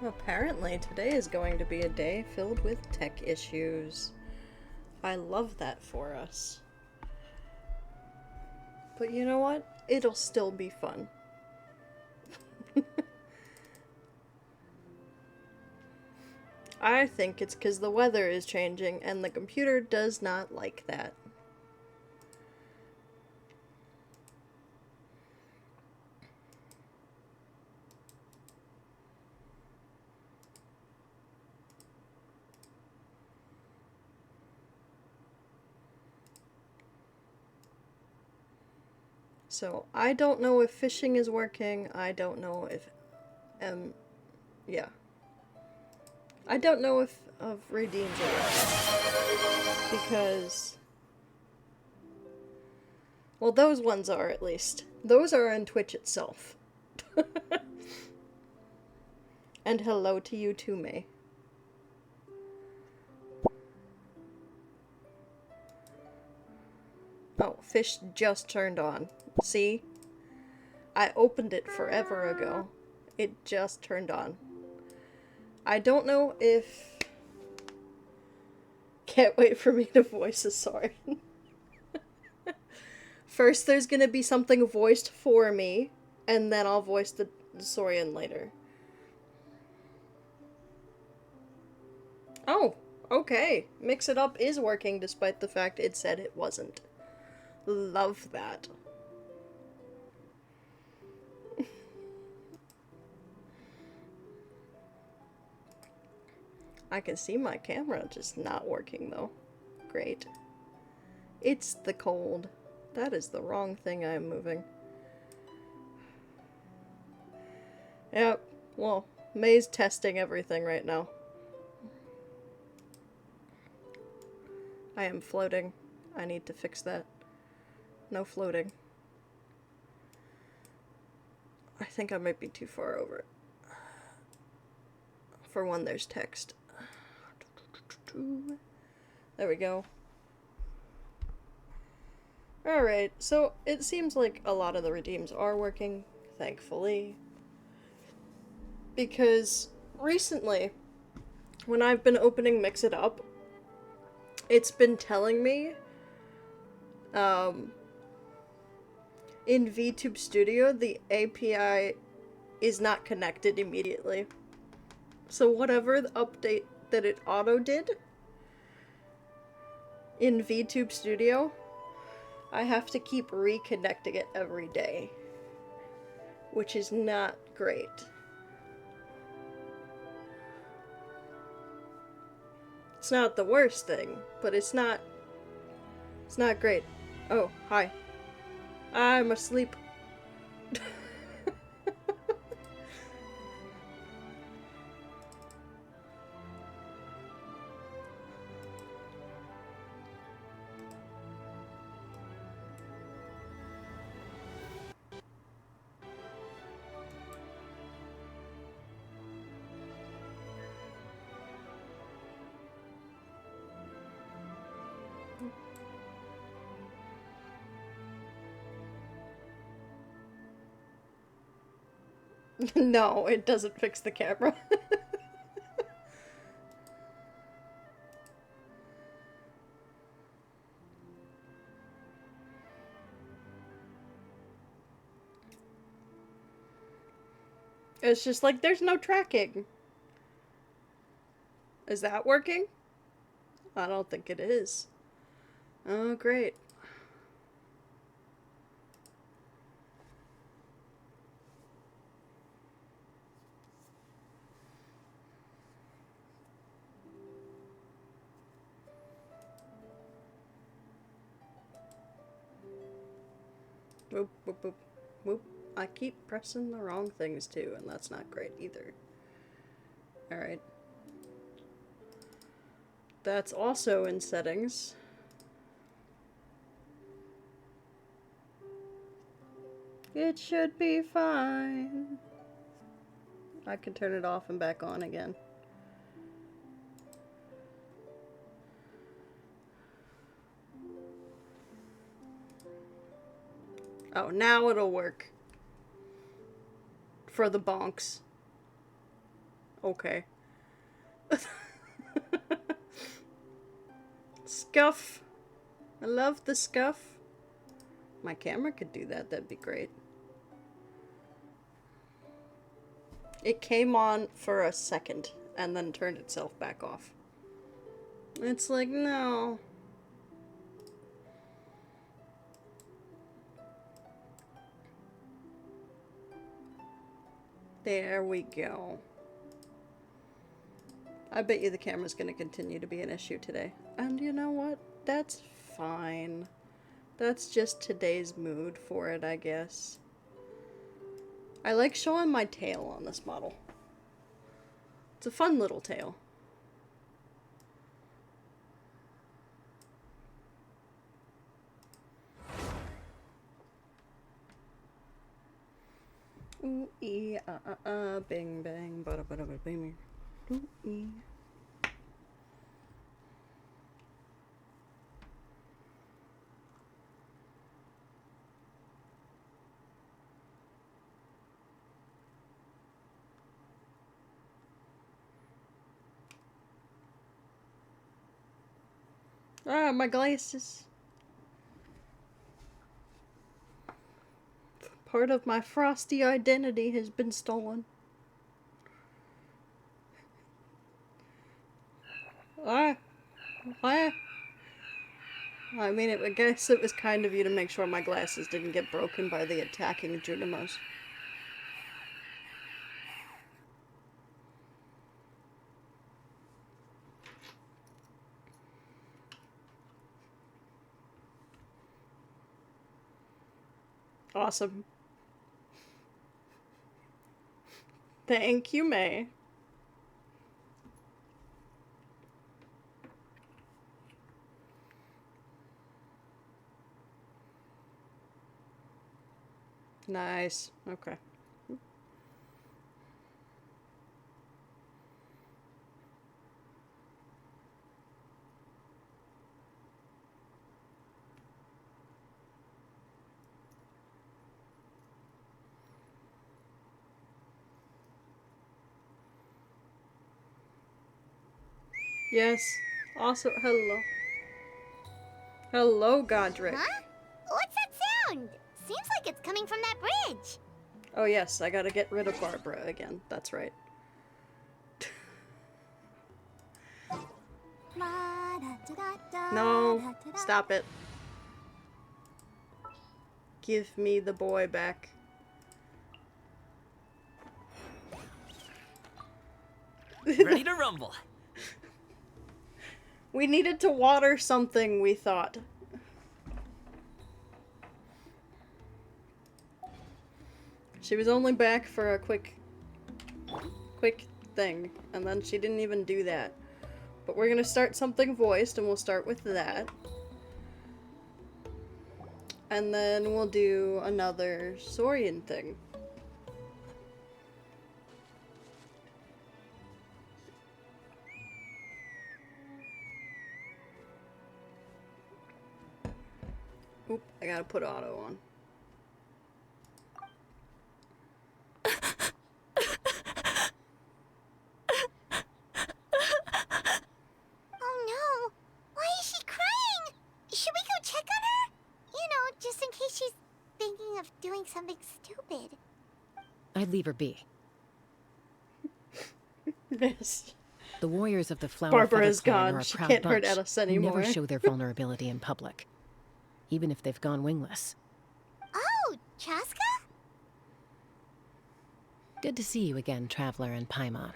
Apparently, today is going to be a day filled with tech issues. I love that for us. But you know what? It'll still be fun. I think it's because the weather is changing and the computer does not like that. So, I don't know if fishing is working. I don't know if, yeah. I don't know if of redeems are working. Because, well, those ones are at least. Those are on Twitch itself. And hello to you too, May. Oh, fish just turned on. See? I opened it forever ago. It just turned on. I don't know if... Can't wait for me to voice a Saurian. First there's gonna be something voiced for me, and then I'll voice the Saurian later. Oh, okay. Mix It Up is working despite the fact it said it wasn't. Love that. I can see my camera just not working though. Great. It's the cold. That is the wrong thing I am moving. Yep, well, May's testing everything right now. I am floating. I need to fix that. No floating. I think I might be too far over it. For one, there's text. There we go. Alright, so it seems like a lot of the redeems are working, thankfully. Because recently, when I've been opening Mix It Up, it's been telling me, in VTube Studio, the API is not connected immediately. So whatever the update that it auto did in VTube Studio, I have to keep reconnecting it every day, which is not great. It's not the worst thing, but it's not great. Oh, hi. I'm asleep. No, it doesn't fix the camera. It's just like, there's no tracking. Is that working? I don't think it is. Oh, great. Whoop, whoop, whoop, whoop. I keep pressing the wrong things too, and that's not great either. Alright. That's also in settings. It should be fine. I can turn it off and back on again. Oh, now it'll work. For the bonks. Okay. Scuff. I love the scuff. My camera could do that. That'd be great. It came on for a second and then turned itself back off. It's like, no. There we go. I bet you the camera's gonna continue to be an issue today. And you know what? That's fine. That's just today's mood for it, I guess. I like showing my tail on this model. It's a fun little tail. Ooh ee bing bang bada bada bada bing. Ooh ee. Ah, my glasses. Part of my frosty identity has been stolen. Ah. Ah. I mean, I guess it was kind of you to make sure my glasses didn't get broken by the attacking Junimos. Awesome. Thank you, May. Nice. Okay. Yes. Also, hello. Hello, Godric. Huh? What's that sound? Seems like it's coming from that bridge. Oh yes, I gotta get rid of Barbara again. That's right. No, stop it. Give me the boy back. Ready to rumble. We needed to water something, we thought. She was only back for a quick thing, and then she didn't even do that. But we're gonna start something voiced, and we'll start with that. And then we'll do another Saurian thing. Oop, I gotta put auto on. Oh no! Why is she crying? Should we go check on her? You know, just in case she's thinking of doing something stupid. I'd leave her be. Yes. The warriors of the Flower Barbara Feather is Clan gone. are a She proud can't bunch hurt Alice who anymore. never show their vulnerability in public, even if they've gone wingless. Oh, Chaska? Good to see you again, Traveler and Paimon.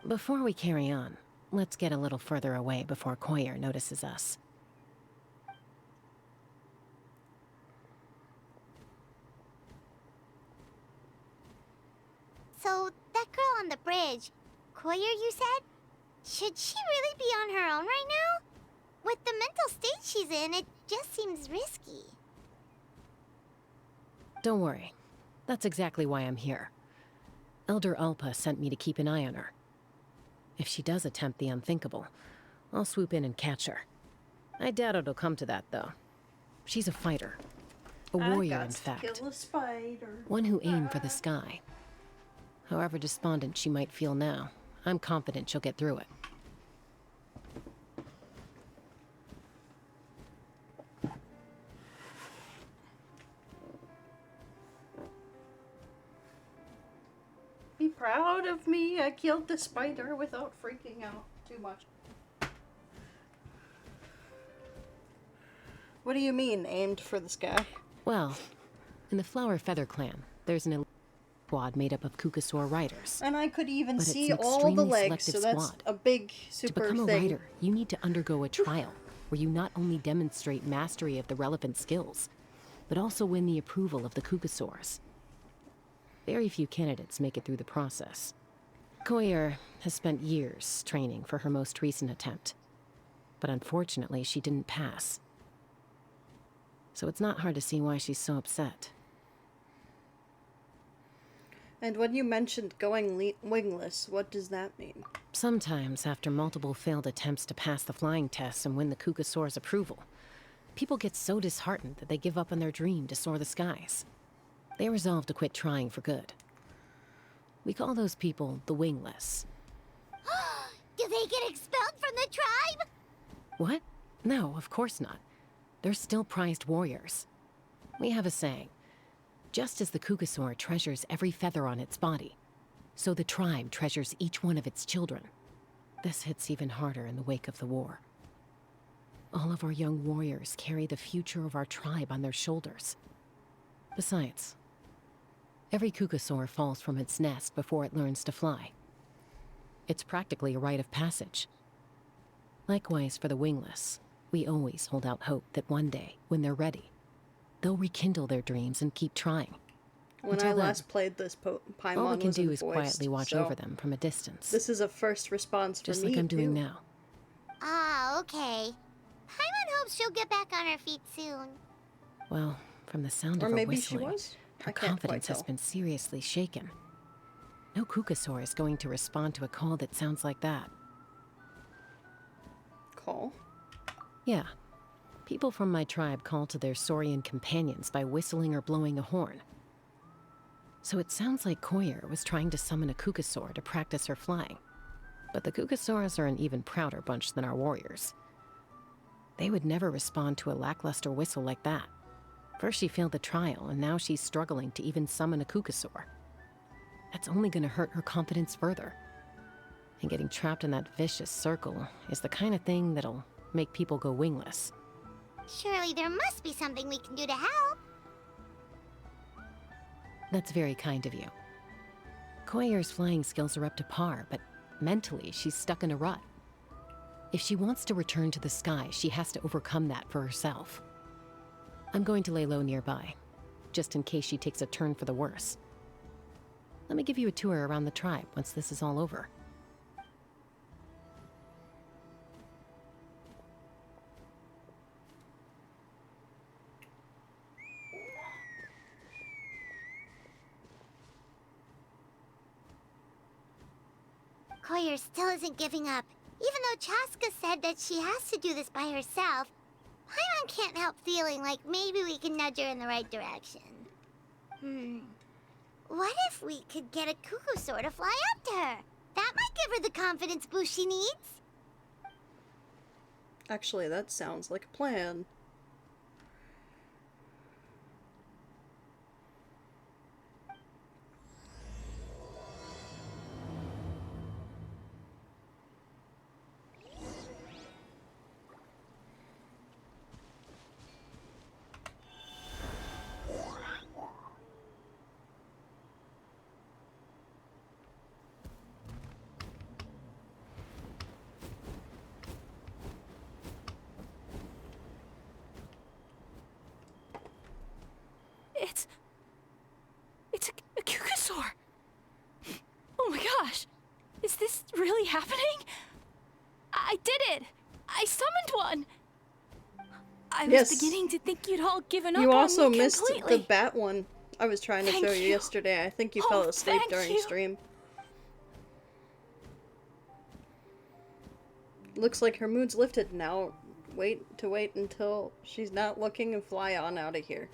Before we carry on, let's get a little further away before Koyer notices us. So, that girl on the bridge, Koyer, you said? Should she really be on her own right now? With the mental state she's in, it just seems risky. Don't worry. That's exactly why I'm here. Elder Alpa sent me to keep an eye on her. If she does attempt the unthinkable, I'll swoop in and catch her. I doubt it'll come to that, though. She's a fighter. A warrior, in fact. Kill a spider. One who aimed for the sky. However despondent she might feel now, I'm confident she'll get through it. Be proud of me. I killed the spider without freaking out too much. What do you mean, aimed for the sky? Well, in the Flower Feather clan, there's an elite squad made up of Kukasaur riders. And I could even But it's see an all the extremely legs, so selective that's squad. a big To super become a thing. rider, you need to undergo a trial where you not only demonstrate mastery of the relevant skills, but also win the approval of the Kukasaurs. Very few candidates make it through the process. Koyer has spent years training for her most recent attempt, but unfortunately she didn't pass. So it's not hard to see why she's so upset. And when you mentioned going wingless, what does that mean? Sometimes, after multiple failed attempts to pass the flying test and win the Kukasaur's approval, people get so disheartened that they give up on their dream to soar the skies. They resolve to quit trying for good. We call those people the wingless. Do they get expelled from the tribe? What? No, of course not. They're still prized warriors. We have a saying. Just as the Kukasaur treasures every feather on its body, so the tribe treasures each one of its children. This hits even harder in the wake of the war. All of our young warriors carry the future of our tribe on their shoulders. Besides, every Kukasaur falls from its nest before it learns to fly. It's practically a rite of passage. Likewise for the wingless, we always hold out hope that one day, when they're ready, they'll rekindle their dreams and keep trying. When Until I then, last played this, Paimon all we can wasn't do is voiced, quietly watch so over them from a distance. This is a first response for Just me, like I'm doing too. now. Ah, okay. Paimon hopes she'll get back on her feet soon. Well, from the sound Or of her maybe she whistling, was? her I can't quite confidence has tell. been seriously shaken. No Kukasaur is going to respond to a call that sounds like that. Call? Yeah. People from my tribe call to their Saurian companions by whistling or blowing a horn. So it sounds like Koyer was trying to summon a Kukasaur to practice her flying. But the Kukasaurs are an even prouder bunch than our warriors. They would never respond to a lackluster whistle like that. First she failed the trial, and now she's struggling to even summon a Kukasaur. That's only gonna hurt her confidence further. And getting trapped in that vicious circle is the kind of thing that'll make people go wingless. Surely there must be something we can do to help. That's very kind of you. Koyer's flying skills are up to par, but mentally she's stuck in a rut. If she wants to return to the sky, she has to overcome that for herself. I'm going to lay low nearby, just in case she takes a turn for the worse. Let me give you a tour around the tribe once this is all over. Koyer still isn't giving up. Even though Chaska said that she has to do this by herself, Paimon can't help feeling like maybe we can nudge her in the right direction. What if we could get a Kukusaur to fly up to her? That might give her the confidence boost she needs. Actually, that sounds like a plan. It's a Kukasaur. Oh my gosh. Is this really happening? I did it. I summoned one. I was Yes. beginning to think you'd all given up You on also me missed completely. the bat one I was trying to Thank show you you. yesterday. I think you Oh, fell asleep thank during you. stream. Looks like her mood's lifted now. Wait until she's not looking and fly on out of here.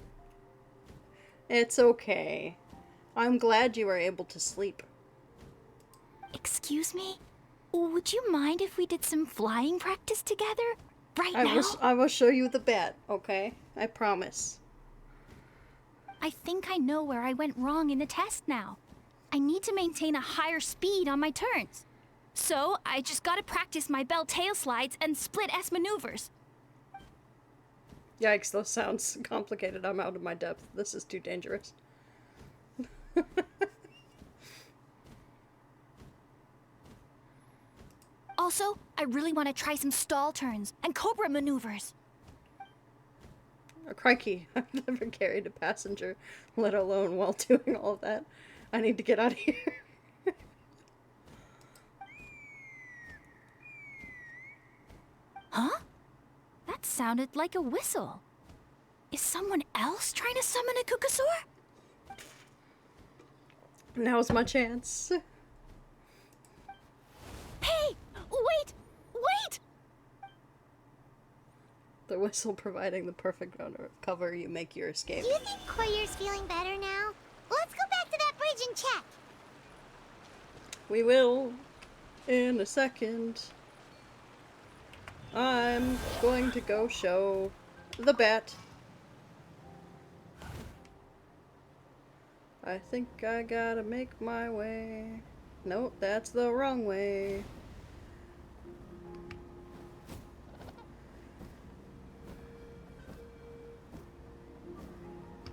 It's okay. I'm glad you were able to sleep. Excuse me? Would you mind if we did some flying practice together? Right now? I will show you the bat, okay? I promise. I think I know where I went wrong in the test now. I need to maintain a higher speed on my turns. So, I just gotta practice my bell tail slides and split S maneuvers. Yikes, those sounds complicated. I'm out of my depth. This is too dangerous. Also, I really want to try some stall turns and cobra maneuvers. Oh, crikey, I've never carried a passenger, let alone while doing all of that. I need to get out of here. Huh? That sounded like a whistle. Is someone else trying to summon a Kukasaur? Now's my chance. Hey! Wait! Wait! The whistle providing the perfect cover, you make your escape. Do you think Koyer's feeling better now? Let's go back to that bridge and check. We will in a second. I'm going to go show the bat. I think I gotta make my way. Nope, that's the wrong way.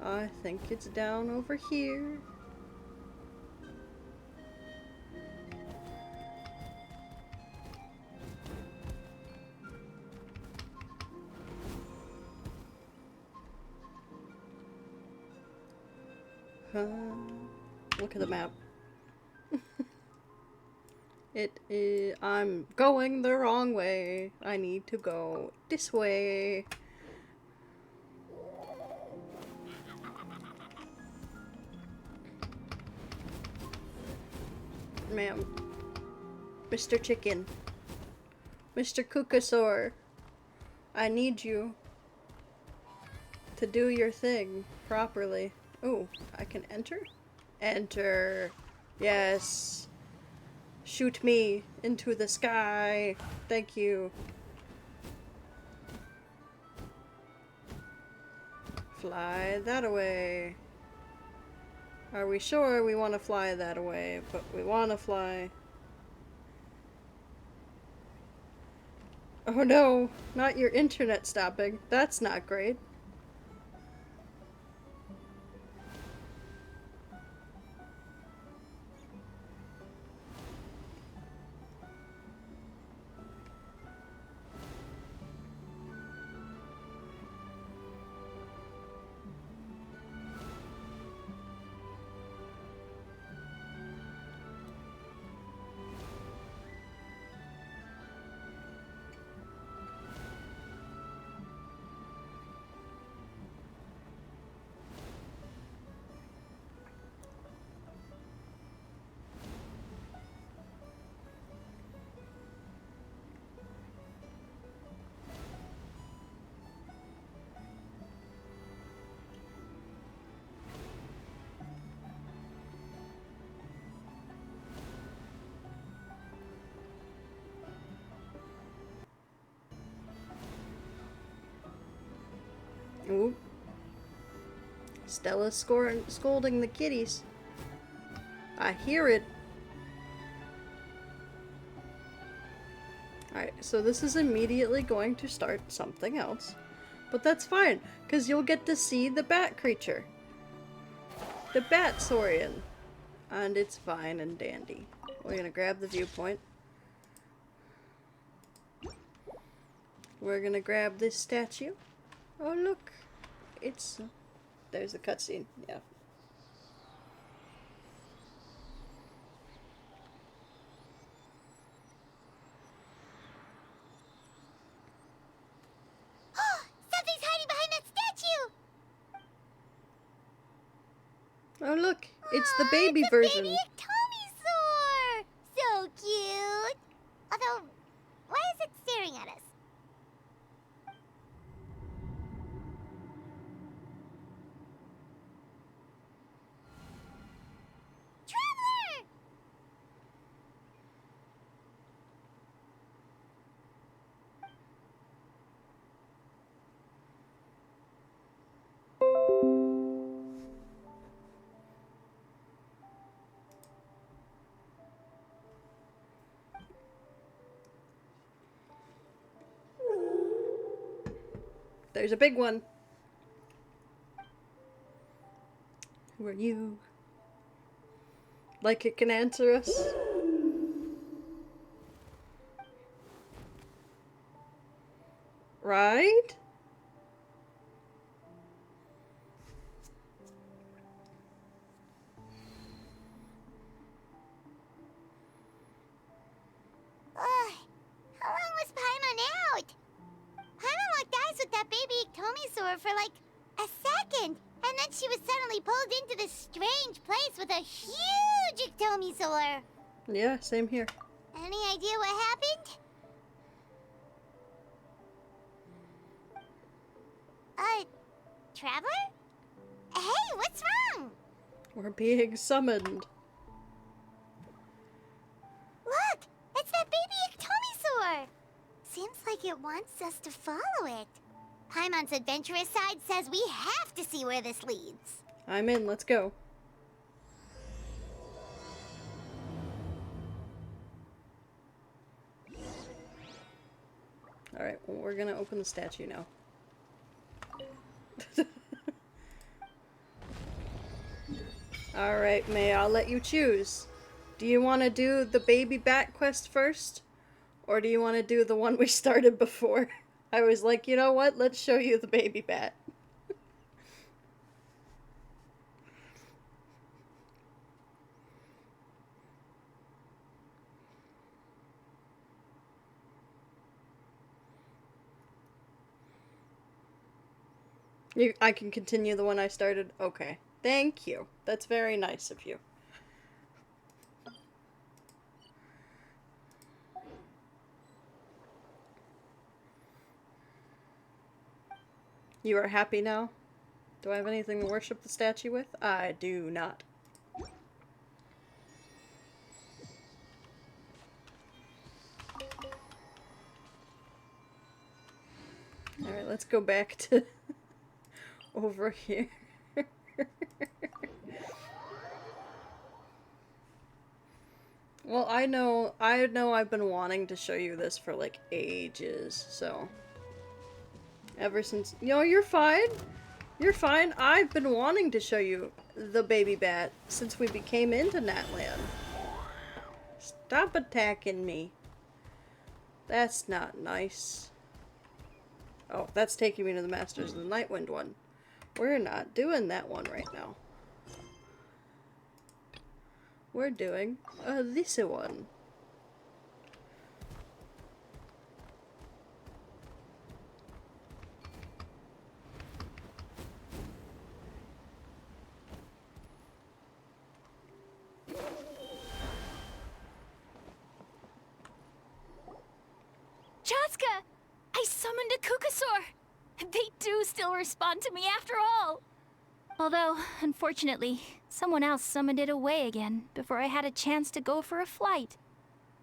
I think it's down over here. Look at the map. It is. I'm going the wrong way. I need to go this way. Ma'am. Mr. Chicken. Mr. Kukasaur. I need you to do your thing properly. Ooh, I can enter? Enter. Yes. Shoot me into the sky. Thank you. Fly that away. Are we sure we want to fly that away? But we want to fly. Oh no, not your internet stopping. That's not great. Ooh. Stella's scolding the kitties. I hear it. Alright, so this is immediately going to start something else. But that's fine, because you'll get to see the bat creature. The Bat Saurian. And it's fine and dandy. We're gonna grab the viewpoint. We're gonna grab this statue. Oh look, it's... there's the cutscene, yeah. Something's hiding behind that statue! Oh look, it's the baby it's a version. baby Atomisaur! So cute! Although, why is it staring at us? Traveler! there's a big one. Who are you? Like it can answer us? Right? Ugh, how long was Paimon out? Paimon locked eyes with that baby Iktomisaur for like a second, and then she was suddenly pulled into this strange place with a huge Iktomisaur. Yeah, same here. Any idea what happened? Traveler? Hey, what's wrong? We're being summoned. Look, it's that baby Iktomisaur. Seems like it wants us to follow it. Paimon's adventurous side says we have to see where this leads. I'm in, let's go. Alright, well, we're gonna open the statue now. Alright, May, I'll let you choose. Do you want to do the baby bat quest first? Or do you want to do the one we started before? I was like, you know what? Let's show you the baby bat. I can continue the one I started? Okay. Thank you. That's very nice of you. You are happy now? Do I have anything to worship the statue with? I do not. Alright, let's go back to over here. Well, I know I've been wanting to show you this for like ages, so ever since, you know, you're fine. You're fine. I've been wanting to show you the baby bat since we became into Natlan. Stop attacking me. That's not nice. Oh, that's taking me to the Masters of the Nightwind one. We're not doing that one right now. We're doing this one. Chaska! I summoned a Kukasaur! They do still respond to me after all! Although, unfortunately, someone else summoned it away again before I had a chance to go for a flight.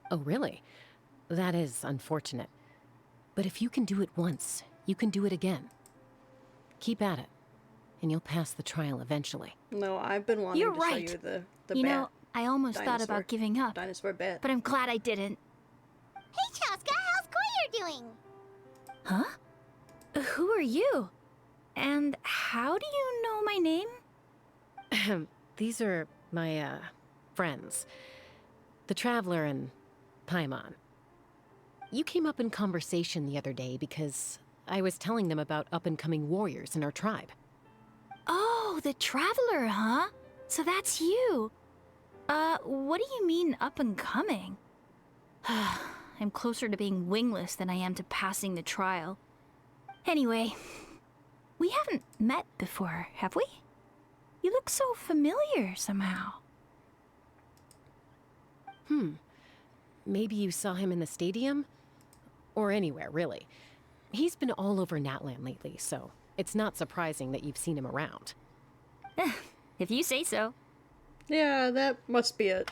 Oh, really? That is unfortunate. But if you can do it once, you can do it again. Keep at it, and you'll pass the trial eventually. No, I've been wanting You're to right. show you the You bat. know, I almost thought Dinosaur. about giving up, Dinosaur bat. but I'm glad I didn't. Hey, Chaska, how's Koyer doing? Huh? Who are you? And how do you know my name? These are my, friends. The Traveler and Paimon. You came up in conversation the other day because I was telling them about up-and-coming warriors in our tribe. Oh, the Traveler, huh? So that's you. What do you mean up and coming? I'm closer to being wingless than I am to passing the trial. Anyway, we haven't met before, have we? You look so familiar somehow. Maybe you saw him in the stadium? Or anywhere, really. He's been all over Natlan lately, so it's not surprising that you've seen him around. If you say so. Yeah, that must be it.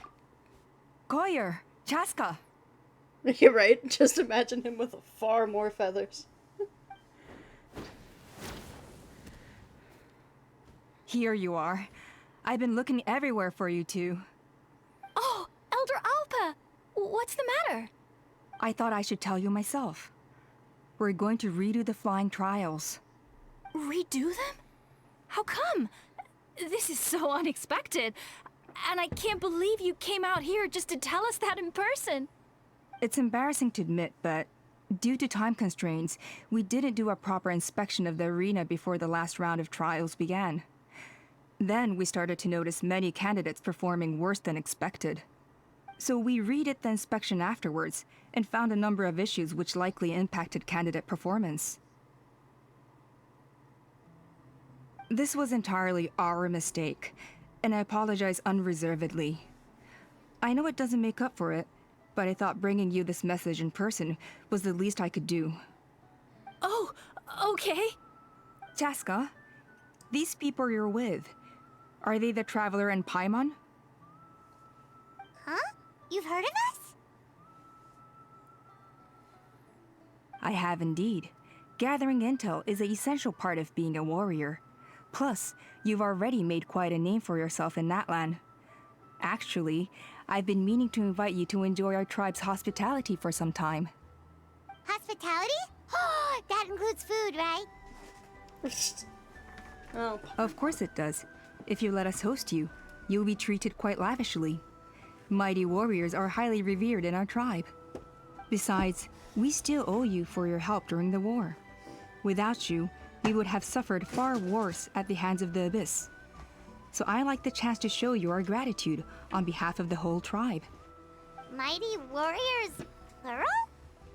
Koyer, Chaska. You're right. Just imagine him with far more feathers. Here you are. I've been looking everywhere for you two. Oh, Elder Alpa! What's the matter? I thought I should tell you myself. We're going to redo the flying trials. redo them? How come? This is so unexpected. And I can't believe you came out here just to tell us that in person. It's embarrassing to admit, but due to time constraints, we didn't do a proper inspection of the arena before the last round of trials began. Then we started to notice many candidates performing worse than expected. So we redid the inspection afterwards and found a number of issues which likely impacted candidate performance. This was entirely our mistake, and I apologize unreservedly. I know it doesn't make up for it, but I thought bringing you this message in person was the least I could do. Oh, okay. Chaska, these people you're with, are they the Traveler and Paimon? Huh? You've heard of us? I have indeed. Gathering intel is an essential part of being a warrior. Plus, you've already made quite a name for yourself in Natlan. Actually, I've been meaning to invite you to enjoy our tribe's hospitality for some time. Hospitality? Oh, that includes food, right? Oh, Of course it does. If you let us host you, you'll be treated quite lavishly. Mighty warriors are highly revered in our tribe. Besides, we still owe you for your help during the war. Without you, we would have suffered far worse at the hands of the Abyss. So I like the chance to show you our gratitude on behalf of the whole tribe. Mighty warriors, plural?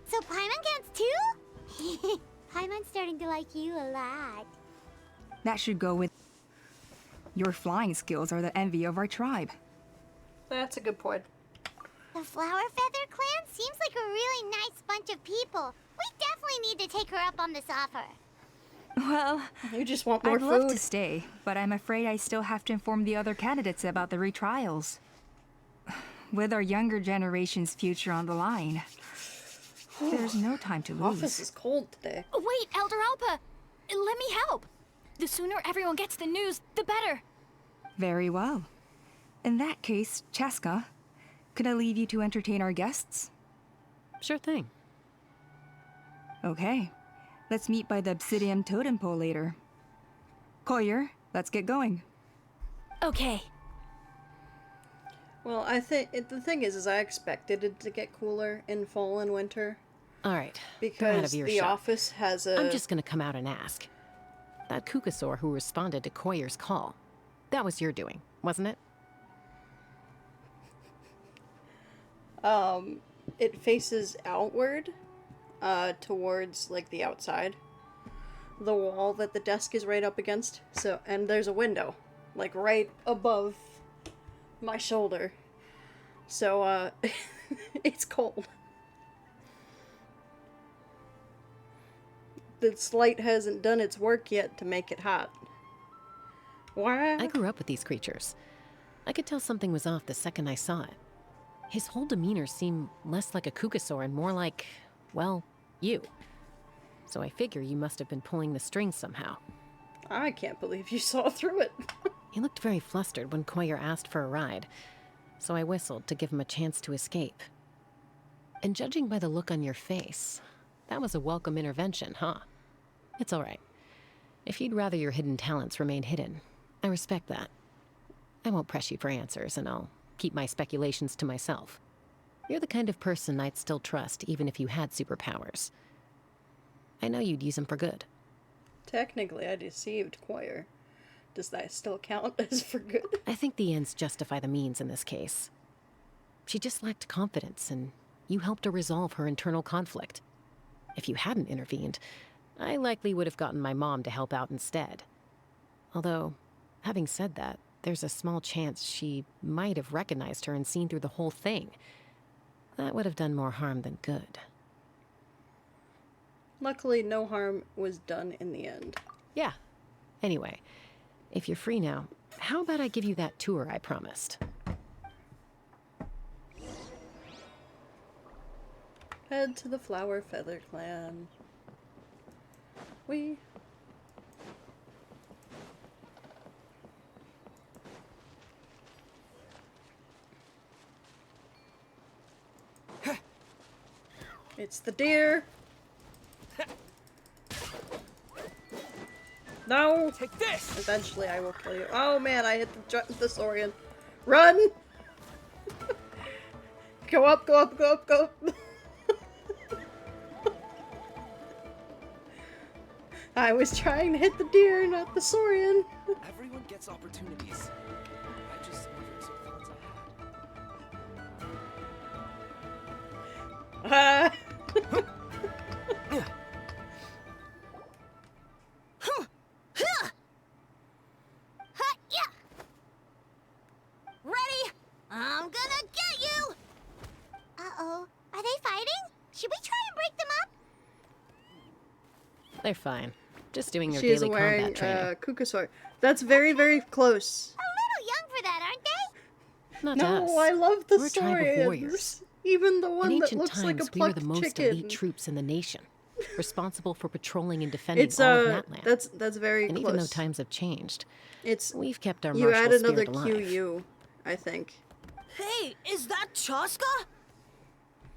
So Paimon counts too? Paimon's starting to like you a lot. That should go with... Your flying skills are the envy of our tribe. that's a good point. The Flower Feather clan seems like a really nice bunch of people. We definitely need to take her up on this offer. Well, You just want more I'd love food. to stay, but I'm afraid I still have to inform the other candidates about the retrials. With our younger generation's future on the line, there's no time to Office lose. is cold today. Wait, Elder Alpa! Let me help! The sooner everyone gets the news, the better. Very well. In that case, Chaska, could I leave you to entertain our guests? Sure thing. Okay. Let's meet by the Obsidian Totem Pole later. Koyer, let's get going. Okay. Well, I think the thing is I expected it to get cooler in fall and winter All right. They're out because of the earshot. office has a. I'm just gonna come out and ask. That Kukasaur who responded to Koyer's call, that was your doing, wasn't it? It faces outward, towards like the outside. The wall that the desk is right up against. So, and there's a window, like right above my shoulder. So, it's cold. This light hasn't done its work yet to make it hot. Why? I grew up with these creatures. I could tell something was off the second I saw it. His whole demeanor seemed less like a Kukasaur and more like, well, you. So I figure you must have been pulling the strings somehow. I can't believe you saw through it. He looked very flustered when Koyer asked for a ride, so I whistled to give him a chance to escape. And judging by the look on your face, that was a welcome intervention, huh? It's all right. If you'd rather your hidden talents remain hidden, I respect that. I won't press you for answers, and I'll keep my speculations to myself. You're the kind of person I'd still trust even if you had superpowers. I know you'd use them for good. Technically, I deceived Choir. Does that still count as for good? I think the ends justify the means in this case. She just lacked confidence, and you helped her resolve her internal conflict. If you hadn't intervened, I likely would have gotten my mom to help out instead. Although, having said that, there's a small chance she might have recognized her and seen through the whole thing. That would have done more harm than good. Luckily, no harm was done in the end. Yeah. Anyway, if you're free now, how about I give you that tour I promised? Head to the Flower Feather Clan. We... It's the deer. No! Take this! Eventually I will kill you. Oh man, I hit the Saurian. Run! Go up, go up, go up, go up. I was trying to hit the deer, not the Saurian. Everyone gets opportunities. I just never took the ones I had. Yeah. Ready? I'm gonna get you! Uh-oh. Are they fighting? Should we try and break them up? They're fine. Just doing their She is daily wearing combat training. Kukusaur. That's very, very close. A little young for that, aren't they? Not us. No, I love the We're a tribe of Saurians. warriors. Even the In one that ancient looks like a times, we were plucked the most chicken. elite troops in the nation, responsible for patrolling and defending It's all of Natlan. that's very And close. even though times have changed, It's we've kept our you martial add another spirit alive. QU, I think. Hey, is that Chaska?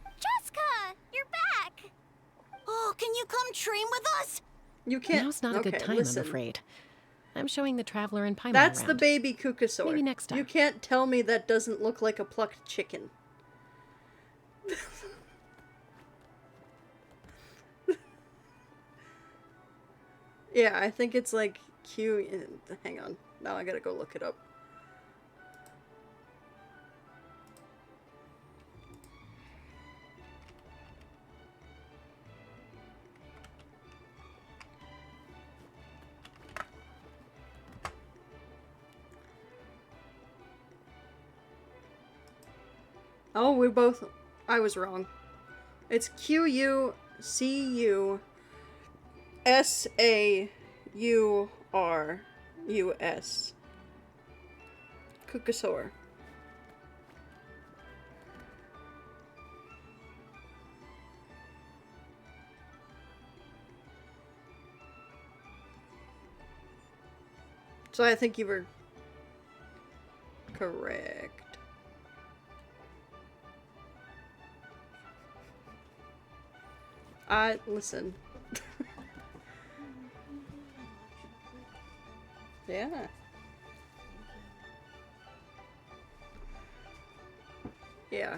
Chaska, you're back! Oh, can you come train with us? You can't. Now's not a good okay, time, listen. I'm afraid. I'm showing the traveler and Paimon That's the around. baby Kukusaur. Maybe next time. You can't tell me that doesn't look like a plucked chicken. Yeah, I think it's like Q. Hang on. Now I gotta go look it up. Oh, we both. I was wrong. It's Kukusaurus. Kukusaur. So I think you were correct. Listen. Yeah. Yeah.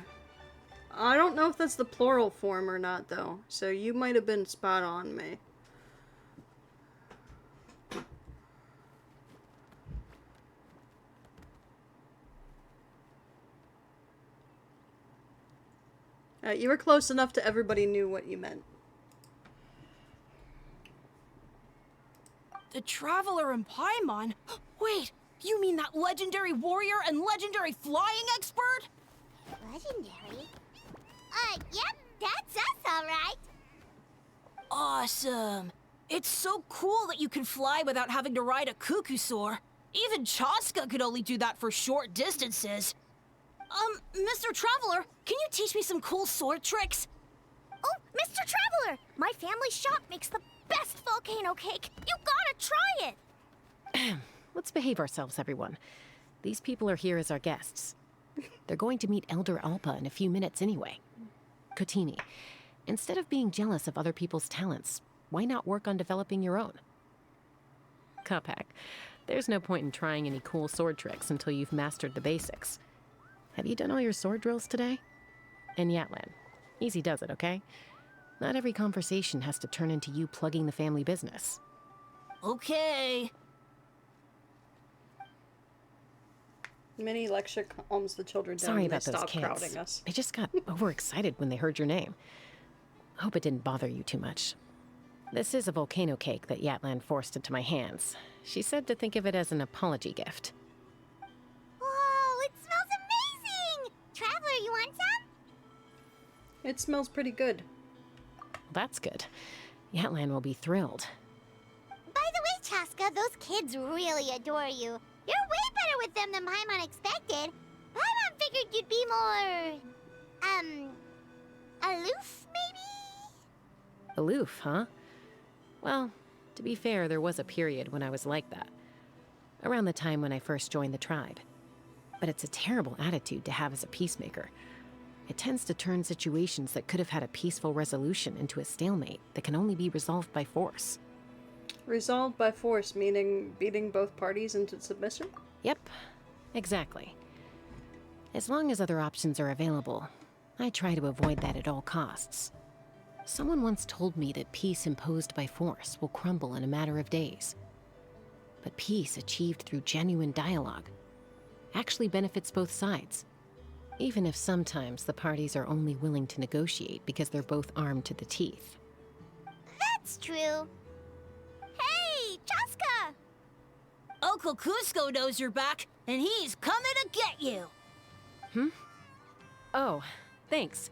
I don't know if that's the plural form or not, though. So you might have been spot on, May. You were close enough to everybody knew what you meant. The Traveler and Paimon? Wait, you mean that legendary warrior and legendary flying expert? Legendary? Yep, that's us, alright. Awesome. It's so cool that you can fly without having to ride a Kukusaur. Even Chaska could only do that for short distances. Mr. Traveler, can you teach me some cool sword tricks? Oh, Mr. Traveler! My family shop makes the best volcano cake. You gotta try it! Let's behave ourselves, everyone. These people are here as our guests. They're going to meet Elder Alpa in a few minutes anyway. Kotini, instead of being jealous of other people's talents, why not work on developing your own? Kapak, there's no point in trying any cool sword tricks until you've mastered the basics. Have you done all your sword drills today? And Yatlan, easy does it, okay? Not every conversation has to turn into you plugging the family business. Okay. Minnie lecture calms the children down Sorry and about they those stop kids. crowding us. They just got overexcited when they heard your name. Hope it didn't bother you too much. This is a volcano cake that Yatlan forced into my hands. She said to think of it as an apology gift. Whoa, it smells amazing! Traveler, you want some? It smells pretty good. That's good. Yatlan will be thrilled. By the way, Chaska, those kids really adore you. You're way better with them than Paimon expected. Paimon figured you'd be more... aloof, maybe? Aloof, huh? Well, to be fair, there was a period when I was like that. Around the time when I first joined the tribe. But it's a terrible attitude to have as a peacemaker. It tends to turn situations that could have had a peaceful resolution into a stalemate that can only be resolved by force. Resolved by force, meaning beating both parties into submission? Yep, exactly. As long as other options are available, I try to avoid that at all costs. Someone once told me that peace imposed by force will crumble in a matter of days. But peace achieved through genuine dialogue actually benefits both sides, even if sometimes the parties are only willing to negotiate because they're both armed to the teeth. That's true. Hey, Chaska! Uncle Cusco knows you're back, and he's coming to get you. Oh, thanks.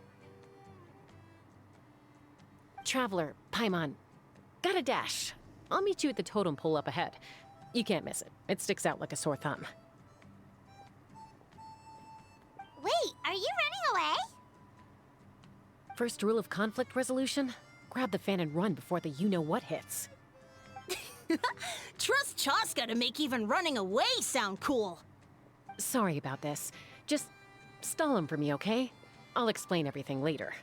Traveler, Paimon, got a dash. I'll meet you at the totem pole up ahead. You can't miss it. It sticks out like a sore thumb. Wait, are you running away? First rule of conflict resolution? Grab the fan and run before the you-know-what hits. Trust Chaska to make even running away sound cool. Sorry about this. Just stall him for me, okay? I'll explain everything later.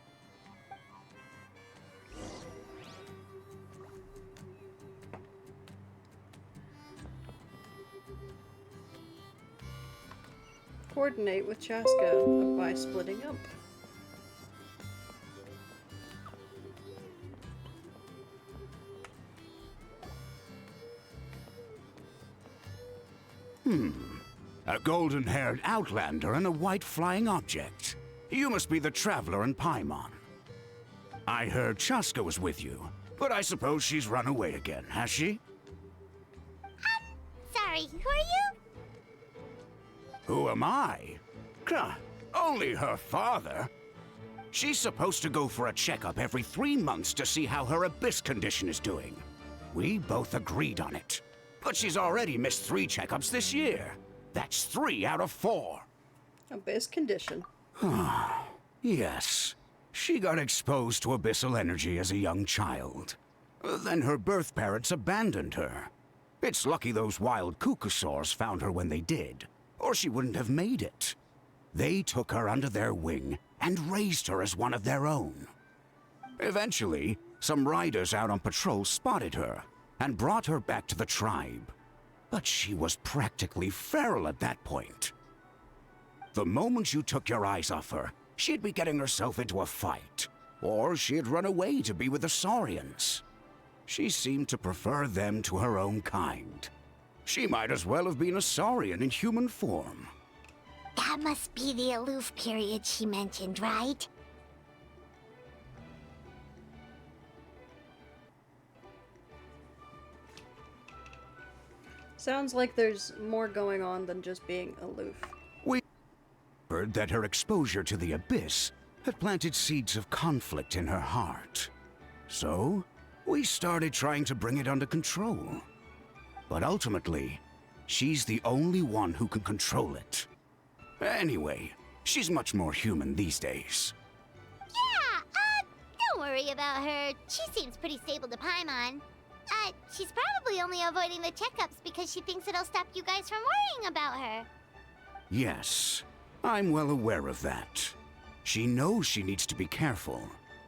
Coordinate with Chaska by splitting up. A golden-haired outlander and a white flying object. You must be the traveler in Paimon. I heard Chaska was with you, but I suppose she's run away again, has she? Sorry, who are you? Who am I? Only her father. She's supposed to go for a checkup every 3 months to see how her abyss condition is doing. We both agreed on it. But she's already missed 3 checkups this year. That's 3 out of 4. Abyss condition. Yes. She got exposed to abyssal energy as a young child. Then her birth parents abandoned her. It's lucky those wild Kukusaurs found her when they did, or she wouldn't have made it. They took her under their wing and raised her as one of their own. Eventually, some riders out on patrol spotted her and brought her back to the tribe. But she was practically feral at that point. The moment you took your eyes off her, she'd be getting herself into a fight, or she'd run away to be with the Saurians. She seemed to prefer them to her own kind. She might as well have been a Saurian in human form. That must be the aloof period she mentioned, right? Sounds like there's more going on than just being aloof. We heard that her exposure to the Abyss had planted seeds of conflict in her heart. So, we started trying to bring it under control. But ultimately, she's the only one who can control it. Anyway, she's much more human these days. Yeah, don't worry about her. She seems pretty stable to Paimon. She's probably only avoiding the checkups because she thinks it'll stop you guys from worrying about her. Yes, I'm well aware of that. She knows she needs to be careful.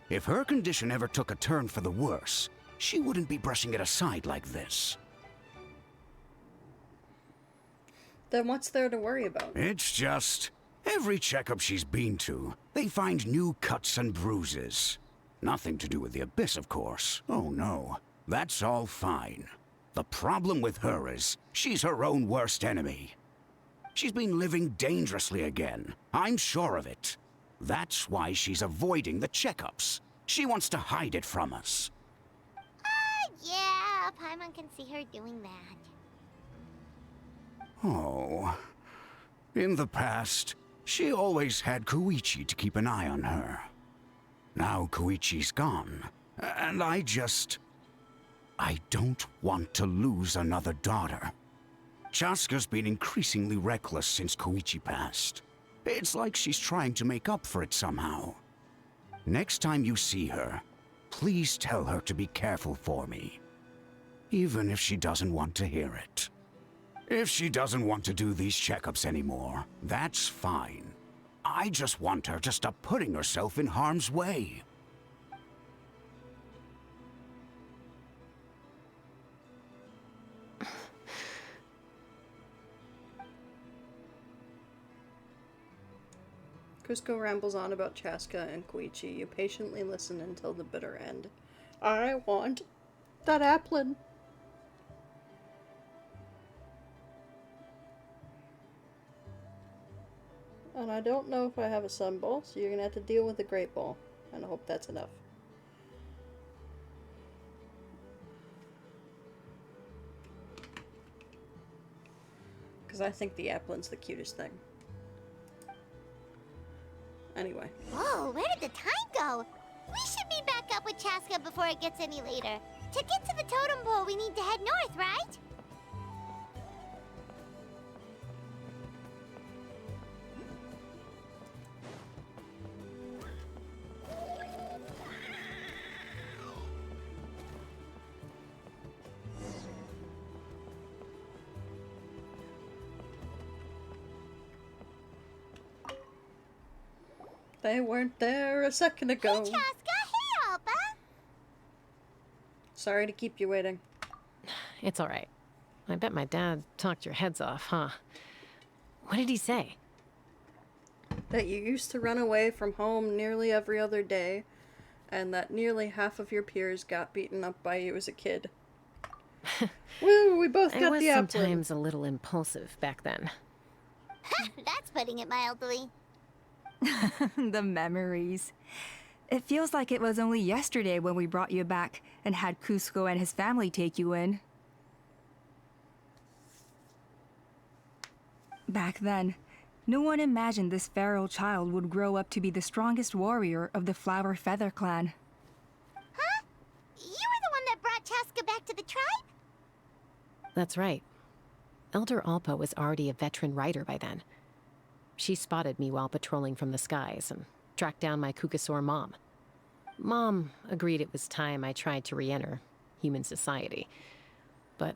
If her condition ever took a turn for the worse, she wouldn't be brushing it aside like this. Then what's there to worry about? It's just, every checkup she's been to, they find new cuts and bruises. Nothing to do with the Abyss, of course. Oh no, that's all fine. The problem with her is, she's her own worst enemy. She's been living dangerously again. I'm sure of it. That's why she's avoiding the checkups. She wants to hide it from us. Yeah, Paimon can see her doing that. Oh. In the past, she always had Koichi to keep an eye on her. Now Koichi's gone, and I don't want to lose another daughter. Chaska's been increasingly reckless since Koichi passed. It's like she's trying to make up for it somehow. Next time you see her, please tell her to be careful for me. Even if she doesn't want to hear it. If she doesn't want to do these checkups anymore, that's fine. I just want her to stop putting herself in harm's way. Cusco rambles on about Chaska and Koichi. You patiently listen until the bitter end. I want that applin. And I don't know if I have a sun ball, so you're gonna have to deal with the great ball. And I hope that's enough. Because I think the applin's the cutest thing. Anyway. Whoa, where did the time go? We should be back up with Chaska before it gets any later. To get to the totem pole, we need to head north, right? They weren't there a second ago. Hey, Chaska, hey, Alba. Sorry to keep you waiting. It's all right. I bet my dad talked your heads off, huh? What did he say? That you used to run away from home nearly every other day, and that nearly half of your peers got beaten up by you as a kid. Woo, we both I got was the applin. sometimes a little impulsive back then. That's putting it mildly. The memories. It feels like it was only yesterday when we brought you back and had Cusco and his family take you in. Back then, no one imagined this feral child would grow up to be the strongest warrior of the Flower Feather clan. Huh? You were the one that brought Chaska back to the tribe? That's right. Elder Alpa was already a veteran rider by then. She spotted me while patrolling from the skies and tracked down my Kukasaur mom. Mom agreed it was time I tried to re-enter human society. But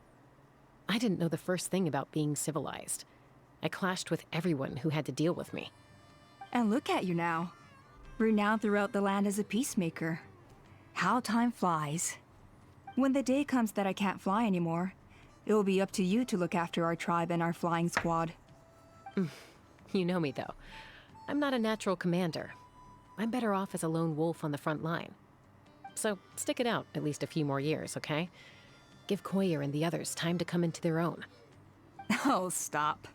I didn't know the first thing about being civilized. I clashed with everyone who had to deal with me. And look at you now, renowned throughout the land as a peacemaker. How time flies. When the day comes that I can't fly anymore, it will be up to you to look after our tribe and our flying squad. You know me, though. I'm not a natural commander. I'm better off as a lone wolf on the front line. So stick it out at least a few more years, okay? Give Koyer and the others time to come into their own. Oh, stop.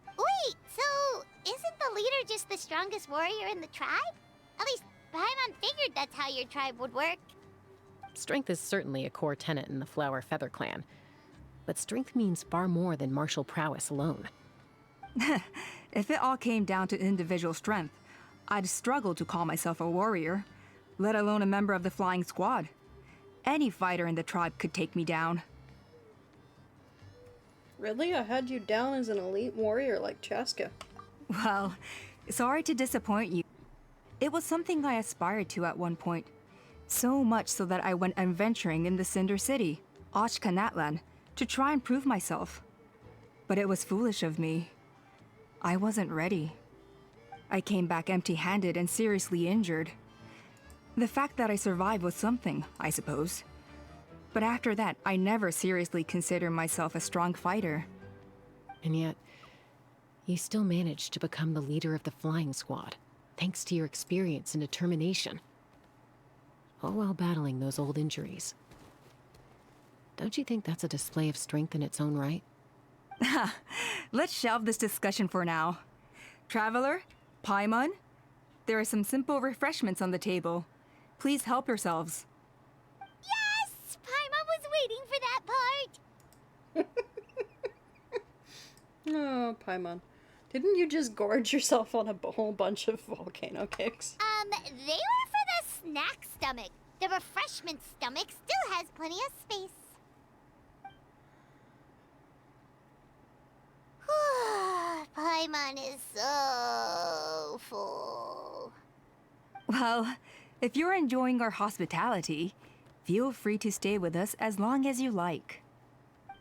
Wait, so isn't the leader just the strongest warrior in the tribe? At least Paimon figured that's how your tribe would work. Strength is certainly a core tenet in the Flower Feather clan. But strength means far more than martial prowess alone. If it all came down to individual strength, I'd struggle to call myself a warrior, let alone a member of the flying squad. Any fighter in the tribe could take me down. Really? I had you down as an elite warrior like Chaska. Well, sorry to disappoint you. It was something I aspired to at one point. So much so that I went adventuring in the Cinder City, Ochkanatlan, to try and prove myself. But it was foolish of me. I wasn't ready. I came back empty-handed and seriously injured. The fact that I survived was something, I suppose. But after that, I never seriously considered myself a strong fighter. And yet, you still managed to become the leader of the flying squad, thanks to your experience and determination. All while battling those old injuries. Don't you think that's a display of strength in its own right? Let's shelve this discussion for now. Traveler, Paimon, there are some simple refreshments on the table. Please help yourselves. Yes! Paimon was waiting for that part! Oh, Paimon. Didn't you just gorge yourself on a whole bunch of volcano kicks? They were for the snack stomach. The refreshment stomach still has plenty of space. Paimon is so full. Well, if you're enjoying our hospitality, feel free to stay with us as long as you like.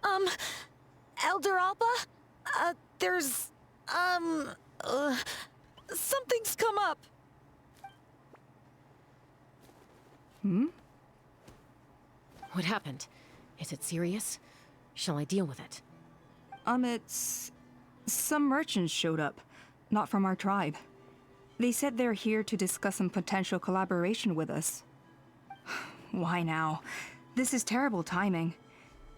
Elder Alpa? There's, something's come up. What happened? Is it serious? Shall I deal with it? It's... Some merchants showed up, not from our tribe. They said they're here to discuss some potential collaboration with us. Why now? This is terrible timing.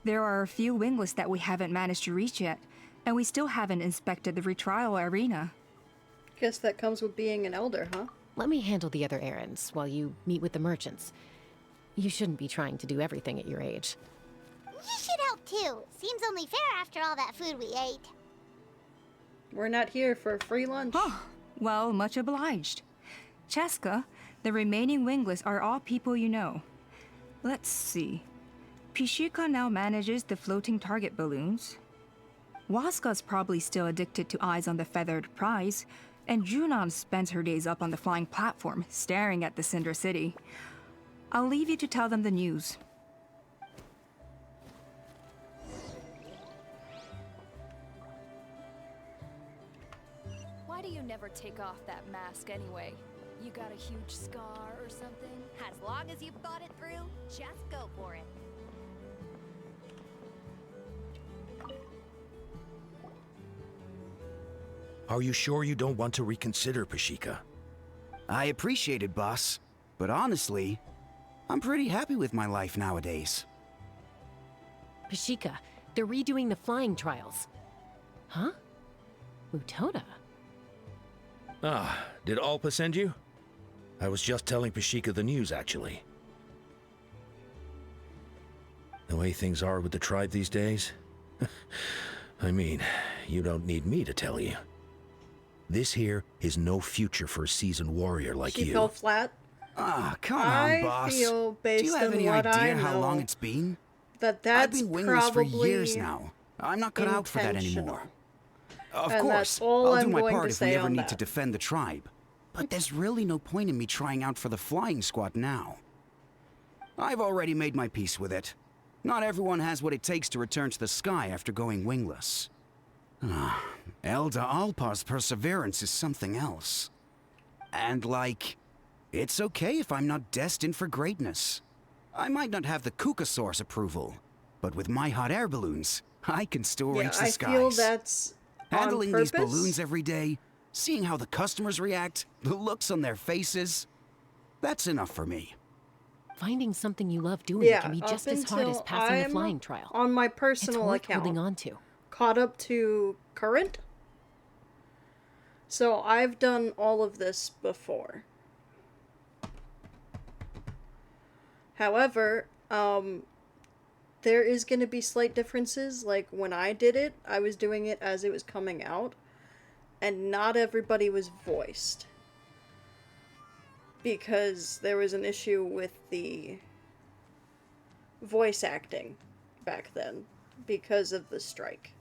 There are a few wingless that we haven't managed to reach yet, and we still haven't inspected the retrial arena. Guess that comes with being an elder, huh? Let me handle the other errands while you meet with the merchants. You shouldn't be trying to do everything at your age. You should help too. Seems only fair after all that food we ate. We're not here for free lunch. Oh, well, much obliged. Cheska, the remaining wingless are all people you know. Let's see. Pishika now manages the floating target balloons. Waska's probably still addicted to Eyes on the Feathered Prize, and Junon spends her days up on the flying platform, staring at the Cinder City. I'll leave you to tell them the news. Why do you never take off that mask anyway? You got a huge scar or something? As long as you've thought it through, just go for it. Are you sure you don't want to reconsider, Pashika? I appreciate it, boss. But honestly, I'm pretty happy with my life nowadays. Pashika, they're redoing the flying trials. Huh? Utona? Ah, did Alpa send you? I was just telling Pashika the news, actually. The way things are with the tribe these days? I mean, you don't need me to tell you. This here is no future for a seasoned warrior like She you. fell flat. Ah, come on, I boss. feel, Do based you have on any what I idea how long know, it's been? That I've that's been wingless for probably years now. I'm not cut out for that intentional. anymore. Of And course, that's all I'll do I'm my going part to if we say ever on need that. to defend the tribe. But there's really no point in me trying out for the flying squad now. I've already made my peace with it. Not everyone has what it takes to return to the sky after going wingless. Elder Alpa's perseverance is something else. And it's okay if I'm not destined for greatness. I might not have the Kukasaur's approval, but with my hot air balloons, I can still Yeah, reach the I skies. feel that's Handling on these purpose. balloons every day, seeing how the customers react, the looks on their faces, that's enough for me. Finding something you love doing Yeah, can be up just as hard as until passing the I'm flying trial. on my It's personal worth account, holding on to. caught up to current. So I've done all of this before. However, there is going to be slight differences. Like when I did it, I was doing it as it was coming out, and not everybody was voiced. Because there was an issue with the voice acting back then because of the strike.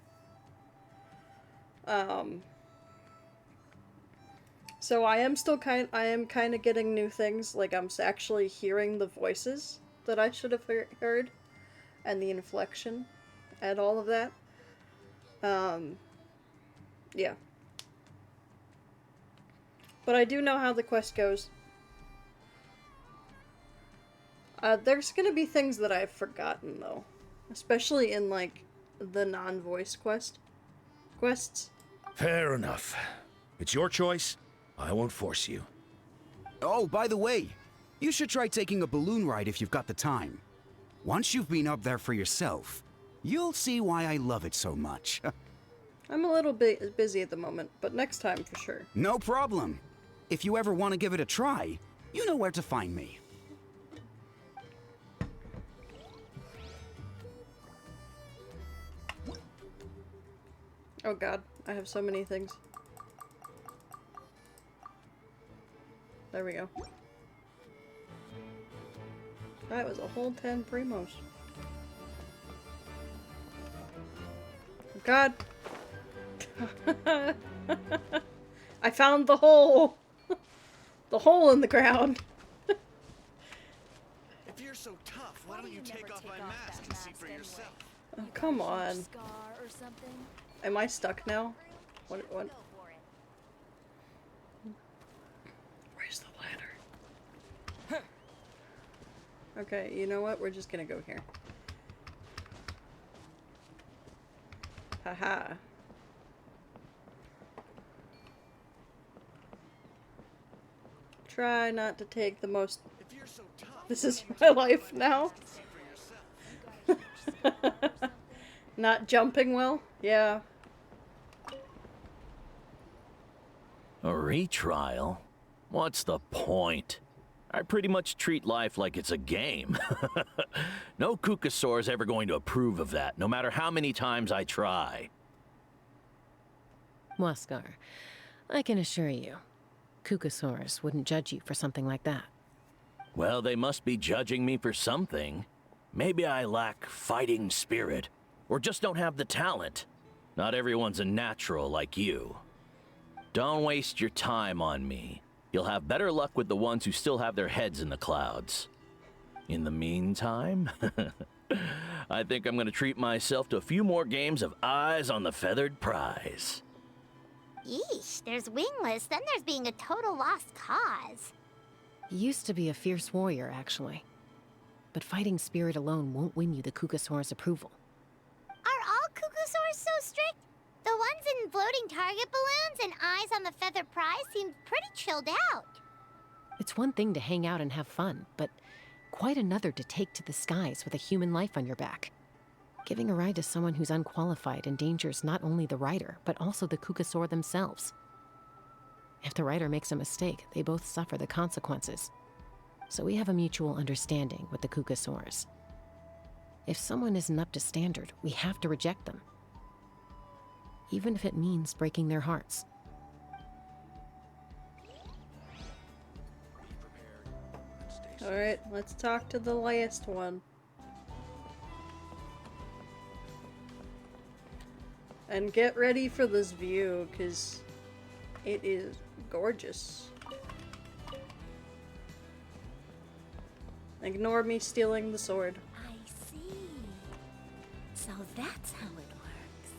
So I am still kind of getting new things. Like I'm actually hearing the voices that I should have heard, and the inflection, and all of that. Yeah. But I do know how the quest goes. There's gonna be things that I've forgotten though, especially in the non-voice quests. Fair enough. It's your choice. I won't force you. Oh, by the way, you should try taking a balloon ride if you've got the time. Once you've been up there for yourself, you'll see why I love it so much. I'm a little bit busy at the moment, but next time for sure. No problem. If you ever want to give it a try, you know where to find me. Oh god, I have so many things. There we go. That was a whole 10 primos. Oh god. I found the hole! The hole in the ground. If you're so tough, why don't you take off my mask and see for yourself? Oh, come on. Scar or something? Am I stuck now? What? Go for it. Where's the ladder? Okay, you know what? We're just gonna go here. Haha. try not to take the most. If you're so tough, This is my life now. see for yourself. Not jumping well? Yeah. A retrial? What's the point? I pretty much treat life like it's a game. No Kukasaur's ever going to approve of that, no matter how many times I try. Huascar, I can assure you, Kukasaurs wouldn't judge you for something like that. Well, they must be judging me for something. Maybe I lack fighting spirit, or just don't have the talent. Not everyone's a natural like you. Don't waste your time on me. You'll have better luck with the ones who still have their heads in the clouds. In the meantime, I think I'm gonna treat myself to a few more games of Eyes on the Feathered Prize. Yeesh, there's Wingless, then there's being a total lost cause. You used to be a fierce warrior, actually. But fighting spirit alone won't win you the Kukasaur's approval. Are all Kukusaurs so strict? The ones in floating target balloons and Eyes on the Feathered Prize seemed pretty chilled out. It's one thing to hang out and have fun, but quite another to take to the skies with a human life on your back. Giving a ride to someone who's unqualified endangers not only the rider, but also the Kukasaur themselves. If the rider makes a mistake, they both suffer the consequences. So we have a mutual understanding with the Kukasaurs. If someone isn't up to standard, we have to reject them. Even if it means breaking their hearts. Alright, let's talk to the last one. And get ready for this view, because it is gorgeous. Ignore me stealing the sword. I see. So that's how it works.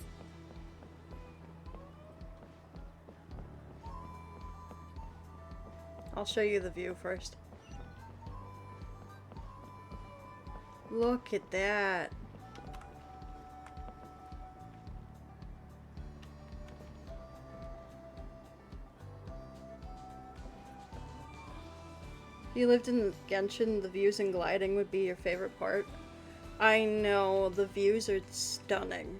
I'll show you the view first. Look at that. If you lived in Genshin, the views and gliding would be your favorite part. I know, the views are stunning.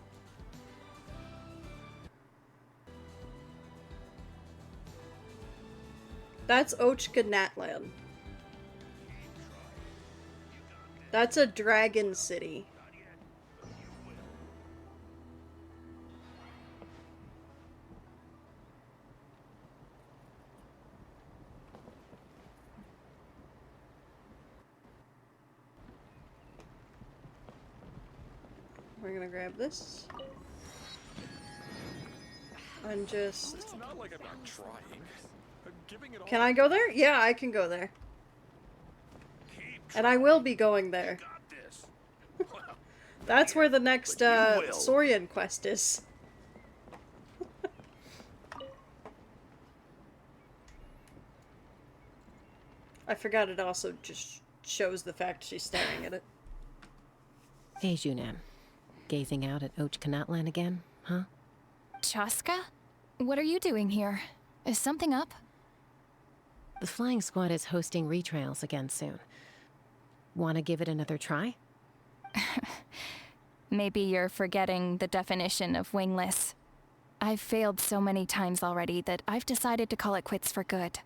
That's Ochkanatlan. That's a dragon city. We're gonna grab this. And just... It's not like I'm not trying. I'm giving it all. Can I go there? Yeah, I can go there. And I will be going there. That's where the next Saurian quest is. I forgot it also just shows the fact she's staring at it. Hey, Junan. Gazing out at Ochkanatlan again, huh? Chaska? What are you doing here? Is something up? The flying squad is hosting retrials again soon. Want to give it another try? Maybe you're forgetting the definition of wingless. I've failed so many times already that I've decided to call it quits for good.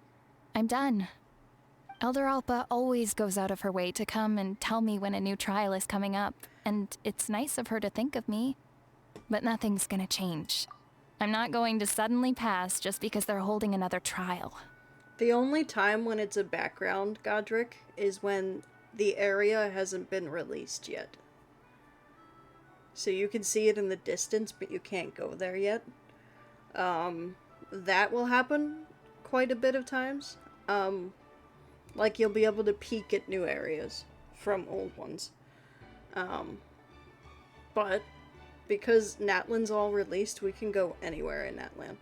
I'm done. Elder Alpa always goes out of her way to come and tell me when a new trial is coming up, and it's nice of her to think of me. But nothing's gonna change. I'm not going to suddenly pass just because they're holding another trial. The only time when it's a background, Godric, is when the area hasn't been released yet. So you can see it in the distance, but you can't go there yet. That will happen quite a bit of times. Like you'll be able to peek at new areas from old ones. But because Natlan's all released, we can go anywhere in Natlan.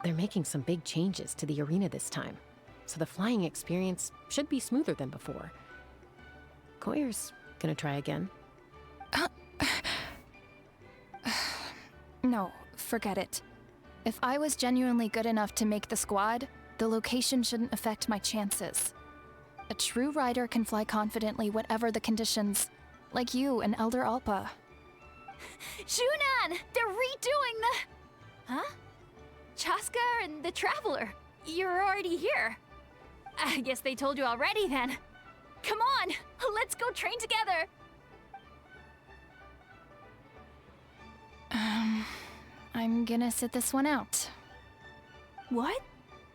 They're making some big changes to the arena this time, so the flying experience should be smoother than before. Koyer's gonna try again. No, forget it. If I was genuinely good enough to make the squad, the location shouldn't affect my chances. A true rider can fly confidently whatever the conditions, like you and Elder Alpa. Shunan! They're redoing the... Huh? Chaska and the Traveler. You're already here. I guess they told you already then. Come on, let's go train together. I'm gonna sit this one out. What?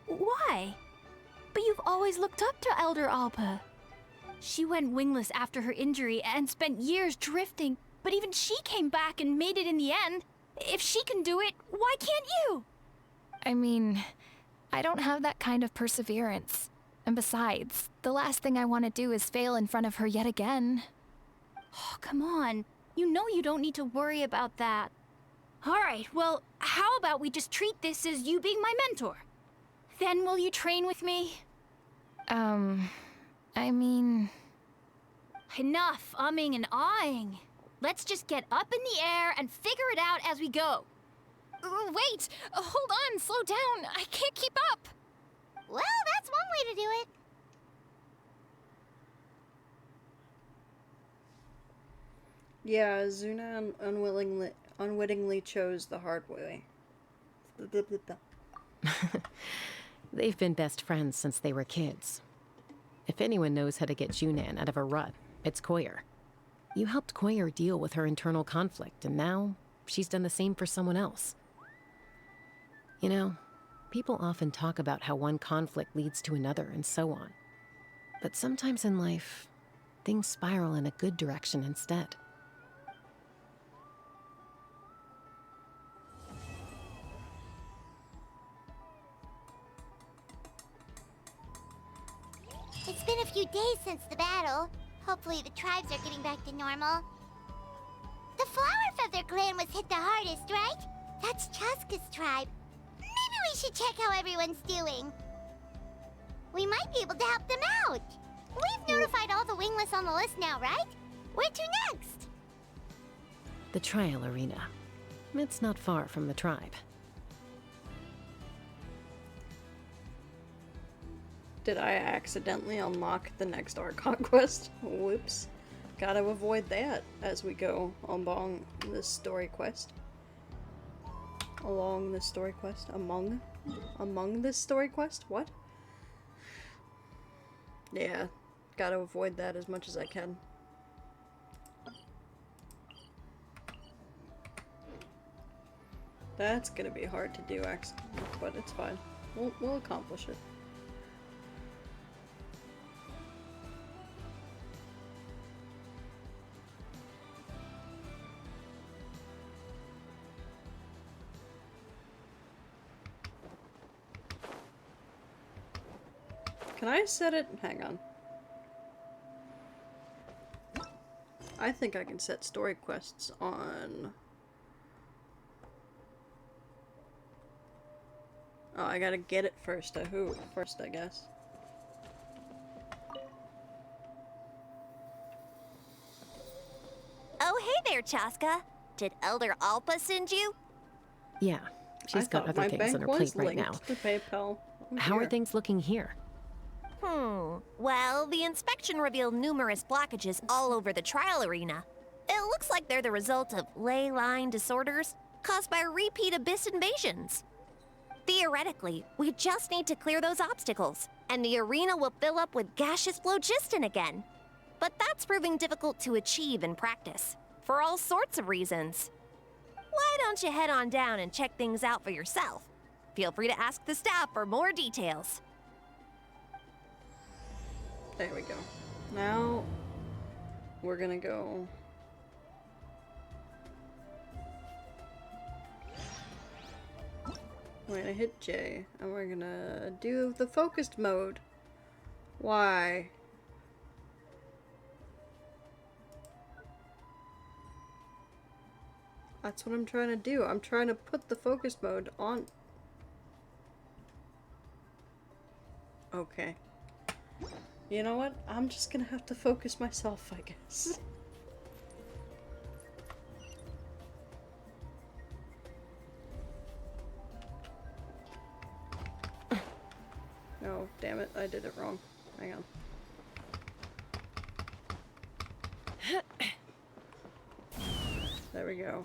Why? But you've always looked up to Elder Alpa. She went wingless after her injury and spent years drifting, but even she came back and made it in the end. If she can do it, why can't you? I mean, I don't have that kind of perseverance. And besides, the last thing I want to do is fail in front of her yet again. Oh, come on. You know you don't need to worry about that. Alright, well, how about we just treat this as you being my mentor? Then will you train with me? I mean... Enough umming and ahhing. Let's just get up in the air and figure it out as we go. Wait! Hold on, slow down. I can't keep up. Well, that's one way to do it. Yeah, Zuna unwittingly chose the hard way. They've been best friends since they were kids. If anyone knows how to get Junan out of a rut, it's Koyer. You helped Koyer deal with her internal conflict, and now she's done the same for someone else. You know, people often talk about how one conflict leads to another and so on. But sometimes in life, things spiral in a good direction instead. It's been a few days since the battle. Hopefully the tribes are getting back to normal. The Flower Feather clan was hit the hardest, right? That's Chaska's tribe. Maybe we should check how everyone's doing. We might be able to help them out. We've notified all the wingless on the list now, right? Where to next? The trial arena. It's not far from the tribe. Did I accidentally unlock the next Archon quest? Whoops. Gotta avoid that as we go along this story quest. Along this story quest? Among this story quest? What? Yeah, gotta avoid that as much as I can. That's gonna be hard to do, but it's fine. We'll accomplish it. Can I set it? Hang on. I think I can set story quests on... Oh, I gotta get it first. Who? First, I guess. Oh, hey there, Chaska. Did Elder Alpa send you? Yeah, she's got other things on her plate right now. To PayPal. How are things looking here? Well, the inspection revealed numerous blockages all over the trial arena. It looks like they're the result of ley line disorders caused by repeat abyss invasions. Theoretically, we just need to clear those obstacles, and the arena will fill up with gaseous phlogiston again. But that's proving difficult to achieve in practice, for all sorts of reasons. Why don't you head on down and check things out for yourself? Feel free to ask the staff for more details. There we go. Now, we're gonna go... We're gonna hit J, and we're gonna do the focused mode. Why? That's what I'm trying to do. I'm trying to put the focused mode on... Okay. You know what? I'm just gonna have to focus myself, I guess. Oh, damn it, I did it wrong. Hang on. There we go.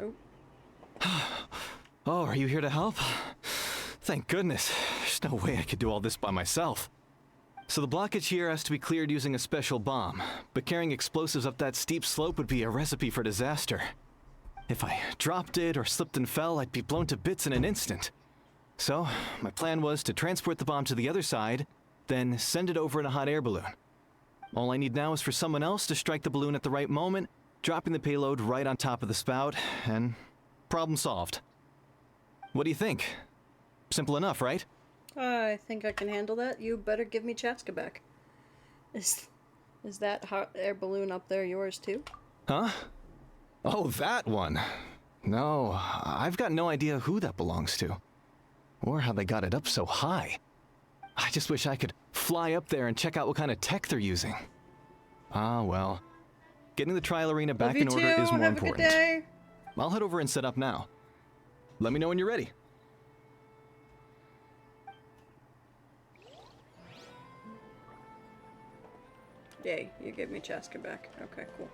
Oh. Oh, are you here to help? Thank goodness. There's no way I could do all this by myself. So the blockage here has to be cleared using a special bomb, but carrying explosives up that steep slope would be a recipe for disaster. If I dropped it or slipped and fell, I'd be blown to bits in an instant. So, my plan was to transport the bomb to the other side, then send it over in a hot air balloon. All I need now is for someone else to strike the balloon at the right moment, dropping the payload right on top of the spout, and problem solved. What do you think? Simple enough, right? I think I can handle that. You better give me Chaska back. Is that hot air balloon up there yours too? Huh? Oh, that one. No, I've got no idea who that belongs to. Or how they got it up so high. I just wish I could fly up there and check out what kind of tech they're using. Ah, well. Getting the trial arena back in order is more Have important. A good day. I'll head over and set up now. Let me know when you're ready. Yay, you gave me Chaska back. Okay, cool.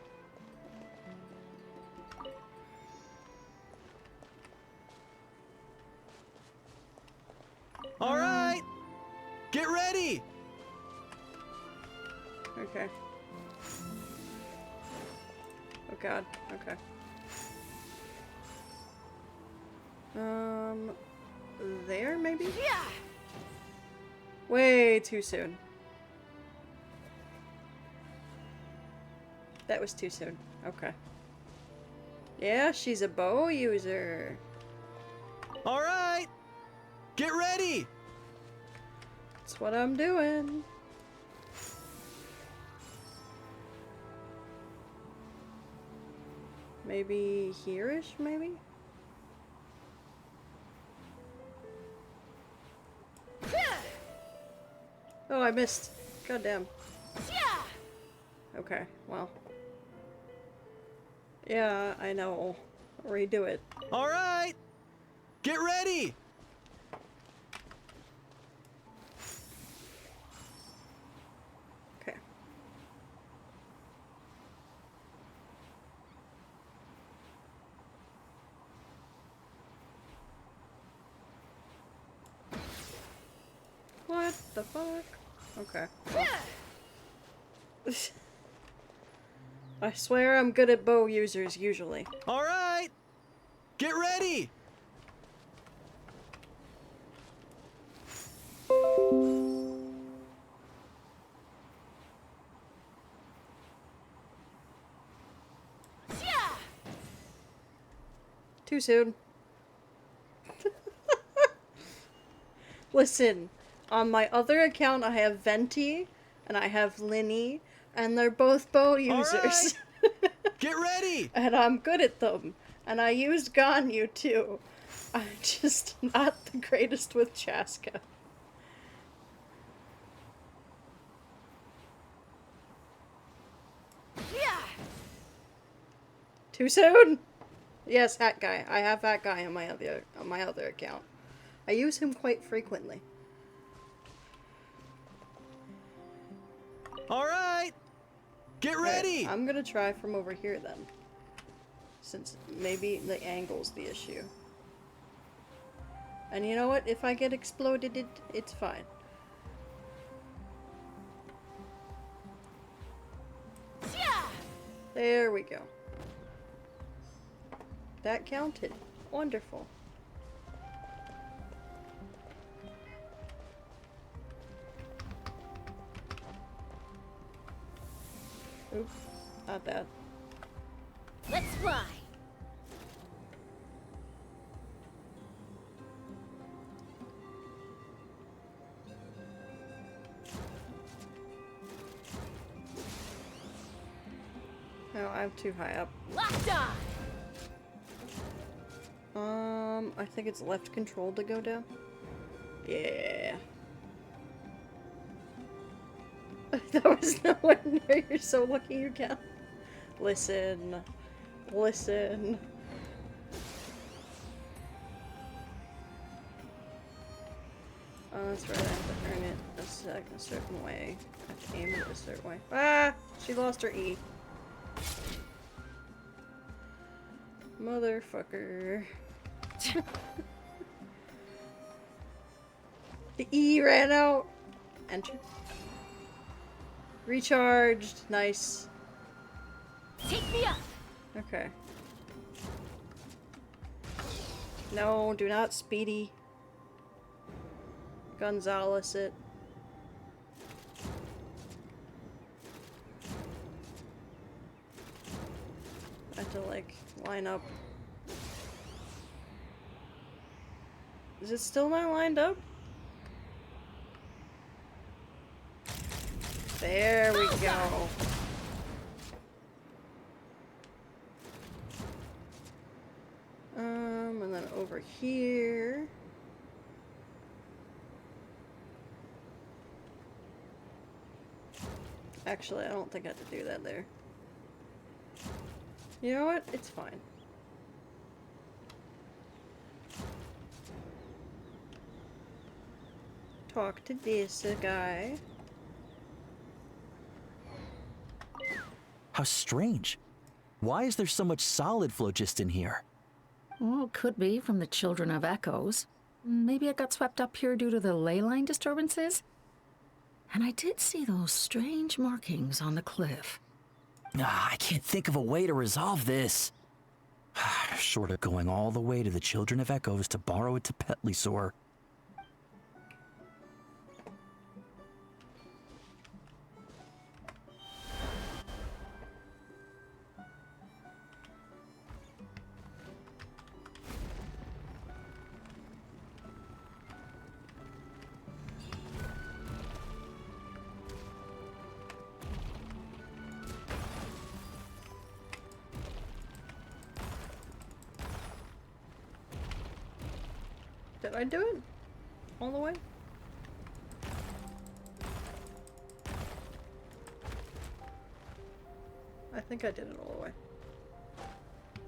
All right! Get ready! Okay. Oh god, okay. There maybe? Yeah. Way too soon. That was too soon. Okay. Yeah, she's a bow user. All right! Get ready! That's what I'm doing. Maybe here-ish, maybe? Oh, I missed. Goddamn. Okay, well. Yeah, I know. Redo it. All right! Get ready! Okay. What the fuck? Okay. Well. I swear I'm good at bow users usually. All right! Get ready! Too soon. Listen, on my other account I have Venti and I have Linny, and they're both bow users. Right. Get ready! And I'm good at them. And I used Ganyu too. I'm just not the greatest with Chaska. Too soon? Yes, Hat Guy. I have Hat Guy on my other account. I use him quite frequently. All right! Get ready! Okay, I'm gonna try from over here then. Since maybe the angle's the issue. And you know what? If I get exploded, it's fine. There we go. That counted. Wonderful. Oops, not that. Let's fly. No, I'm too high up. Locked on. I think it's left control to go down. Yeah. That was nowhere near. You're so lucky you can. Listen. Listen. Oh, that's right. I have to earn it a certain way. I have to aim it a certain way. Ah! She lost her E. Motherfucker. The E ran out. Enter. Recharged. Nice. Take me up. Okay. No, do not Speedy Gonzalez it. I have to like line up. Is it still not lined up? There we go. And then over here. Actually, I don't think I have to do that there. You know what? It's fine. Talk to this guy. How strange. Why is there so much solid phlogiston here? Well, could be from the Children of Echoes. Maybe it got swept up here due to the ley line disturbances? And I did see those strange markings on the cliff. I can't think of a way to resolve this. Short of going all the way to the Children of Echoes to borrow it to Petlisor. Did I do it? All the way? I think I did it all the way.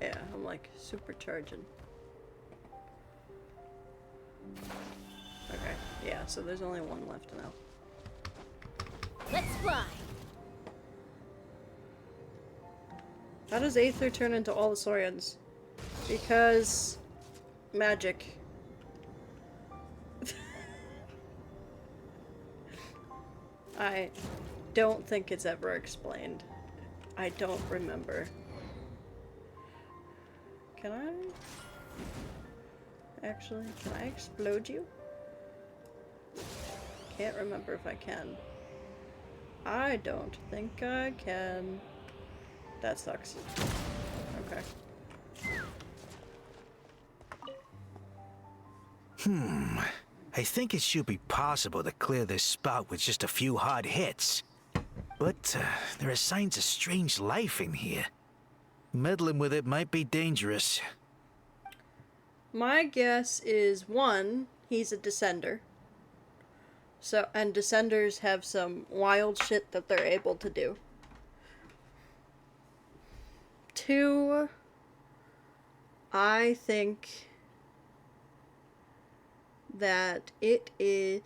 Yeah, I'm like supercharging. Okay, yeah, so there's only one left now. Let's fly. How does Aether turn into all the Saurians? Because magic. I don't think it's ever explained. I don't remember. Can I? Actually, can I explode you? Can't remember if I can. I don't think I can. That sucks. Okay. I think it should be possible to clear this spot with just a few hard hits. But there are signs of strange life in here. Meddling with it might be dangerous. My guess is 1, he's a descender. So, and descenders have some wild shit that they're able to do. 2, I think that it is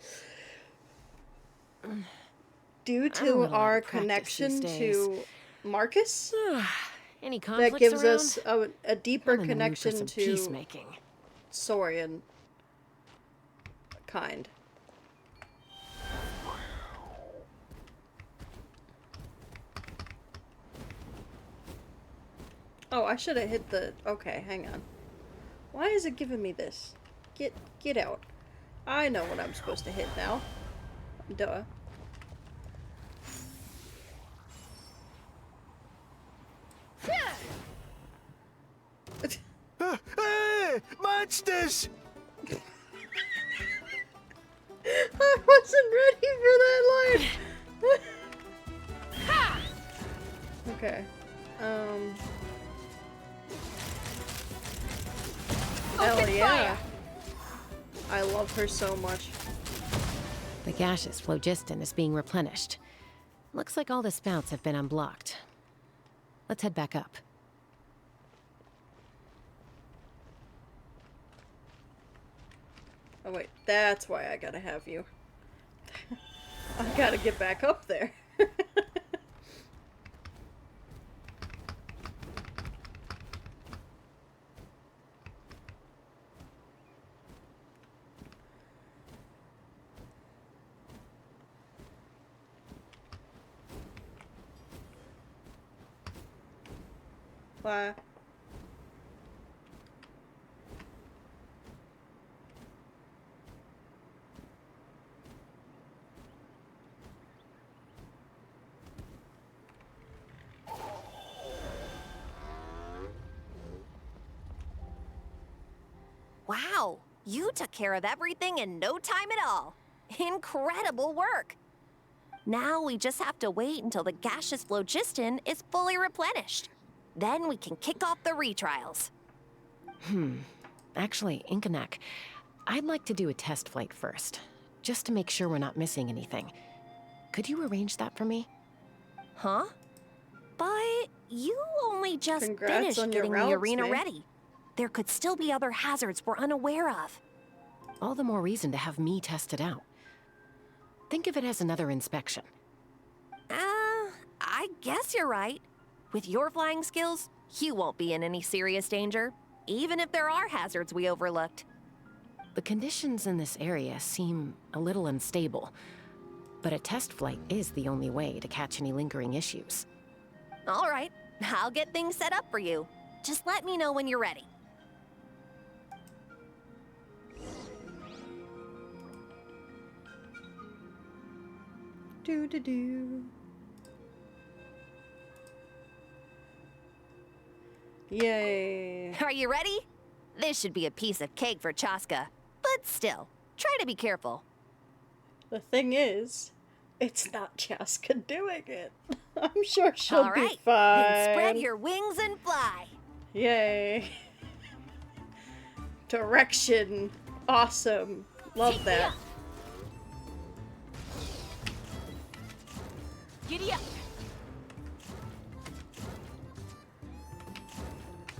due to our connection to Marcus Any that conflicts gives around? us a deeper I'm in the mood for connection some to peacemaking. Saurian kind. Oh, I should have hit the... Okay, hang on. Why is it giving me this? Get out. I know what I'm supposed to hit now. Duh. Hey! Monsters! I wasn't ready for that line! Okay. Hell yeah. I love her so much. The gaseous phlogiston is being replenished. Looks like all the spouts have been unblocked. Let's head back up. Oh wait, that's why I gotta have you. I gotta get back up there. Why? Wow, you took care of everything in no time at all. Incredible work. Now we just have to wait until the gaseous phlogiston is fully replenished. Then we can kick off the retrials. Actually, Inkanak, I'd like to do a test flight first, just to make sure we're not missing anything. Could you arrange that for me? Huh? But you only just Congrats finished on your getting the routes, arena mate. ready. There could still be other hazards we're unaware of. All the more reason to have me test it out. Think of it as another inspection. I guess you're right. With your flying skills, you won't be in any serious danger, even if there are hazards we overlooked. The conditions in this area seem a little unstable, but a test flight is the only way to catch any lingering issues. All right, I'll get things set up for you. Just let me know when you're ready. Do. Yay. Are you ready? This should be a piece of cake for Chaska. But still, try to be careful. The thing is, it's not Chaska doing it. I'm sure she'll All right, be fine. then spread your wings and fly. Yay. Direction. Awesome. Love that. Giddy up!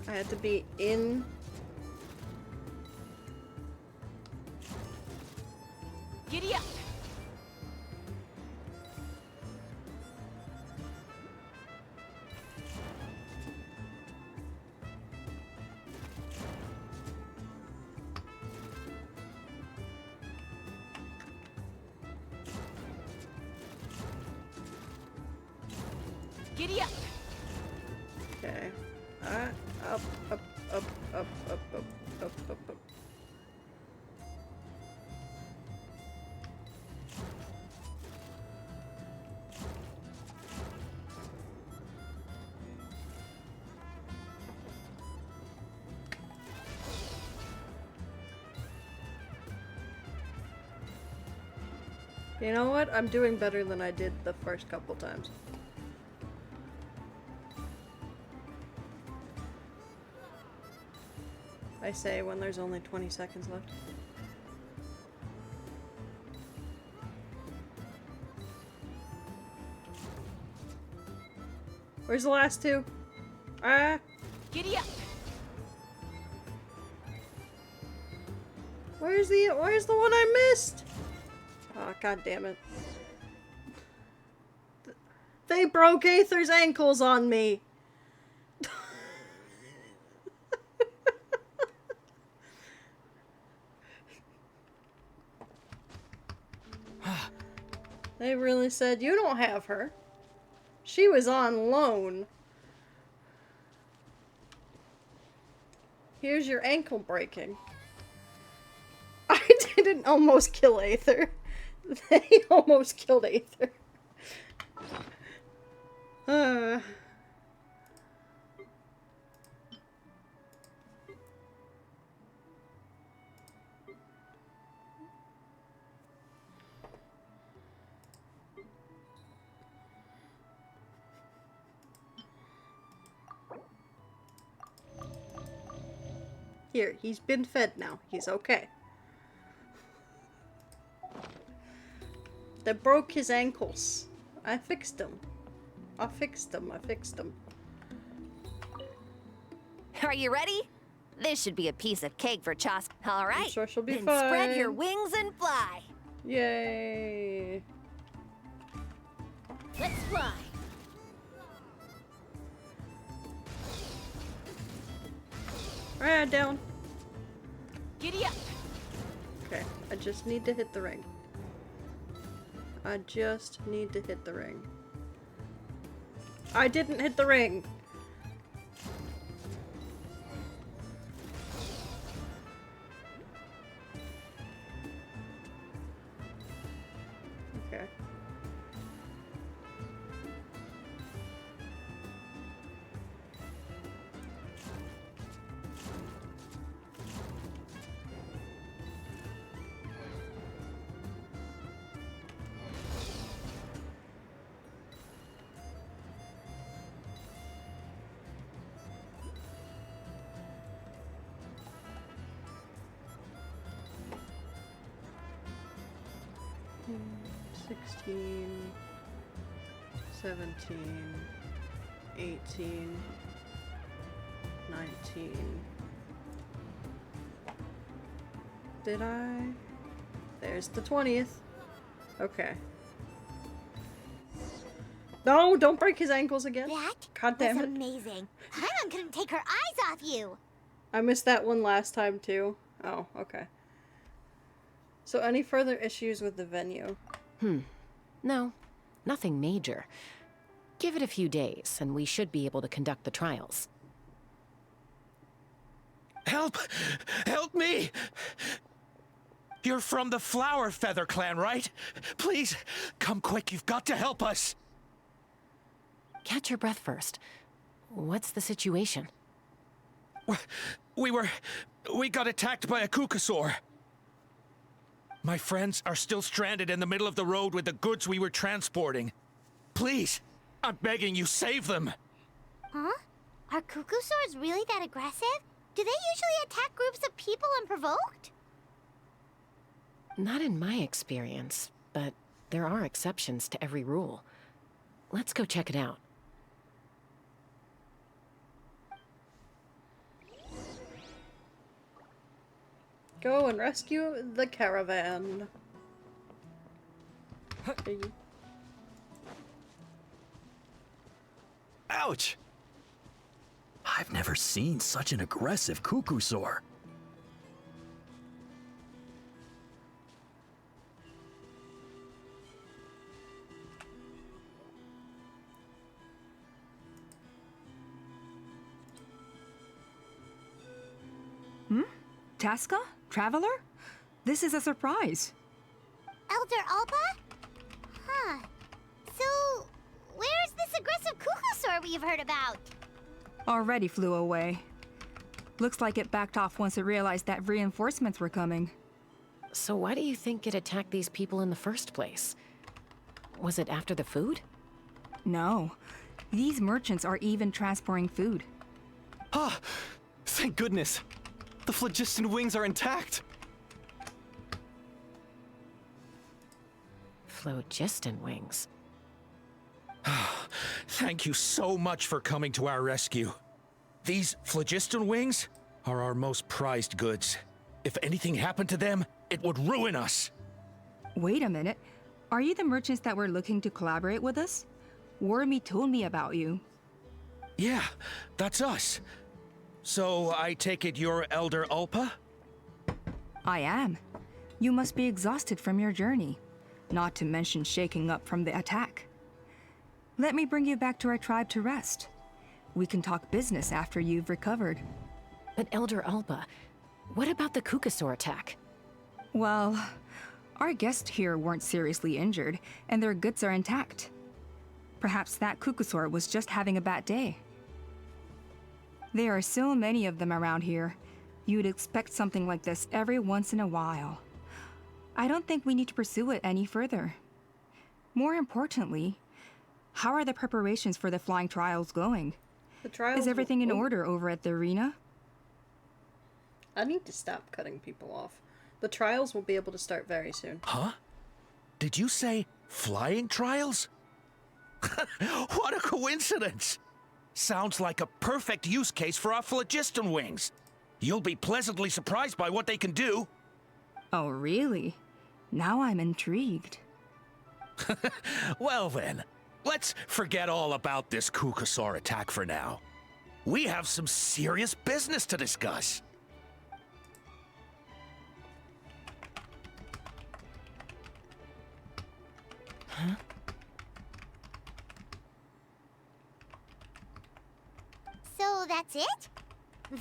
I had to be in. Giddy up! Giddy up! Okay. Up, up, up, up, up, up, up, up, up. You know what? I'm doing better than I did the first couple times. I say when there's only 20 seconds left. Where's the last two? Giddy up! Where's the one I missed? Oh, god damn it. They broke Aether's ankles on me. They really said, you don't have her. She was on loan. Here's your ankle breaking. I didn't almost kill Aether. They almost killed Aether. Here, he's been fed now. He's okay. They broke his ankles. I fixed them. I fixed them. Are you ready? This should be a piece of cake for Chaska. All right. I'm sure she'll be then fine. spread your wings and fly. Yay. Let's fly. Alright, down. Giddy up. Okay, I just need to hit the ring. I just need to hit the ring. I didn't hit the ring! Okay. Hmm, 16, 17, 18, 19. Did I? There's the 20th. Okay. No, don't break his ankles again. That God damn was it. amazing. Paimon couldn't take her eyes off you. I missed that one last time too. Oh, okay. So any further issues with the venue? No, nothing major. Give it a few days, and we should be able to conduct the trials. Help! Help me! You're from the Flower Feather clan, right? Please, come quick, you've got to help us! Catch your breath first. What's the situation? We got attacked by a Kukasaur. My friends are still stranded in the middle of the road with the goods we were transporting. Please, I'm begging you, save them! Huh? Are Kukusaurs really that aggressive? Do they usually attack groups of people unprovoked? Not in my experience, but there are exceptions to every rule. Let's go check it out. Go and rescue the caravan. Okay. Ouch! I've never seen such an aggressive Kukusaur. Chaska? Traveler? This is a surprise. Elder Alpa? Huh. So, where's this aggressive Kukusaur we've heard about? Already flew away. Looks like it backed off once it realized that reinforcements were coming. So why do you think it attacked these people in the first place? Was it after the food? No. These merchants are even transporting food. Ah! Thank goodness! The phlogiston wings are intact! Phlogiston wings? Thank you so much for coming to our rescue. These phlogiston wings are our most prized goods. If anything happened to them, it would ruin us. Wait a minute. Are you the merchants that were looking to collaborate with us? Wormy told me about you. Yeah, that's us. So I take it you're Elder Alpa? I am. You must be exhausted from your journey, not to mention shaking up from the attack. Let me bring you back to our tribe to rest. We can talk business after you've recovered. But Elder Alpa, what about the Kukasaur attack? Well, our guests here weren't seriously injured, and their goods are intact. Perhaps that Kukasaur was just having a bad day. There are so many of them around here. You'd expect something like this every once in a while. I don't think we need to pursue it any further. More importantly, how are the preparations for the flying trials going? The trials. Is everything in order over at the arena? I need to stop cutting people off. The trials will be able to start very soon. Huh? Did you say flying trials? What a coincidence! Sounds like a perfect use case for our phlogiston wings. You'll be pleasantly surprised by what they can do. Oh, really? Now I'm intrigued. Well then, let's forget all about this Kukasaur attack for now. We have some serious business to discuss. Huh? So that's it?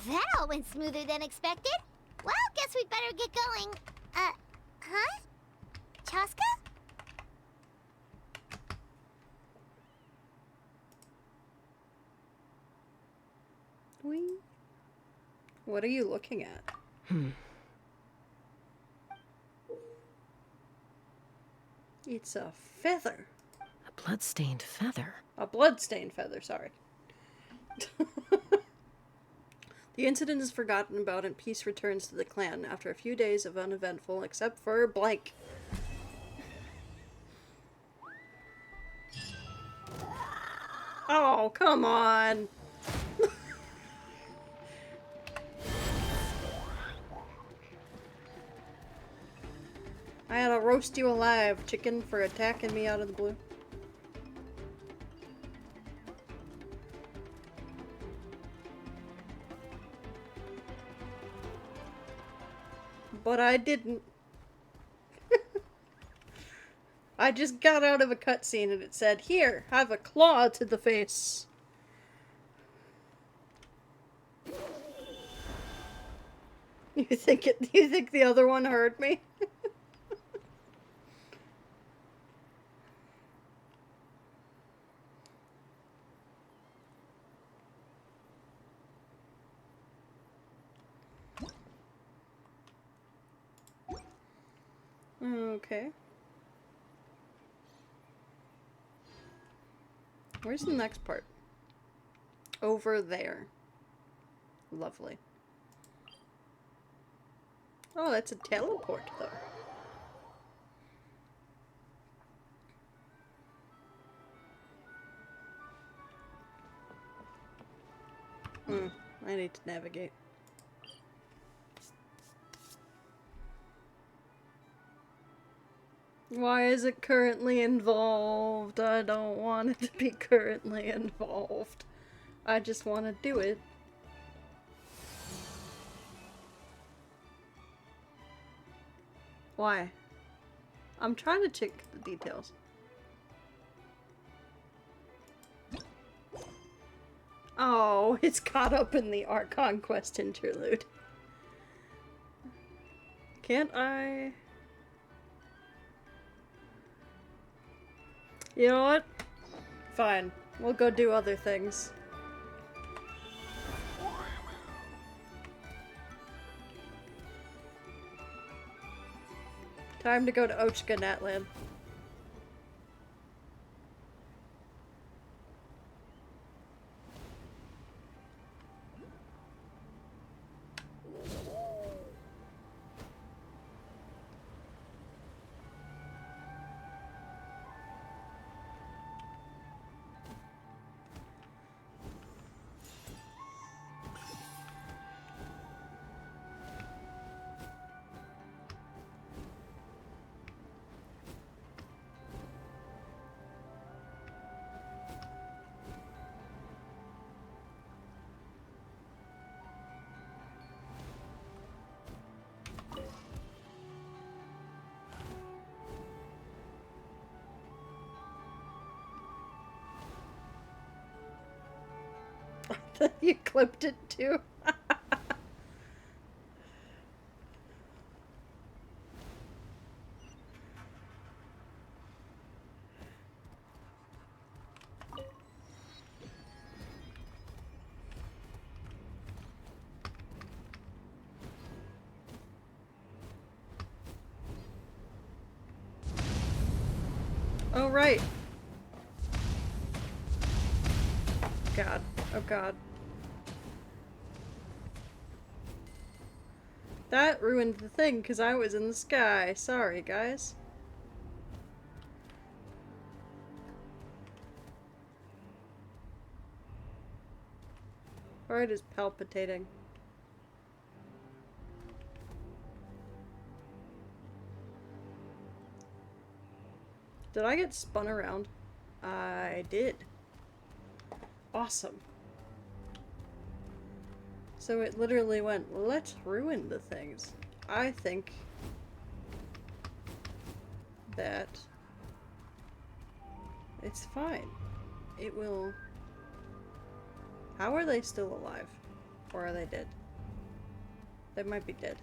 That all went smoother than expected. Well, guess we'd better get going. Huh? Chaska? Wing? What are you looking at? It's a feather. A blood-stained feather. A blood-stained feather, sorry. The incident is forgotten about and peace returns to the clan after a few days of uneventful, except for blank. Oh, come on! I had to roast you alive, chicken, for attacking me out of the blue. But I didn't. I just got out of a cutscene and it said, "Here, have a claw to the face." You think the other one heard me? Okay. Where's the next part? Over there. Lovely. Oh, that's a teleport, though. I need to navigate. Why is it currently involved? I don't want it to be currently involved. I just want to do it. Why? I'm trying to check the details. Oh, it's caught up in the Archon Quest interlude. Can't I? You know what? Fine. We'll go do other things. Time to go to Ochka Natlan. You clipped it too. Oh, right. God. Oh, God. That ruined the thing because I was in the sky. Sorry, guys. Heart is palpitating. Did I get spun around? I did. Awesome. So it literally went, let's ruin the things. I think that it's fine. It will... How are they still alive? Or are they dead? They might be dead.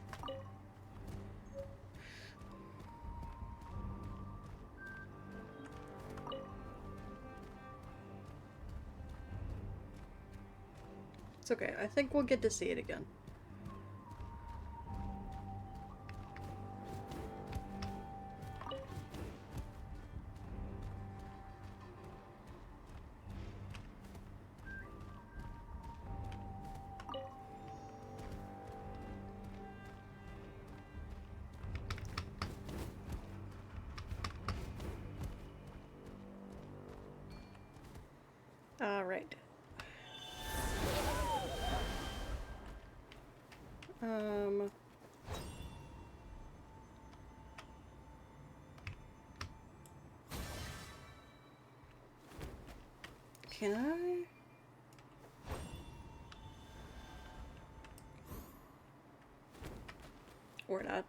It's okay. I think we'll get to see it again. All right. Can I? Or not.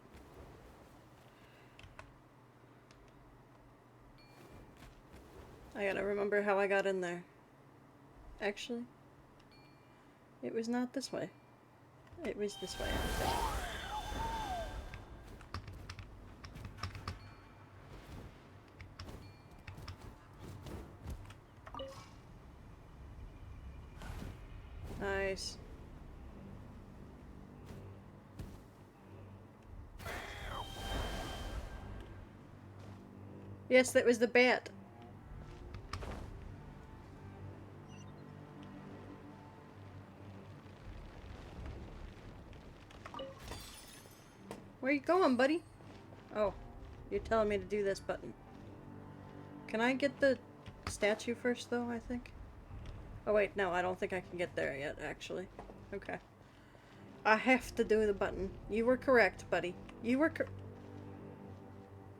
I gotta remember how I got in there. Actually, it was not this way. It was this way, I think. Nice. Yes, that was the bat. Where you going, buddy? Oh, you're telling me to do this button. Can I get the statue first, though, I think? Oh, wait, no, I don't think I can get there yet, actually. Okay. I have to do the button. You were correct, buddy. You were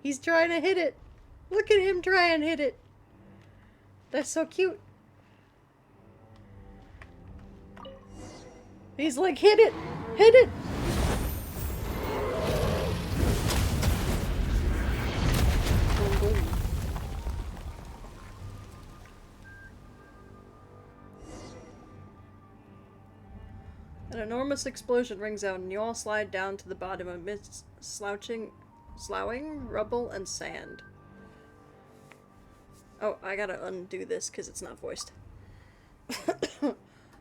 He's trying to hit it! Look at him try and hit it! That's so cute! He's like, hit it! Hit it! An enormous explosion rings out and you all slide down to the bottom amidst sloughing rubble and sand. Oh, I gotta undo this because it's not voiced.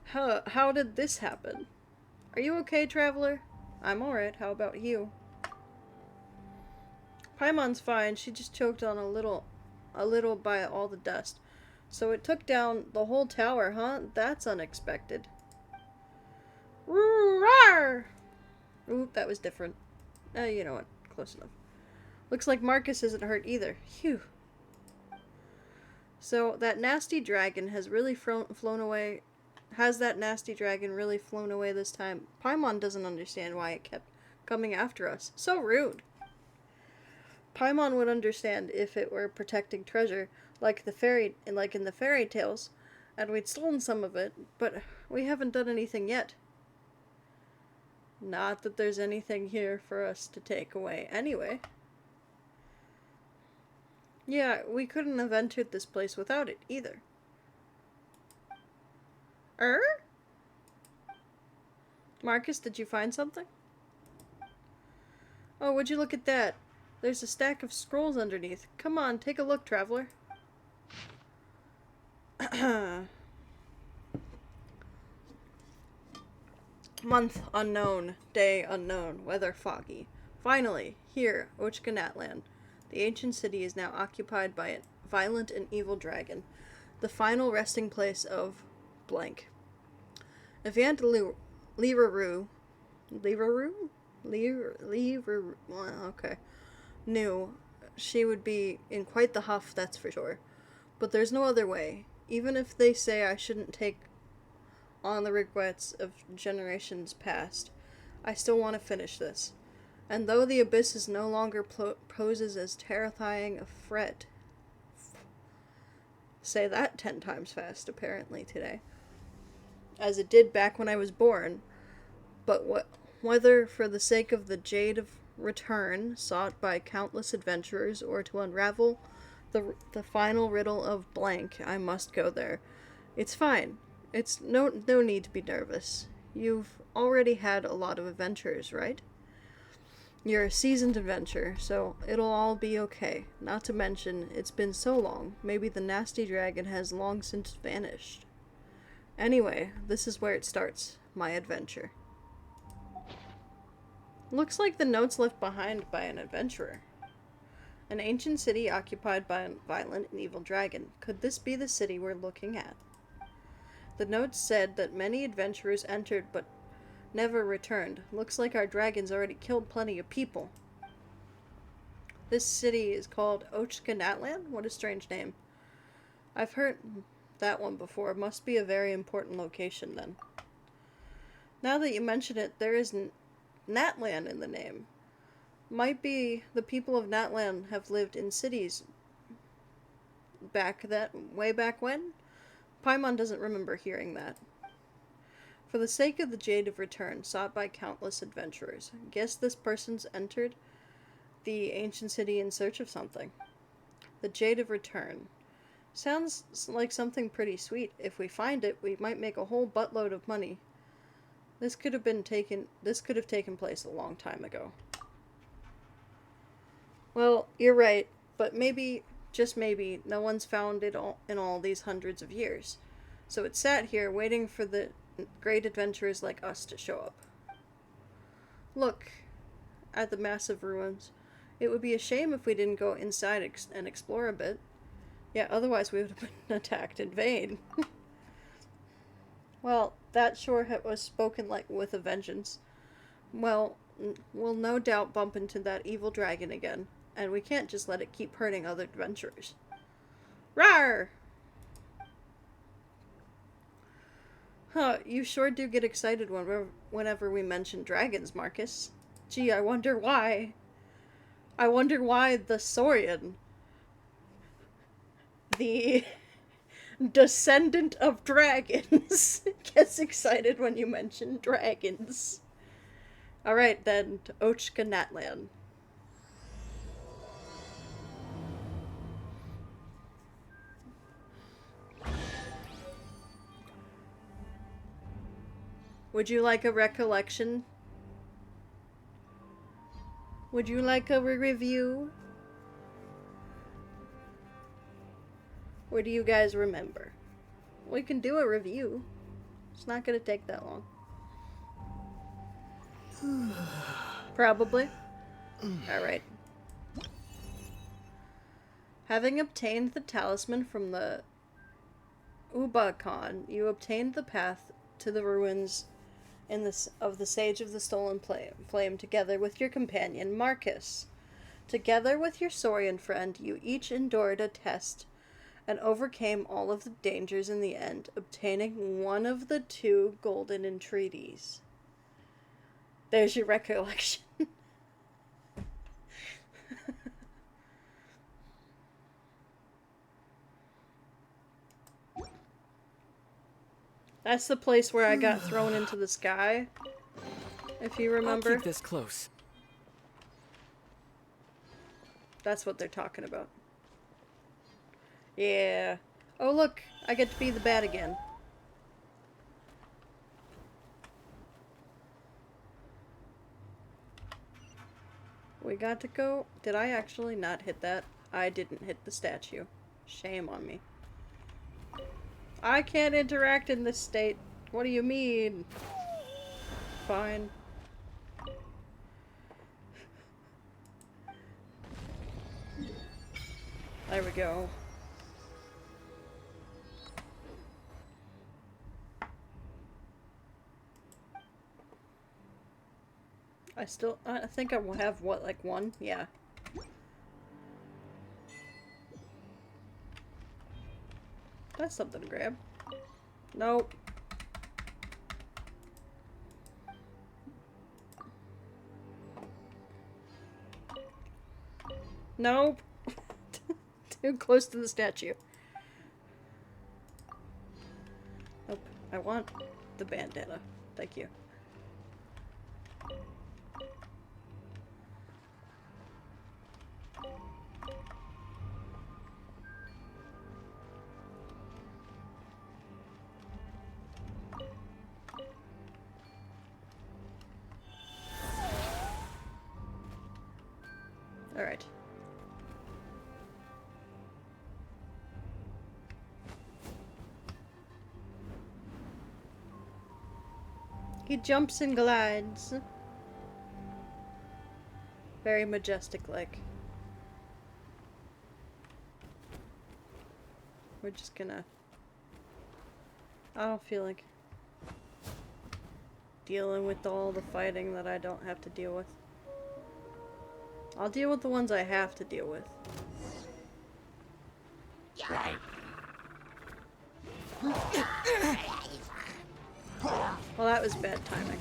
How did this happen? Are you okay, traveler? I'm alright, how about you? Paimon's fine, she just choked on a little by all the dust. So it took down the whole tower, huh? That's unexpected. Roar! Ooh, that was different. You know what? Close enough. Looks like Marcus isn't hurt either. Phew. So, that nasty dragon has really flown away. Has that nasty dragon really flown away this time? Paimon doesn't understand why it kept coming after us. So rude. Paimon would understand if it were protecting treasure, like in the fairy tales, and we'd stolen some of it, but we haven't done anything yet. Not that there's anything here for us to take away anyway. Yeah, we couldn't have entered this place without it, either. Marcus, did you find something? Oh, would you look at that? There's a stack of scrolls underneath. Come on, take a look, traveler. Month unknown, day unknown, weather foggy. Finally, here, Ochkanatlan. The ancient city is now occupied by a violent and evil dragon, the final resting place of blank. Evant Liveroo, okay, knew she would be in quite the huff, that's for sure. But there's no other way. Even if they say I shouldn't take on the regrets of generations past, I still want to finish this. And though the abyss is no longer poses as terrifying a threat, say that 10 times fast apparently today, as it did back when I was born, but whether for the sake of the Jade of Return sought by countless adventurers or to unravel the final riddle of blank, I must go there. It's fine. It's no need to be nervous. You've already had a lot of adventures, right? You're a seasoned adventurer, so it'll all be okay. Not to mention, it's been so long, maybe the nasty dragon has long since vanished. Anyway, this is where it starts, my adventure. Looks like the notes left behind by an adventurer. An ancient city occupied by a violent and evil dragon. Could this be the city we're looking at? The notes said that many adventurers entered but never returned. Looks like our dragons already killed plenty of people. This city is called Ochka-Natlan? What a strange name. I've heard that one before. It must be a very important location then. Now that you mention it, there is Natlan in the name. Might be the people of Natlan have lived in cities way back when? Paimon doesn't remember hearing that. For the sake of the Jade of Return, sought by countless adventurers. Guess this person's entered the ancient city in search of something. The Jade of Return. Sounds like something pretty sweet. If we find it, we might make a whole buttload of money. This could have taken place a long time ago. Well, you're right, but maybe, just maybe, no one's found it in all these hundreds of years. So it sat here waiting for the great adventurers like us to show up. Look at the massive ruins. It would be a shame if we didn't go inside and explore a bit. Yeah, otherwise we would have been attacked in vain. Well, that sure was spoken like with a vengeance. Well, we'll no doubt bump into that evil dragon again, and we can't just let it keep hurting other adventurers. Rawr! Huh, you sure do get excited whenever we mention dragons, Marcus. Gee, I wonder why. I wonder why the Saurian, the descendant of dragons, gets excited when you mention dragons. Alright then, to Ochka-Natlan. Would you like a recollection? Would you like a review? Or do you guys remember? We can do a review. It's not gonna take that long. Probably. Alright. Having obtained the talisman from the Uba-Khan, you obtained the path to the ruins of the Sage of the Stolen Flame together with your companion Marcus. Together with your Saurian friend, you each endured a test and overcame all of the dangers in the end, obtaining one of the 2 golden entreaties. There's your recollection. That's the place where I got thrown into the sky, if you remember. I'll keep this close. That's what they're talking about. Yeah. Oh look, I get to be the bat again. We got to go. Did I actually not hit that? I didn't hit the statue. Shame on me. I can't interact in this state. What do you mean? Fine. There we go. I think I will have, what, like 1? Yeah. That's something to grab. Nope. Nope. Too close to the statue. Nope. I want the bandana. Thank you. All right. He jumps and glides. Very majestic-like. We're just gonna... I don't feel like dealing with all the fighting that I don't have to deal with. I'll deal with the ones I have to deal with. Well, that was bad timing.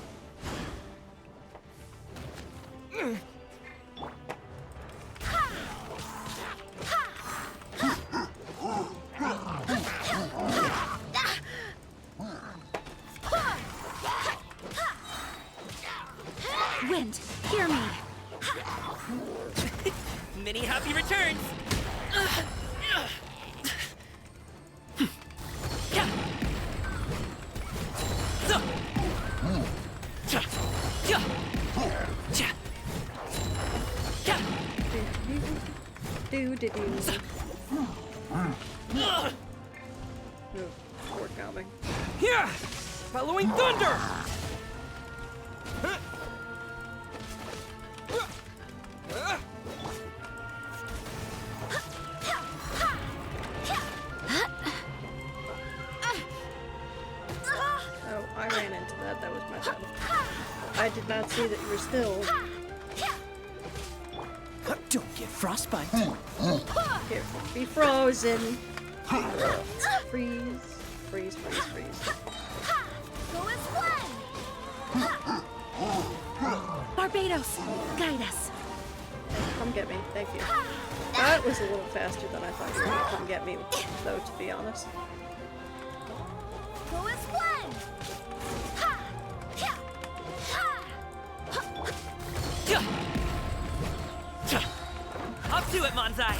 Wind, hear me. Many happy returns! We're coming. Here! Following thunder! Oh, I ran into that. That was my bad. I did not see that you were still. Don't get frostbite. Here, be frozen. Freeze. Freeze, freeze, freeze. Go as one! Barbados, guide us. Come get me. Thank you. That was a little faster than I thought you were going to come get me, though, to be honest. Go as one! Up to it, Manzai!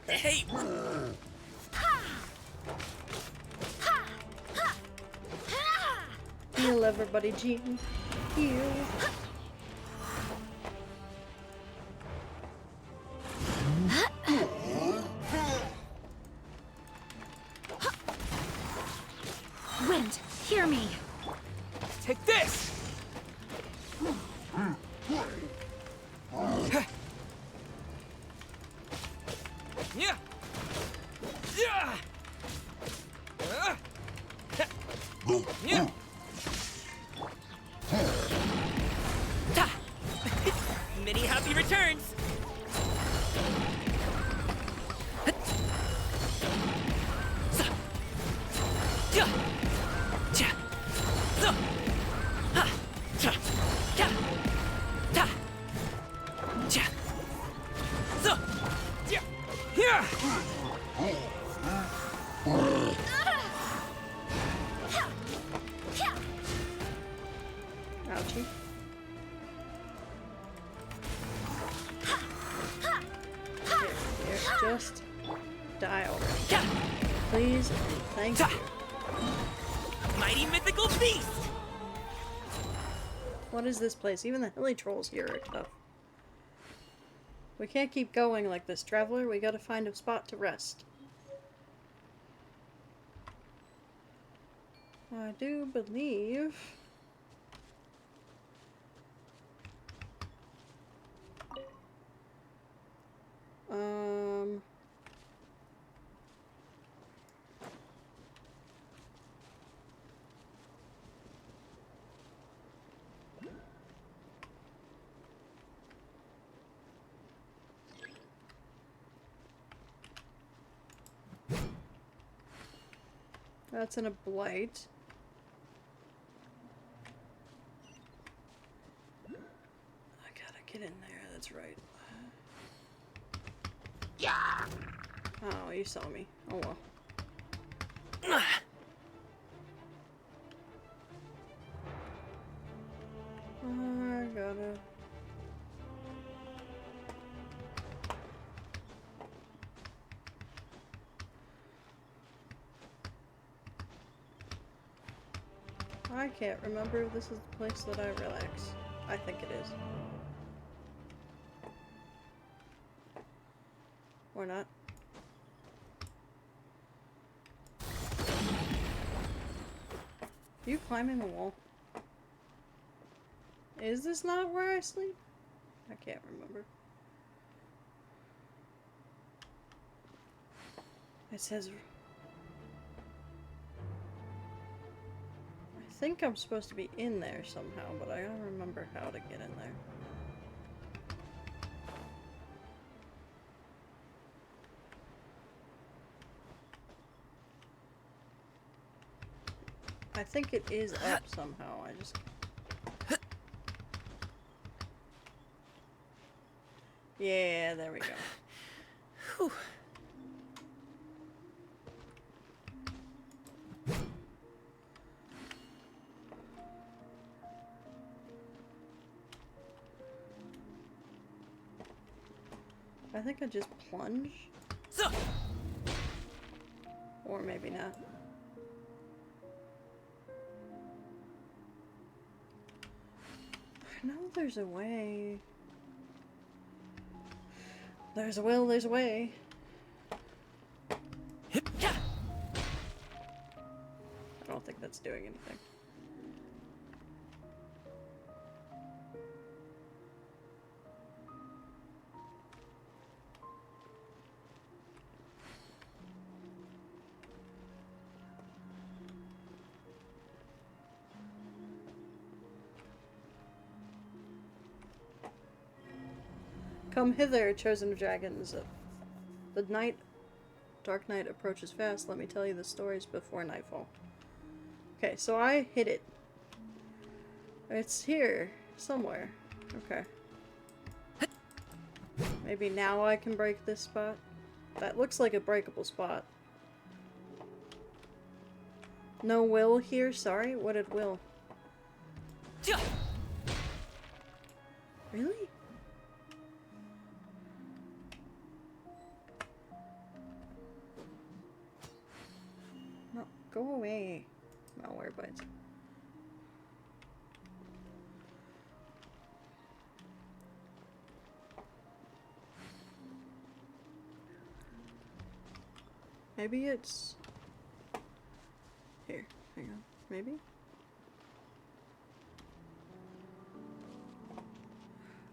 Hey! Heal everybody, Jean. Heal. Wind, hear me. Take this! Yeah! Yeah! Yeah! Many happy returns! Ouchie. Here, just die already. Please, thank you. Mighty mythical beast! What is this place? Even the hilly trolls here are tough. We can't keep going like this, traveler. We gotta find a spot to rest. I do believe... That's in a blight. I gotta get in there, that's right. Yeah. Oh, you saw me. Oh well. I gotta... I can't remember if this is the place that I relax. I think it is. Or not. You climbing the wall? Is this not where I sleep? I can't remember. It says... I think I'm supposed to be in there somehow, but I don't remember how to get in there. I think it is up somehow, I just... Yeah, there we go. Whew. I think I just plunge. Or maybe not. I know there's a way. There's a will, there's a way. I don't think that's doing anything. Come hither, chosen dragons. The dark night approaches fast. Let me tell you the stories before nightfall. Okay, so I hit it. It's here, somewhere. Okay. Maybe now I can break this spot. That looks like a breakable spot. No will here? Sorry? What did will? Really? No, go away. Malware bites. Maybe it's... Here, hang on. Maybe?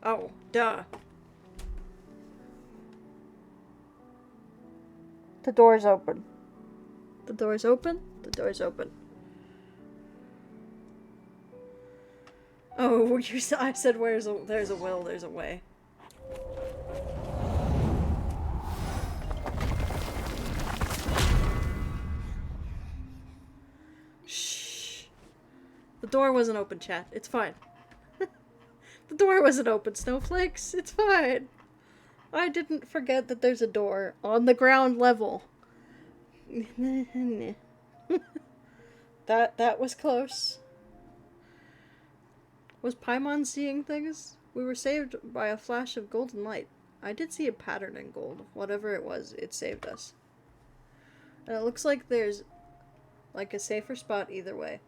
Oh, duh. The door's open. The door's open? The door's open. Oh, I said there's a will, there's a way. Shh. The door wasn't open, chat. It's fine. The door wasn't open, snowflakes. It's fine. I didn't forget that there's a door on the ground level. That was close. Was Paimon seeing things? We were saved by a flash of golden light. I did see a pattern in gold. Whatever it was, it saved us. And it looks like there's like a safer spot either way.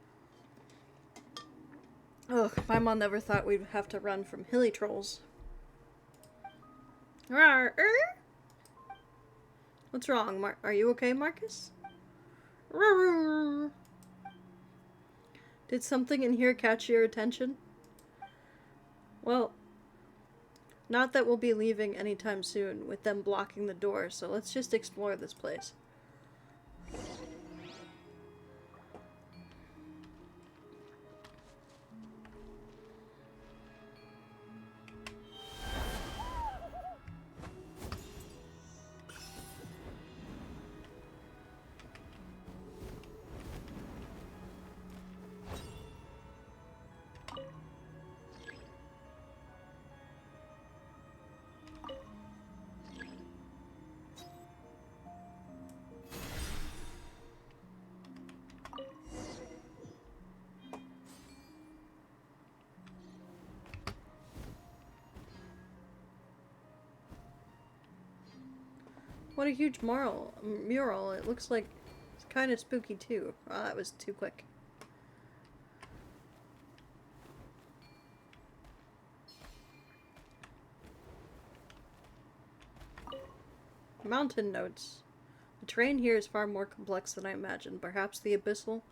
Ugh, Paimon never thought we'd have to run from hilly trolls. Rawr, What's wrong? Are you okay, Marcus? Rawr. Did something in here catch your attention? Well, not that we'll be leaving anytime soon with them blocking the door, so let's just explore this place. What a huge mural. It looks like it's kind of spooky too. Oh, that was too quick. Mountain notes. The terrain here is far more complex than I imagined. Perhaps the abyssal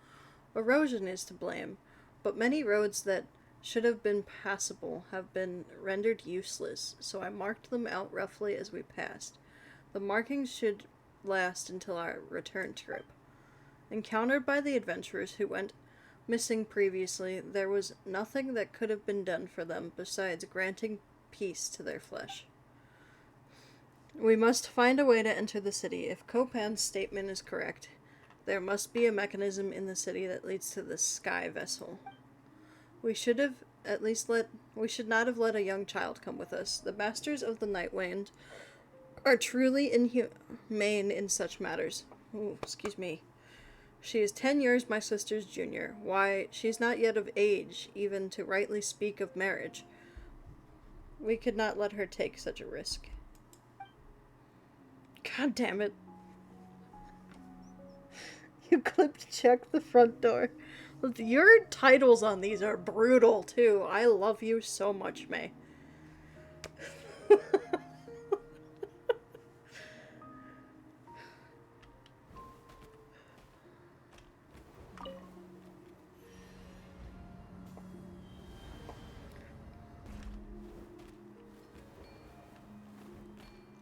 erosion is to blame, but many roads that should have been passable have been rendered useless, so I marked them out roughly as we passed. The markings should last until our return trip. Encountered by the adventurers who went missing previously, there was nothing that could have been done for them besides granting peace to their flesh. We must find a way to enter the city. If Copan's statement is correct, there must be a mechanism in the city that leads to the sky vessel. We should not have let a young child come with us. The masters of the Nightwind are truly inhumane in such matters. Ooh, excuse me. She is 10 years my sister's junior. Why, she's not yet of age even to rightly speak of marriage. We could not let her take such a risk. God damn it. You clipped check the front door. Your titles on these are brutal too. I love you so much, May.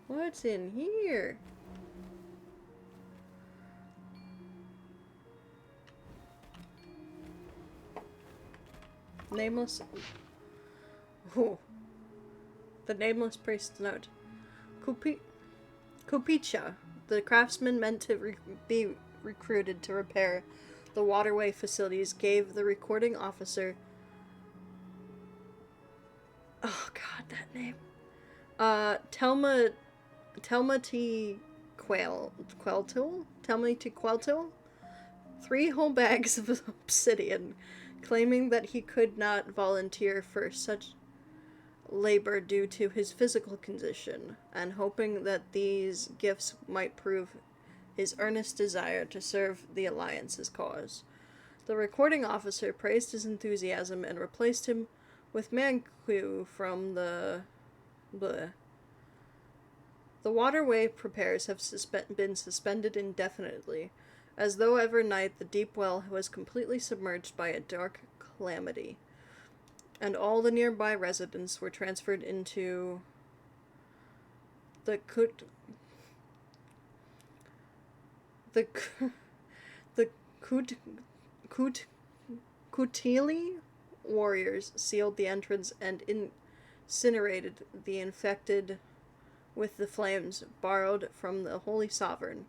What's in here? Nameless. Ooh. The nameless priest's note. Kupicha, the craftsman meant to be recruited to repair the waterway facilities, gave the recording officer. Oh God, that name. Telma T. Queltil? 3 whole bags of obsidian, claiming that he could not volunteer for such labor due to his physical condition, and hoping that these gifts might prove his earnest desire to serve the Alliance's cause. The recording officer praised his enthusiasm and replaced him with Manku from the waterway repairs have been suspended indefinitely, as though every night the deep well was completely submerged by a dark calamity, and all the nearby residents were transferred into the Kutili warriors sealed the entrance and incinerated the infected with the flames borrowed from the Holy Sovereign,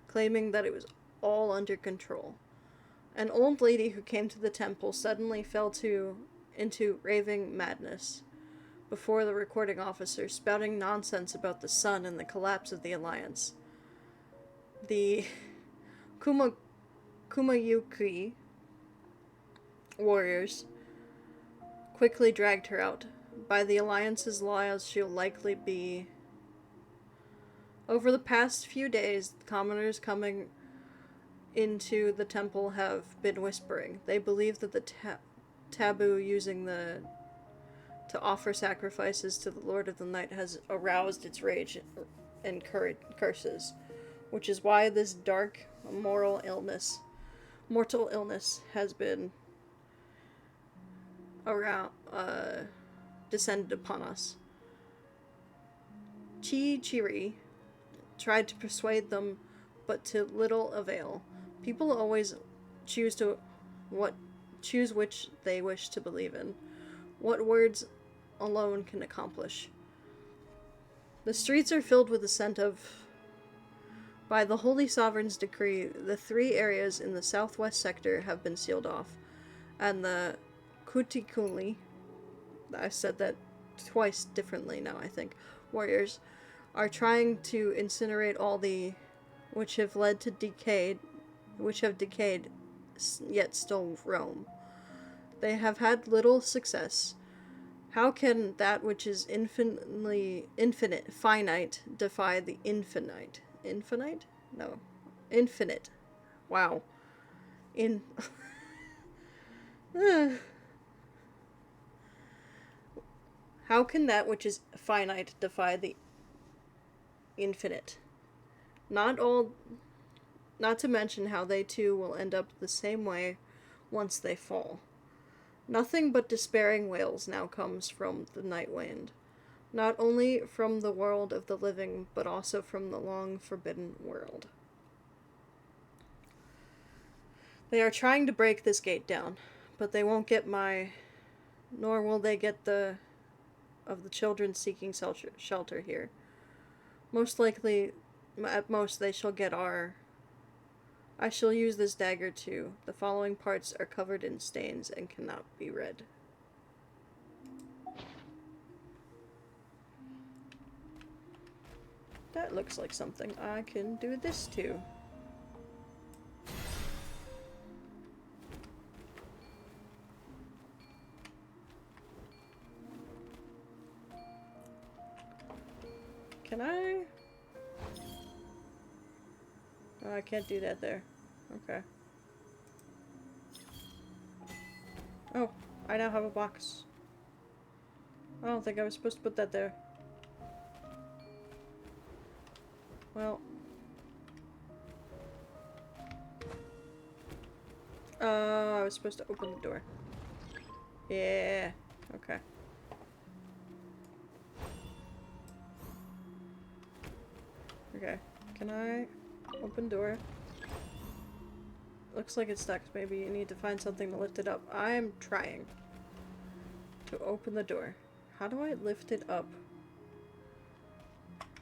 claiming that it was all under control. An old lady who came to the temple suddenly fell into raving madness before the recording officer, spouting nonsense about the sun and the collapse of the Alliance. The Kumayuki warriors quickly dragged her out. By the Alliance's laws, she'll likely be... Over the past few days, the commoners coming into the temple have been whispering. They believe that the taboo using to offer sacrifices to the Lord of the Night has aroused its rage and curses, which is why this dark mortal illness has been descended upon us. Chi-Chiri tried to persuade them, but to little avail. People always choose which they wish to believe in. What words alone can accomplish. The streets are filled with the scent of... By the Holy Sovereign's decree, the 3 areas in the southwest sector have been sealed off, and the Kutikuli, I said that twice differently now, I think, warriors are trying to incinerate all the which have decayed, yet still roam. They have had little success. How can that which is finite, defy the infinite? Infinite? No. Infinite. Wow. How can that which is finite defy the infinite? Not to mention how they too will end up the same way once they fall. Nothing but despairing wails now comes from the night wind, not only from the world of the living, but also from the long forbidden world. They are trying to break this gate down, but they won't get nor will they get the children seeking shelter here. Most likely, at most, they shall get our... I shall use this dagger too. The following parts are covered in stains and cannot be read. That looks like something I can do this too. Can I? Oh, I can't do that there. Okay. Oh, I now have a box. I don't think I was supposed to put that there. Well. I was supposed to open the door. Yeah. Okay. Okay. Can I open door? Looks like it's stuck. Maybe you need to find something to lift it up. I'm trying to open the door. How do I lift it up?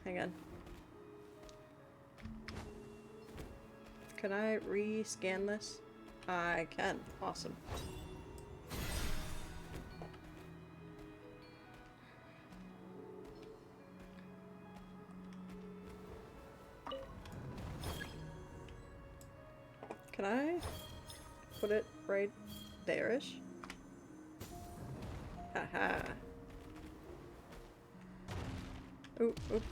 Hang on. Can I re-scan this? I can. Awesome. Can I put it right there-ish? Haha. Ooh, ooh.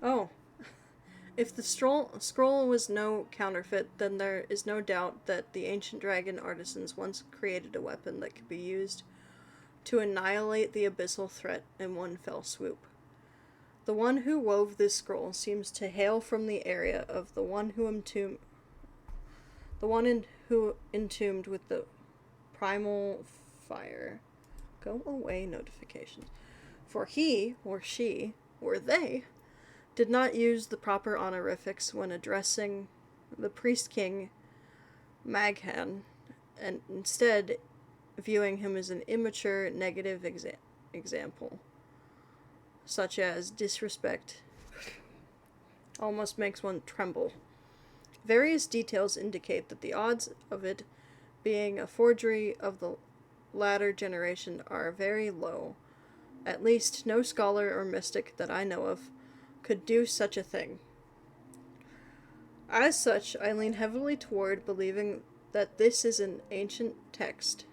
Oh. If the scroll was no counterfeit, then there is no doubt that the ancient dragon artisans once created a weapon that could be used to annihilate the abyssal threat in one fell swoop. The one who wove this scroll seems to hail from the area of the one who entombed with the primal fire. Go away notifications. For he, or she, or they, did not use the proper honorifics when addressing the priest king Maghan, and instead viewing him as an immature, negative example, such as disrespect, almost makes one tremble. Various details indicate that the odds of it being a forgery of the latter generation are very low. At least no scholar or mystic that I know of could do such a thing. As such, I lean heavily toward believing that this is an ancient text,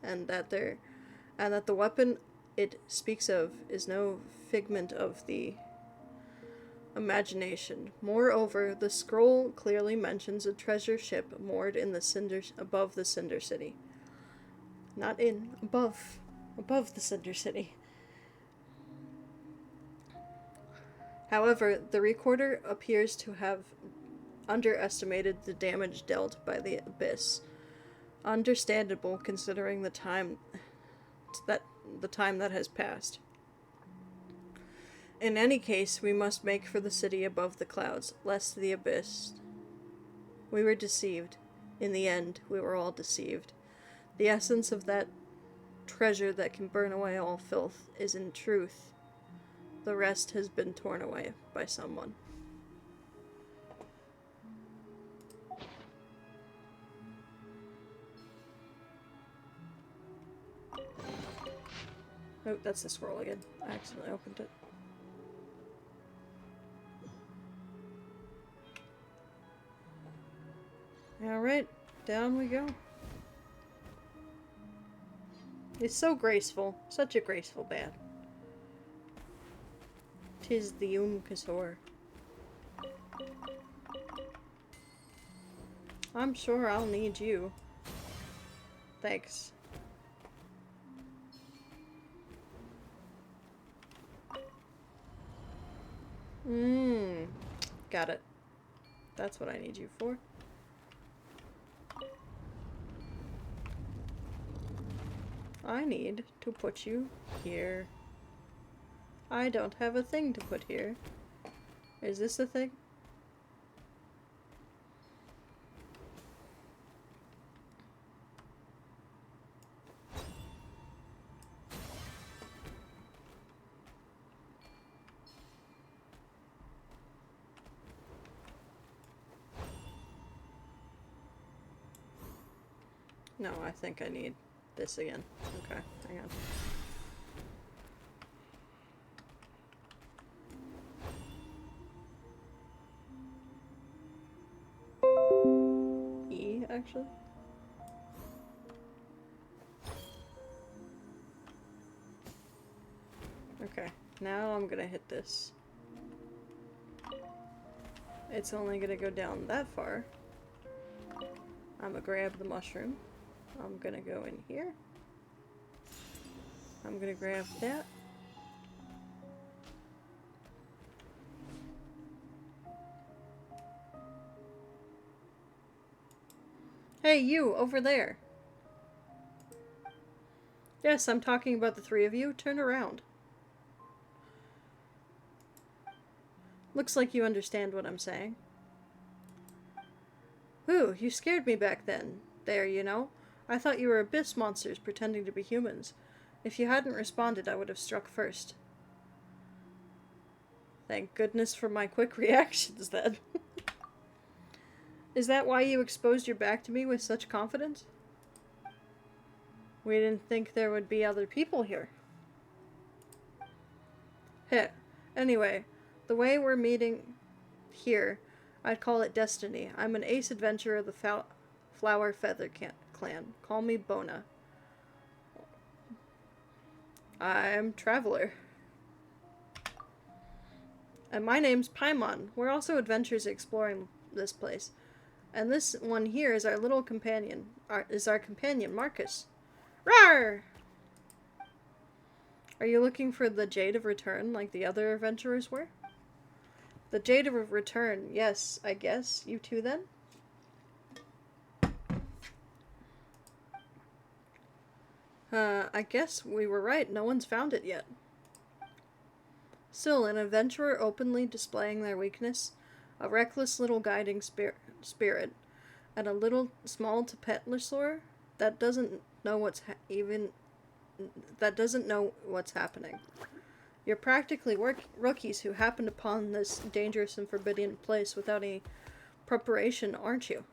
and that the weapon it speaks of is no figment of the imagination. Moreover, the scroll clearly mentions a treasure ship moored in the above the Cinder City. Not in, above the Cinder City. However, the recorder appears to have underestimated the damage dealt by the abyss. Understandable considering the time that has passed. In any case, we must make for the city above the clouds, lest the abyss. We were deceived. In the end, we were all deceived. The essence of that treasure that can burn away all filth is in truth. The rest has been torn away by someone. Oh, that's the scroll again. I accidentally opened it. Alright, down we go. It's so graceful. Such a graceful bat. 'Tis the Kasor. I'm sure I'll need you. Thanks. Got it. That's what I need you for. I need to put you here. I don't have a thing to put here. Is this a thing? No, I think I need this again. Okay, hang on. E, actually? Okay, now I'm gonna hit this. It's only gonna go down that far. I'm gonna grab the mushroom. I'm gonna go in here. I'm gonna grab that. Hey, you, over there. Yes, I'm talking about the three of you. Turn around. Looks like you understand what I'm saying. Ooh, you scared me back then. There, you know. I thought you were abyss monsters pretending to be humans. If you hadn't responded, I would have struck first. Thank goodness for my quick reactions, then. Is that why you exposed your back to me with such confidence? We didn't think there would be other people here. Heh. Anyway, the way we're meeting here, I'd call it destiny. I'm an ace adventurer of the Flower Feather Clan. Call me Bona. I'm Traveler. And my name's Paimon. We're also adventurers exploring this place. And this one here is our little companion. Our companion, Marcus. Rawr! Are you looking for the Jade of Return like the other adventurers were? The Jade of Return, yes, I guess. You too, then? I guess we were right. No one's found it yet. Still, an adventurer openly displaying their weakness, a reckless little guiding spirit, and a little small Tapetlisaur that doesn't know what's happening. You're practically rookies who happened upon this dangerous and forbidden place without any preparation, aren't you?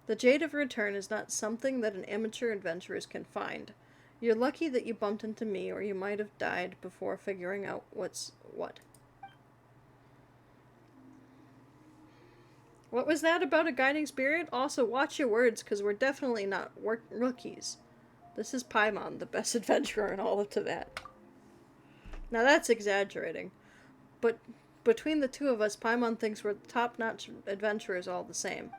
The Jade of Return is not something that an amateur adventurers can find. You're lucky that you bumped into me, or you might have died before figuring out what's what. What was that about a guiding spirit? Also, watch your words, because we're definitely not rookies. This is Paimon, the best adventurer in all of Teyvat. Now that's exaggerating. But between the two of us, Paimon thinks we're top-notch adventurers all the same.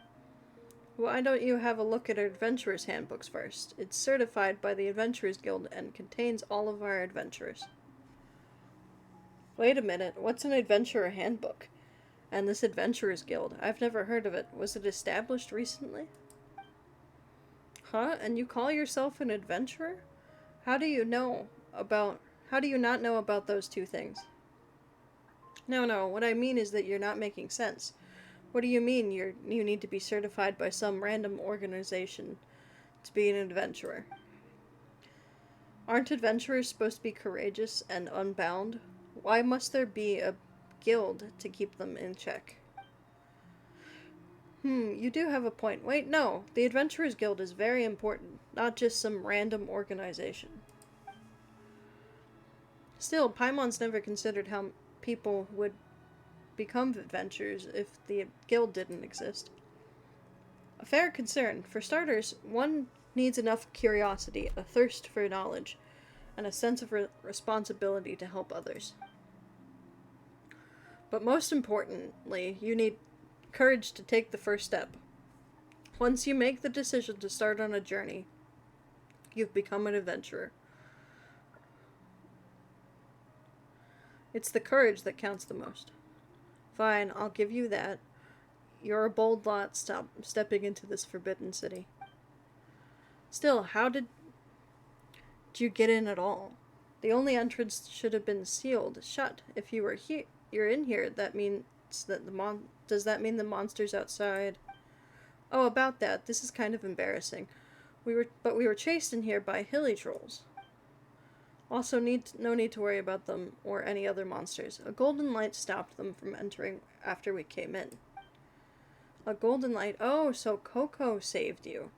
Why don't you have a look at our Adventurers Handbooks first? It's certified by the Adventurers Guild and contains all of our adventures. Wait a minute, what's an Adventurer Handbook? And this Adventurers Guild? I've never heard of it. Was it established recently? Huh? And you call yourself an adventurer? How do you not know about those two things? No, what I mean is that you're not making sense. What do you mean you need to be certified by some random organization to be an adventurer? Aren't adventurers supposed to be courageous and unbound? Why must there be a guild to keep them in check? You do have a point. Wait, no. The Adventurers Guild is very important, not just some random organization. Still, Paimon's never considered how people would become adventurers if the guild didn't exist. A fair concern. For starters, one needs enough curiosity, a thirst for knowledge, and a sense of responsibility to help others. But most importantly, you need courage to take the first step. Once you make the decision to start on a journey, you've become an adventurer. It's the courage that counts the most. Fine, I'll give you that. You're a bold lot stepping into this forbidden city. Still, how did you get in at all? The only entrance should have been sealed shut. If you were here, you're in here. That means that does that mean the monsters outside? Oh, about that. This is kind of embarrassing. We were chased in here by hilly trolls. Also, no need to worry about them or any other monsters. A golden light stopped them from entering after we came in. A golden light? Oh, so Coco saved you.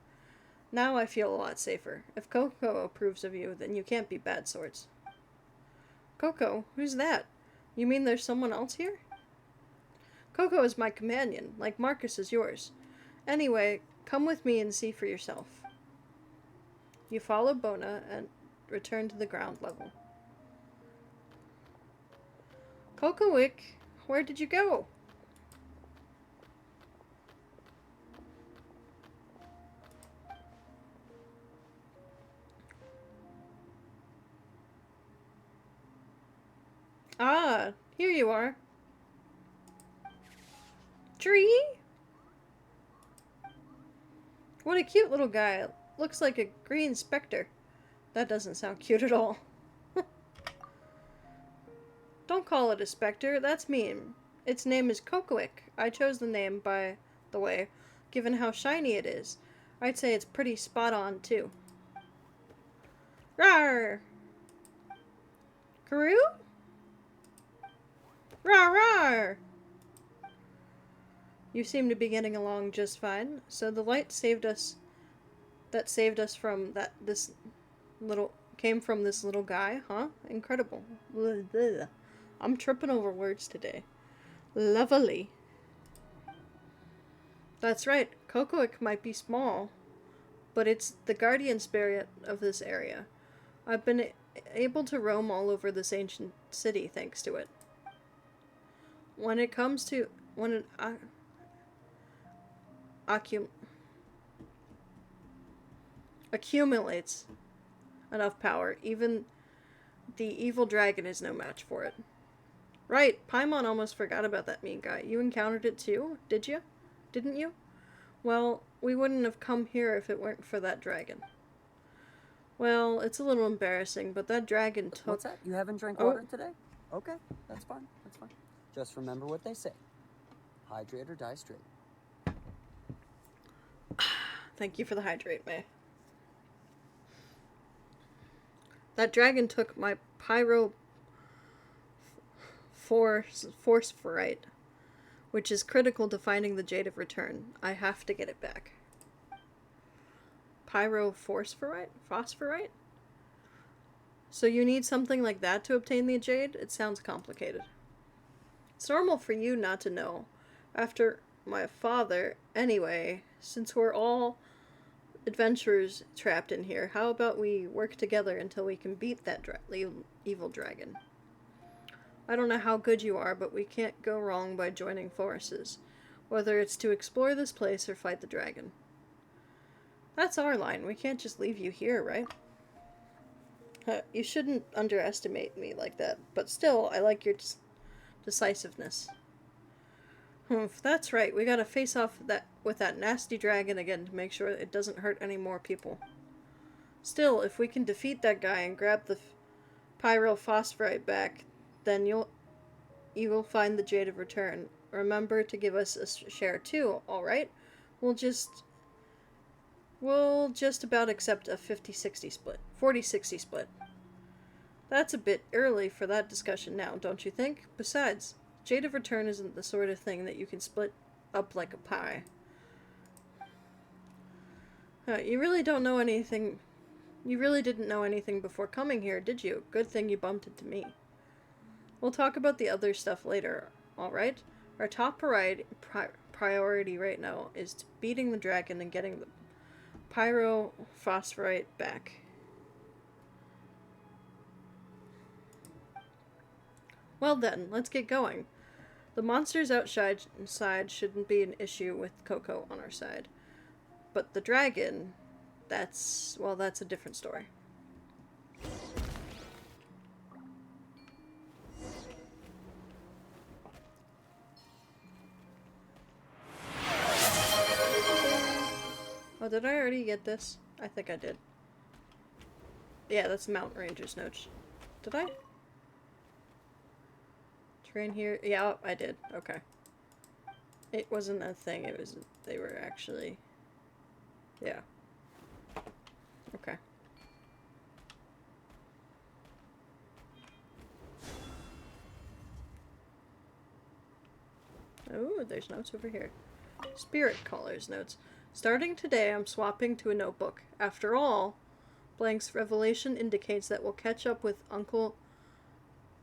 Now I feel a lot safer. If Coco approves of you, then you can't be bad sorts. Coco? Who's that? You mean there's someone else here? Coco is my companion, like Marcus is yours. Anyway, come with me and see for yourself. You follow Bona and return to the ground level. Cocowick, where did you go? Ah, here you are. Tree? What a cute little guy. Looks like a green specter. That doesn't sound cute at all. Don't call it a specter, that's mean. Its name is Cocowick. I chose the name, by the way, given how shiny it is. I'd say it's pretty spot on, too. Rawr! Karoo? Rawr, rawr! You seem to be getting along just fine. So the light saved us from this little guy, huh? Incredible. I'm tripping over words today. Lovely. That's right. Cocowick might be small, but it's the guardian spirit of this area. I've been able to roam all over this ancient city thanks to it. When it accumulates enough power, even the evil dragon is no match for it. Right, Paimon almost forgot about that mean guy. You encountered it too, did you? Didn't you? Well, we wouldn't have come here if it weren't for that dragon. Well, it's a little embarrassing, but that dragon took... What's that? You haven't drank water today? Okay, that's fine, that's fine. Just remember what they say. Hydrate or die straight. Thank you for the hydrate, May. That dragon took my pyro phosphorite, which is critical to finding the Jade of Return. I have to get it back. Pyro phosphorite? So you need something like that to obtain the Jade? It sounds complicated. It's normal for you not to know. After my father, anyway, since we're all adventurers trapped in here, how about we work together until we can beat that evil dragon? I don't know how good you are, but we can't go wrong by joining forces, whether it's to explore this place or fight the dragon. That's our line. We can't just leave you here, right? You shouldn't underestimate me like that, but still, I like your decisiveness. That's right. We gotta face off with that nasty dragon again to make sure it doesn't hurt any more people. Still, if we can defeat that guy and grab the pyrophosphorite back, then you will find the Jade of Return. Remember to give us a share too, alright? We'll just about accept a 50-60 split. 40-60 split. That's a bit early for that discussion now, don't you think? Besides, Jade of Return isn't the sort of thing that you can split up like a pie. You really don't know anything. You really didn't know anything before coming here, did you? Good thing you bumped into me. We'll talk about the other stuff later, alright? Our top priority right now is beating the dragon and getting the pyrophosphorite back. Well then, let's get going. The monsters outside shouldn't be an issue with Coco on our side. But the dragon, that's a different story. Oh, did I already get this? I think I did. Yeah, that's Mountain Ranger's notes. Did I? Train here? Yeah, I did. Okay. It wasn't a thing, it was, they were actually, yeah. Okay. Oh, there's notes over here. Spirit Caller's notes. Starting today, I'm swapping to a notebook. After all, Blank's revelation indicates that we'll catch up with Uncle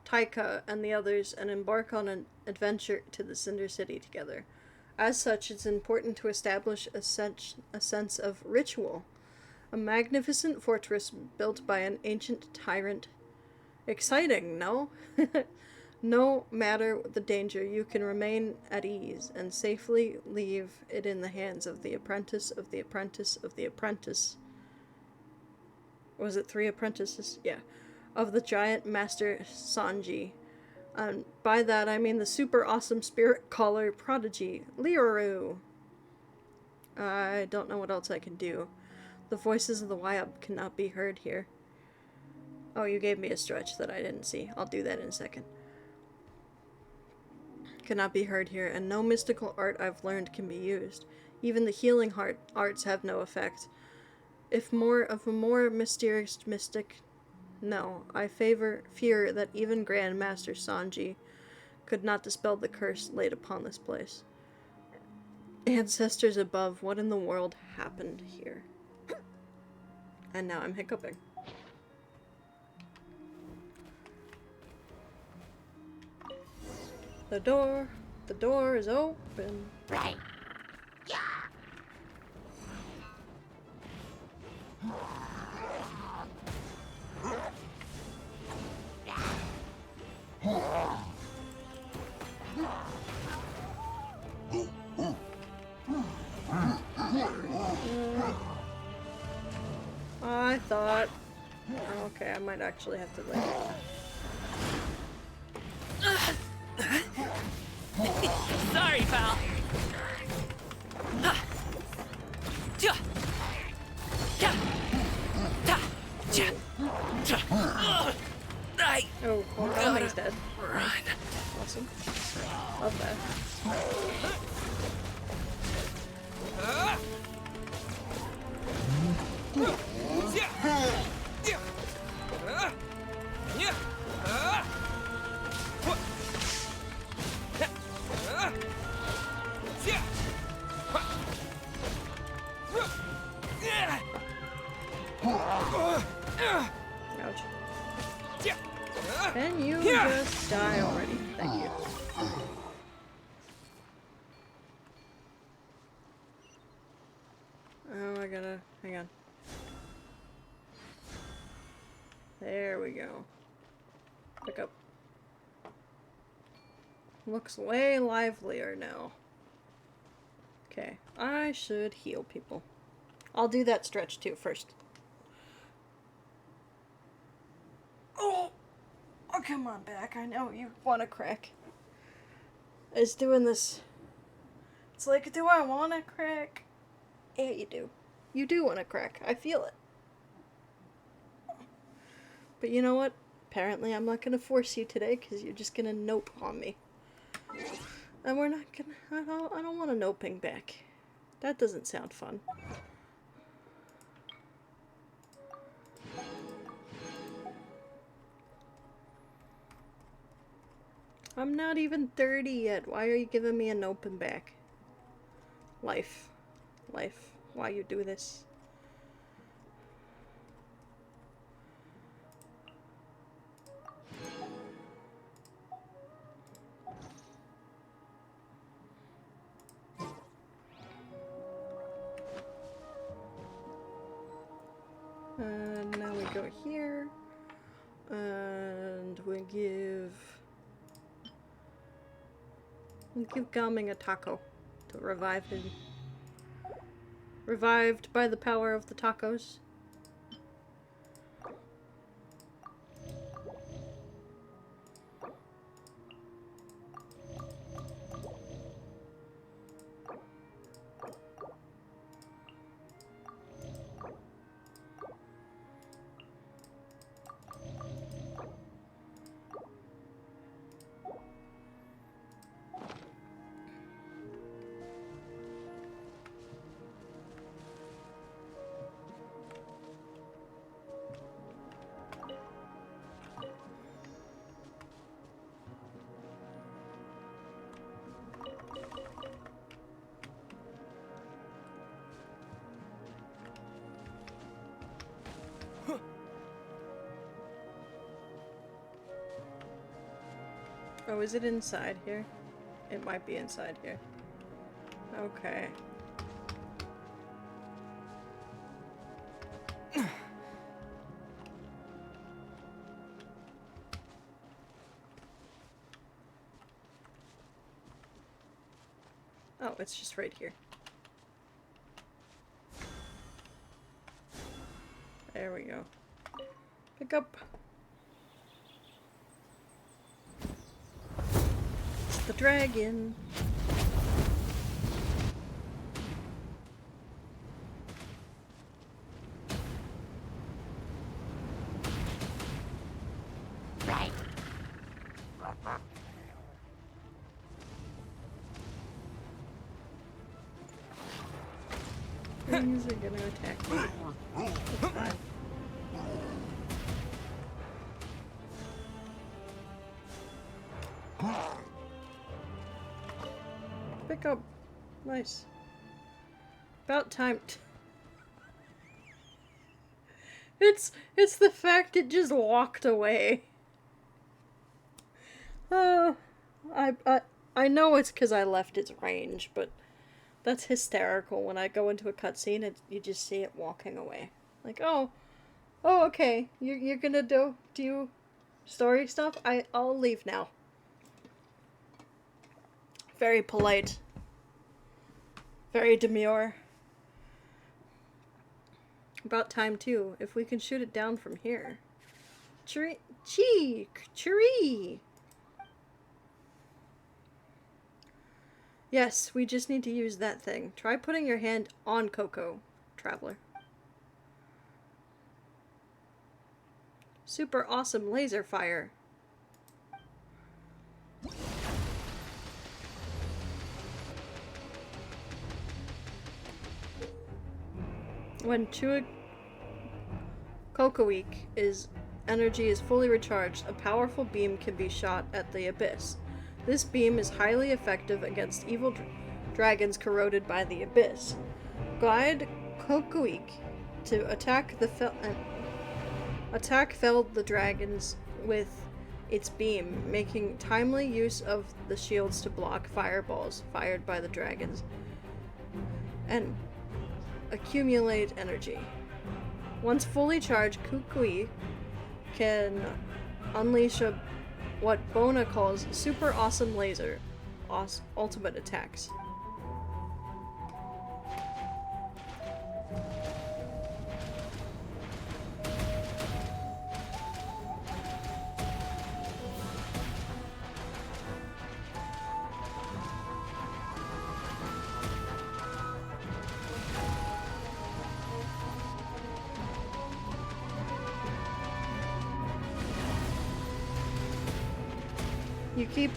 Taika and the others and embark on an adventure to the Cinder City together. As such, it's important to establish a sense of ritual. A magnificent fortress built by an ancient tyrant. Exciting, no? No matter the danger, you can remain at ease and safely leave it in the hands of the apprentice of the apprentice of the apprentice. Was it 3 apprentices? Yeah. Of the giant master Sanji. And by that I mean the super awesome spirit caller prodigy, Leoru. I don't know what else I can do. The voices of the wild cannot be heard here. Oh, you gave me a stretch that I didn't see. I'll do that in a second. Cannot be heard here, and no mystical art I've learned can be used. Even the healing arts have no effect. If more of a more mysterious mystic, no, I fear that even Grand Master Sanji could not dispel the curse laid upon this place. Ancestors above, what in the world happened here? And now I'm hiccuping. The door is open. Right. I thought... Okay, I might actually have to like... Sorry, pal. Oh, hold on, he's dead. Awesome. Love that. Ouch. Can you just die already? Thank you. Oh, I gotta... hang on. There we go. Pick up. Looks way livelier now. Okay, I should heal people. I'll do that stretch too first. Oh, come on back. I know you want to crack. It's doing this. It's like, do I want to crack? Yeah, you do. You do want to crack. I feel it. But you know what? Apparently I'm not going to force you today because you're just going to nope on me. And we're not going to... I don't want a noping back. That doesn't sound fun. I'm not even 30 yet. Why are you giving me an open back? Life. Life. Why you do this? And now we go here. And we give... We'll give Gaming a taco to revive him. Revived by the power of the tacos. Oh, is it inside here? It might be inside here. Okay. Oh, it's just right here. There we go. Pick up. The dragon. Right. Things are gonna attack me. It's fine. Pick up. Nice. About time. It's the fact it just walked away. I know it's because I left its range, but that's hysterical. When I go into a cutscene, you just see it walking away. Like, oh, okay, you're gonna do story stuff. I'll leave now. Very polite. Very demure. About time too, if we can shoot it down from here. Chee! Yes, we just need to use that thing. Try putting your hand on Coco, Traveler. Super awesome laser fire. When Cocoweek energy is fully recharged, a powerful beam can be shot at the Abyss. This beam is highly effective against evil dragons corroded by the Abyss. Guide Cocoweek to attack felled the dragons with its beam, making timely use of the shields to block fireballs fired by the dragons, and accumulate energy. Once fully charged, Kukui can unleash what Bona calls super awesome laser ultimate attacks. You keep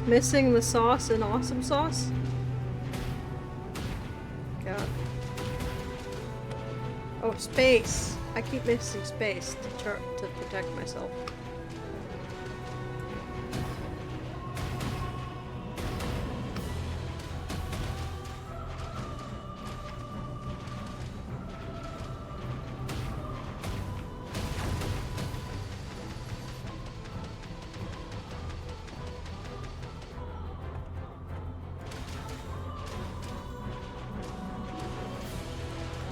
missing the sauce in awesome sauce? God. Oh, space! I keep missing space to protect myself.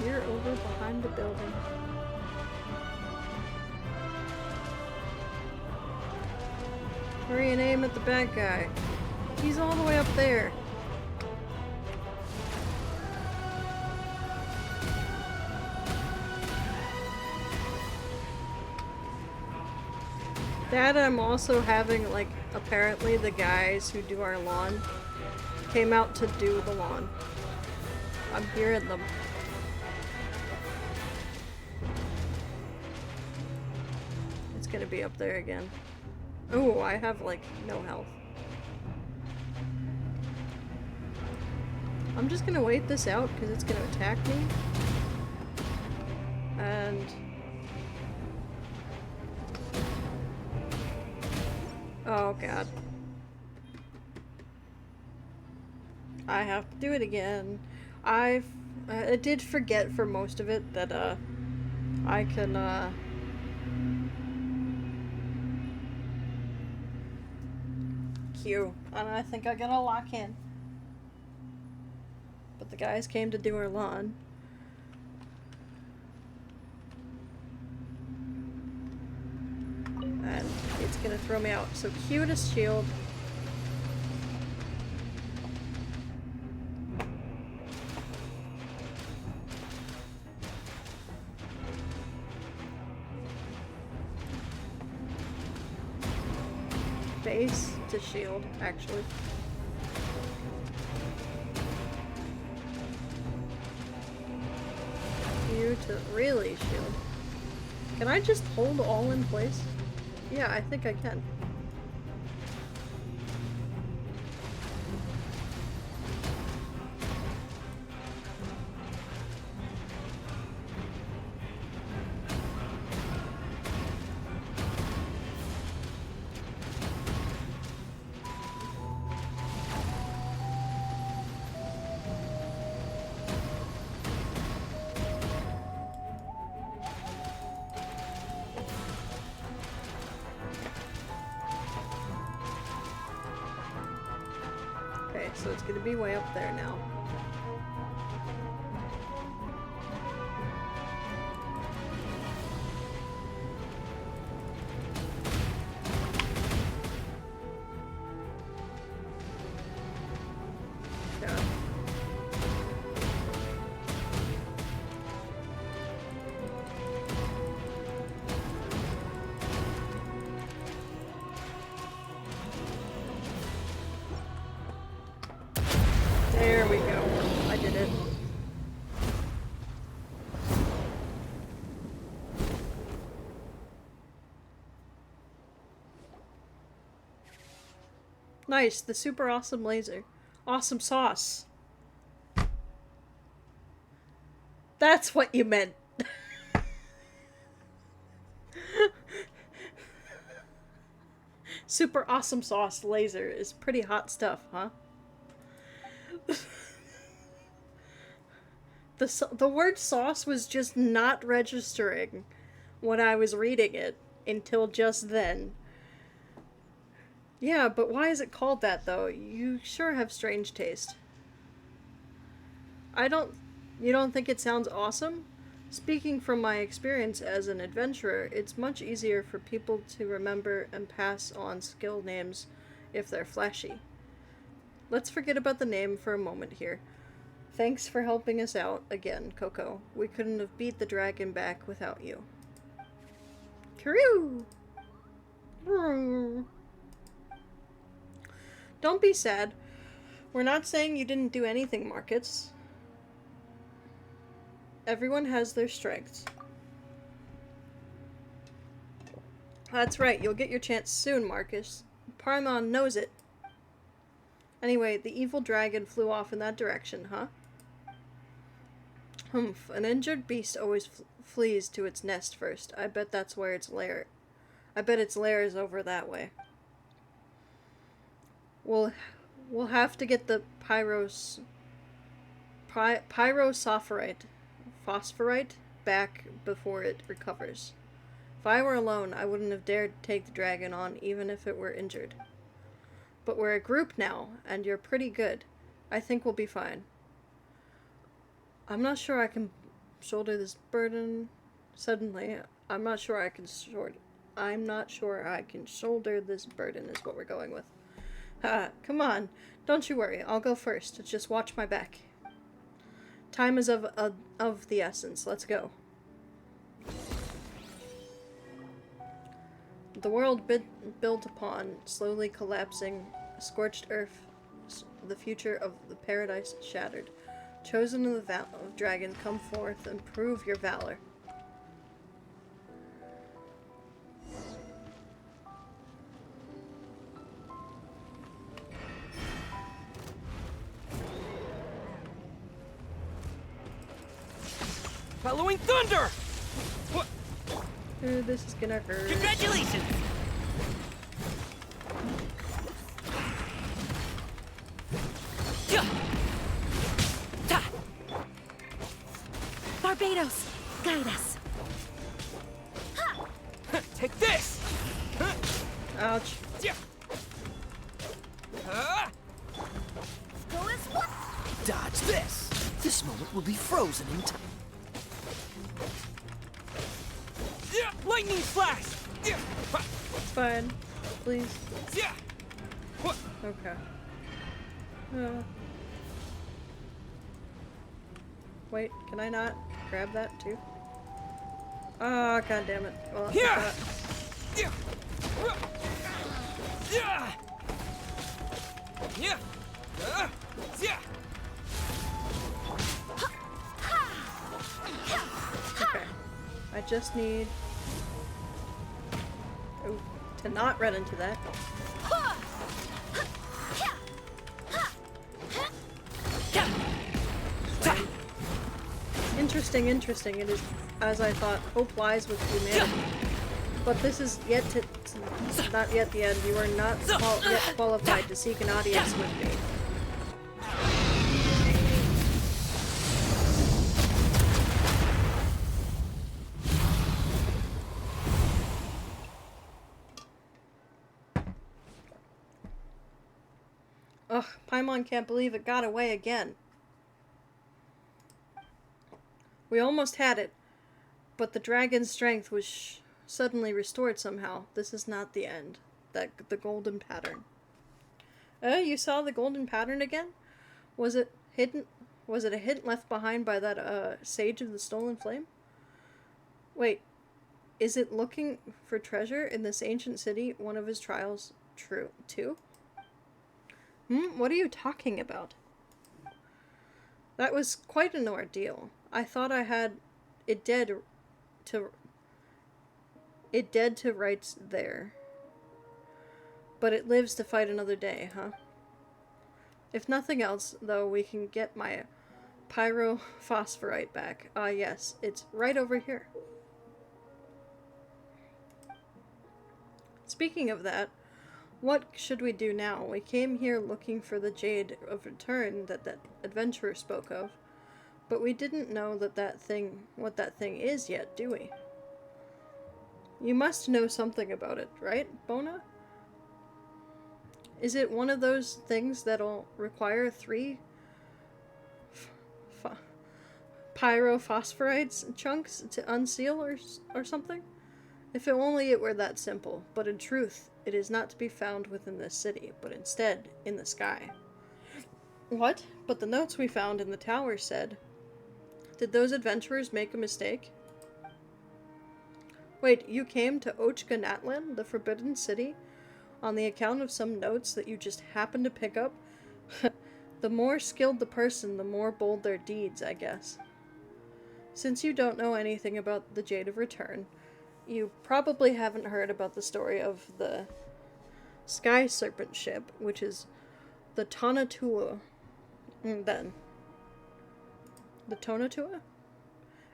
You're over behind the building. Hurry and aim at the bad guy. He's all the way up there. That I'm also having, like, apparently the guys who do our lawn came out to do the lawn. I'm hearing them. It's gonna be up there again. Oh, I have, like, no health. I'm just gonna wait this out because it's gonna attack me. And... oh god. I have to do it again. I did forget for most of it that I can Q, and I think I gotta lock in. But the guys came to do our lawn. And it's gonna throw me out. So Q to shield. Base to shield, actually. Q to really shield. Can I just hold all in place? Yeah, I think I can. Okay, so it's gonna be way up there now. Yeah. There we go. I did it. Nice, the super awesome laser. Awesome sauce. That's what you meant. Super awesome sauce laser is pretty hot stuff, huh? The word sauce was just not registering when I was reading it until just then. Yeah, but why is it called that though? You sure have strange taste. You don't think it sounds awesome? Speaking from my experience as an adventurer, it's much easier for people to remember and pass on skill names if they're flashy. Let's forget about the name for a moment here. Thanks for helping us out again, Coco. We couldn't have beat the dragon back without you. Karoo! Don't be sad. We're not saying you didn't do anything, Marcus. Everyone has their strengths. That's right, you'll get your chance soon, Marcus. Paimon knows it. Anyway, the evil dragon flew off in that direction, huh? Humph, an injured beast always flees to its nest first. I bet that's where its lair... I bet its lair is over that way. We'll have to get the phosphorite back before it recovers. If I were alone, I wouldn't have dared take the dragon on, even if it were injured. But we're a group now, and you're pretty good. I think we'll be fine. I'm not sure I can shoulder this burden. Suddenly, I'm not sure I can shoulder this burden is what we're going with. Come on. Don't you worry. I'll go first. Just watch my back. Time is of the essence. Let's go. The world built upon, slowly collapsing, scorched earth, the future of the paradise shattered. Chosen of the of dragon, come forth and prove your valor. Following thunder! What? Ooh, this is gonna hurt. Congratulations! Barbados, guide us. Take this! Ouch. Dodge this! This moment will be frozen in time. Lightning flash! It's fine. Please. Okay. Wait, can I not grab that too? Ah, god damn it. Well, okay. I just need to not run into that. Interesting. It is, as I thought, hope lies with humanity. But this is not yet the end. You are not yet qualified to seek an audience with me. Ugh, Paimon can't believe it got away again. We almost had it, but the dragon's strength was suddenly restored somehow. This is not the end. The golden pattern. You saw the golden pattern again? Was it hidden? Was it a hint left behind by that sage of the stolen flame? Wait, is it looking for treasure in this ancient city? One of his trials true too? What are you talking about? That was quite an ordeal. I thought I had it dead to rights there. But it lives to fight another day, huh? If nothing else, though, we can get my pyrophosphorite back. Ah, yes, it's right over here. Speaking of that, what should we do now? We came here looking for the Jade of Return that adventurer spoke of, but we didn't know what that thing is yet, do we? You must know something about it, right, Bona? Is it one of those things that'll require 3 pyrophosphorites chunks to unseal or something? If only it were that simple, but in truth, it is not to be found within this city, but instead in the sky. What? But the notes we found in the tower said... Did those adventurers make a mistake? Wait, you came to Ochka Natlan, the Forbidden City, on the account of some notes that you just happened to pick up? The more skilled the person, the more bold their deeds, I guess. Since you don't know anything about the Jade of Return, you probably haven't heard about the story of the Sky Serpent ship, which is the Tonatua. The Tonatua?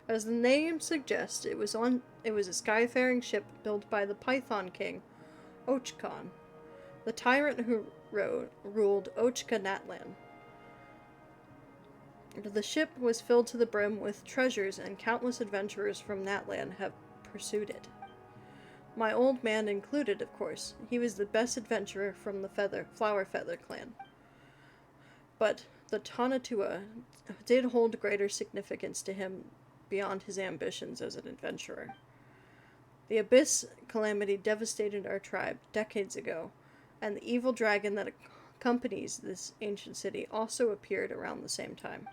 As the name suggests, it was a skyfaring ship built by the Python King, Ochkon, the tyrant who ruled Ochka Natlan. The ship was filled to the brim with treasures, and countless adventurers from Natlan have pursued it. My old man included, of course. He was the best adventurer from the Flower Feather clan. But the Tonatua did hold greater significance to him beyond his ambitions as an adventurer. The Abyss calamity devastated our tribe decades ago, and the evil dragon that accompanies this ancient city also appeared around the same time.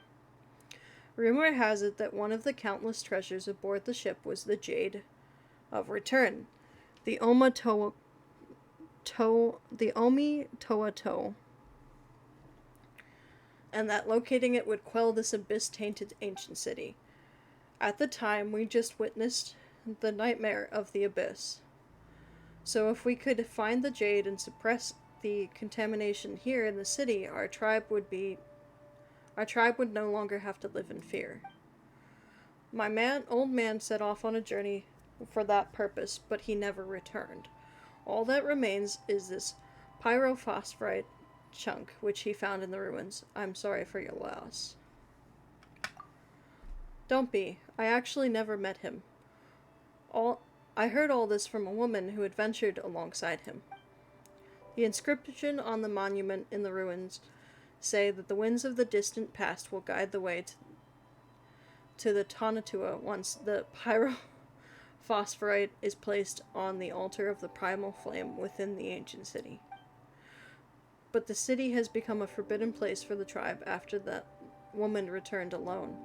Rumor has it that one of the countless treasures aboard the ship was the Jade of Return, the Omi Toa To, and that locating it would quell this abyss-tainted ancient city. At the time, we just witnessed the nightmare of the abyss. So if we could find the Jade and suppress the contamination here in the city, our tribe would no longer have to live in fear. My old man set off on a journey for that purpose, but he never returned. All that remains is this pyrophosphorite chunk, which he found in the ruins. I'm sorry for your loss. Don't be. I actually never met him. I heard all this from a woman who adventured alongside him. The inscription on the monument in the ruins say that the winds of the distant past will guide the way to the Tonatiuh once the pyrophosphorite is placed on the altar of the primal flame within the ancient city. But the city has become a forbidden place for the tribe after that woman returned alone,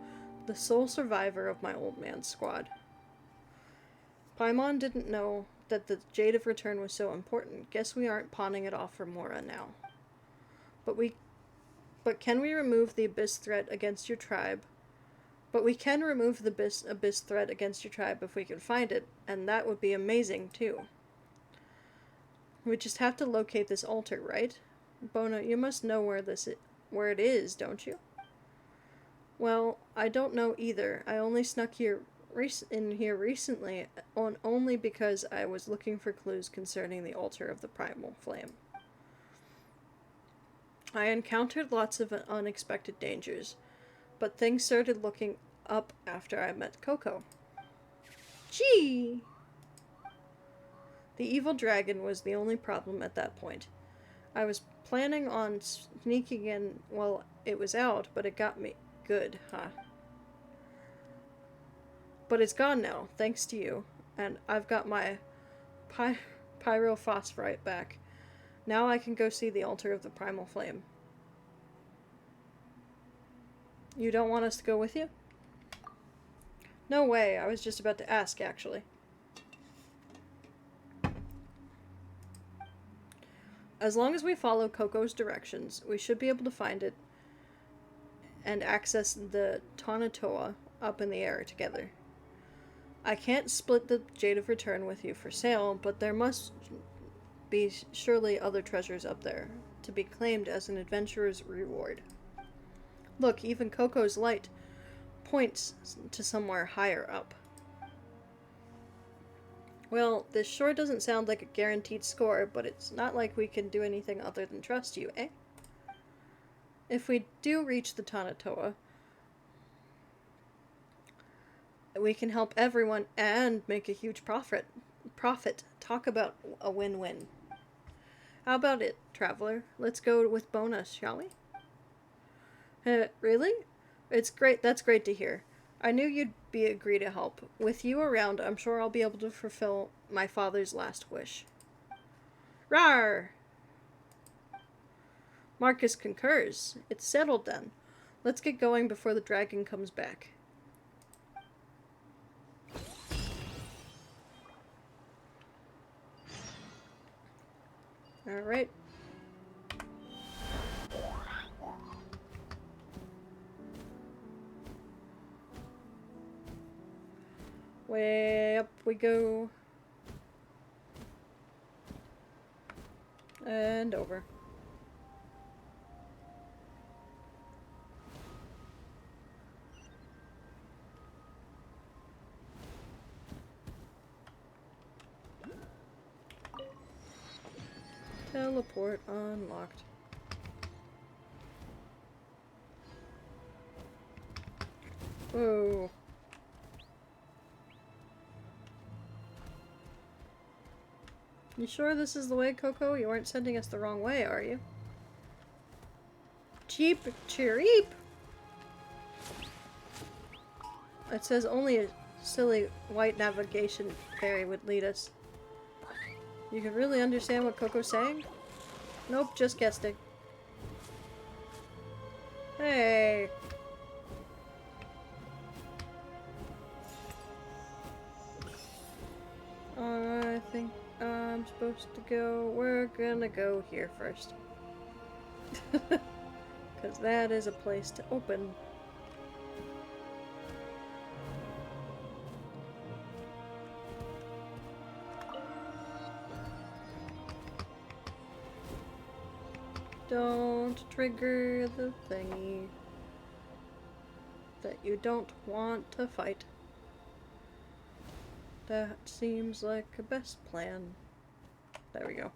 the sole survivor of my old man's squad. Paimon didn't know that the Jade of Return was so important. Guess we aren't pawning it off for Mora now. But can we remove the abyss threat against your tribe? But we can remove the abyss threat against your tribe if we can find it, and that would be amazing too. We just have to locate this altar, right? Bona, you must know where it is, don't you? Well, I don't know either. I only snuck in here recently, only because I was looking for clues concerning the altar of the primal flame. I encountered lots of unexpected dangers, but things started looking up after I met Coco. Gee! The evil dragon was the only problem at that point. I was planning on sneaking in while it was out, but it got me good, huh? But it's gone now, thanks to you, and I've got my pyrophosphorite back. Now I can go see the altar of the primal flame. You don't want us to go with you? No way, I was just about to ask, actually. As long as we follow Coco's directions, we should be able to find it and access the Tonatiuh up in the air together. I can't split the Jade of Return with you for sale, but there must be surely other treasures up there to be claimed as an adventurer's reward. Look, even Coco's light points to somewhere higher up. Well, this sure doesn't sound like a guaranteed score, but it's not like we can do anything other than trust you, eh? If we do reach the Tonatiuh, we can help everyone and make a huge profit. Talk about a win-win. How about it, traveler? Let's go with Bona, shall we? Really? It's great. That's great to hear. I knew you'd agree to help. With you around, I'm sure I'll be able to fulfill my father's last wish. Rawr! Marcus concurs. It's settled then. Let's get going before the dragon comes back. Alright. Way up we go. And over. Teleport unlocked. Whoa. You sure this is the way, Coco? You aren't sending us the wrong way, are you? Cheap cheereep! It says only a silly white navigation fairy would lead us. You can really understand what Coco's saying? Nope, just guessed it. Hey. I think I'm supposed to go. We're gonna go here first. Because that is a place to open. Don't trigger the thingy that you don't want to fight. That seems like a best plan. There we go.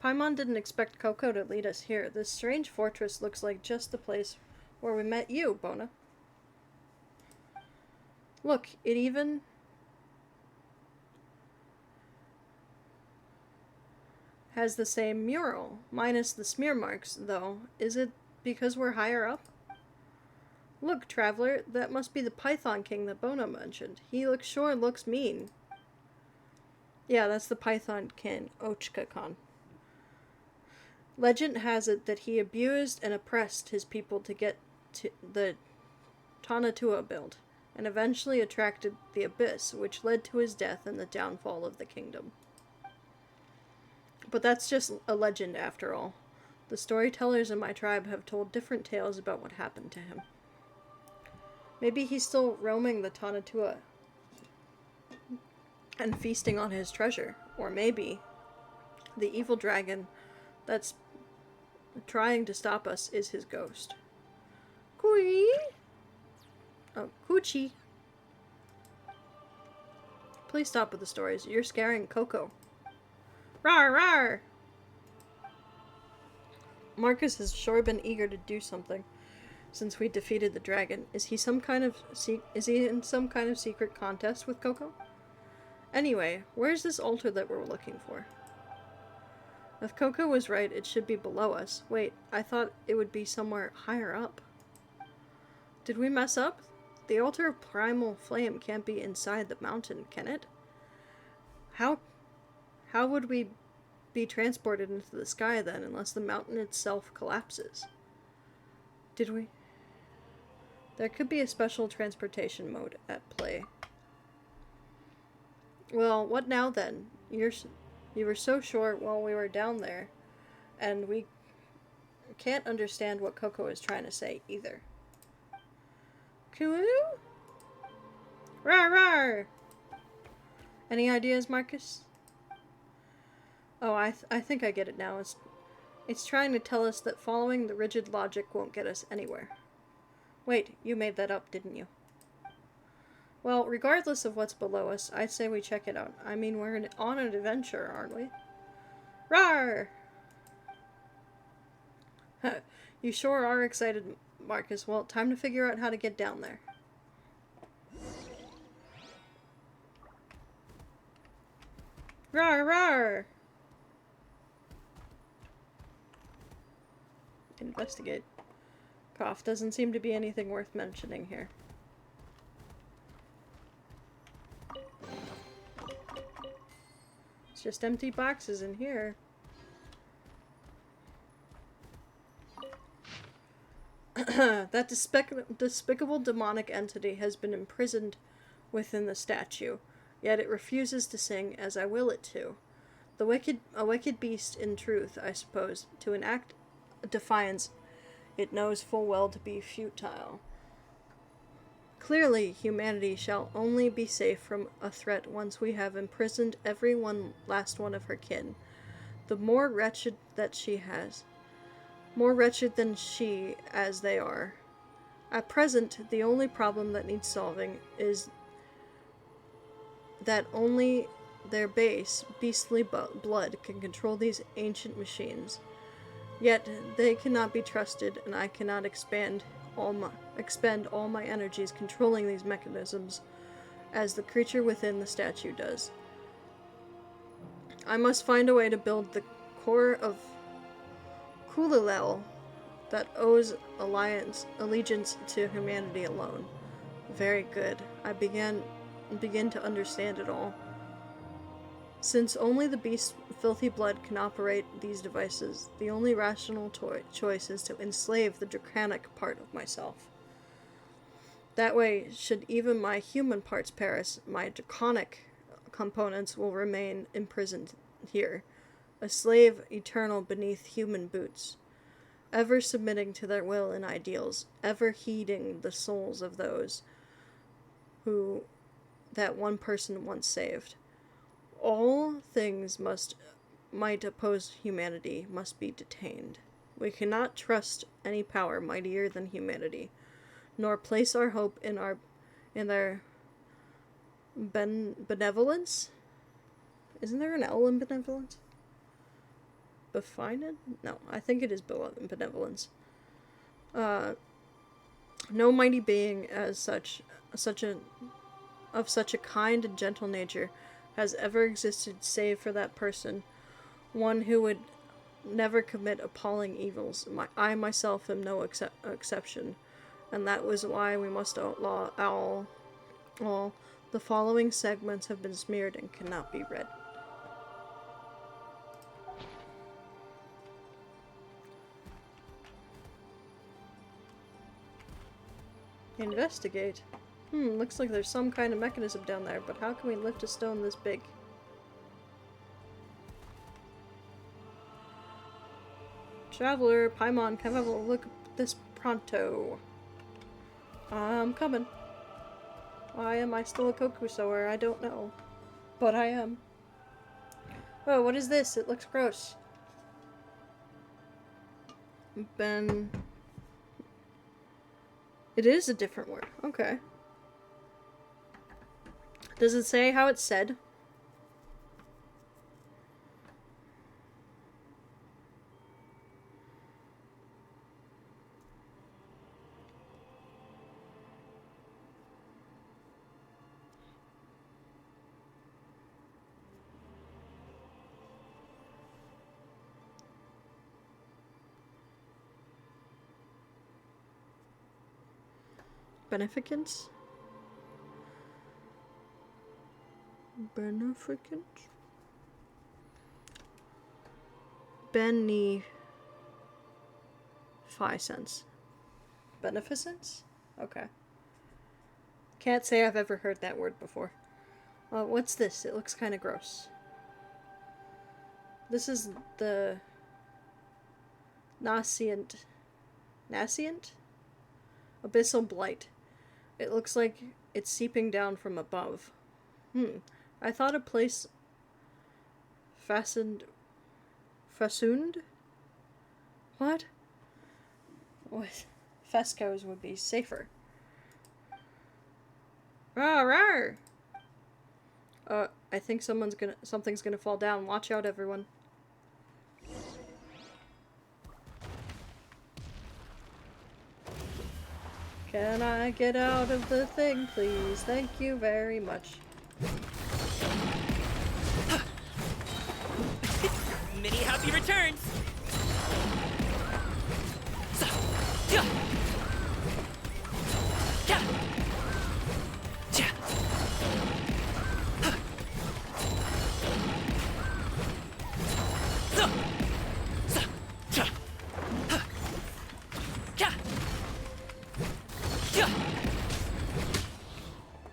Paimon didn't expect Coco to lead us here. This strange fortress looks like just the place where we met you, Bona. Look, it even... has the same mural, minus the smear marks, though. Is it because we're higher up? Look, Traveler, that must be the Python King that Bona mentioned. He looks mean. Yeah, that's the Python King, Ochka Khan. Legend has it that he abused and oppressed his people to get to the Tanatua build, and eventually attracted the Abyss, which led to his death and the downfall of the kingdom. But that's just a legend after all. The storytellers in my tribe have told different tales about what happened to him. Maybe he's still roaming the Tanatua and feasting on his treasure. Or maybe the evil dragon that's trying to stop us is his ghost. Kui? Oh, Coochie. Please stop with the stories. You're scaring Coco. Rawr, rawr! Marcus has sure been eager to do something since we defeated the dragon. Is he in some kind of secret contest with Coco? Anyway, where's this altar that we're looking for? If Coco was right, it should be below us. Wait, I thought it would be somewhere higher up. Did we mess up? The altar of primal flame can't be inside the mountain, can it? How would we be transported into the sky then, unless the mountain itself collapses? Did we? There could be a special transportation mode at play. Well, what now then? You were so short while we were down there, and we can't understand what Coco is trying to say either. Kulu? Rawr, rawr! Any ideas, Marcus? Oh, I think I get it now. It's trying to tell us that following the rigid logic won't get us anywhere. Wait, you made that up, didn't you? Well, regardless of what's below us, I'd say we check it out. I mean, we're on an adventure, aren't we? Rawr! You sure are excited, Marcus. Well, time to figure out how to get down there. Rawr, rawr! Investigate. Cough. Doesn't seem to be anything worth mentioning here. It's just empty boxes in here. That despicable demonic entity has been imprisoned within the statue, yet it refuses to sing as I will it to. A wicked beast in truth, I suppose, to enact defiance it knows full well to be futile. Clearly, humanity shall only be safe from a threat once we have imprisoned every last one of her kin. The more wretched that she has, more wretched than she as they are. At present, the only problem that needs solving is that only their base, beastly blood can control these ancient machines. Yet they cannot be trusted, and I cannot expend all my energies controlling these mechanisms as the creature within the statue does. I must find a way to build the core of Kulilel that owes allegiance to humanity alone. Very good. I begin to understand it all. Since only the beast's filthy blood can operate these devices, the only rational choice is to enslave the draconic part of myself. That way, should even my human parts perish, my draconic components will remain imprisoned here, a slave eternal beneath human boots, ever submitting to their will and ideals, ever heeding the souls of those who that one person once saved. All things might oppose humanity must be detained. We cannot trust any power mightier than humanity, nor place our hope in their benevolence. Isn't there an L in benevolence? Befine? No, I think it is benevolence. No mighty being as such a kind and gentle nature has ever existed save for that person, one who would never commit appalling evils. I myself am no exception, and that was why we must outlaw all. The following segments have been smeared and cannot be read. Investigate. Looks like there's some kind of mechanism down there, but how can we lift a stone this big? Traveler, Paimon, come have a look at this pronto. I'm coming. Why am I still a Kokusoer? I don't know. But I am. Oh, what is this? It looks gross. It is a different word. Okay. Does it say how it's said? Beneficence? Beneficent? Beneficence. Beneficence? Okay. Can't say I've ever heard that word before. What's this? It looks kind of gross. This is the Nascent? Abyssal Blight. It looks like it's seeping down from above. I thought a place fastened? What? Fescoes would be safer. Rawr! I think something's gonna fall down. Watch out, everyone. Can I get out of the thing, please? Thank you very much. Many happy returns!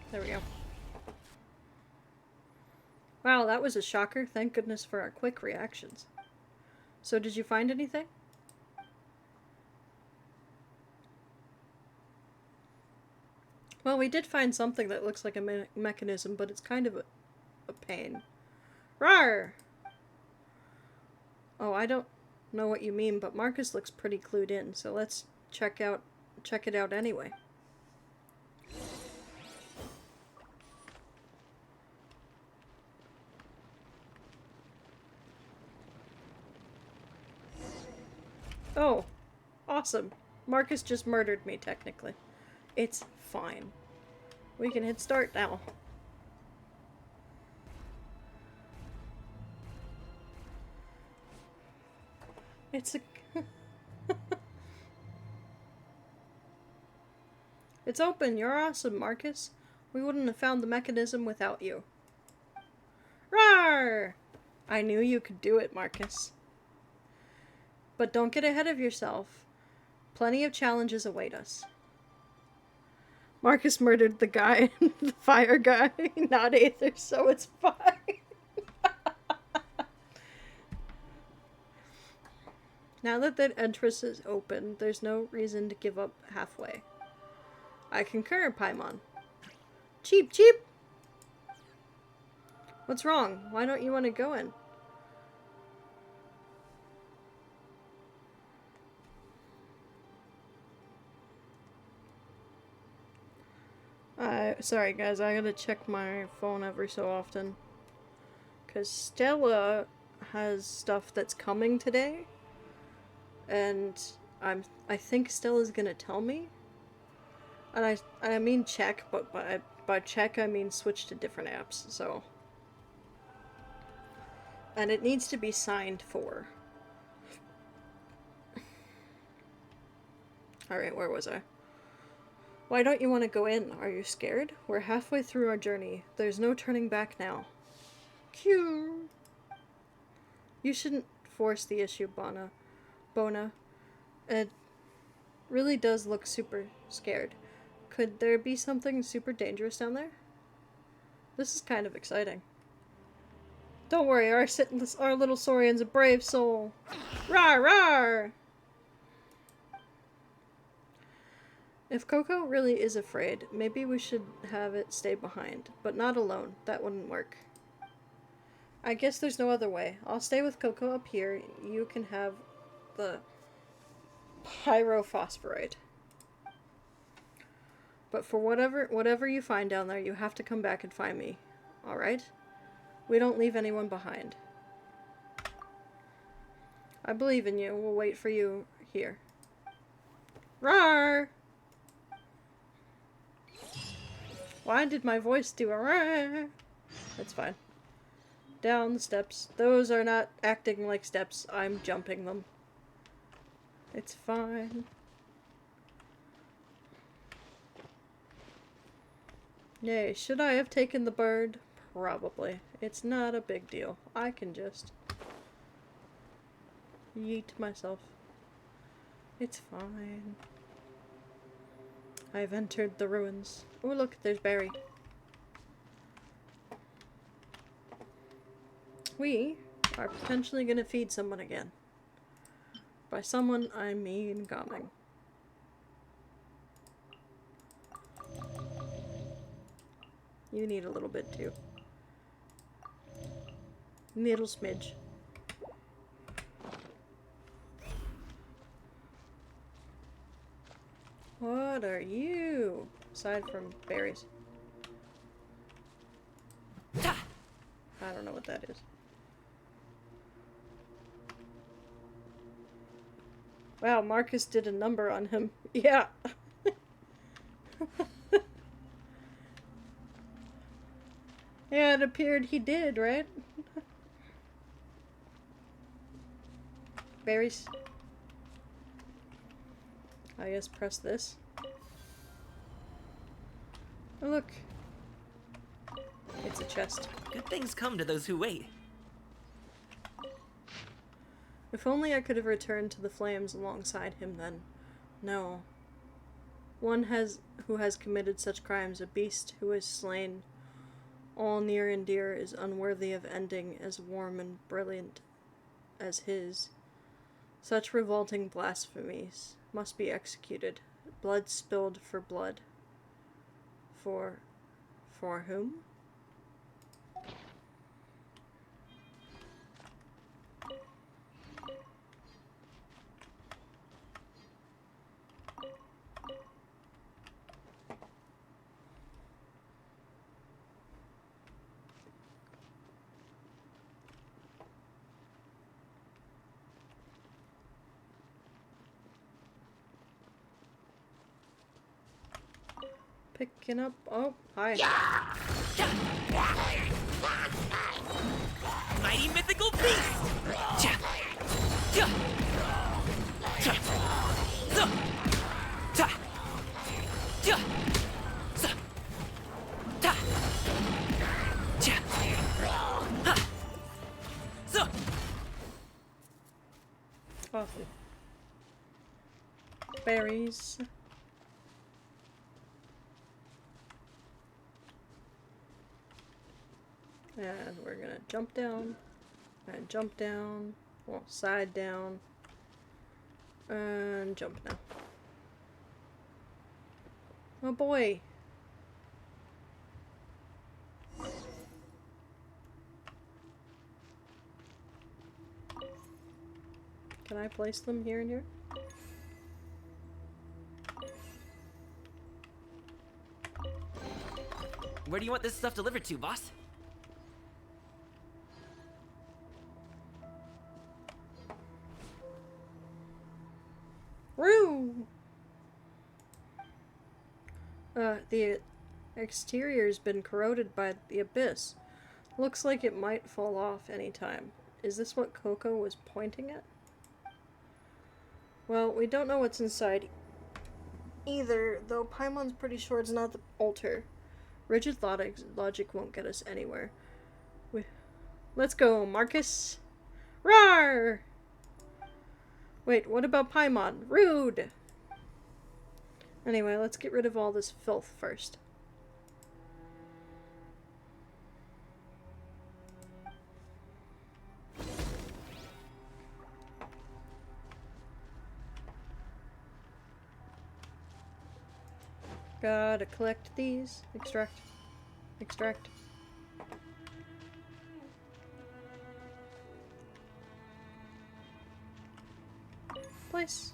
There we go. Wow, that was a shocker. Thank goodness for our quick reactions. So did you find anything? Well, we did find something that looks like a mechanism, but it's kind of a pain. Rawr! Oh, I don't know what you mean, but Marcus looks pretty clued in, so let's check it out anyway. Oh, awesome. Marcus just murdered me, technically. It's fine. We can hit start now. It's a... It's open. You're awesome, Marcus. We wouldn't have found the mechanism without you. Rawr! I knew you could do it, Marcus. But don't get ahead of yourself. Plenty of challenges await us. Marcus murdered the guy, the fire guy, not Aether, so it's fine. Now that the entrance is open, there's no reason to give up halfway. I concur, Paimon. Cheap, cheap! What's wrong? Why don't you want to go in? Sorry guys, I gotta check my phone every so often. Cause Stella has stuff that's coming today. And I think Stella's gonna tell me. And I mean check, but by check I mean switch to different apps, so. And it needs to be signed for. Alright, where was I? Why don't you want to go in? Are you scared? We're halfway through our journey. There's no turning back now. Cute. You shouldn't force the issue, Bona. It really does look super scared. Could there be something super dangerous down there? This is kind of exciting. Don't worry, our little Saurian's a brave soul. Rawr, rawr! If Coco really is afraid, maybe we should have it stay behind, but not alone. That wouldn't work. I guess there's no other way. I'll stay with Coco up here. You can have the pyrophosphorite. But for whatever you find down there, you have to come back and find me. Alright? We don't leave anyone behind. I believe in you. We'll wait for you here. Rawr! Why did my voice do a rawr? That's fine. Down the steps. Those are not acting like steps. I'm jumping them. It's fine. Yay, should I have taken the bird? Probably. It's not a big deal. I can just yeet myself. It's fine. I've entered the ruins. Oh look, there's Barry. We are potentially gonna feed someone again. By someone, I mean Gaming. You need a little bit too. Little smidge. What are you? Aside from berries. I don't know what that is. Wow, Marcus did a number on him. Yeah. Yeah, it appeared he did, right? Berries. I guess press this. Oh, look. It's a chest. Good things come to those who wait. If only I could have returned to the flames alongside him then. No. One who has committed such crimes, a beast who has slain all near and dear, is unworthy of ending as warm and brilliant as his. Such revolting blasphemies must be executed. Blood spilled for blood. For whom? Picking up. Oh, hi. Mighty mythical beast! Awesome. Berries. And we're gonna jump down. And jump down. Well, side down. And jump now. Oh boy. Can I place them here and here? Where do you want this stuff delivered to, boss? Roo! The exterior's been corroded by the abyss. Looks like it might fall off any time. Is this what Coco was pointing at? Well, we don't know what's inside either, though Paimon's pretty sure it's not the altar. Rigid logic won't get us anywhere. Let's go, Marcus! Rawr! Wait, what about Paimon? Rude! Anyway, let's get rid of all this filth first. Gotta collect these. Extract. Extract. Place.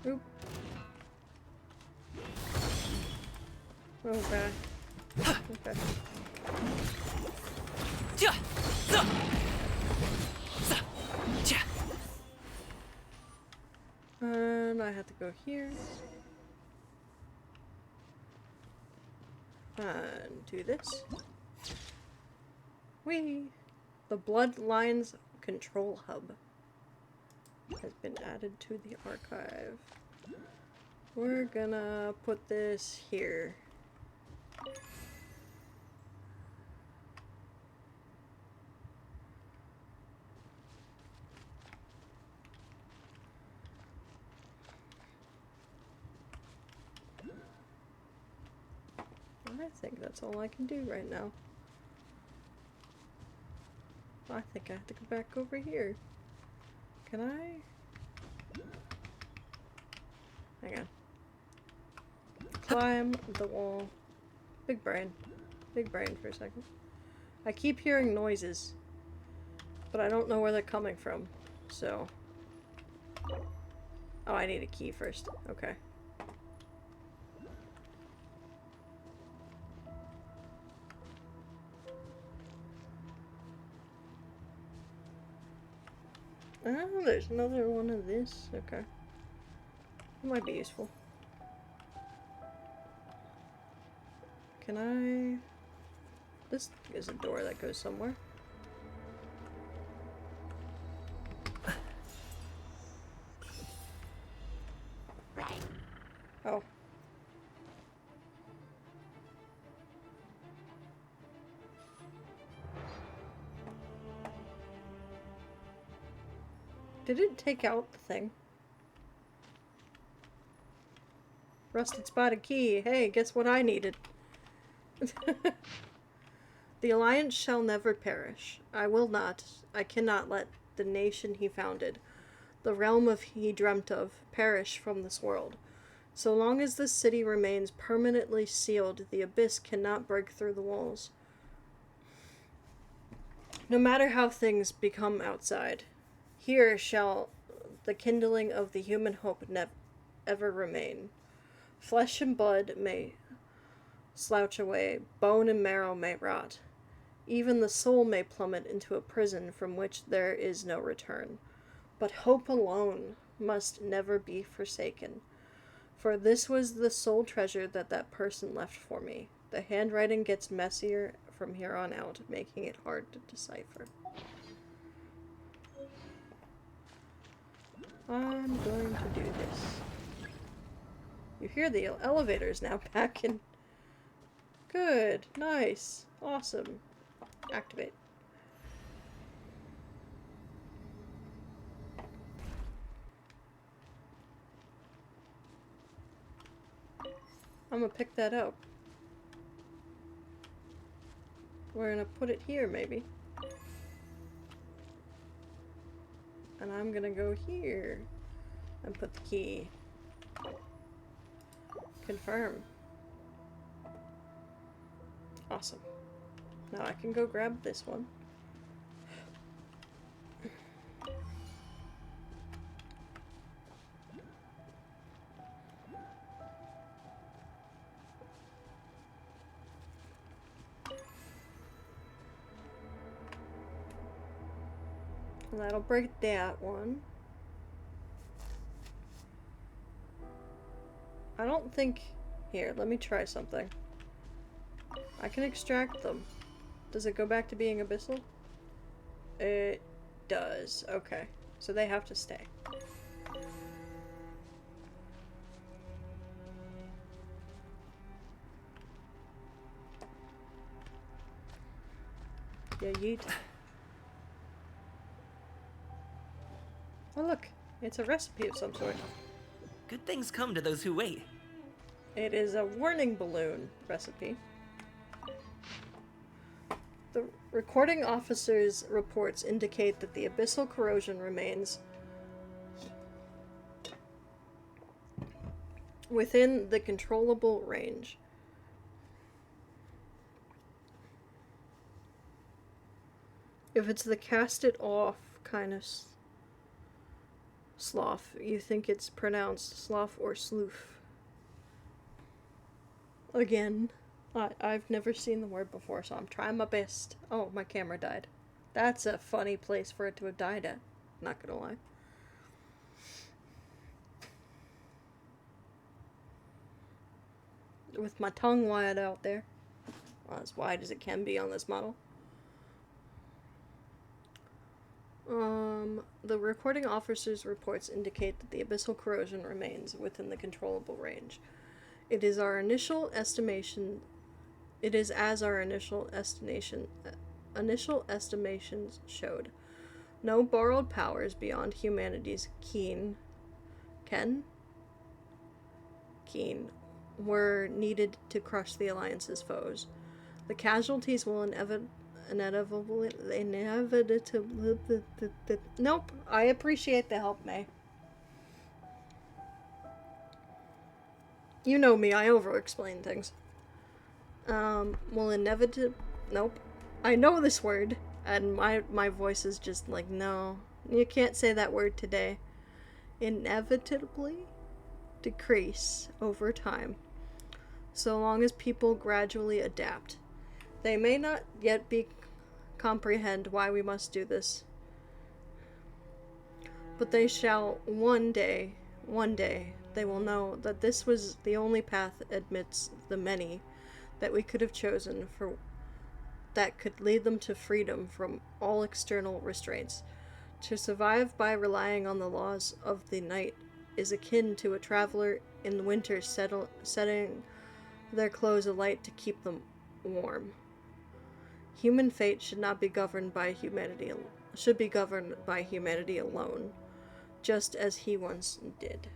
Oop. Oh god. Okay. And I have to go here. And do this. Whee! The Bloodlines Control Hub has been added to the archive. We're gonna put this here. I think that's all I can do right now. I think I have to go back over here. Can I? Hang on. Climb the wall. Big brain. Big brain for a second. I keep hearing noises, but I don't know where they're coming from, so... Oh, I need a key first. Okay. Oh, there's another one of this. Okay. That might be useful. Can I... This is a door that goes somewhere. Oh. Did it take out the thing? Rusted spotted key. Hey, guess what I needed? The Alliance shall never perish. I will not. I cannot let the nation he founded, the realm of he dreamt of, perish from this world. So long as this city remains permanently sealed, the abyss cannot break through the walls. No matter how things become outside, here shall the kindling of the human hope ever remain. Flesh and blood may slouch away, bone and marrow may rot. Even the soul may plummet into a prison from which there is no return. But hope alone must never be forsaken. For this was the sole treasure that that person left for me. The handwriting gets messier from here on out, making it hard to decipher. I'm going to do this. You hear the elevators now back in. Good. Nice. Awesome. Activate. I'm gonna pick that up. We're gonna put it here, maybe. And I'm gonna go here and put the key. Confirm. Awesome. Now I can go grab this one. And that'll break that one. I don't think... Here, let me try something. I can extract them. Does it go back to being abyssal? It does. Okay. So they have to stay. Yeah, yeet. Oh look, it's a recipe of some sort. Good things come to those who wait. It is a warning balloon recipe. The recording officer's reports indicate that the abyssal corrosion remains within the controllable range. If it's the cast it off kind of slough, you think it's pronounced slough or sloof. Again, I've never seen the word before, so I'm trying my best. Oh, my camera died. That's a funny place for it to have died at. Not gonna lie. With my tongue wide out there. Well, as wide as it can be on this model. The recording officer's reports indicate that the abyssal corrosion remains within the controllable range. It is as our initial estimations showed. No borrowed powers beyond humanity's keen were needed to crush the Alliance's foes. The casualties will inevitably... Nope, I appreciate the help, May. You know me, I over-explain things. Will inevitably... Nope. I know this word, and my voice is just like, no, you can't say that word today. Inevitably decrease over time, so long as people gradually adapt. They may not yet comprehend why we must do this, but they shall one day, they will know that this was the only path amidst the many that we could have chosen for that could lead them to freedom from all external restraints. To survive by relying on the laws of the night is akin to a traveler in the winter setting their clothes alight to keep them warm. Human fate should be governed by humanity alone, just as he once did.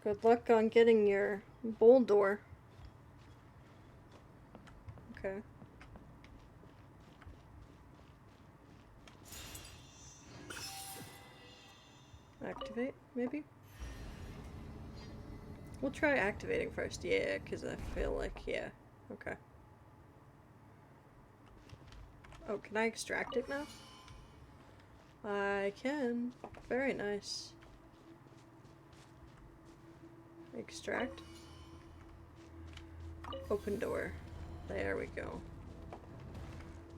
Good luck on getting your bowl door. Okay. Activate, maybe? We'll try activating first, yeah, because I feel like, yeah, okay. Oh, can I extract it now? I can. Very nice. Extract. Open door. There we go.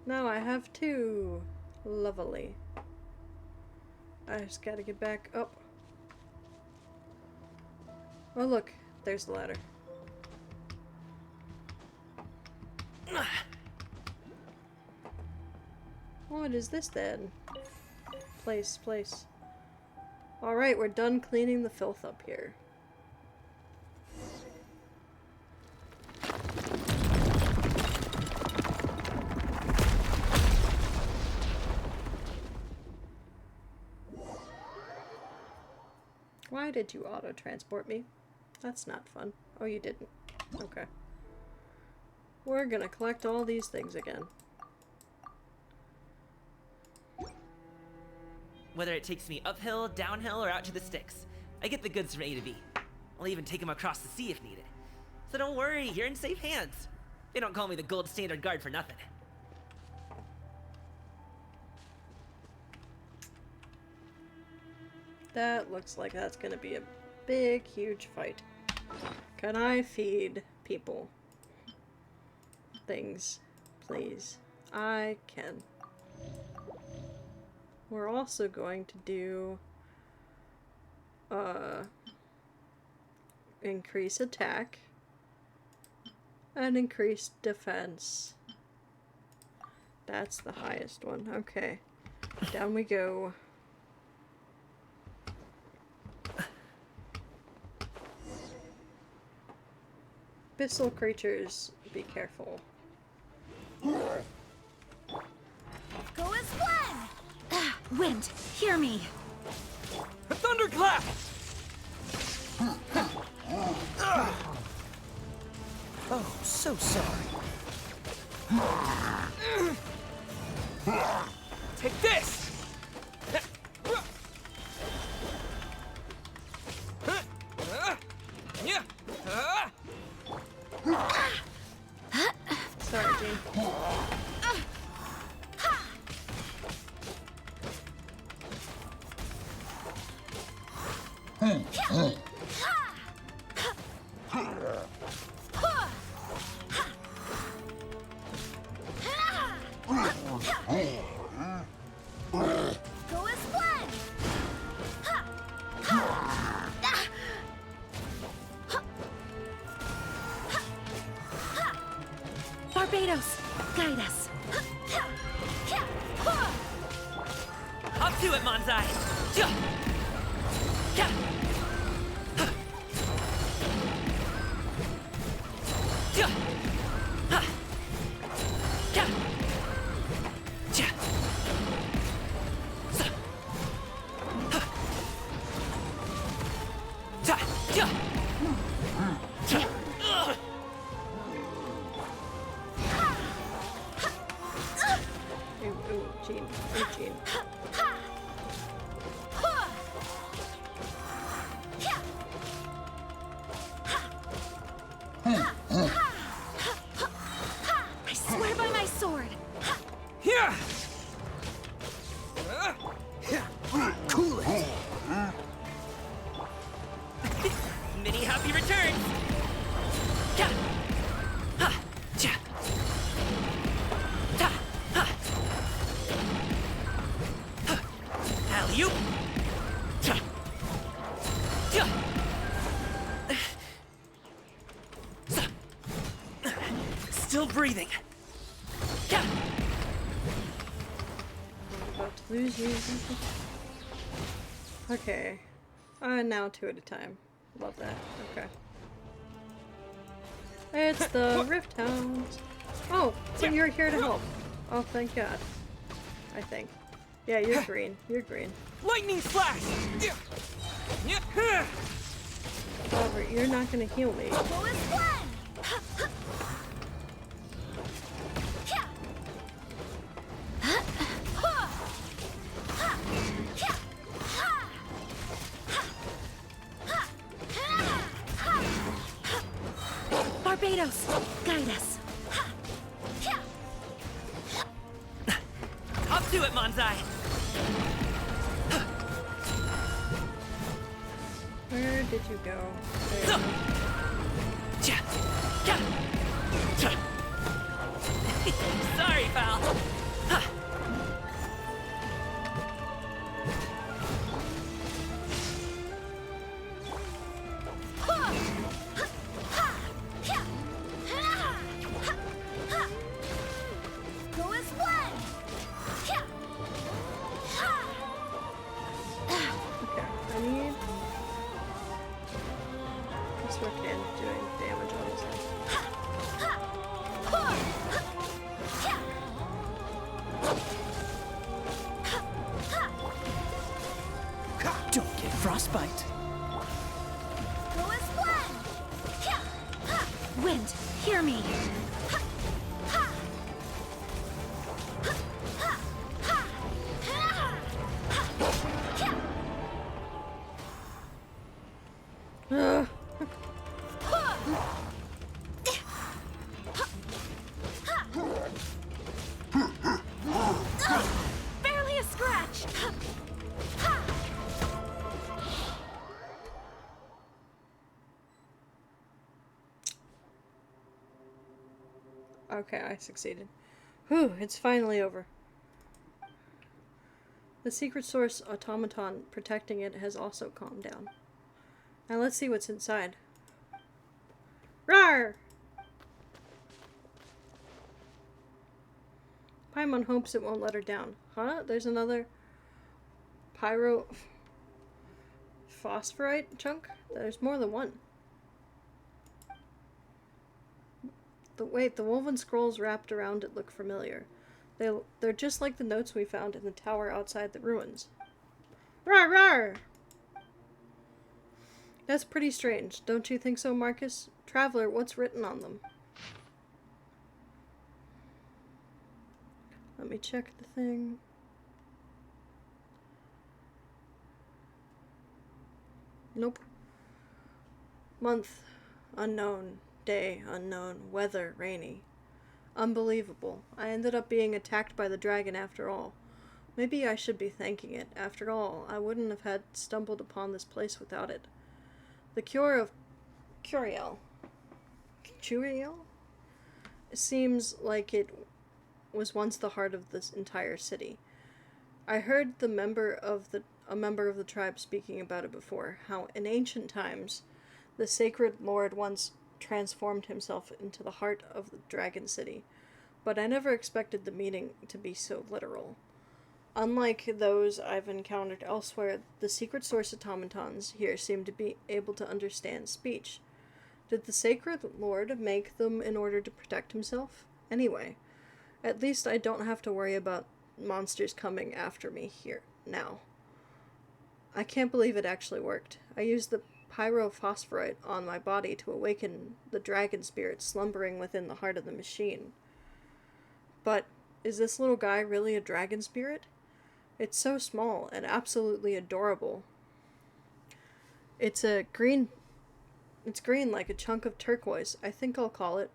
Now I have two. Lovely. I just gotta get back up. Oh look, there's the ladder. What is this then? Place. Alright, we're done cleaning the filth up here. Why did you auto-transport me? That's not fun. Oh, you didn't. Okay. We're gonna collect all these things again. Whether it takes me uphill, downhill, or out to the sticks, I get the goods from A to B. I'll even take them across the sea if needed. So don't worry, you're in safe hands. They don't call me the gold standard guard for nothing. That looks like that's gonna be a big, huge fight. Can I feed people things, please? I can. We're also going to do increase attack and increase defense. That's the highest one. Okay. Down we go. Abyssal creatures, be careful. Go as one! Wind, hear me. A thunderclap! Oh, so sorry. Take this! Sorry, Jean. Go as one! Barbados, guide us. Up to it, Manzai! Ooh, Jean. Ooh, Jean. I swear by my sword. Here! Cool it! Many happy returns! Alley-oop! Still breathing. About to lose you. Okay. Now 2 at a time. Love that. Okay. It's the Rift Hounds. Oh, so you're here to help. Oh, thank God. I think. Yeah, you're green. You're green. Lightning flash! However, you're not gonna heal me. Go as one! Barbados, guide us. Up to it, Manzai! Where did you go? Sorry, pal. Go as one! Okay, I need this Swordcan doing damage on this thing. Don't get frostbite. Wind, hear me. Barely a scratch. Okay, I succeeded. Whew, it's finally over. The secret source automaton protecting it has also calmed down. Now let's see what's inside. Rawr! Paimon hopes it won't let her down. Huh? There's another pyrophosphorite chunk? There's more than one. Wait, the woven scrolls wrapped around it look familiar. They're just like the notes we found in the tower outside the ruins. Rawr, rawr! That's pretty strange, don't you think so, Marcus? Traveler, what's written on them? Let me check the thing. Nope. Month, unknown. Day, unknown. Weather, rainy. Unbelievable. I ended up being attacked by the dragon after all. Maybe I should be thanking it. After all, I wouldn't have had stumbled upon this place without it. The cure of Curiel. Curiel? It seems like it was once the heart of this entire city. I heard a member of the tribe speaking about it before, how in ancient times the sacred lord once transformed himself into the heart of the Dragon City, but I never expected the meaning to be so literal. Unlike those I've encountered elsewhere, the secret source automatons here seem to be able to understand speech. Did the sacred lord make them in order to protect himself? Anyway, at least I don't have to worry about monsters coming after me here now. I can't believe it actually worked. I used the pyrophosphorite on my body to awaken the dragon spirit slumbering within the heart of the machine. But is this little guy really a dragon spirit? It's so small and absolutely adorable. It's green like a chunk of turquoise. I think I'll call it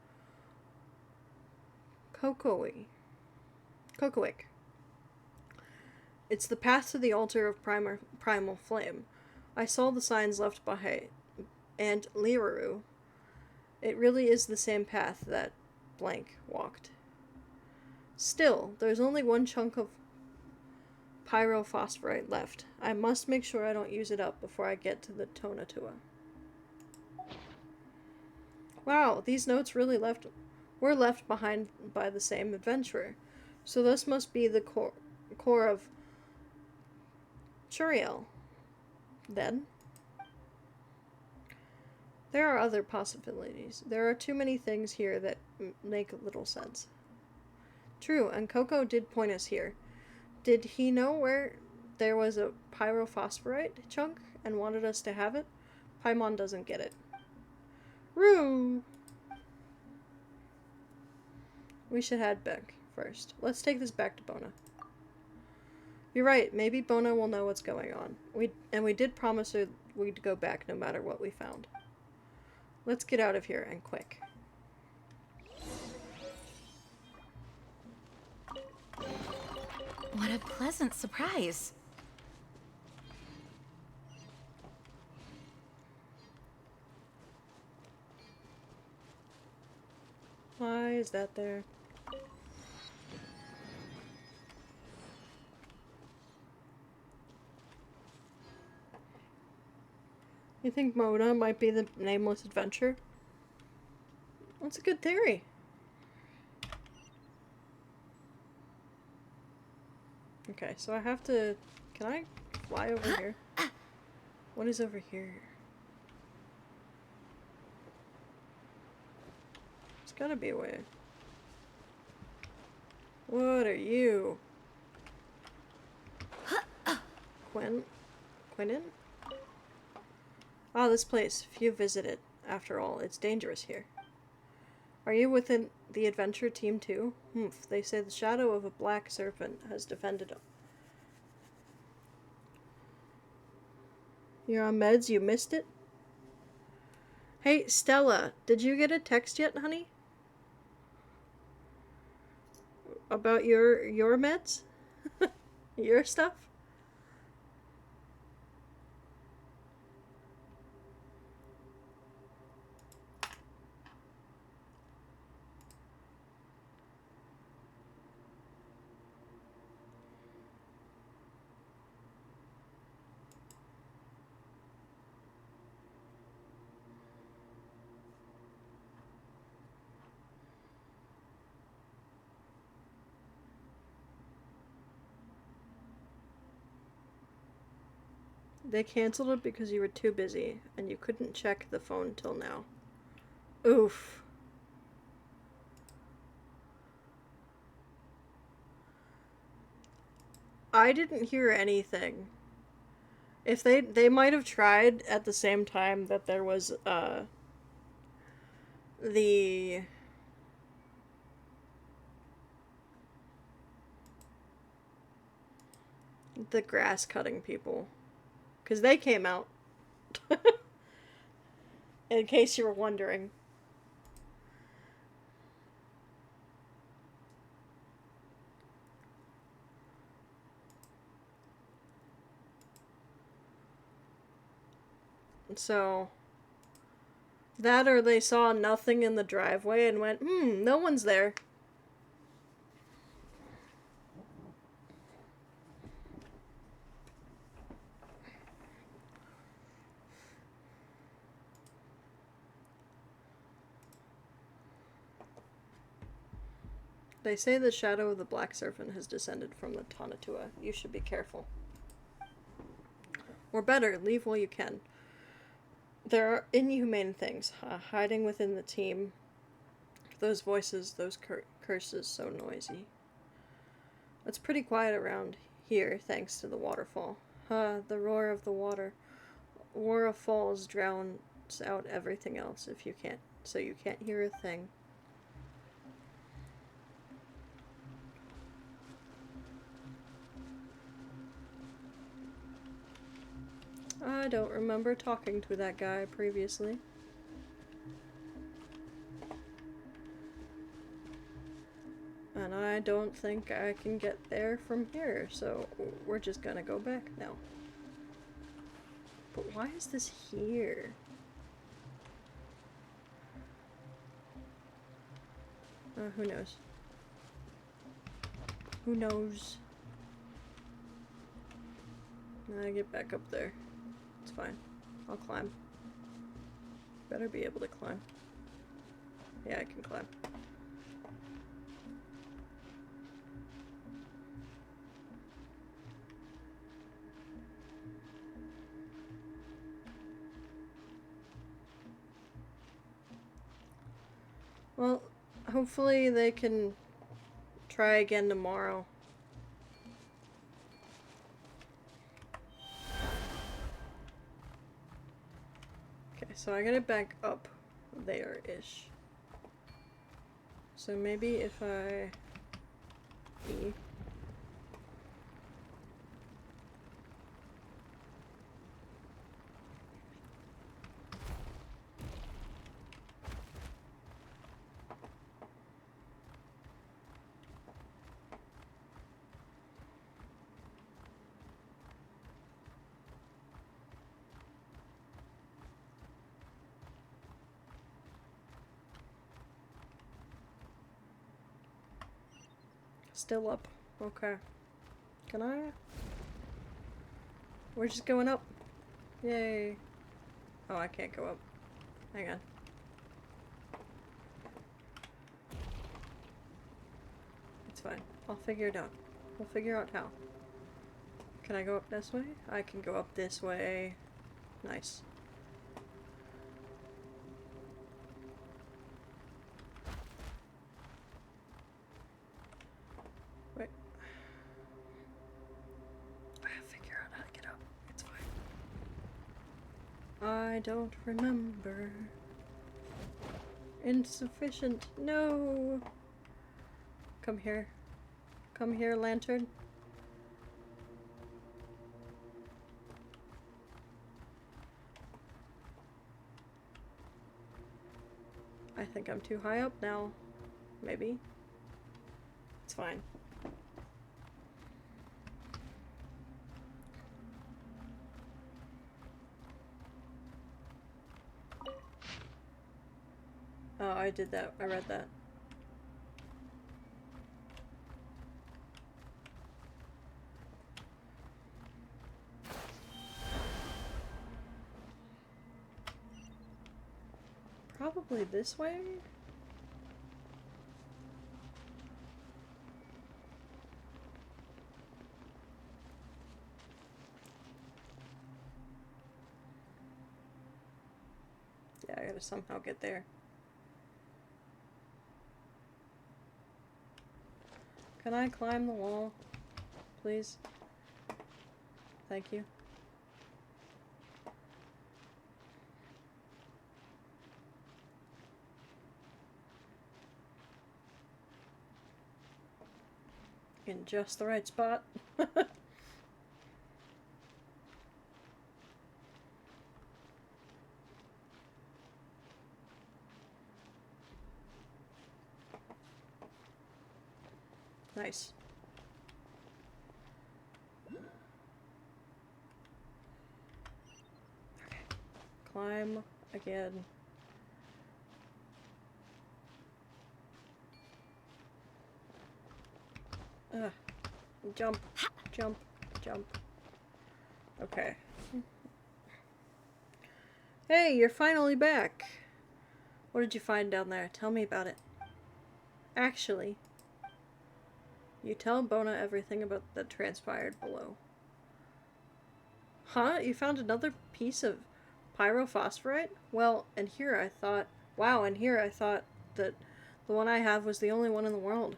Cocoic. It's the path to the altar of primal flame. I saw the signs left by Aunt Liraru. It really is the same path that blank walked. Still, there's only one chunk of pyrophosphorite left. I must make sure I don't use it up before I get to the Tonatua. Wow, these notes really were left behind by the same adventurer. So this must be the core of Curiel. Then, there are other possibilities. There are too many things here that make little sense. True, and Coco did point us here. Did he know where there was a pyrophosphorite chunk and wanted us to have it? Paimon doesn't get it. Roo! We should head back first. Let's take this back to Bona. You're right, maybe Bona will know what's going on. We did promise her we'd go back no matter what we found. Let's get out of here, and quick. What a pleasant surprise. Why is that there? You think Mona might be the nameless adventure? That's a good theory. Okay, so I have to... Can I fly over here? What is over here? There's gotta be a way. What are you? Quinnen? Ah, this place. Few visit it. After all, it's dangerous here. Are you within the adventure team too? Humph, they say the shadow of a black serpent has defended him. You're on meds, you missed it? Hey, Stella, did you get a text yet, honey? About your meds? Your stuff? They canceled it because you were too busy, and you couldn't check the phone till now. Oof. I didn't hear anything. If they might have tried at the same time that there was, the grass cutting people. Because they came out. In case you were wondering. So, that or they saw nothing in the driveway and went, no one's there. They say the shadow of the black serpent has descended from the Tanatua. You should be careful. Or better, leave while you can. There are inhumane things, hiding within the team. Those voices, those curses, so noisy. It's pretty quiet around here, thanks to the waterfall. The roar of the water. Roar of falls drowns out everything else so you can't hear a thing. I don't remember talking to that guy previously. And I don't think I can get there from here, so we're just gonna go back now. But why is this here? Who knows? Who knows? I get back up there. It's fine. I'll climb. Better be able to climb. Yeah, I can climb. Well, hopefully they can try again tomorrow. So I gotta back up there-ish. So maybe if I... E. Still up. Okay. Can I? We're just going up. Yay. Oh, I can't go up. Hang on. It's fine. I'll figure it out. We'll figure out how. Can I go up this way? I can go up this way. Nice. Wait. I'll figure out how to get up. It's fine. I don't remember. Insufficient. No. Come here. Come here, lantern. I think I'm too high up now. Maybe. It's fine. Oh, I did that. I read that. Probably this way? Yeah, I gotta somehow get there. Can I climb the wall, please? Thank you. In just the right spot. Nice. Okay. Climb again. Jump, jump, jump. Okay. Hey, you're finally back. What did you find down there? Tell me about it. Actually, you tell Bona everything about that transpired below. Huh? You found another piece of pyrophosphorite? Well, and here I thought... Wow, and here I thought that the one I have was the only one in the world.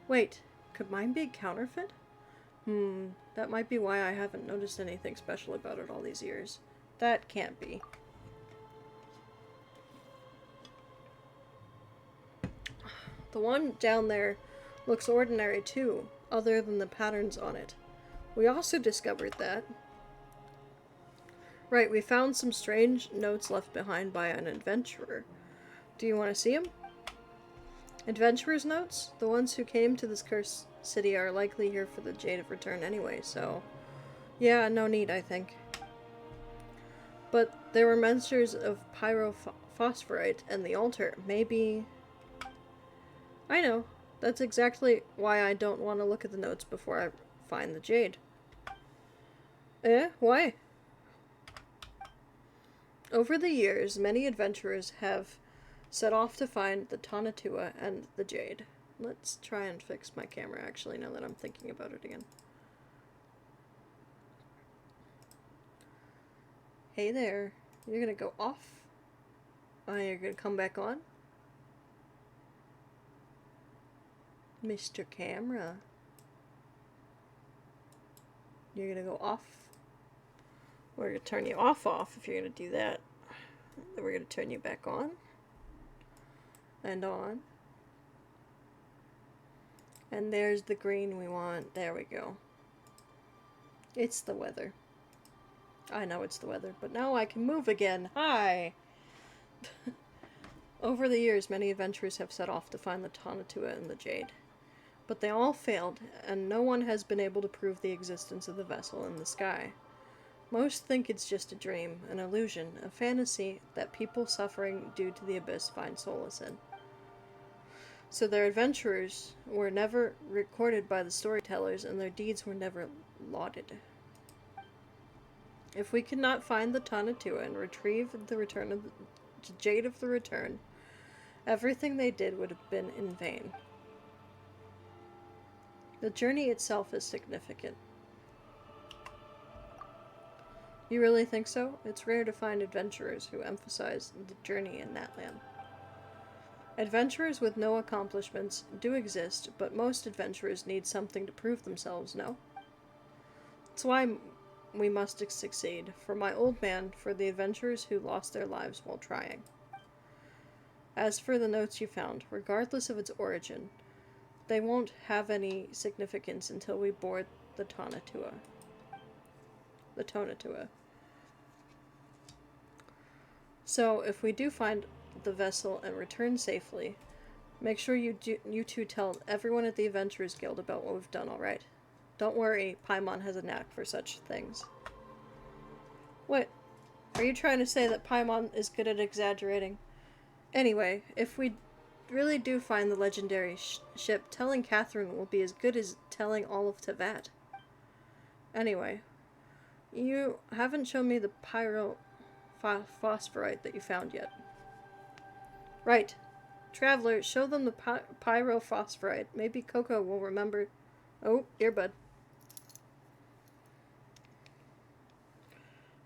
Wait, could mine be counterfeit? That might be why I haven't noticed anything special about it all these years. That can't be. The one down there looks ordinary too, other than the patterns on it. We also discovered that. Right, we found some strange notes left behind by an adventurer. Do you want to see them? Adventurer's notes? The ones who came to this cursed city are likely here for the Jade of Return anyway, so... Yeah, no need, I think. But there were mentions of pyrophosphorite and the altar. Maybe... I know. That's exactly why I don't want to look at the notes before I find the Jade. Why? Over the years, many adventurers have set off to find the Tanatua and the Jade. Let's try and fix my camera, actually, now that I'm thinking about it again. Hey there. You're gonna go off? Oh, you're gonna come back on? Mr. Camera. You're gonna go off? We're gonna turn you off if you're gonna do that. Then we're gonna turn you back on. And on. And there's the green we want. There we go. It's the weather. I know it's the weather, but now I can move again. Hi! Over the years, many adventurers have set off to find the Tanatua and the Jade. But they all failed, and no one has been able to prove the existence of the vessel in the sky. Most think it's just a dream, an illusion, a fantasy that people suffering due to the abyss find solace in. So their adventurers were never recorded by the storytellers, and their deeds were never lauded. If we could not find the Tanatua and retrieve the return of the Jade of the Return, everything they did would have been in vain. The journey itself is significant. You really think so? It's rare to find adventurers who emphasize the journey in that land. Adventurers with no accomplishments do exist, but most adventurers need something to prove themselves, no? That's why we must succeed. For my old man, for the adventurers who lost their lives while trying. As for the notes you found, regardless of its origin, they won't have any significance until we board the Tonatua. So, if we do find the vessel and return safely, make sure you two tell everyone at the Adventurers Guild about what we've done, alright? Don't worry, Paimon has a knack for such things. What? Are you trying to say that Paimon is good at exaggerating? Anyway, if we really do find the legendary ship, telling Catherine will be as good as telling all of Tevat. Anyway, you haven't shown me the phosphorite that you found yet. Right. Traveler, show them the pyrophosphorite. Maybe Coco will remember. Oh, earbud.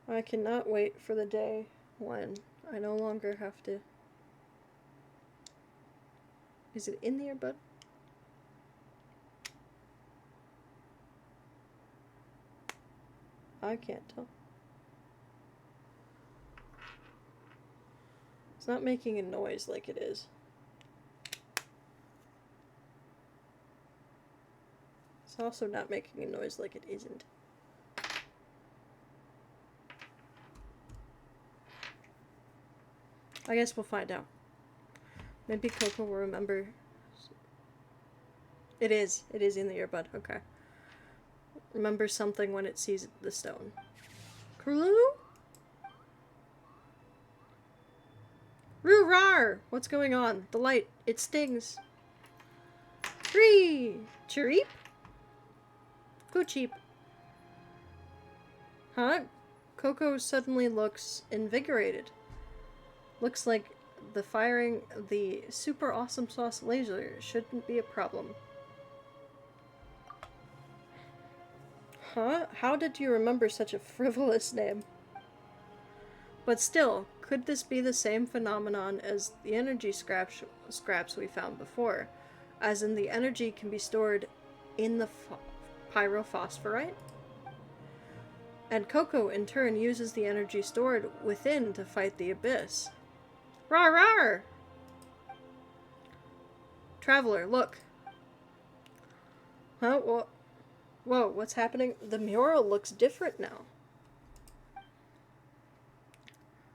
I cannot wait for the day when I no longer have to... Is it in the earbud? I can't tell. It's not making a noise like it is. It's also not making a noise like it isn't. I guess we'll find out. Maybe Coco will remember. It is in the earbud, okay. Remember something when it sees the stone. Kurlu? Roo-rar! What's going on? The light, it stings. Tree! Chirip? Coocheep. Huh? Coco suddenly looks invigorated. Looks like the firing the super awesome sauce laser shouldn't be a problem. Huh? How did you remember such a frivolous name? But still, could this be the same phenomenon as the energy scraps we found before? As in, the energy can be stored in the pyrophosphorite? And Coco, in turn, uses the energy stored within to fight the abyss. Rar rar! Traveler, look. Huh? Whoa, what's happening? The mural looks different now.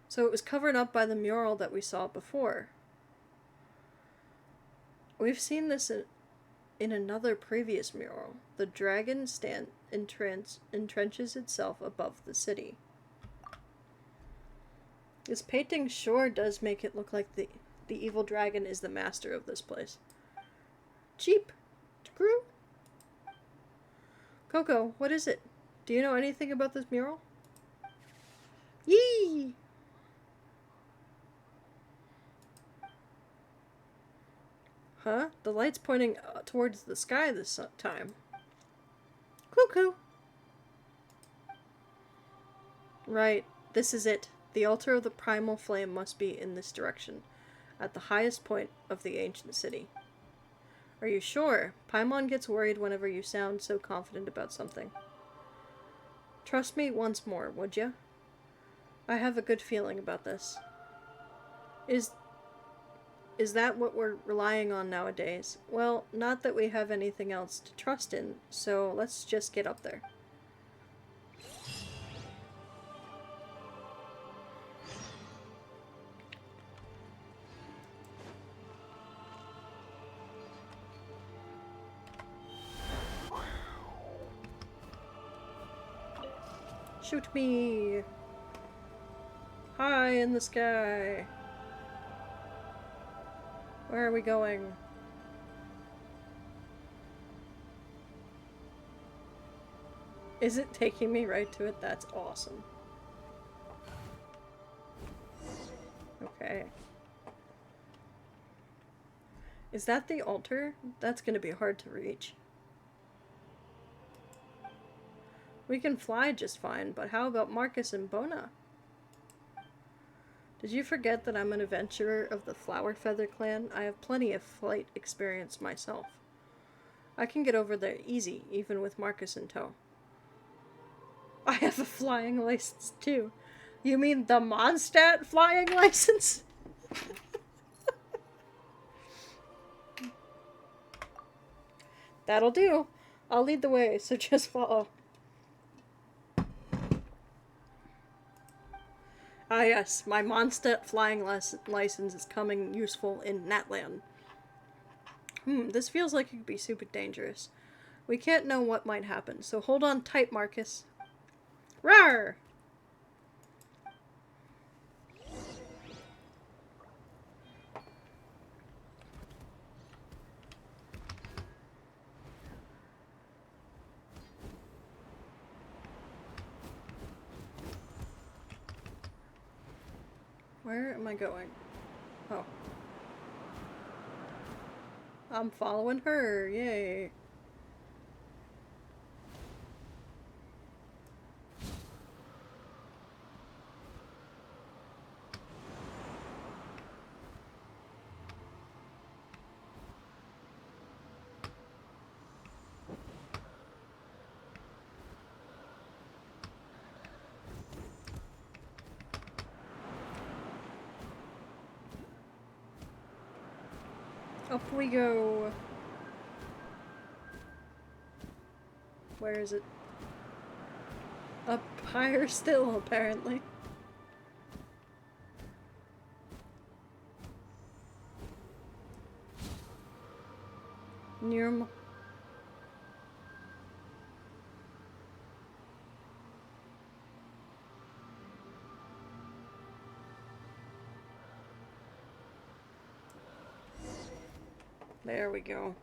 So it was covered up by the mural that we saw before. We've seen this in another previous mural. The dragon entrenches itself above the city. This painting sure does make it look like the evil dragon is the master of this place. Cheap. Screw. Coco, what is it? Do you know anything about this mural? Yee! Huh? The light's pointing towards the sky this time. Cuckoo! Right, this is it. The altar of the primal flame must be in this direction, at the highest point of the ancient city. Are you sure? Paimon gets worried whenever you sound so confident about something. Trust me once more, would ya? I have a good feeling about this. Is that what we're relying on nowadays? Well, not that we have anything else to trust in, so let's just get up there. Shoot me! High in the sky! Where are we going? Is it taking me right to it? That's awesome. Okay. Is that the altar? That's gonna be hard to reach. We can fly just fine, but how about Marcus and Bona? Did you forget that I'm an adventurer of the Flower Feather clan? I have plenty of flight experience myself. I can get over there easy, even with Marcus in tow. I have a flying license too. You mean the Mondstadt flying license? That'll do. I'll lead the way, so just follow. Ah yes, my Mondstadt flying license is coming useful in Natlan. This feels like it could be super dangerous. We can't know what might happen, so hold on tight, Marcus. Rawr! Where am I going? Oh. I'm following her, yay. Up we go. Where is it? Up higher still, apparently. Near There we go.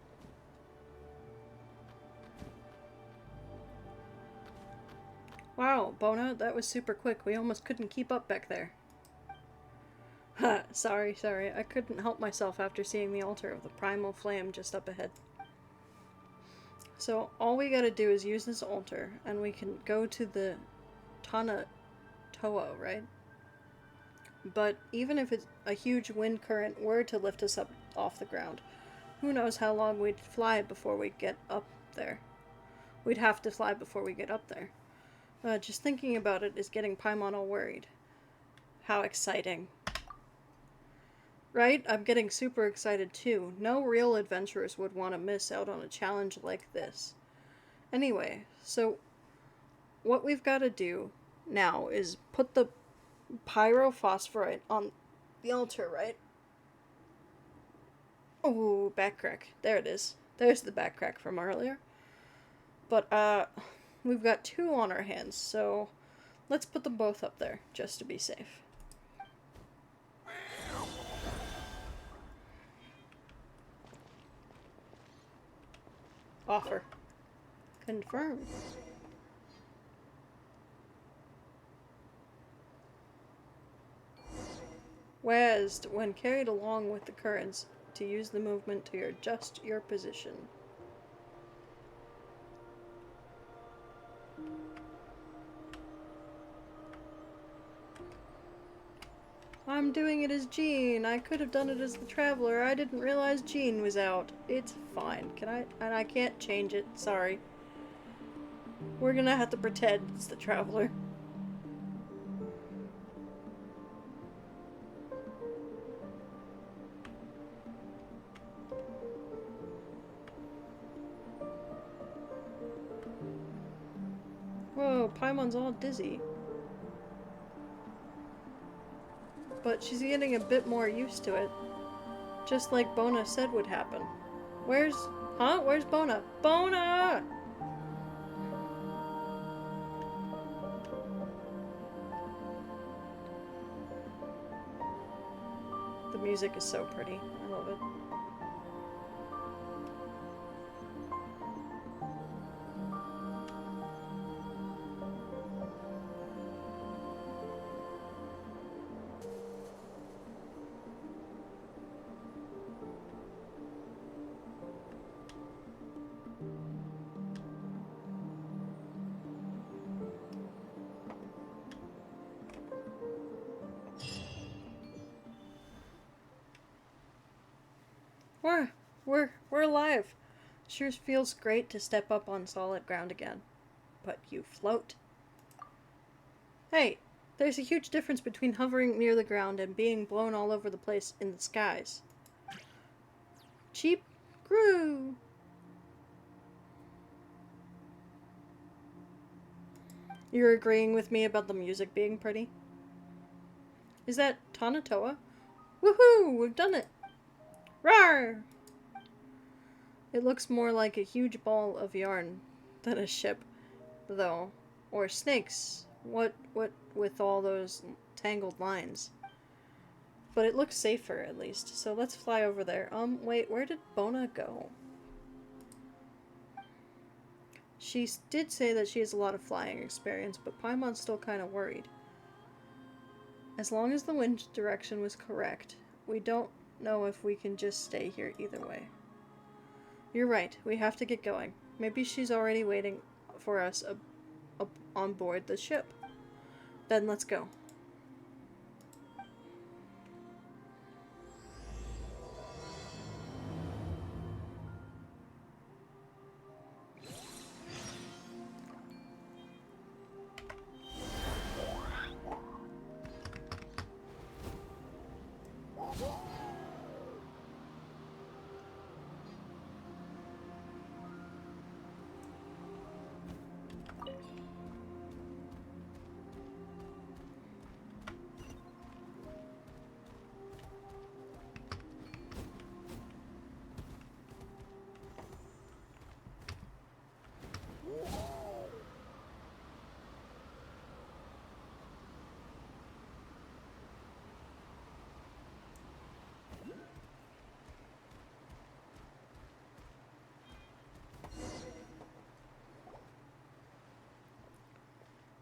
Wow, Bona, that was super quick. We almost couldn't keep up back there. Ha, sorry. I couldn't help myself after seeing the altar of the primal flame just up ahead. So all we gotta do is use this altar, and we can go to the Tana Toa, right? But even if it's a huge wind current were to lift us up off the ground, who knows how long we'd fly before we get up there. We'd have to fly before we get up there. Just thinking about it is getting Paimon all worried. How exciting. Right? I'm getting super excited too. No real adventurers would want to miss out on a challenge like this. Anyway, so what we've got to do now is put the pyrophosphorite on the altar, right? Oh, back crack. There it is. There's the back crack from earlier. But, we've got 2 on our hands, so let's put them both up there, just to be safe. Offer. Confirm. West, when carried along with the currents, to use the movement to adjust your position. I'm doing it as Jean. I could have done it as the Traveler. I didn't realize Jean was out. It's fine. And I can't change it. Sorry. We're gonna have to pretend it's the Traveler. Whoa, Paimon's all dizzy. But she's getting a bit more used to it. Just like Bona said would happen. Where's Bona? Bona! The music is so pretty. I love it. We're alive. Sure feels great to step up on solid ground again. But you float. Hey, there's a huge difference between hovering near the ground and being blown all over the place in the skies. Cheap Groo! You're agreeing with me about the music being pretty? Is that Tanatoa? Woohoo! We've done it! Rawr! It looks more like a huge ball of yarn than a ship, though. Or snakes. What with all those tangled lines. But it looks safer, at least. So let's fly over there. Wait, where did Bona go? She did say that she has a lot of flying experience, but Paimon's still kind of worried. As long as the wind direction was correct, we don't know if we can just stay here either way. You're right, we have to get going. Maybe she's already waiting for us on board the ship. Then let's go.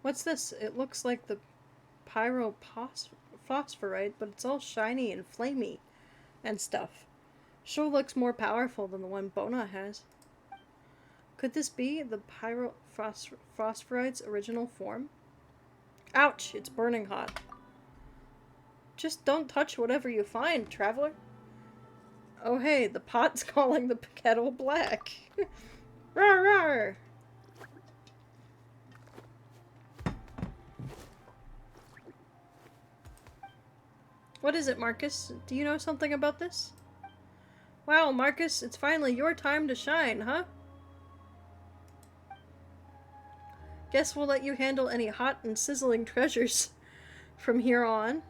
What's this? It looks like the pyrophosphorite, but it's all shiny and flamey and stuff. Sure looks more powerful than the one Bona has. Could this be the pyrophosphorite's original form? Ouch! It's burning hot. Just don't touch whatever you find, traveler. Oh hey, the pot's calling the kettle black. Rawr, rawr! What is it, Marcus? Do you know something about this? Wow, Marcus, it's finally your time to shine, huh? Guess we'll let you handle any hot and sizzling treasures from here on.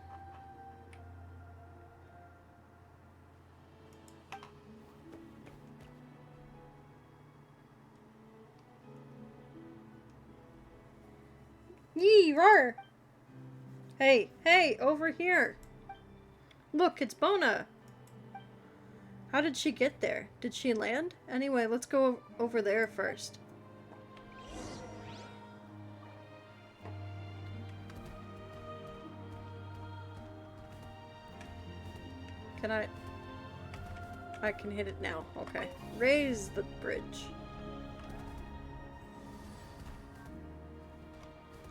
Yee, roar! Hey, hey, over here! Look, it's Bona! How did she get there? Did she land? Anyway, let's go over there first. Can I can hit it now. Okay. Raise the bridge.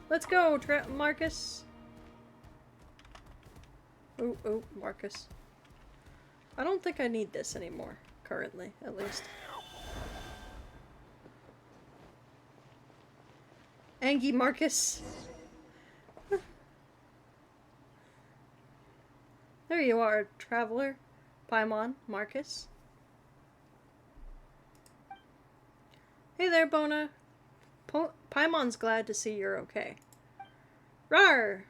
Let's go, Marcus! Oh, Marcus. I don't think I need this anymore, currently, at least. Angie Marcus! There you are, traveler. Paimon, Marcus. Hey there, Bona. Paimon's glad to see you're okay. Rawr!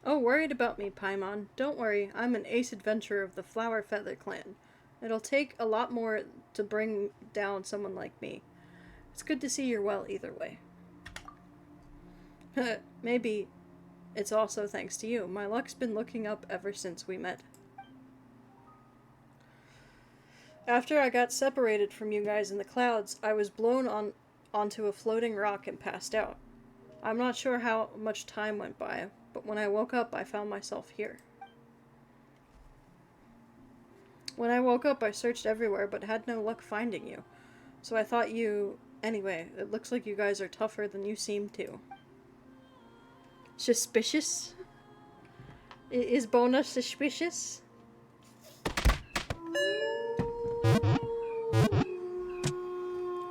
Oh, worried about me, Paimon. Don't worry, I'm an ace adventurer of the Flower Feather clan. It'll take a lot more to bring down someone like me. It's good to see you're well either way. Maybe it's also thanks to you. My luck's been looking up ever since we met. After I got separated from you guys in the clouds, I was blown onto a floating rock and passed out. I'm not sure how much time went by, but when I woke up, I found myself here. When I woke up, I searched everywhere, but had no luck finding you. So I thought you... Anyway, it looks like you guys are tougher than you seem to. Suspicious? Is Bona suspicious?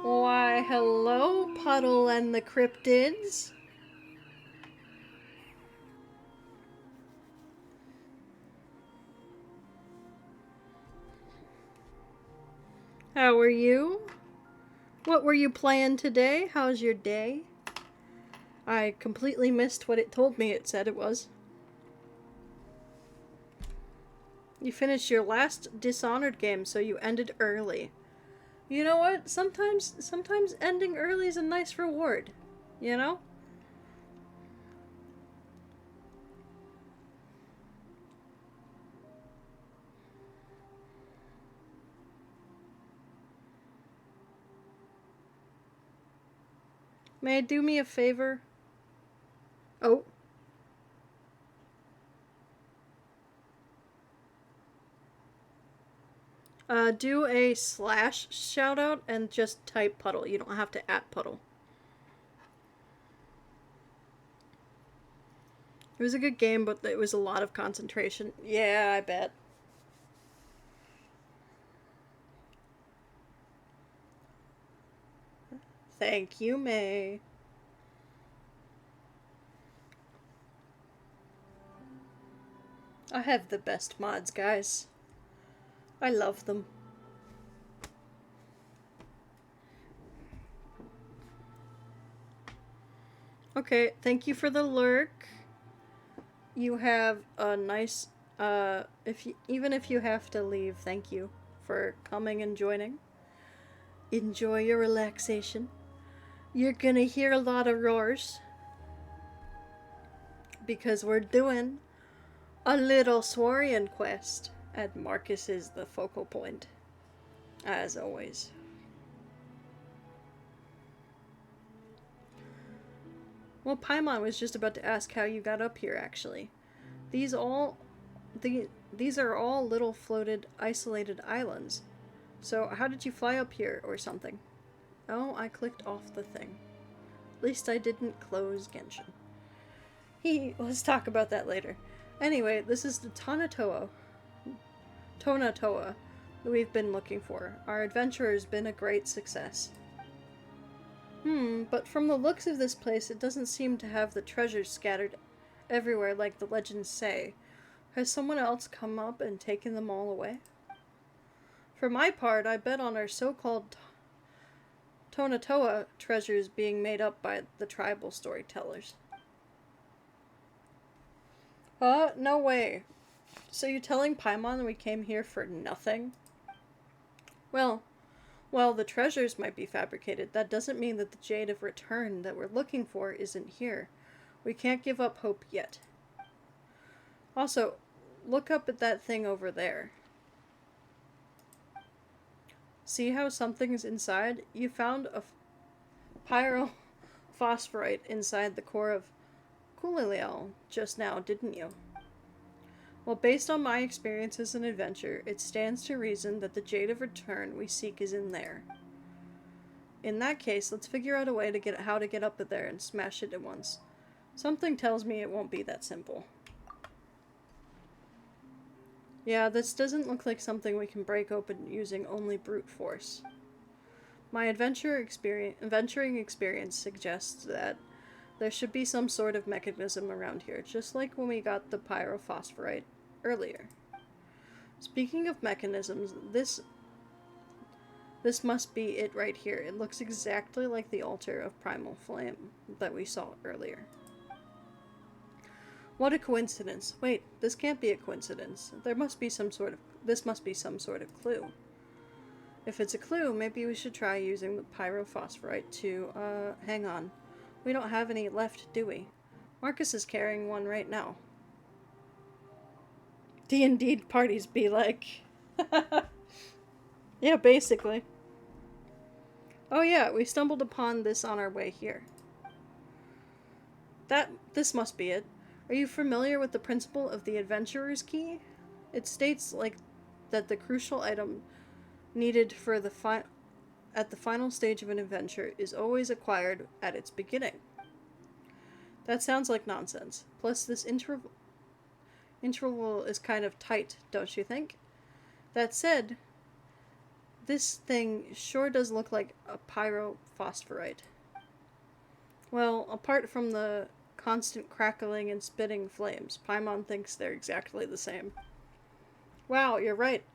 Why, hello, Puddle and the Cryptids. How are you? What were you playing today? How's your day? I completely missed what it told me it said it was. You finished your last Dishonored game, so you ended early. You know what? Sometimes ending early is a nice reward. You know? May I do me a favor? Oh. Do a slash shout out and just type puddle. You don't have to at puddle. It was a good game, but it was a lot of concentration. Yeah, I bet. Thank you, May. I have the best mods, guys. I love them. Okay, thank you for the lurk. You have a nice, even if you have to leave, thank you for coming and joining. Enjoy your relaxation. You're gonna hear a lot of roars because we're doing a little Saurian quest, and Marcus is the focal point, as always. Well, Paimon was just about to ask how you got up here, actually. These are all little floated, isolated islands. So how did you fly up here, or something? Oh, I clicked off the thing. At least I didn't close Genshin. Let's talk about that later. Anyway, this is the Tonatoa that we've been looking for. Our adventure has been a great success. But from the looks of this place, it doesn't seem to have the treasures scattered everywhere like the legends say. Has someone else come up and taken them all away? For my part, I bet on our so-called Tonatoa treasures being made up by the tribal storytellers. No way. So you're telling Paimon we came here for nothing? Well, while the treasures might be fabricated, that doesn't mean that the Jade of Return that we're looking for isn't here. We can't give up hope yet. Also, look up at that thing over there. See how something's inside? You found a pyrophosphorite inside the core of Kulilel just now, didn't you? Well, based on my experience as an adventurer, it stands to reason that the Jade of Return we seek is in there. In that case, let's figure out a way to how to get up there and smash it at once. Something tells me it won't be that simple. Yeah, this doesn't look like something we can break open using only brute force. My adventuring experience suggests that there should be some sort of mechanism around here, just like when we got the pyrophosphorite earlier. Speaking of mechanisms, this must be it right here. It looks exactly like the altar of primal flame that we saw earlier. What a coincidence. Wait, this can't be a coincidence. This must be some sort of clue. If it's a clue, maybe we should try using the pyrophosphorite to, hang on. We don't have any left, do we? Marcus is carrying one right now. D&D parties be like... Yeah, basically. Oh yeah, we stumbled upon this on our way here. This must be it. Are you familiar with the principle of the adventurer's key? It states that the crucial item needed for at the final stage of an adventure is always acquired at its beginning. That sounds like nonsense. Plus, this interval is kind of tight, don't you think? That said, this thing sure does look like a pyrophosphorite. Well, apart from the constant crackling and spitting flames, Paimon thinks they're exactly the same. Wow, you're right.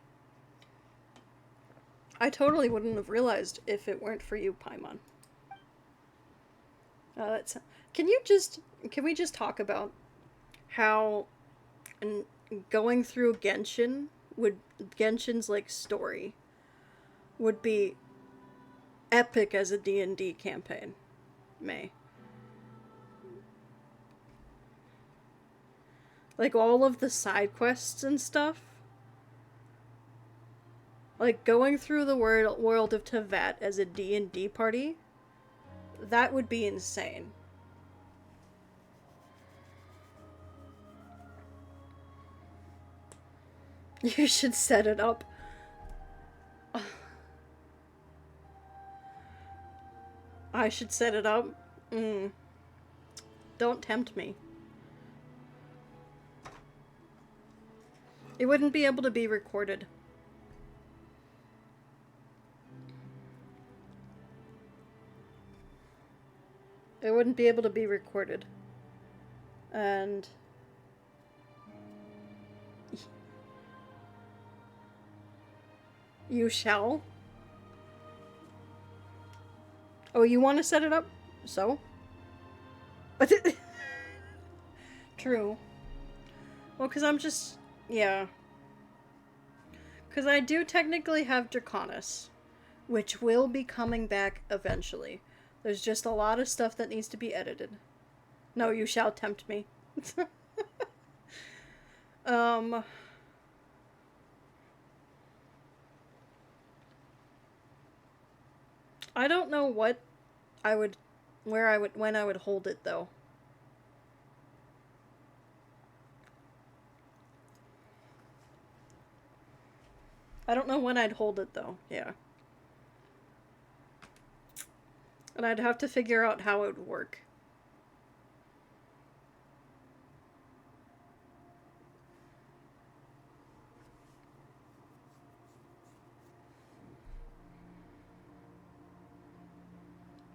I totally wouldn't have realized if it weren't for you, Paimon. Can we just talk about how going through Genshin's like story would be epic as a D&D campaign, May. Like all of the side quests and stuff. Like going through the world of Teyvat as a D&D party. That would be insane. You should set it up. I should set it up? Don't tempt me. It wouldn't be able to be recorded. It wouldn't be able to be recorded. And... You shall? Oh, you want to set it up? So? True. Well, because I'm just... Yeah. Because I do technically have Draconis, which will be coming back eventually. There's just a lot of stuff that needs to be edited. No, you shall tempt me. I don't know when I would hold it though. I don't know when I'd hold it though, yeah. And I'd have to figure out how it would work.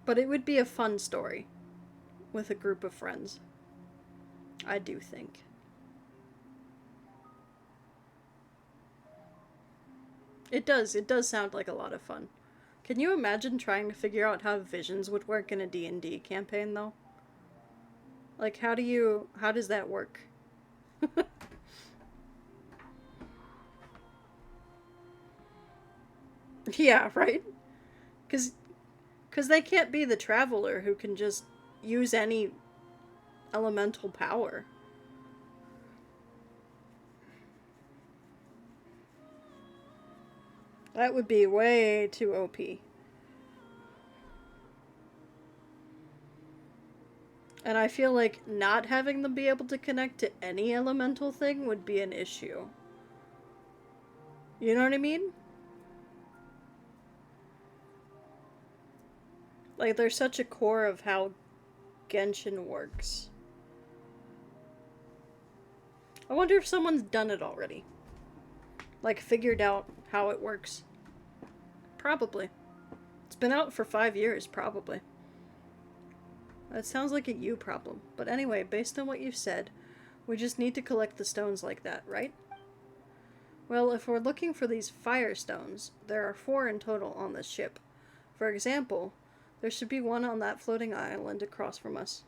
But it would be a fun story with a group of friends. I do think. It does sound like a lot of fun. Can you imagine trying to figure out how visions would work in a D&D campaign though? Like how does that work? Yeah, right? Cause they can't be the traveler who can just use any elemental power. That would be way too OP. And I feel like not having them be able to connect to any elemental thing would be an issue. You know what I mean? Like, they're such a core of how Genshin works. I wonder if someone's done it already. Like, figured out how it works. Probably. It's been out for 5 years, probably. That sounds like a you problem. But anyway, based on what you've said, we just need to collect the stones like that, right? Well, if we're looking for these fire stones, there are 4 in total on this ship. For example, there should be 1 on that floating island across from us.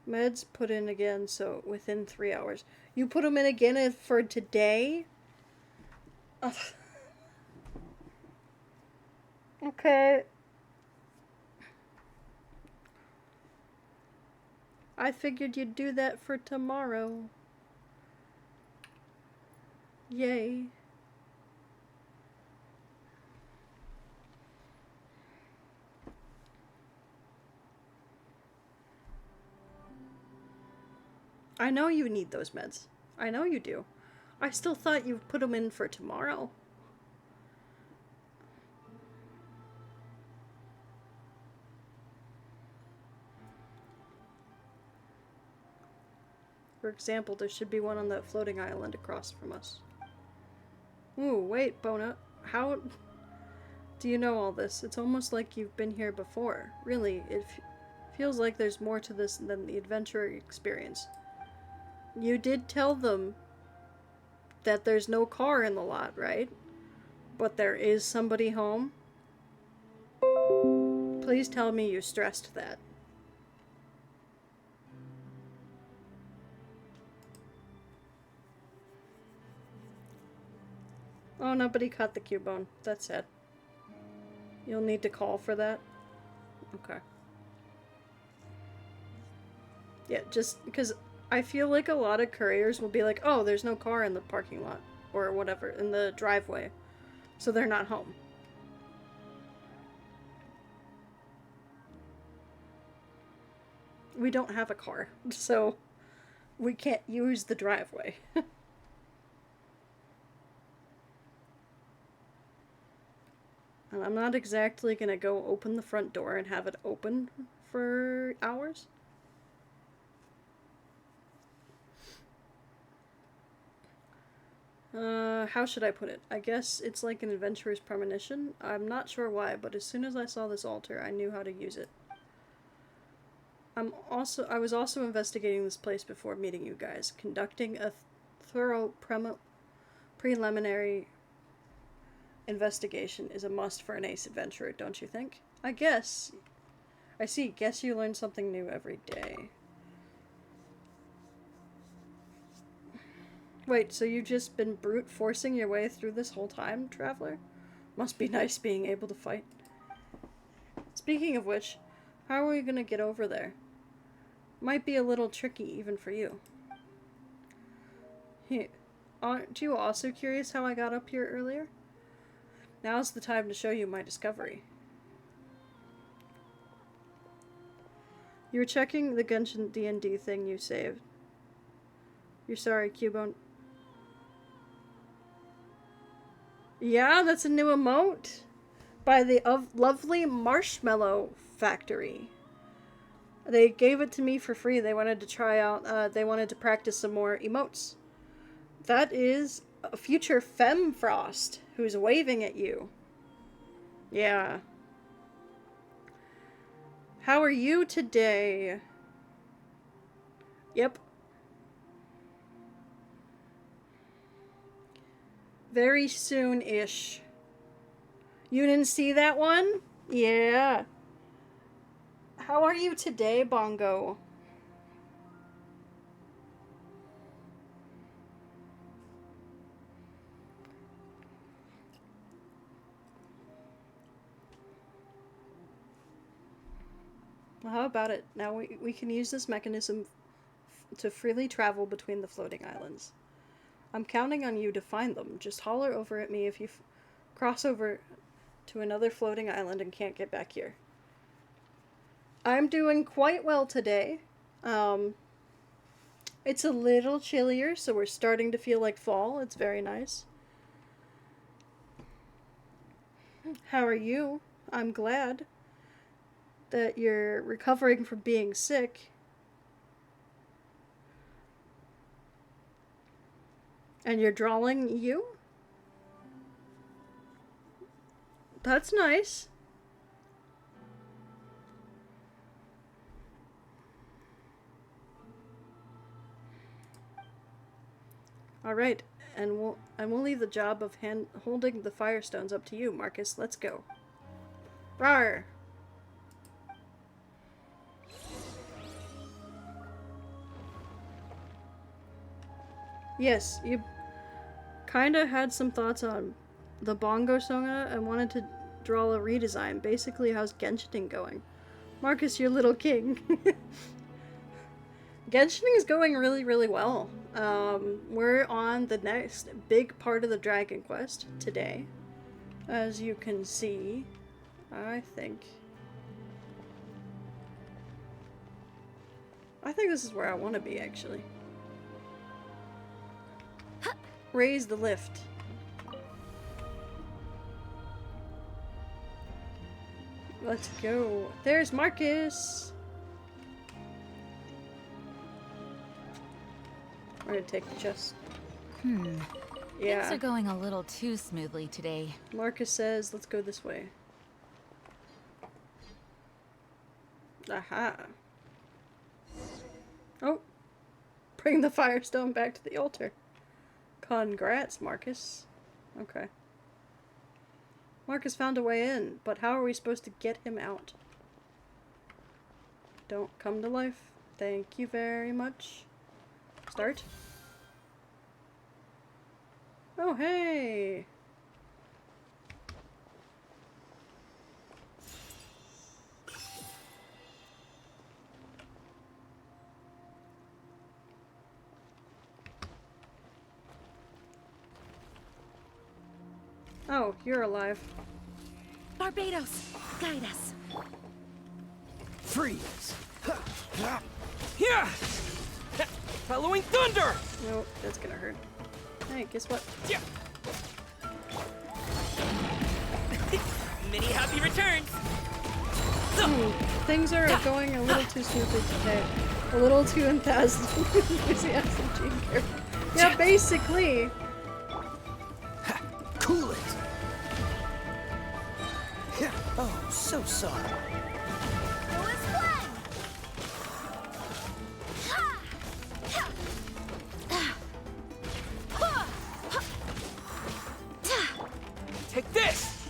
Meds put in again, so within 3 hours. You put them in again for today? Ugh. Okay. I figured you'd do that for tomorrow. Yay. I know you need those meds. I know you do. I still thought you'd put them in for tomorrow. For example, there should be 1 on that floating island across from us. Ooh, wait, Bona. How do you know all this? It's almost like you've been here before. Really, it feels like there's more to this than the adventure experience. You did tell them that there's no car in the lot, right? but there is somebody home. Please tell me you stressed that. Oh, nobody caught the Cubone. That's sad. You'll need to call for that. Okay. Yeah, just because I feel like a lot of couriers will be like, oh, there's no car in the parking lot. Or whatever, in the driveway. So they're not home. We don't have a car, so we can't use the driveway. And I'm not exactly gonna go open the front door and have it open for hours. How should I put it? I guess it's like an adventurer's premonition. I'm not sure why, but as soon as I saw this altar, I knew how to use it. I was also investigating this place before meeting you guys. Conducting a thorough preliminary investigation is a must for an ace adventurer, don't you think? I guess. I see. Guess you learn something new every day. Wait, so you've just been brute forcing your way through this whole time, traveler? Must be nice being able to fight. Speaking of which, how are we gonna get over there? Might be a little tricky even for you. Aren't you also curious how I got up here earlier? Now's the time to show you my discovery. You were checking the Genshin D&D thing you saved. You're sorry, Cubone. Yeah, that's a new emote by the lovely Marshmallow Factory. They gave it to me for free. They wanted to try out, they wanted to practice some more emotes. That is a future Femfrost who's waving at you. Yeah. How are you today? Yep. Very soon-ish. You didn't see that one? Yeah. How are you today, Bongo? Well, how about it? Now we can use this mechanism to freely travel between the floating islands. I'm counting on you to find them. Just holler over at me if you cross over to another floating island and can't get back here. I'm doing quite well today. It's a little chillier, so we're starting to feel like fall. It's very nice. How are you? I'm glad that you're recovering from being sick. And you're drawing you? That's nice. All right, and we'll leave the job of holding the Firestones up to you, Marcus. Let's go. Rawr! Yes, you kinda had some thoughts on the Bongo Songa and wanted to draw a redesign. Basically, how's Genshin going? Marcus, your little king. Genshin is going really, really well. We're on the next big part of the Dragon Quest today. As you can see, I think this is where I want to be, actually. Raise the lift. Let's go. There's Marcus. We're gonna take the chest. Yeah. Things are going a little too smoothly today. Marcus says, let's go this way. Aha. Oh. Bring the Firestone back to the altar. Congrats, Marcus. Okay. Marcus found a way in, but how are we supposed to get him out? Don't come to life. Thank you very much. Start. Oh, hey! Oh, you're alive. Barbados, guide us. Freeze! Here! Following thunder! Nope, that's gonna hurt. Hey, guess what? Many happy returns! Things are going a little too smoothly today. A little too enthusiastic, Gene Care. Yeah, basically. Cool it! Oh, so sorry. Take this!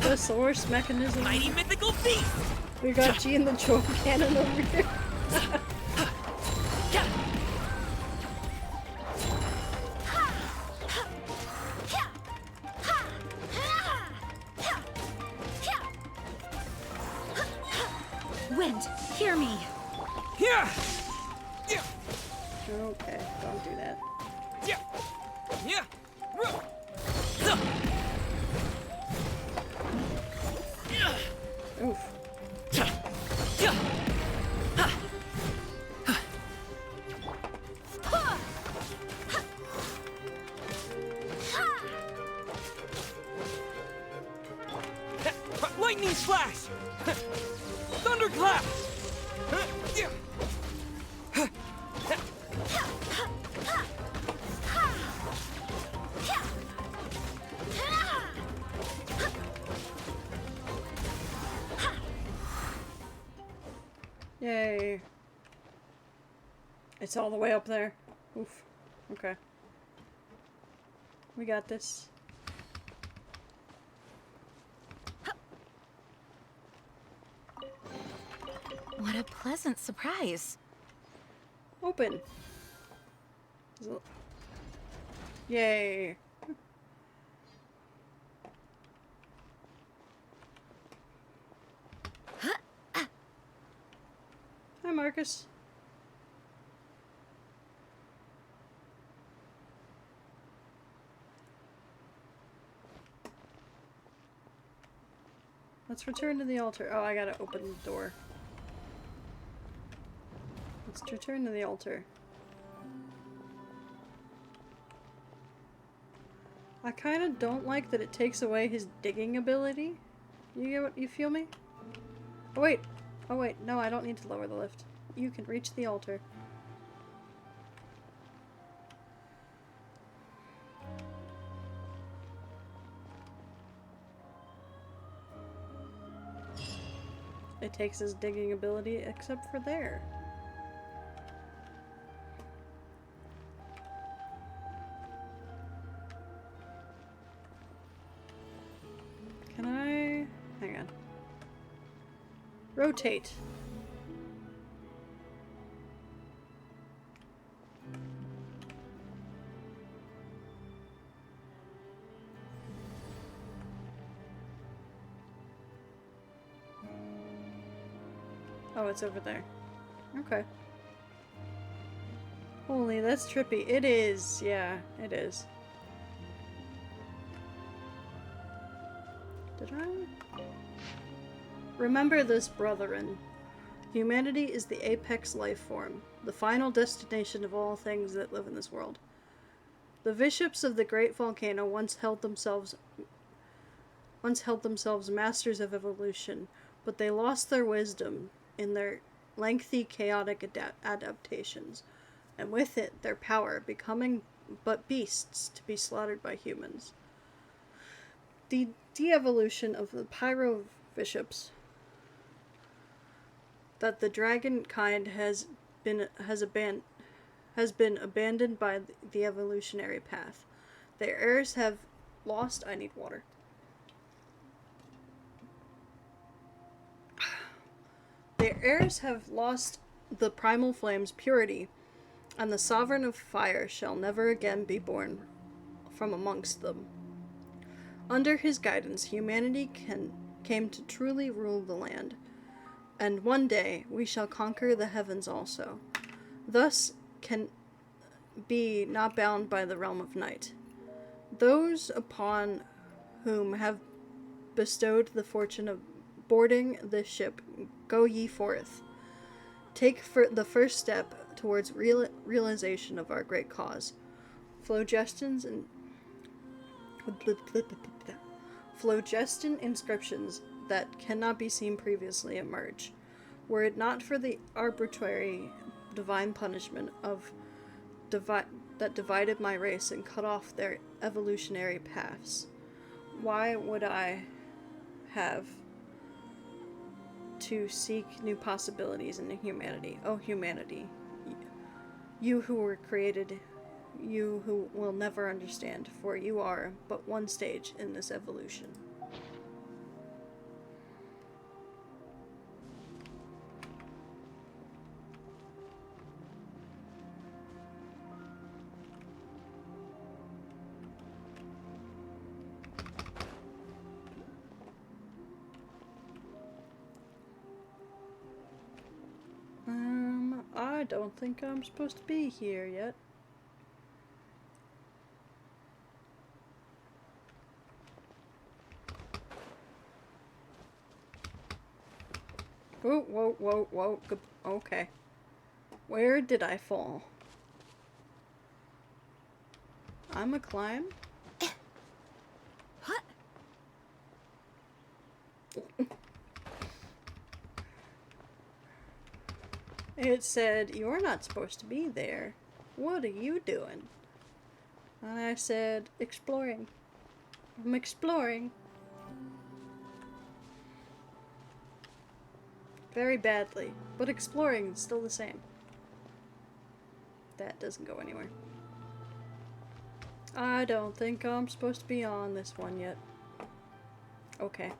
The source mechanism. Mighty mythical beast! We got G in the troll cannon over here. Wind, hear me. Here! Okay, don't do that. Oof. Lightning slash! Thunderclap! Yay. It's all the way up there. Oof. Okay. We got this. What a pleasant surprise. Open. Yay. Hi, Marcus. Let's return to the altar. Oh, I gotta open the door. Let's return to the altar. I kind of don't like that it takes away his digging ability. You get what you feel me? Oh wait. Oh wait, no, I don't need to lower the lift. You can reach the altar. It takes his digging ability except for there. Can I... hang on. Rotate. Oh, it's over there. Okay. Holy, that's trippy. It is. Yeah, it is. Did I? Remember this, brethren. Humanity is the apex life form, the final destination of all things that live in this world. The bishops of the great volcano once held themselves masters of evolution, but they lost their wisdom in their lengthy, chaotic adaptations, and with it, their power, becoming but beasts to be slaughtered by humans. The de-evolution of the Pyro Bishops that the dragon kind has been abandoned by the evolutionary path. Their heirs have lost... I need water. Their heirs have lost the primal flame's purity, and the sovereign of fire shall never again be born from amongst them. Under his guidance, humanity came to truly rule the land, and one day we shall conquer the heavens also. Thus can be not bound by the realm of night. Those upon whom have bestowed the fortune of boarding this ship, go ye forth. Take the first step towards realization of our great cause. Phlogiston inscriptions that cannot be seen previously emerge. Were it not for the arbitrary divine punishment that divided my race and cut off their evolutionary paths, why would I have to seek new possibilities in humanity? Oh, humanity. You who were created, you who will never understand, for you are but one stage in this evolution. I don't think I'm supposed to be here yet. Whoa, whoa, whoa, whoa. Okay. Where did I fall? I'm a climb? What? It said, "You're not supposed to be there. What are you doing?" And I said, "Exploring. I'm exploring." Very badly, but exploring is still the same. That doesn't go anywhere. I don't think I'm supposed to be on this one yet. Okay.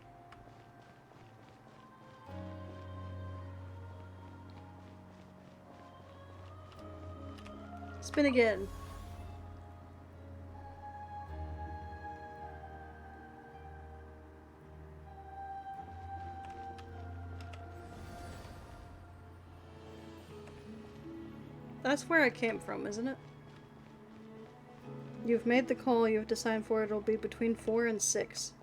Spin again. That's where I came from, isn't it? You've made the call, you have to sign for it. It'll be between 4 and 6.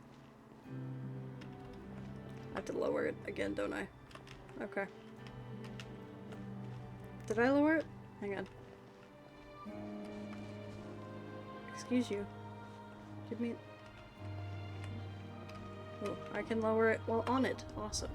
I have to lower it again, don't I? Okay. Did I lower it? Hang on. Excuse you. Give me... Oh, I can lower it while on it. Awesome.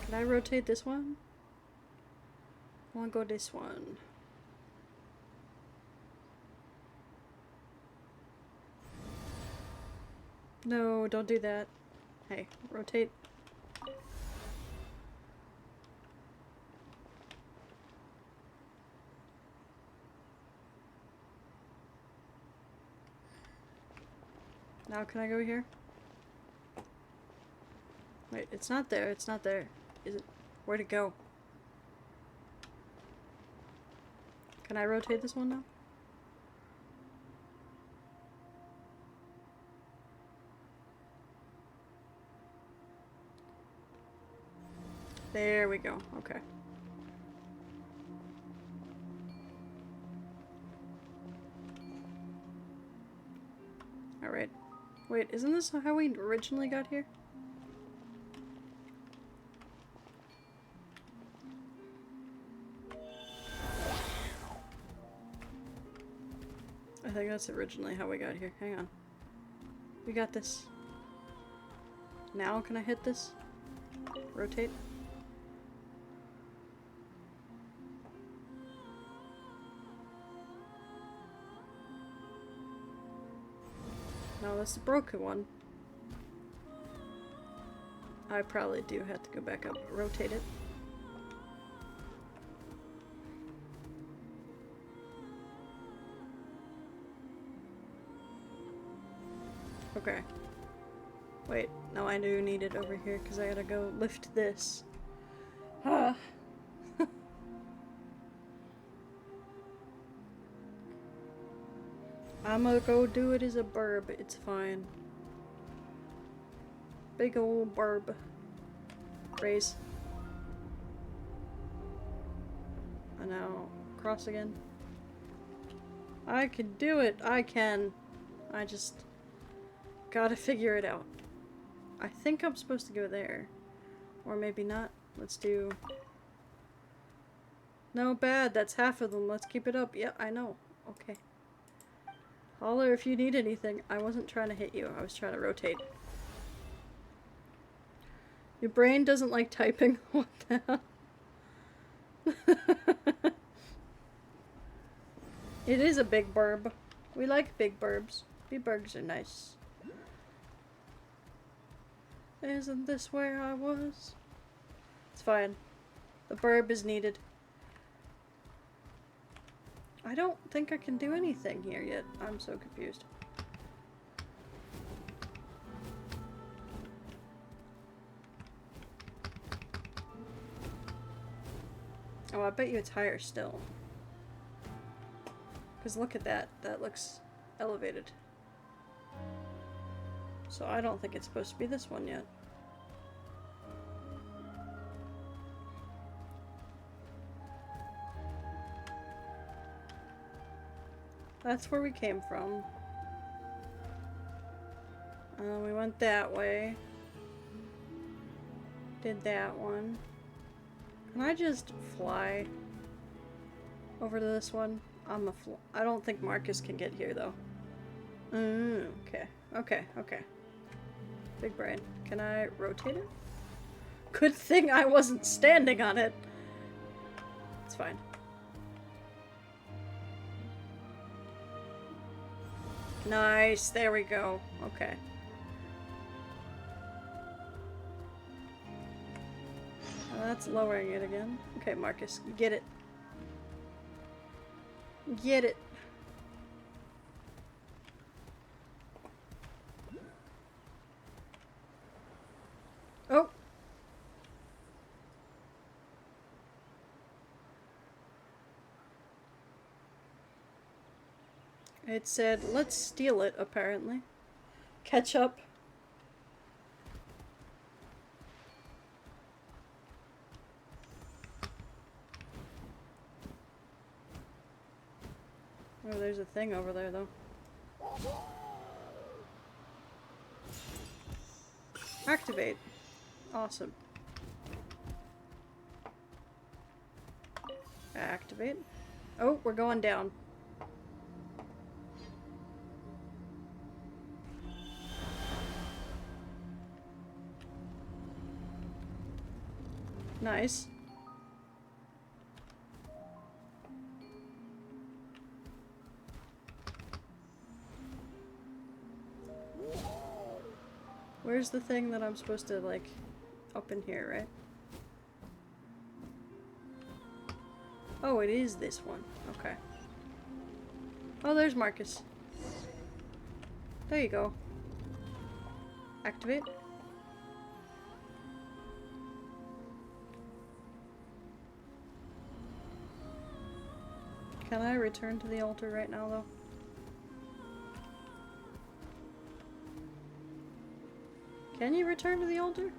Can I rotate this one? I want to go this one. No, don't do that. Hey, rotate. Now can I go here? Wait, it's not there. It's not there. Is it? Where'd it go? Can I rotate this one now? There we go. Okay. Alright. Wait, isn't this how we originally got here? I think that's originally how we got here. Hang on. We got this. Now can I hit this? Rotate? No, that's the broken one. I probably do have to go back up, rotate it. Okay. Wait, no, I do need it over here because I gotta go lift this. Ah. I'm gonna go do it as a burb, it's fine. Big old burb. Raise. And now, cross again. I can do it, I can. I just gotta figure it out. I think I'm supposed to go there. Or maybe not. Let's do... No, bad, that's half of them. Let's keep it up. Yeah, I know. Okay. Holler if you need anything. I wasn't trying to hit you. I was trying to rotate. Your brain doesn't like typing. What the hell? It is a big burb. We like big burbs. Big burbs are nice. Isn't this where I was? It's fine. The burb is needed. I don't think I can do anything here yet. I'm so confused. Oh, I bet you it's higher still. Because look at that. That looks elevated. So I don't think it's supposed to be this one yet. That's where we came from. We went that way. Did that one. Can I just fly over to this one? I don't think Marcus can get here though. Okay. Okay, okay. Big brain. Can I rotate it? Good thing I wasn't standing on it. It's fine. Nice, there we go. Okay. That's lowering it again. Okay, Marcus, get it. Get it. Oh. It said, let's steal it, apparently. Catch up. Oh, there's a thing over there, though. Activate. Awesome. Activate. Oh, we're going down. Nice. Where's the thing that I'm supposed to, like, up in here, right? Oh, it is this one. Okay. Oh, there's Marcus. There you go. Activate. Can I return to the altar right now, though? Can you return to the altar?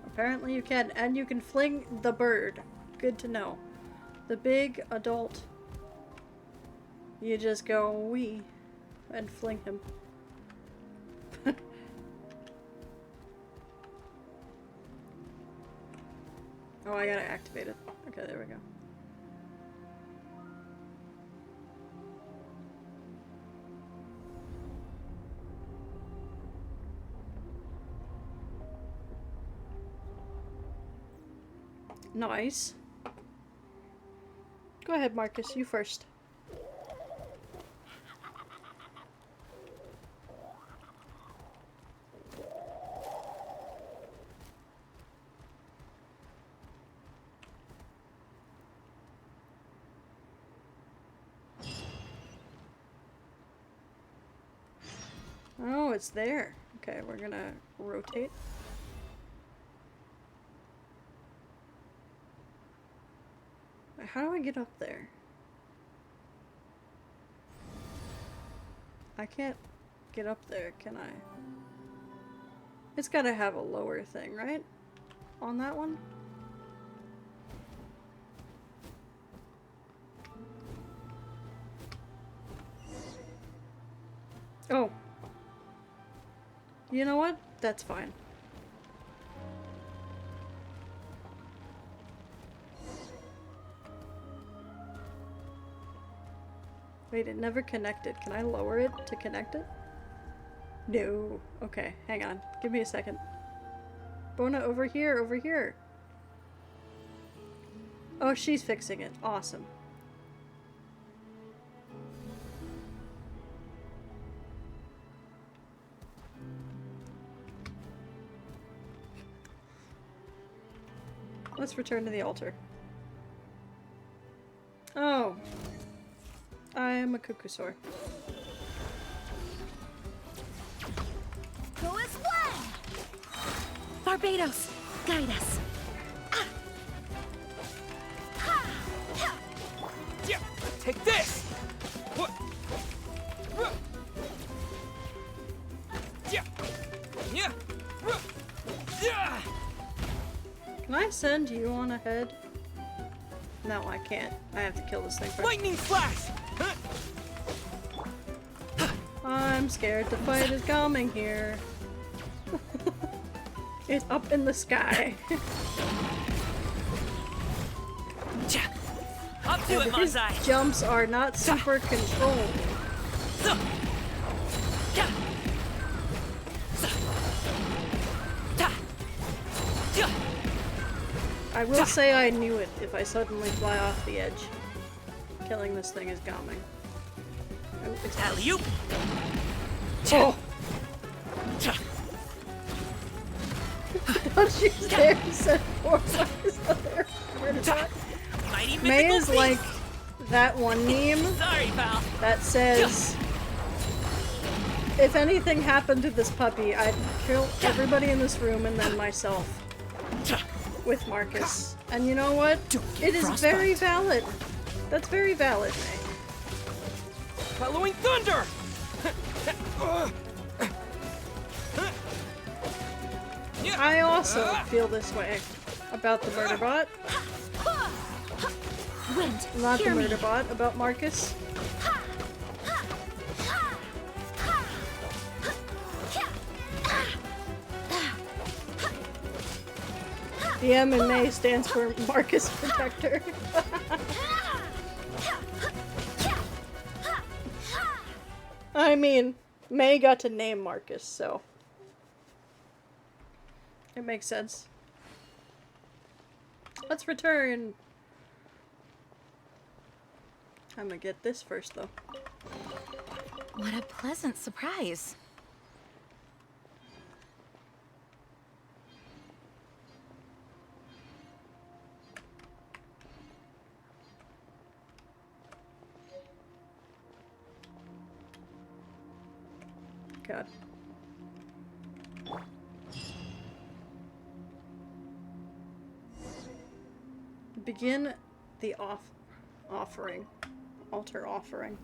Apparently you can, and you can fling the bird. Good to know. The big adult, you just go wee and fling him. Oh, I gotta activate it. Okay, there we go. Nice. Go ahead, Marcus. You first. Oh, it's there. Okay, we're gonna rotate. Wait, how do I get up there? I can't get up there, can I? It's gotta have a lower thing, right? On that one? Oh. You know what? That's fine. Wait, it never connected. Can I lower it to connect it? No. Okay, hang on. Give me a second. Bona, over here, over here. Oh, she's fixing it. Awesome. Let's return to the altar. Oh. I am a Kukusaur. Go as one! Barbados, guide us. Yeah, take this! What? Yeah. Yeah. Yeah. Can I send you on ahead? No, I can't. I have to kill this thing first. Lightning flash! I'm scared the fight is coming here. It's up in the sky. Up to it, His Mozzie! jumps are not super controlled. I will say I knew it if I suddenly fly off the edge. Killing this thing is coming. Alley-oop! Oh! Don't you dare set forth like this other Mighty May mythical is like beast. that one meme Sorry, pal. that says, if anything happened to this puppy, I'd kill everybody in this room and then myself. With Marcus. And you know what? It is very valid. That's very valid, May. Halloween thunder! I also feel this way about the murder bot. Wind, Not the hear me. murder bot, about Marcus. The M in May stands for Marcus Protector. I mean, May got to name Marcus, so it makes sense. Let's return. I'm gonna get this first, though. What a pleasant surprise. God. Begin the offering. Altar offering.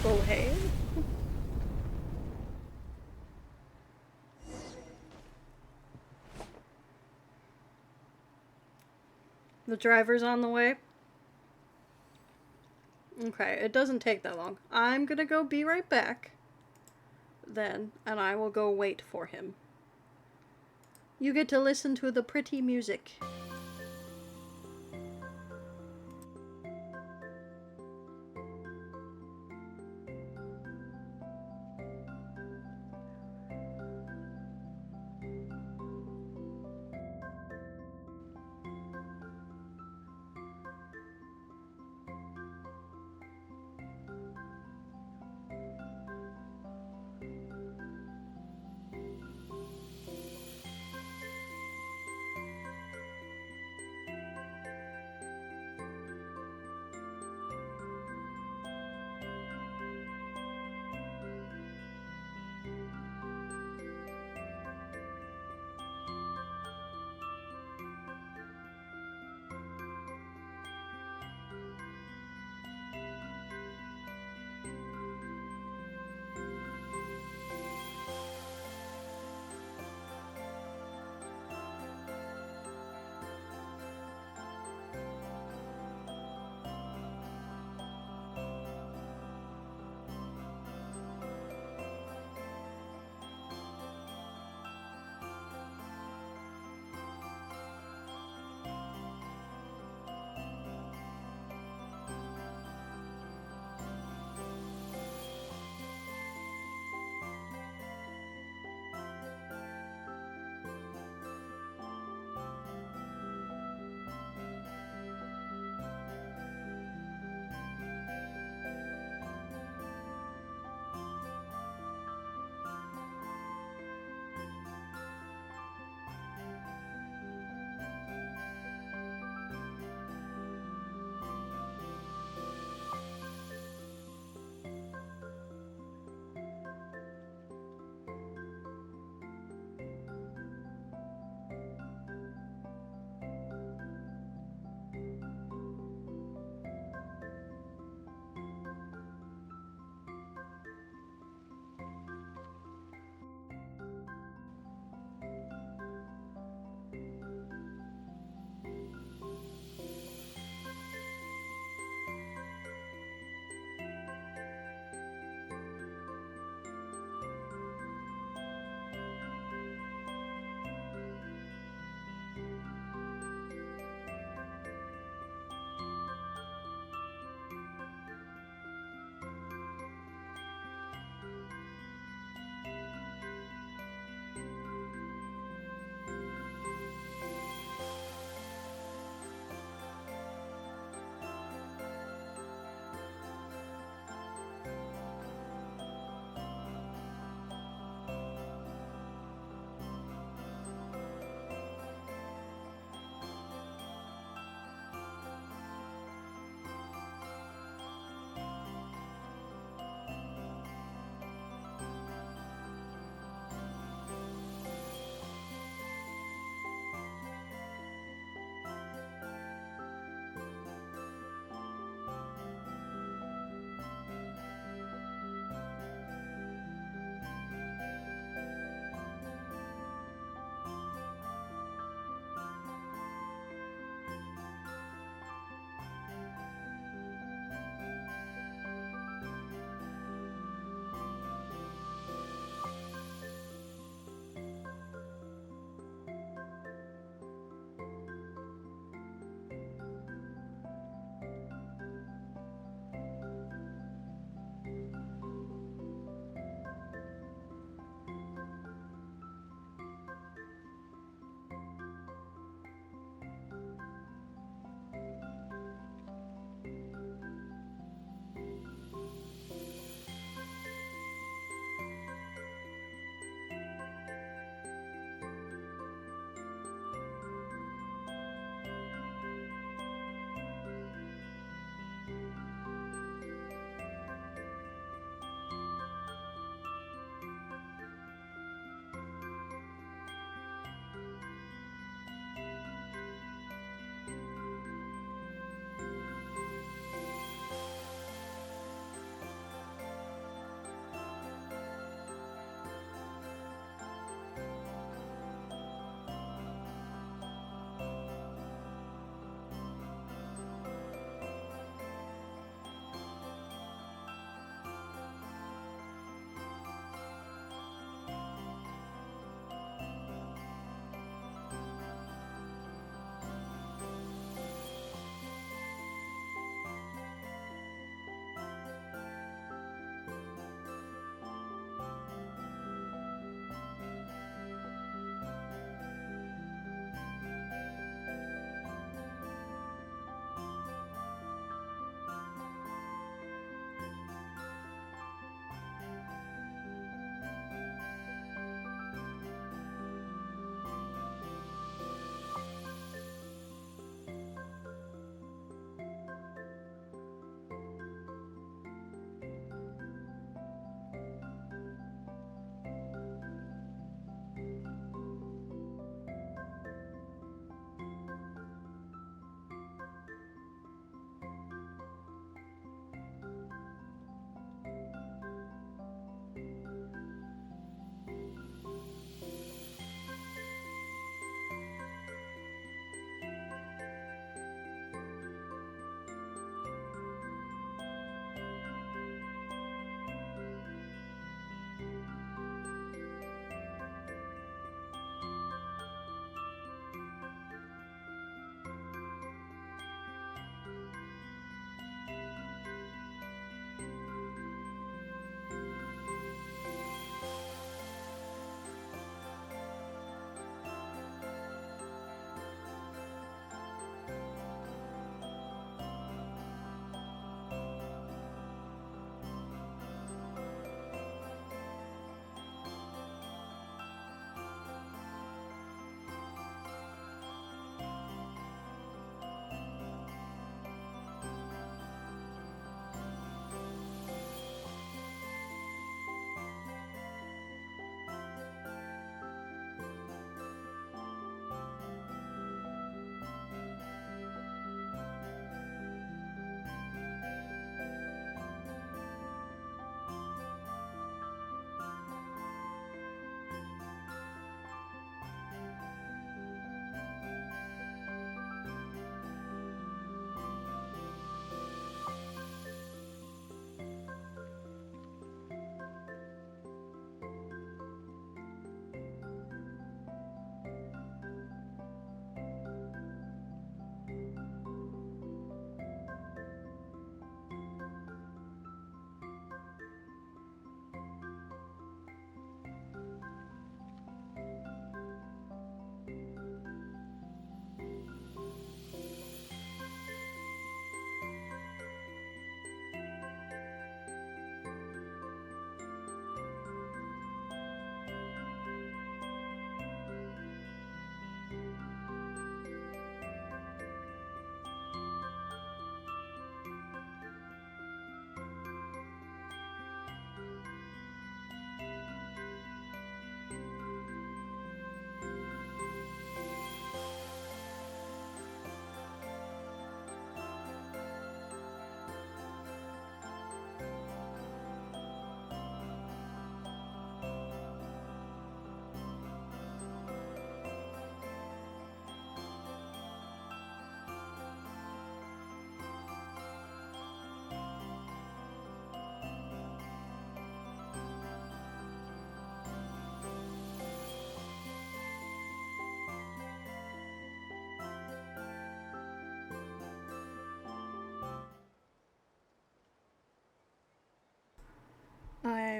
Oh, hey. The driver's on the way. Okay, it doesn't take that long. I'm gonna go be right back. Then, and I will go wait for him. You get to listen to the pretty music.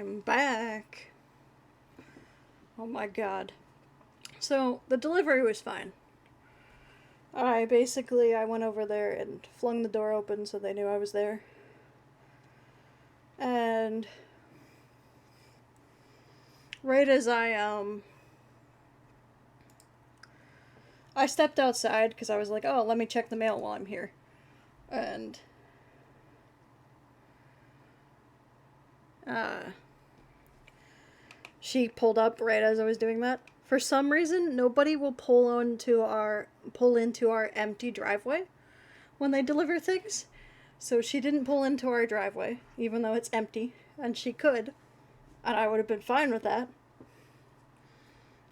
I'm back. Oh my god. So, the delivery was fine. I went over there and flung the door open so they knew I was there. And right as I stepped outside because I was like, oh, let me check the mail while I'm here. And she pulled up right as I was doing that. For some reason, nobody will pull into our empty driveway when they deliver things. So she didn't pull into our driveway, even though it's empty, and she could, and I would have been fine with that.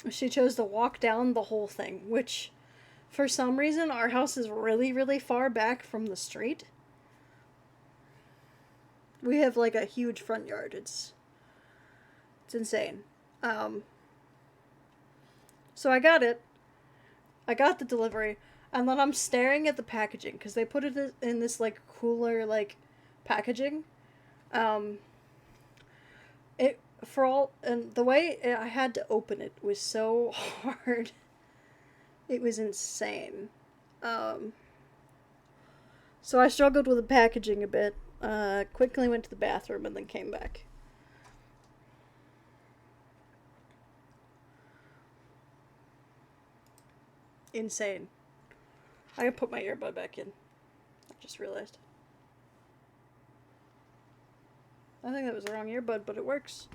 She chose to walk down the whole thing, which, for some reason, our house is really, really far back from the street. We have, like, a huge front yard. It's insane. So I got it. I got the delivery. And then I'm staring at the packaging, because they put it in this, like, cooler, like, packaging. And the way I had to open it was so hard. It was insane. So I struggled with the packaging a bit. Quickly went to the bathroom and then came back. Insane. I gotta put my earbud back in. I just realized. I think that was the wrong earbud, but it works.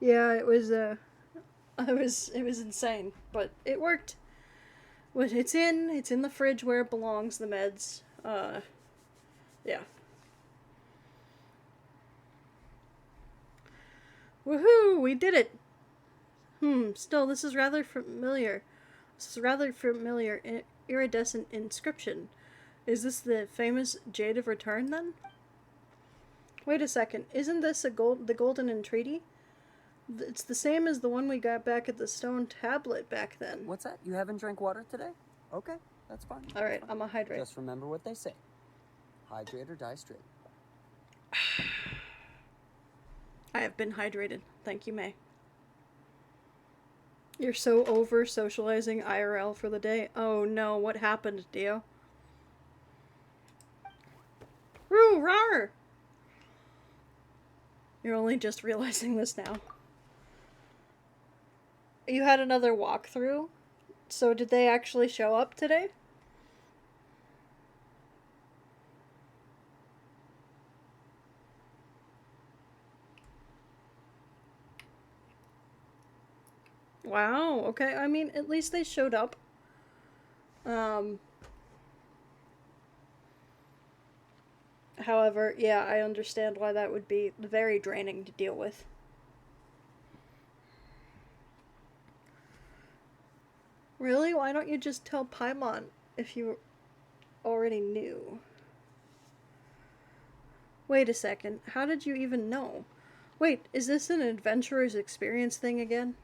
Yeah, it was insane, but it worked. It's in the fridge where it belongs, the meds. Yeah. Woohoo! We did it! Still, this is rather familiar. Iridescent inscription. Is this the famous Jade of Return, then? Wait a second. Isn't this the Golden Entreaty? It's the same as the one we got back at the stone tablet back then. What's that? You haven't drank water today? Okay, that's fine. Alright, I'm gonna hydrate. Just remember what they say. Hydrate or die straight. I have been hydrated. Thank you, May. You're so over socializing IRL for the day. Oh no, what happened, Dio? Roo, rawr! You're only just realizing this now. You had another walkthrough? So did they actually show up today? Wow, okay. I mean, at least they showed up. However, yeah, I understand why that would be very draining to deal with. Really? Why don't you just tell Paimon if you already knew? Wait a second. How did you even know? Wait, is this an adventurer's experience thing again?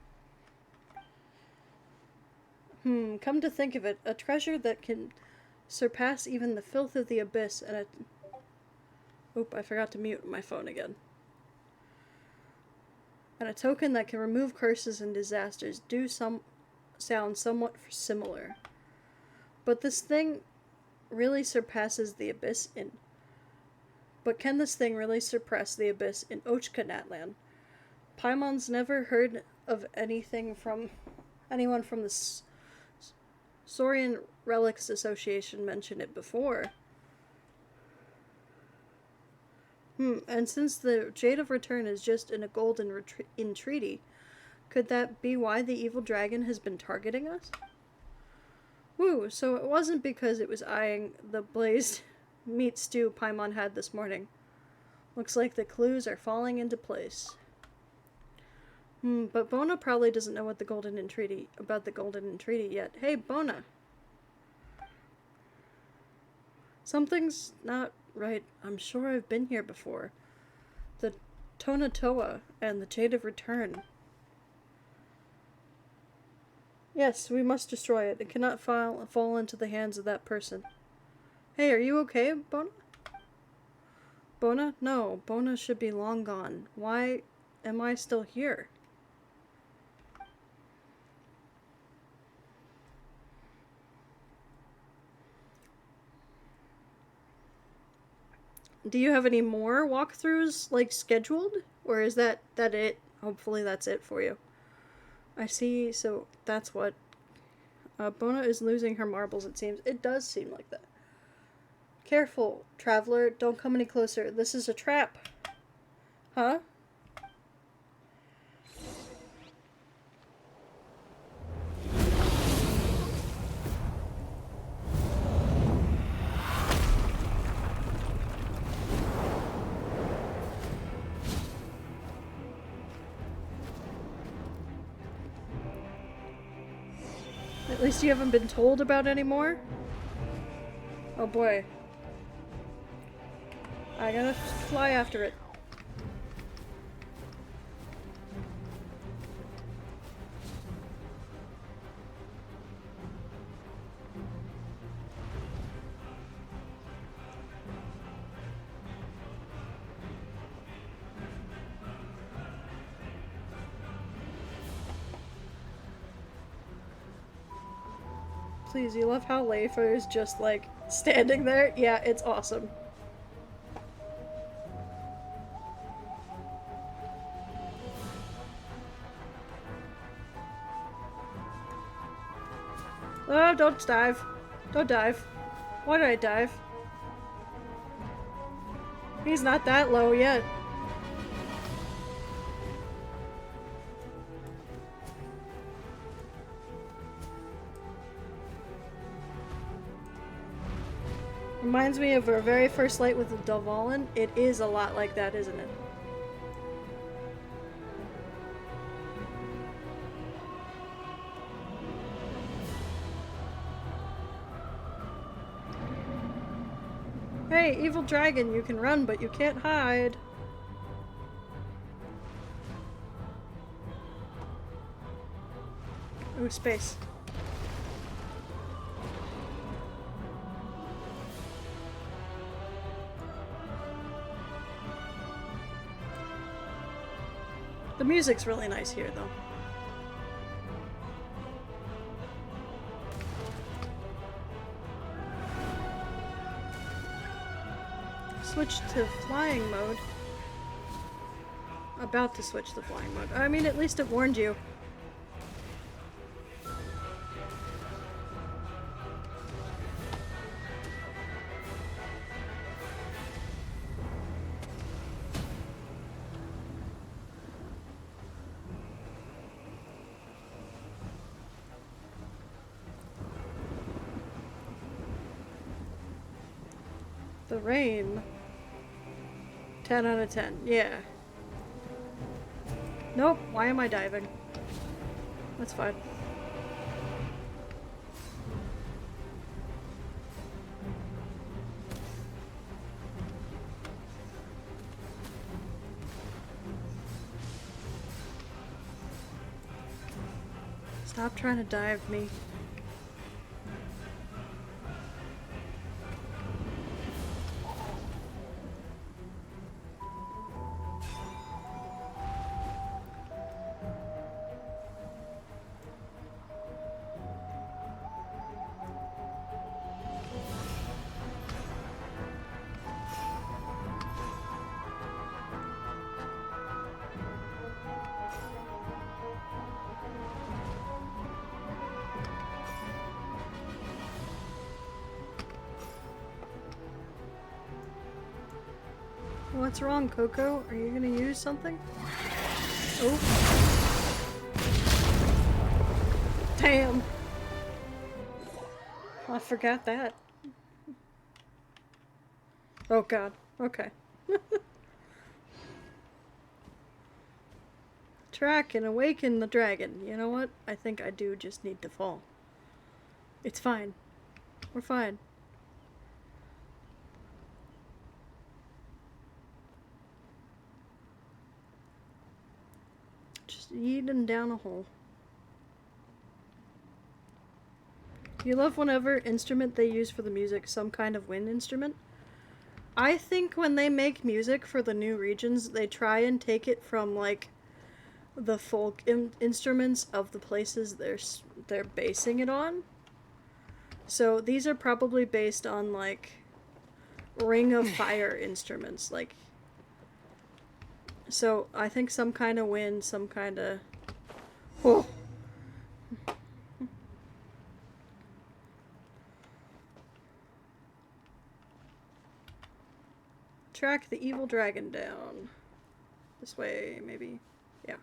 Come to think of it, a treasure that can surpass even the filth of the abyss and a... Oop, I forgot to mute my phone again. And a token that can remove curses and disasters sound somewhat similar. But this thing really surpasses the abyss in... But can this thing really suppress the abyss in Ochka Natlan? Paimon's never heard of anyone from the Saurian Relics Association mention it before. And since the Jade of Return is just in a golden entreaty, could that be why the evil dragon has been targeting us? Woo, so it wasn't because it was eyeing the blazed meat stew Paimon had this morning. Looks like the clues are falling into place. But Bona probably doesn't know about the Golden Entreaty yet. Hey, Bona! Something's not right. I'm sure I've been here before. The Tonatoa and the Jade of Return. Yes, we must destroy it. It cannot fall into the hands of that person. Hey, are you okay, Bona? Bona? No, Bona should be long gone. Why am I still here? Do you have any more walkthroughs, like, scheduled? Or is that it? Hopefully that's it for you. I see, so that's what... Bona is losing her marbles, it seems. It does seem like that. Careful, traveler. Don't come any closer. This is a trap. Huh? At least you haven't been told about any more? Oh boy. I gotta fly after it. Please, you love how Leifer is just like standing there? Yeah, it's awesome. Oh, don't dive. Don't dive. Why did I dive? He's not that low yet. Reminds me of our very first light with the Dvalin. It is a lot like that, isn't it? Hey, evil dragon, you can run, but you can't hide. Ooh, space. The music's really nice here, though. Switch to flying mode. About to switch to flying mode. I mean, at least it warned you. The rain. 10 out of 10. Yeah. Nope. Why am I diving? That's fine. Stop trying to dive me. What's wrong, Coco? Are you gonna use something? Oh. Damn. I forgot that. Oh god. Okay. Track and awaken the dragon. You know what? I think I do just need to fall. It's fine. We're fine. Just yeeting down a hole. You love whatever instrument they use for the music, some kind of wind instrument. I think when they make music for the new regions, they try and take it from, like, the folk instruments of the places they're basing it on. So these are probably based on, like, Ring of Fire instruments, like. So I think some kind of wind, some kind of. Oh. Track the evil dragon down. This way, maybe. Yeah.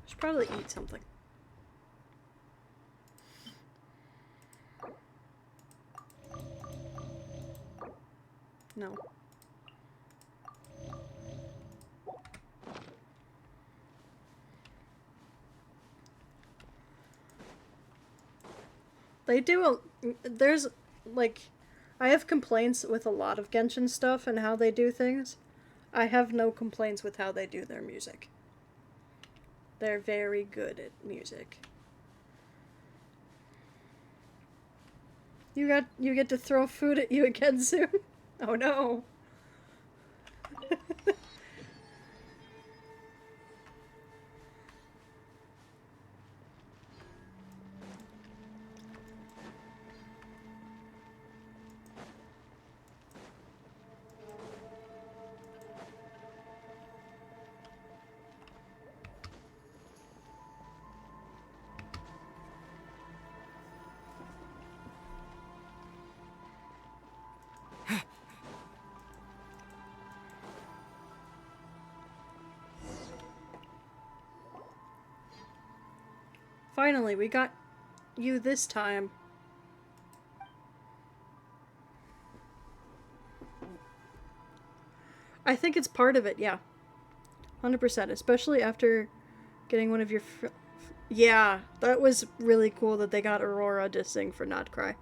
Should probably eat something. No. They do there's, like, I have complaints with a lot of Genshin stuff and how they do things. I have no complaints with how they do their music. They're very good at music. You get to throw food at you again soon? Oh no. Finally, we got you this time. I think it's part of it, yeah. 100%, especially after getting one of your yeah, that was really cool that they got Aurora to sing for Not Cry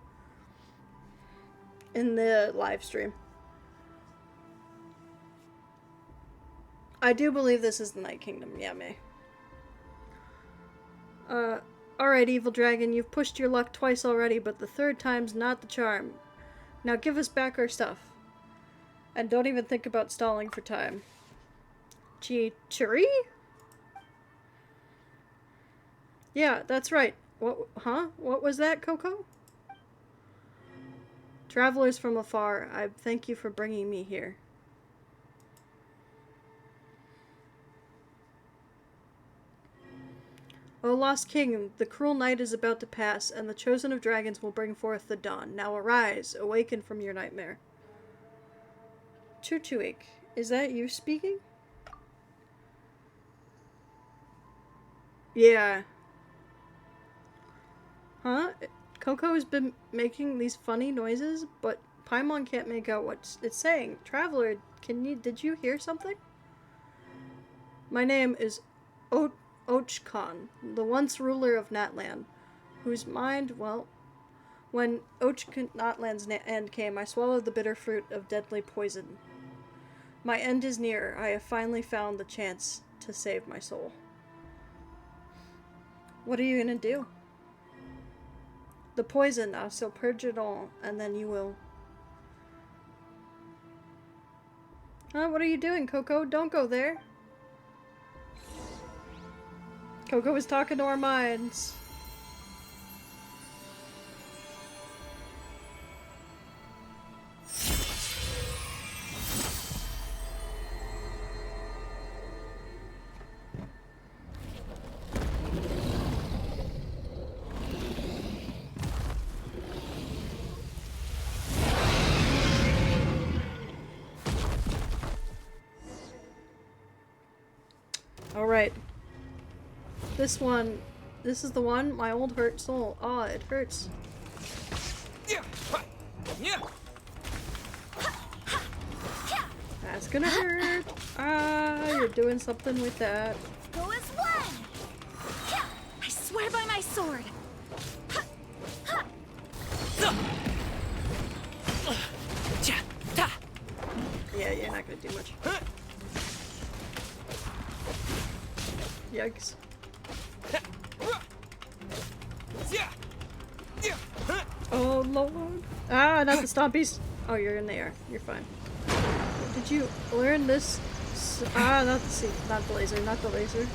in the live stream. I do believe this is the Night Kingdom, yeah, May. Alright, Evil Dragon, you've pushed your luck twice already, but the third time's not the charm. Now give us back our stuff. And don't even think about stalling for time. Chiri? Yeah, that's right. What, huh? What was that, Coco? Travelers from afar, I thank you for bringing me here. O Lost King, the cruel night is about to pass, and the Chosen of Dragons will bring forth the dawn. Now arise, awaken from your nightmare. Chuchuik, is that you speaking? Yeah. Huh? Coco has been making these funny noises, but Paimon can't make out what it's saying. Traveler, did you hear something? My name is Ochkon, the once ruler of Natlan, whose mind, well, when Natlan's end came, I swallowed the bitter fruit of deadly poison. My end is near. I have finally found the chance to save my soul. What are you gonna do? The poison, I shall purge it all, and then you will. Huh, what are you doing, Coco? Don't go there. Coco was talking to our minds. All right. This is the one, my old hurt soul. Ah, it hurts. That's gonna hurt. Ah, you're doing something with that. Go as one! I swear by my sword! you're not gonna do much. Yikes. Oh lord. Ah, not the stompies. Oh, you're in the air. You're fine. Did you learn this? Ah, not the laser, not the laser.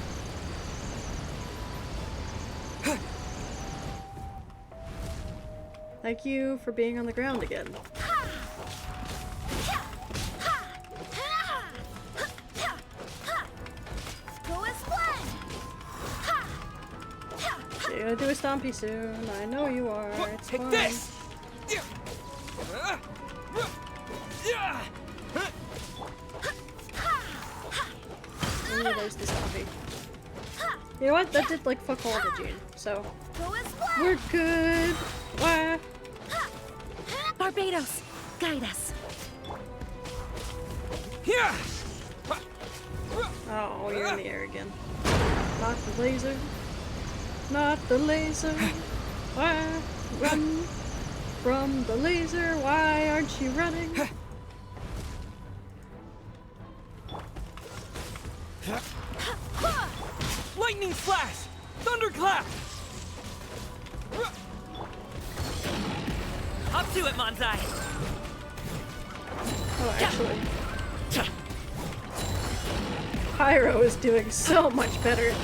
Thank you for being on the ground again. You're gonna do a stompy soon. I know you are. It's Take fine. this! Ooh, there's the stompy. You know what? That did like fuck all to Jean. So we're good. Wah. Barbados, guide us. Here! Oh, you're in the air again. Not the laser. Not the laser. Why run from the laser? Why aren't you running? Lightning flash! Thunderclap! Up to it, Monzai! Oh, actually. Pyro is doing so much better.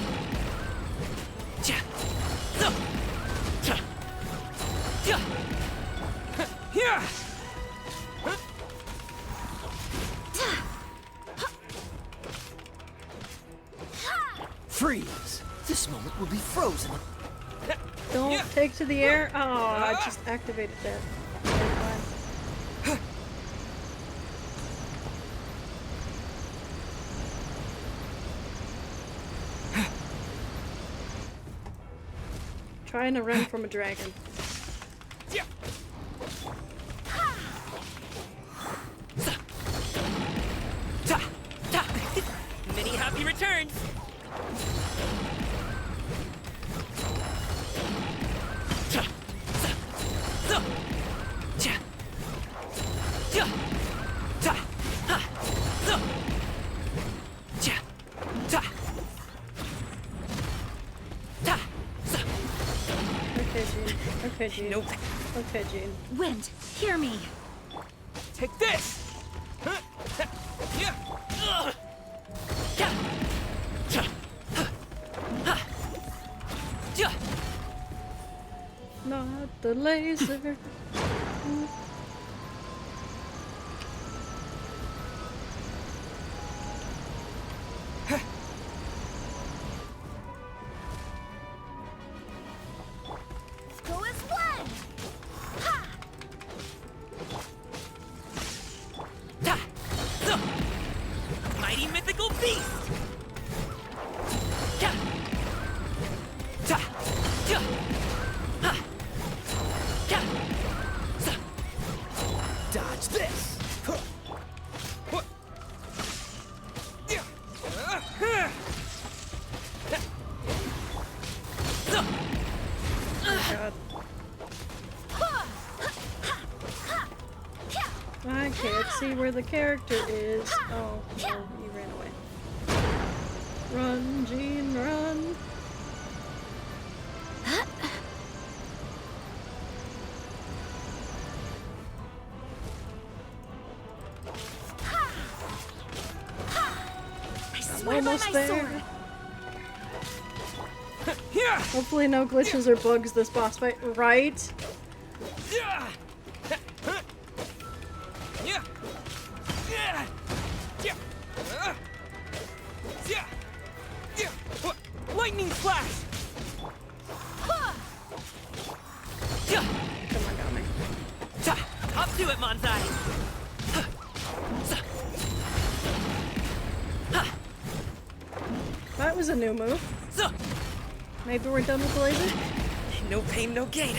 Here! Freeze! This moment will be frozen. Don't take to the air. Oh, I just activated that. Okay, fine. Trying to run from a dragon. Many happy returns! Okay, Jean. Nope. Okay, Jean. Wind, hear me. Take this! Not the laser. Mighty mythical beast! Dodge this! God. I can't see where the character is. Oh, no, you ran away. Run, Jean, run! I'm almost there. Hopefully no glitches or bugs this boss fight, right? Lightning flash! Come on, got me. Up to it, Monzai! That was a new move. Maybe we're done with the laser? No pain, no gain.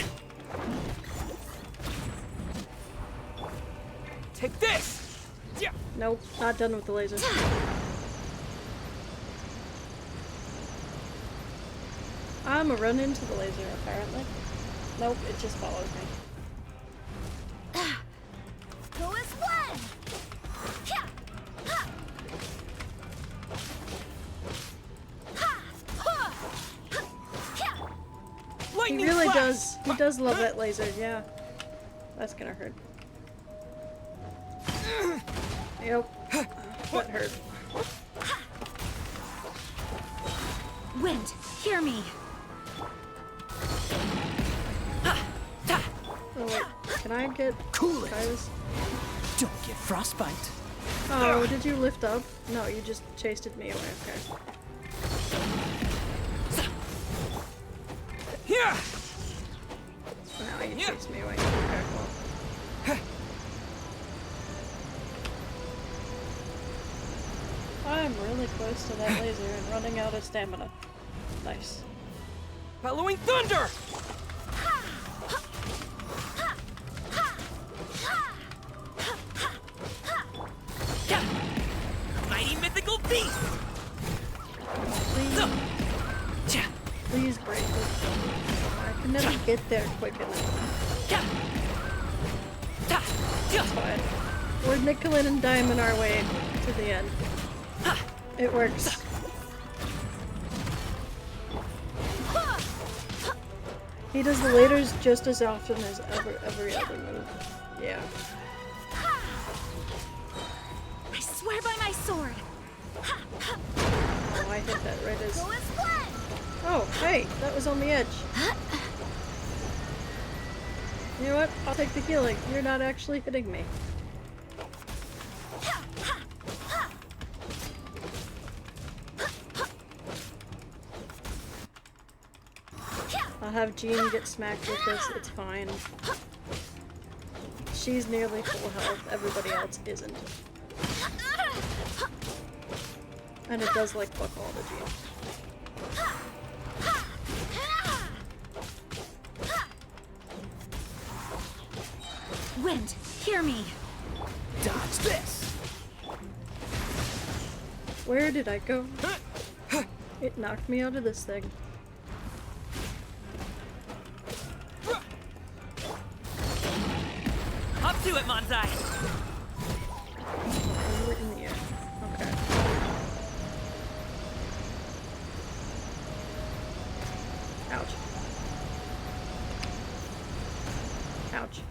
Take this! Nope, not done with the laser. I'm a run into the laser, apparently. Nope, it just follows me. Go as one! He really does. He does love that laser, yeah. That's gonna hurt. Yep. That hurt. Wind, hear me. Oh wait, can I get Cool it. guys? Don't get frostbite. Oh, did you lift up? No, you just chased me away. Okay. Here. Now you chased me away. Okay, well. I'm really close to that laser and running out of stamina. Nice. Bellowing thunder. Mighty mythical beast! Please break it. I can never get there quick enough. It's fine. We're nickel and diamond our way to the end. It works. He does the lasers just as often as every other move. Yeah. I swear by my sword. Oh, I hit that right as... Oh, hey, that was on the edge. You know what? I'll take the healing. You're not actually hitting me. I'll have Jean get smacked with this. It's fine. She's nearly full health. Everybody else isn't. And it does like fuck all to Jean. Wind, hear me. Dodge this. Where did I go? It knocked me out of this thing. Up to it, Monzai! You were in the air. Okay. Ouch. Ouch.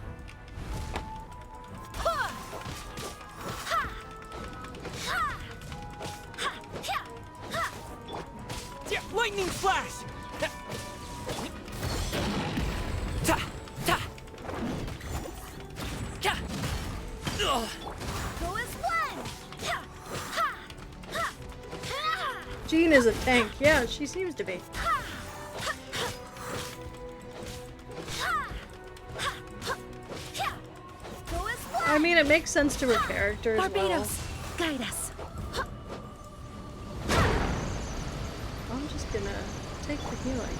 Yeah, lightning flash. Ta ta. Ja. Ugh. Jean is a tank. Yeah, she seems to be. I mean, it makes sense to her character as well. Barbados, guide us. I'm just gonna take the healing.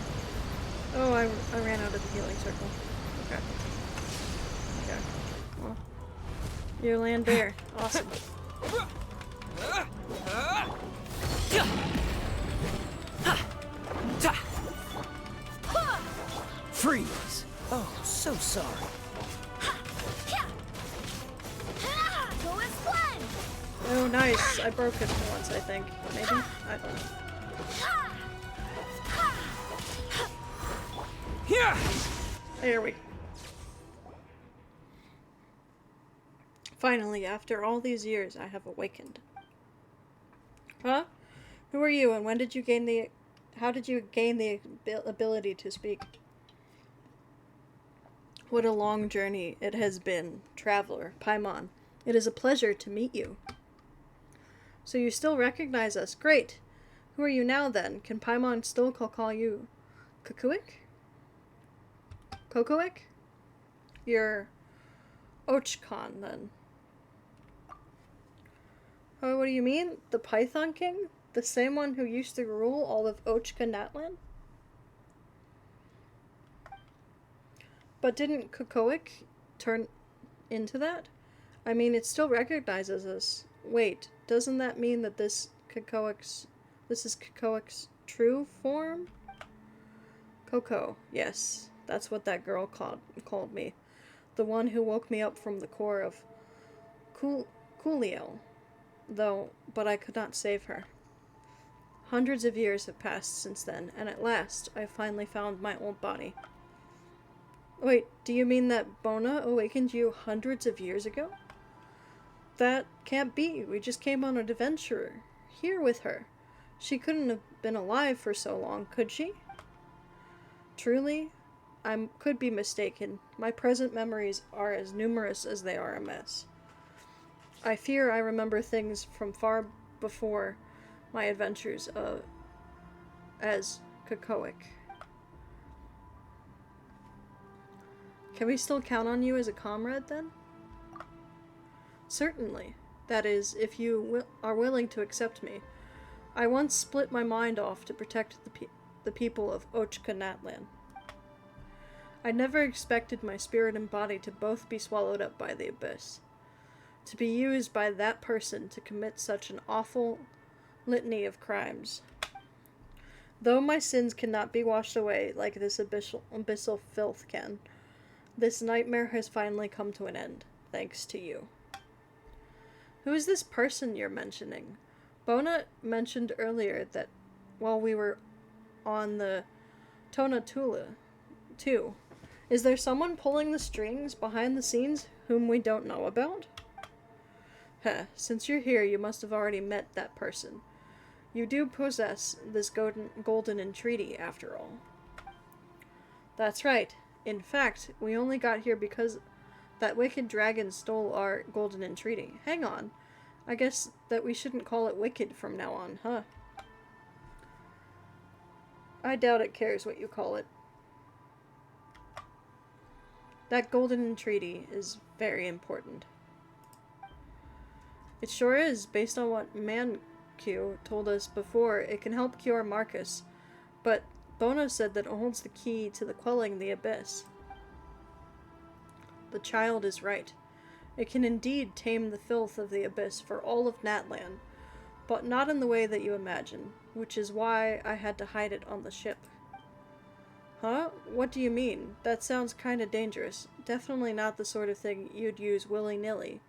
Oh, I ran out of the healing circle. Okay. Okay. Well, you land there. Awesome. Freeze. Oh, so sorry. Oh, nice. I broke it for once, I think. Maybe? I don't know. Here. There we go. Finally, after all these years, I have awakened. Huh? Who are you, and when did you gain the... How did you gain the ability to speak? What a long journey it has been, traveler, Paimon. It is a pleasure to meet you. So you still recognize us. Great. Who are you now, then? Can Paimon still call you Kukuik? Kokoik? You're Ochkon, then. Oh, what do you mean? The Python King? The same one who used to rule all of Ochka Natlan? But didn't Kukoik turn into that? I mean, it still recognizes us. Wait, doesn't that mean that this is Kukoik's true form? Coco, yes. That's what that girl called me. The one who woke me up from the core of Cooliel. But I could not save her. Hundreds of years have passed since then, and at last, I finally found my old body. Wait, do you mean that Bona awakened you hundreds of years ago? That can't be. We just came on an adventure here with her. She couldn't have been alive for so long, could she? Truly, I could be mistaken. My present memories are as numerous as they are a mess. I fear I remember things from far before my adventures as Kakoic. Can we still count on you as a comrade, then? Certainly. That is, if you are willing to accept me. I once split my mind off to protect the people of Ochka Natlan. I never expected my spirit and body to both be swallowed up by the abyss. To be used by that person to commit such an awful litany of crimes. Though my sins cannot be washed away like this abyssal filth can, this nightmare has finally come to an end, thanks to you. Who is this person you're mentioning? Bona mentioned earlier that while we were on the Tonatula, too. Is there someone pulling the strings behind the scenes whom we don't know about? Heh, since you're here, you must have already met that person. You do possess this golden entreaty, after all. That's right. In fact, we only got here because that wicked dragon stole our golden entreaty. Hang on. I guess that we shouldn't call it wicked from now on, huh? I doubt it cares what you call it. That golden entreaty is very important. It sure is. Based on what Mancu told us before, it can help cure Marcus. But Bona said that it holds the key to the quelling the abyss. The child is right. It can indeed tame the filth of the abyss for all of Natlan, but not in the way that you imagine, which is why I had to hide it on the ship. Huh? What do you mean? That sounds kinda dangerous. Definitely not the sort of thing you'd use willy-nilly.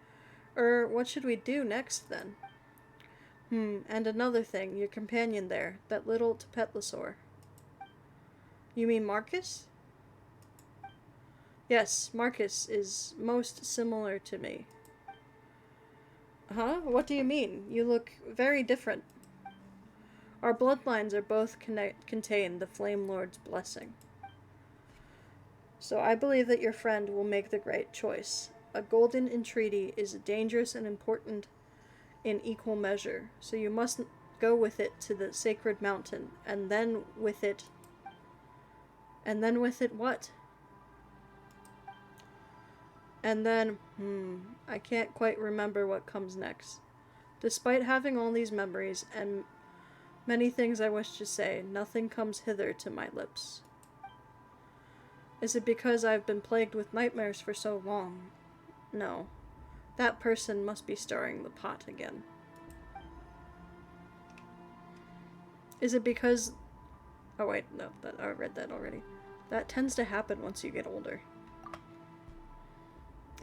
What should we do next, then? And another thing, your companion there, that little Tepetlosaur. You mean Marcus? Yes, Marcus is most similar to me. Huh? What do you mean? You look very different. Our bloodlines are both contain the Flame Lord's blessing. So I believe that your friend will make the right choice. A golden entreaty is dangerous and important in equal measure, so you must go with it to the sacred mountain, and then with it what? And then, I can't quite remember what comes next. Despite having all these memories and many things I wish to say, nothing comes hither to my lips. Is it because I've been plagued with nightmares for so long? No. That person must be stirring the pot again. Is it because... Oh wait, no, I read that already. That tends to happen once you get older.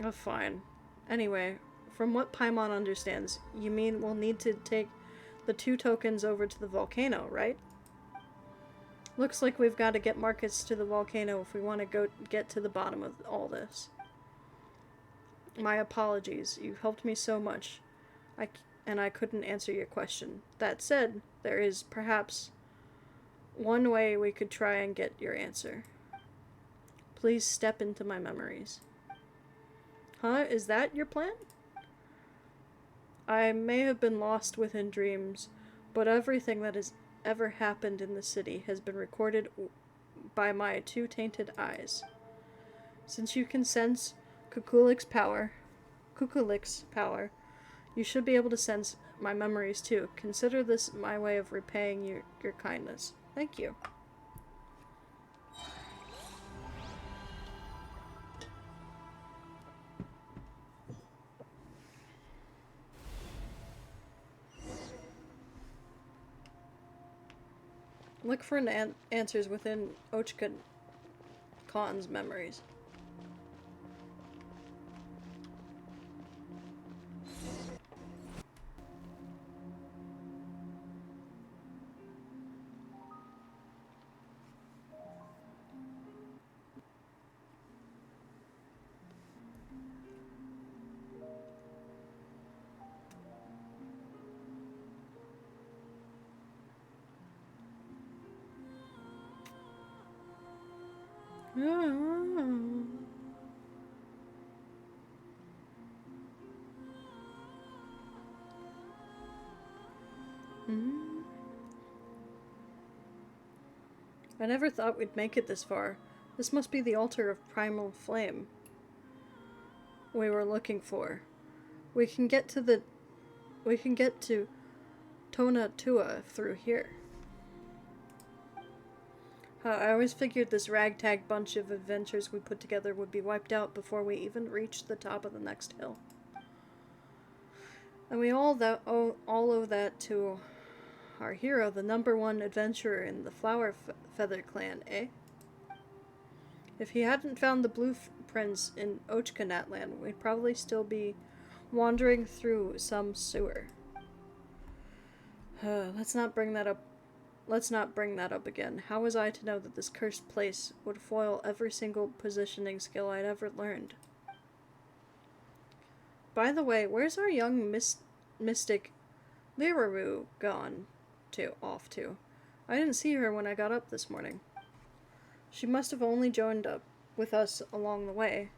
Oh, fine. Anyway, from what Paimon understands, you mean we'll need to take the 2 tokens over to the volcano, right? Looks like we've got to get Marcus to the volcano if we want to get to the bottom of all this. My apologies. You've helped me so much, and I couldn't answer your question. That said, there is perhaps one way we could try and get your answer. Please step into my memories. Huh? Is that your plan? I may have been lost within dreams, but everything that has ever happened in the city has been recorded by my 2 tainted eyes. Since you can sense Kukulik's power, you should be able to sense my memories too. Consider this my way of repaying your kindness. Thank you. Look for answers within Ochka Khan's memories. I never thought we'd make it this far. This must be the altar of primal flame we were looking for. We can get to Tona Tua through here. I always figured this ragtag bunch of adventures we put together would be wiped out before we even reached the top of the next hill. And we all owe that to our hero, the #1 adventurer in the Flower Feather clan, eh? If he hadn't found the blueprints in Ochkanatland, we'd probably still be wandering through some sewer. Let's not bring that up again. How was I to know that this cursed place would foil every single positioning skill I'd ever learned? By the way, where's our young mystic Liraru off to? I didn't see her when I got up this morning. She must have only joined up with us along the way.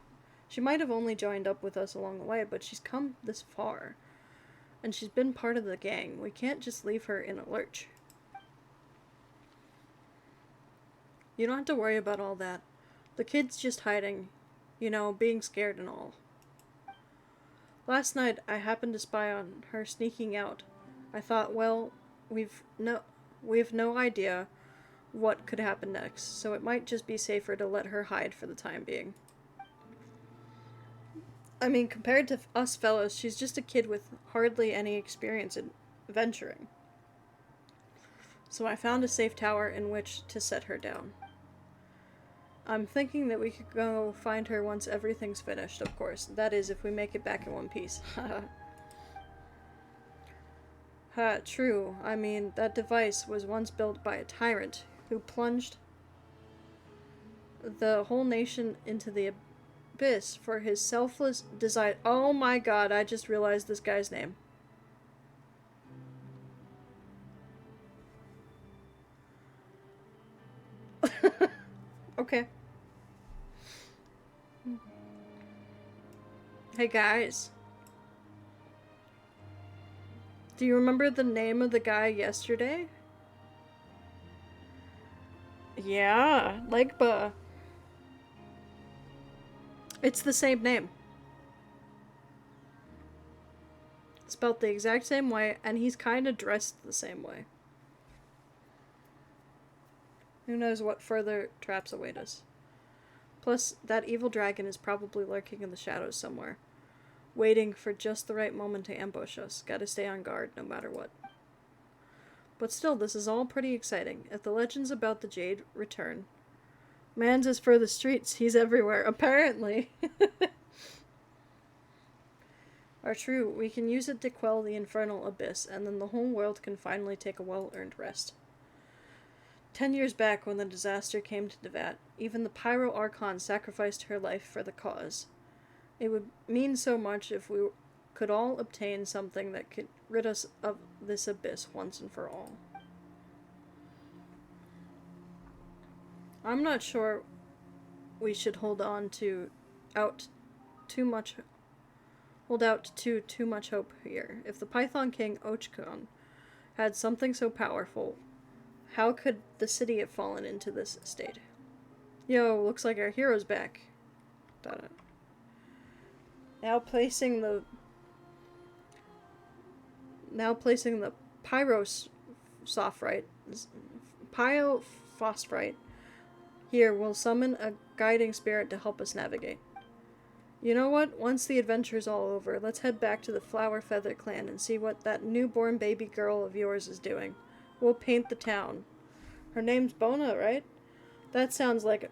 She might have only joined up with us along the way, but she's come this far. And she's been part of the gang. We can't just leave her in a lurch. You don't have to worry about all that. The kid's just hiding, you know, being scared and all. Last night, I happened to spy on her sneaking out. I thought, well, we've no idea what could happen next, so it might just be safer to let her hide for the time being. I mean, compared to us fellows, she's just a kid with hardly any experience in venturing. So I found a safe tower in which to set her down. I'm thinking that we could go find her once everything's finished, of course. That is, if we make it back in one piece. True. I mean, that device was once built by a tyrant who plunged the whole nation into the abyss for his selfless desire. Oh my god, I just realized this guy's name. Okay. Hey guys. Do you remember the name of the guy yesterday? Yeah, Legba. It's the same name. Spelled the exact same way, and he's kind of dressed the same way. Who knows what further traps await us. Plus, that evil dragon is probably lurking in the shadows somewhere, waiting for just the right moment to ambush us. Gotta stay on guard no matter what. But still, this is all pretty exciting. If the legends about the Jade return, man's is for the streets, he's everywhere, apparently. Are true, we can use it to quell the infernal abyss, and then the whole world can finally take a well-earned rest. 10 years back, when the disaster came to Devat, even the Pyro Archon sacrificed her life for the cause. It would mean so much if we could all obtain something that could rid us of this abyss once and for all. I'm not sure we should hold out too much hope here. If the Python King Ochkon had something so powerful, how could the city have fallen into this state? Yo, looks like our hero's back. Now placing the pyrophosphorite here will summon a guiding spirit to help us navigate. You know what? Once the adventure's all over, let's head back to the Flower Feather clan and see what that newborn baby girl of yours is doing. We'll paint the town. Her name's Bona, right? That sounds like a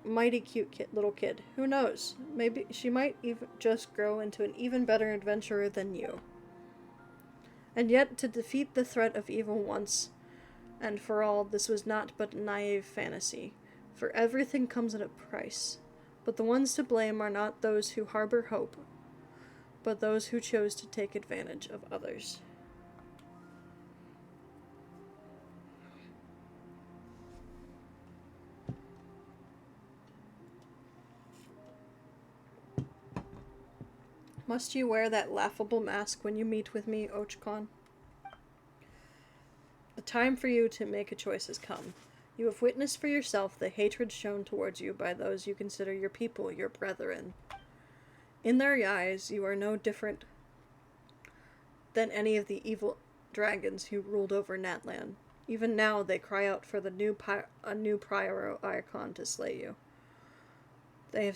mighty cute little kid. Who knows? Maybe she might even just grow into an even better adventurer than you. And yet, to defeat the threat of evil once and for all, this was not but naive fantasy. For everything comes at a price. But the ones to blame are not those who harbor hope, but those who chose to take advantage of others. Must you wear that laughable mask when you meet with me, Ochkon? The time for you to make a choice has come. You have witnessed for yourself the hatred shown towards you by those you consider your people, your brethren. In their eyes, you are no different than any of the evil dragons who ruled over Natlan. Even now, they cry out for a new Pyro Archon to slay you. They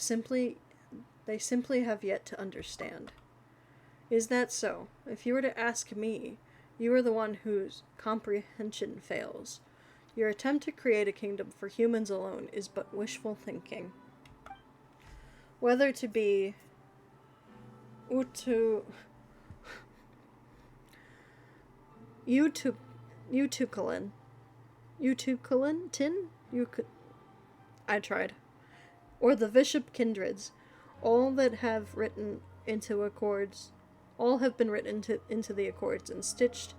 simply have yet to understand. Is that so? If you were to ask me, you are the one whose comprehension fails. Your attempt to create a kingdom for humans alone is but wishful thinking. Whether to be I tried. Or the Bishop Kindreds, all have been written into the Accords and stitched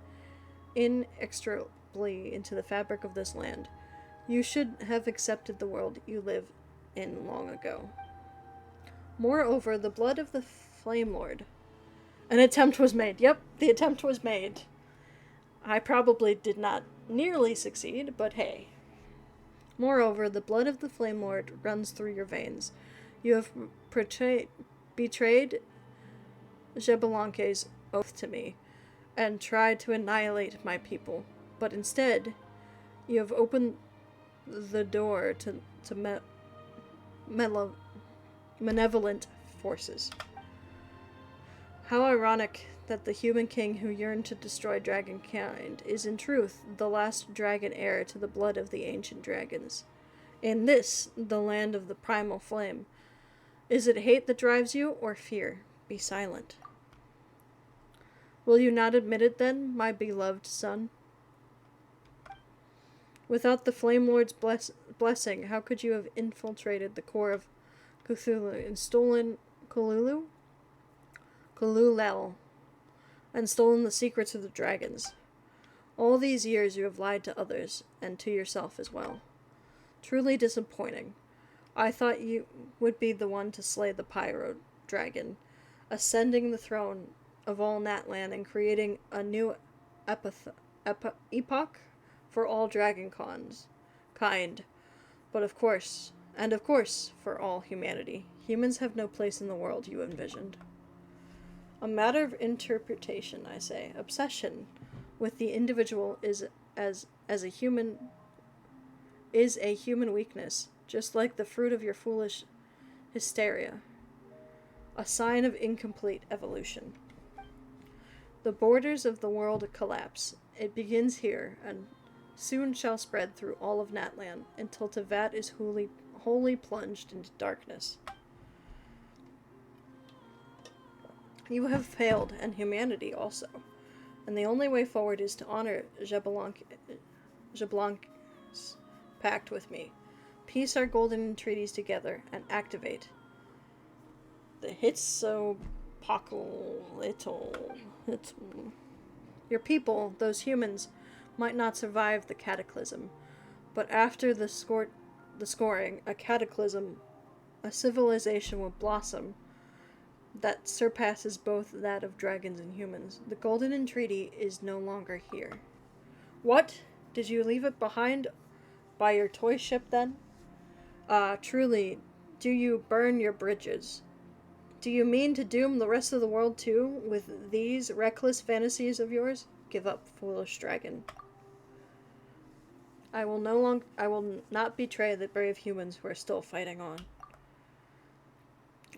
inextricably into the fabric of this land. You should have accepted the world you live in long ago. Moreover, the blood of the Flame Lord. An attempt was made. Yep, the attempt was made. I probably did not nearly succeed, but hey. Moreover, the blood of the Flame Lord runs through your veins. You have betrayed Xbalanque's oath to me, and tried to annihilate my people. But instead, you have opened the door to malevolent forces. How ironic that the human king who yearned to destroy dragonkind is in truth the last dragon heir to the blood of the ancient dragons. In this, the land of the primal flame. Is it hate that drives you, or fear? Be silent. Will you not admit it then, my beloved son? Without the Flame Lord's blessing, how could you have infiltrated the core of Cthulhu and stolen Kululel, and stolen the secrets of the dragons? All these years you have lied to others, and to yourself as well. Truly disappointing. I thought you would be the one to slay the Pyro Dragon, ascending the throne of all Natlan and creating a new epoch for all kind. But of course, for all humanity. Humans have no place in the world you envisioned. A matter of interpretation, I say. Obsession with the individual is a human weakness, just like the fruit of your foolish hysteria. A sign of incomplete evolution. The borders of the world collapse. It begins here, and soon shall spread through all of Natlan, until Teyvat is wholly plunged into darkness. You have failed, and humanity also, and the only way forward is to honor Xbalanque's pact with me, piece our golden entreaties together, and activate the Hitzopocalypto. Your people, those humans, might not survive the cataclysm, but after the scoring, a cataclysm, a civilization will blossom that surpasses both that of dragons and humans. The Golden Entreaty is no longer here. What? Did you leave it behind by your toy ship then? Truly, do you burn your bridges? Do you mean to doom the rest of the world too, with these reckless fantasies of yours? Give up, foolish dragon. I will not betray the brave humans who are still fighting on.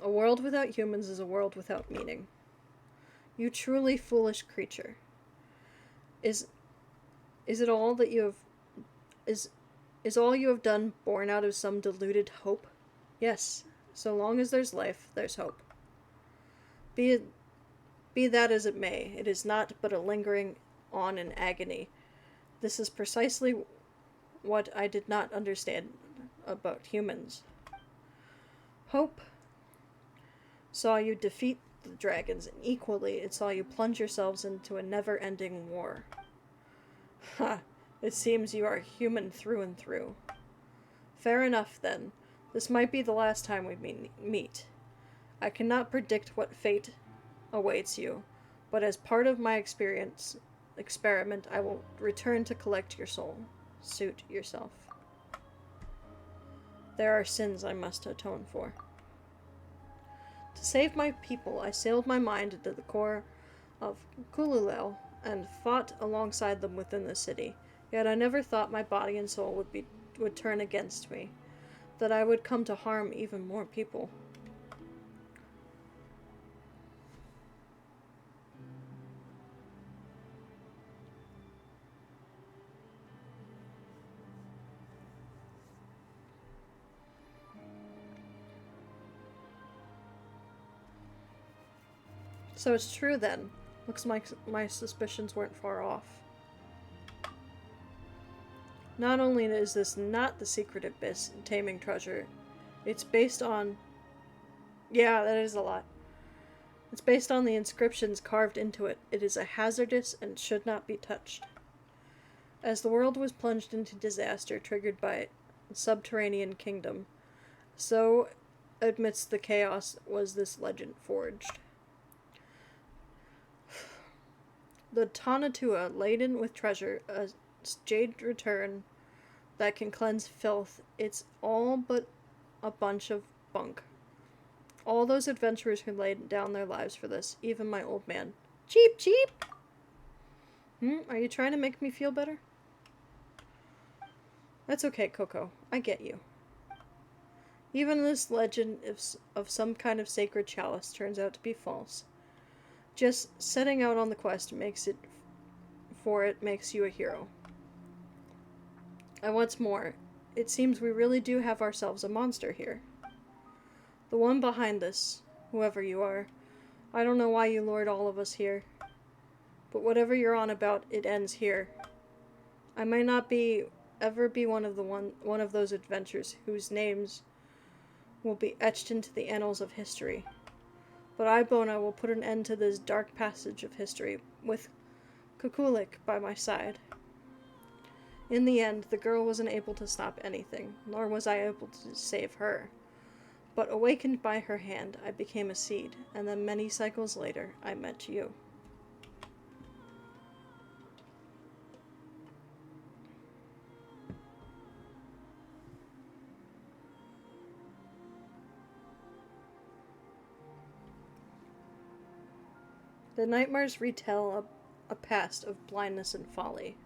A world without humans is a world without meaning. You truly foolish creature. Is it all that you have... Is all you have done born out of some deluded hope? Yes, so long as there's life, there's hope. Be that as it may, it is not but a lingering on in agony. This is precisely what I did not understand about humans. Hope saw you defeat the dragons, and equally it saw you plunge yourselves into a never-ending war. Ha! It seems you are human through and through. Fair enough, then. This might be the last time we meet. I cannot predict what fate awaits you, but as part of my experiment, I will return to collect your soul. Suit yourself. There are sins I must atone for. To save my people, I sailed my mind into the core of Kululel and fought alongside them within the city. Yet I never thought my body and soul would turn against me, that I would come to harm even more people. So it's true then. Looks like my suspicions weren't far off. Not only is this not the secret abyss taming treasure, it's based on... Yeah, that is a lot. It's based on the inscriptions carved into it. It is a hazardous and should not be touched. As the world was plunged into disaster triggered by a subterranean kingdom, so amidst the chaos was this legend forged. The Tanatua, laden with treasure, a jade return that can cleanse filth, it's all but a bunch of bunk. All those adventurers who laid down their lives for this, even my old man. Cheap, cheap! Are you trying to make me feel better? That's okay, Coco. I get you. Even this legend of some kind of sacred chalice turns out to be false. Just setting out on the quest makes you a hero. And what's more, it seems we really do have ourselves a monster here. The one behind this, whoever you are, I don't know why you lured all of us here, but whatever you're on about, it ends here. I may not ever be one of those adventurers whose names will be etched into the annals of history. But I, Bona, will put an end to this dark passage of history with Kukulik by my side. In the end, the girl wasn't able to stop anything, nor was I able to save her. But awakened by her hand, I became a seed, and then many cycles later, I met you. The nightmares retell a past of blindness and folly.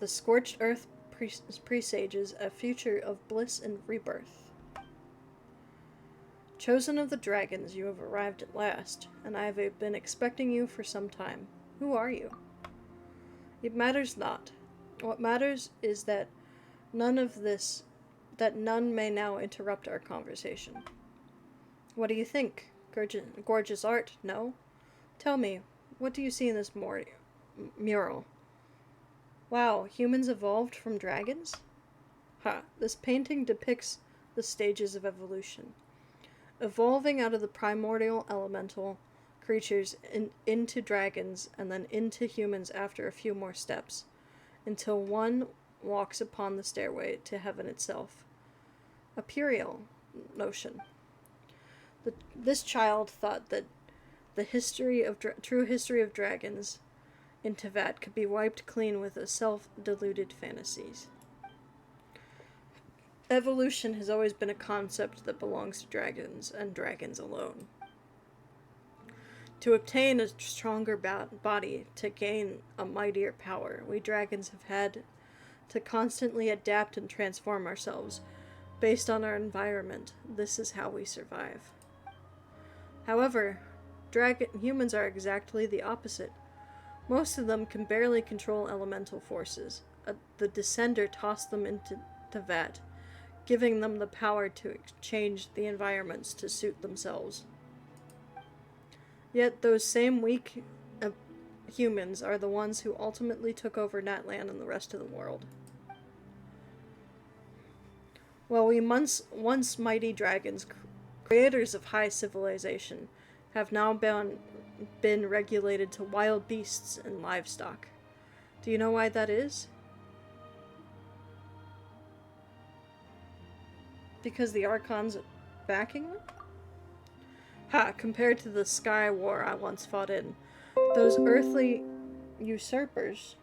The scorched earth presages a future of bliss and rebirth. Chosen of the dragons, you have arrived at last, and I have been expecting you for some time. Who are you? It matters not. What matters is that none may now interrupt our conversation. What do you think? Gorgeous art, no? Tell me, what do you see in this mural? Wow, humans evolved from dragons? This painting depicts the stages of evolution. Evolving out of the primordial elemental creatures into dragons and then into humans after a few more steps, until one walks upon the stairway to heaven itself. A puerile notion. This child thought that the true history of dragons in Teyvat could be wiped clean with a self-deluded fantasies. Evolution has always been a concept that belongs to dragons and dragons alone. To obtain a stronger body, to gain a mightier power, we dragons have had to constantly adapt and transform ourselves based on our environment. This is how we survive. However, humans are exactly the opposite. Most of them can barely control elemental forces. The Descender tossed them into Teyvat, giving them the power to change the environments to suit themselves. Yet those same weak humans are the ones who ultimately took over Natlan and the rest of the world. While we once mighty dragons, creators of high civilization, have now been regulated to wild beasts and livestock. Do you know why that is? Because the Archons are backing them? Ha, compared to the Sky War I once fought in, those earthly usurpers.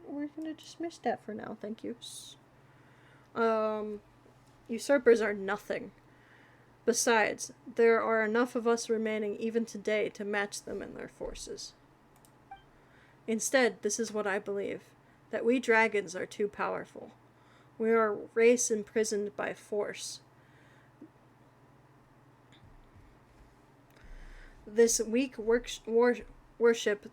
We're gonna dismiss that for now, thank you. Usurpers are nothing. Besides, there are enough of us remaining even today to match them in their forces. Instead, this is what I believe, that we dragons are too powerful. We are a race imprisoned by force. This weak worship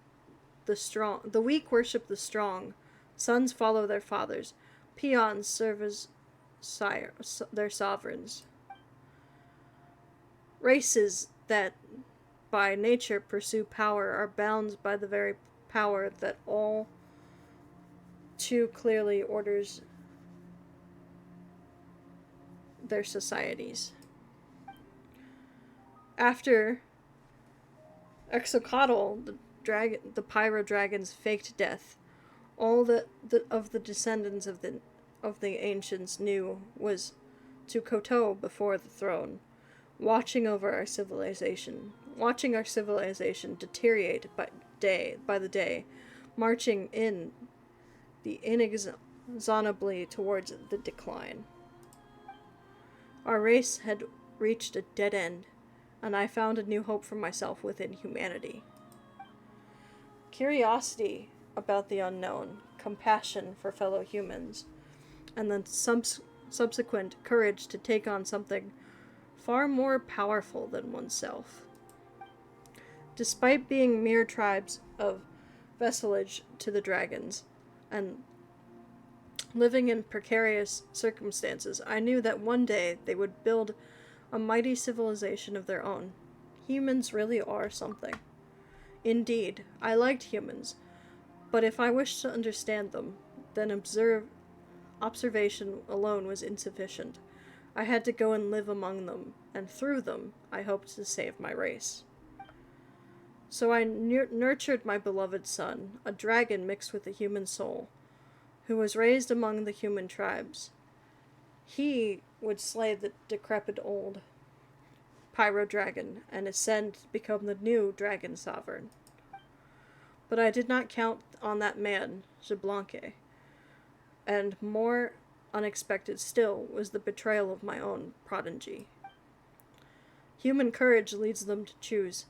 the strong. The weak worship the strong. Sons follow their fathers. Peons serve as their sovereigns. Races that by nature pursue power are bound by the very power that all too clearly orders their societies. After Exocotl, the Pyro Dragon's faked death, all of the descendants of the ancients knew was to kowtow before the throne, watching our civilization deteriorate by the day, marching inexorably towards the decline. Our race had reached a dead end, and I found a new hope for myself within humanity. Curiosity about the unknown, compassion for fellow humans, and the subsequent courage to take on something far more powerful than oneself. Despite being mere tribes of vassalage to the dragons, and living in precarious circumstances, I knew that one day they would build a mighty civilization of their own. Humans really are something. Indeed, I liked humans, but if I wished to understand them, then observation alone was insufficient. I had to go and live among them, and through them, I hoped to save my race. So I nurtured my beloved son, a dragon mixed with a human soul, who was raised among the human tribes. He would slay the decrepit old Pyro Dragon and ascend to become the new Dragon Sovereign. But I did not count on that man, Xbalanque, and more unexpected still was the betrayal of my own prodigy. Human courage leads them to choose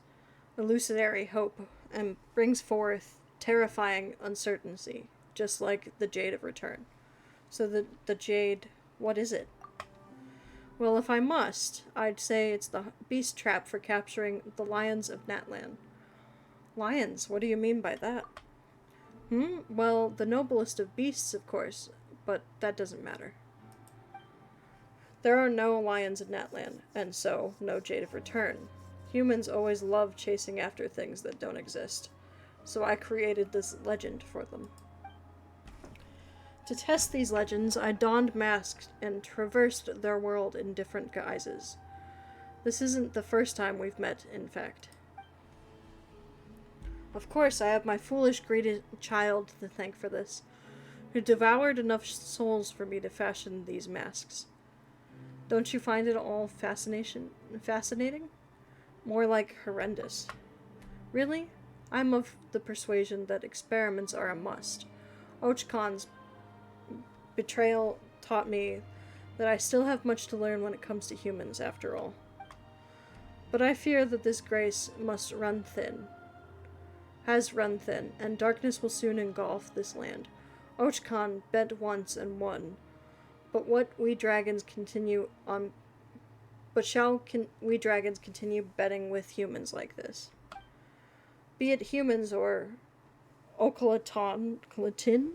illusory hope and brings forth terrifying uncertainty, just like the Jade of Return. So the Jade, what is it? Well, if I must, I'd say it's the beast trap for capturing the lions of Natlan. Lions? What do you mean by that? Well, the noblest of beasts, of course, but that doesn't matter. There are no lions in Natlan, and so no Jade of Return. Humans always love chasing after things that don't exist, so I created this legend for them. To test these legends, I donned masks and traversed their world in different guises. This isn't the first time we've met, in fact. Of course, I have my foolish, greedy child to thank for this, who devoured enough souls for me to fashion these masks. Don't you find it all fascinating? More like horrendous. Really? I'm of the persuasion that experiments are a must. Ochkon's betrayal taught me that I still have much to learn when it comes to humans, after all. But I fear that this grace has run thin, and darkness will soon engulf this land. Ochkon bet once and won, but we dragons continue betting with humans like this? Be it humans or Oclatolican,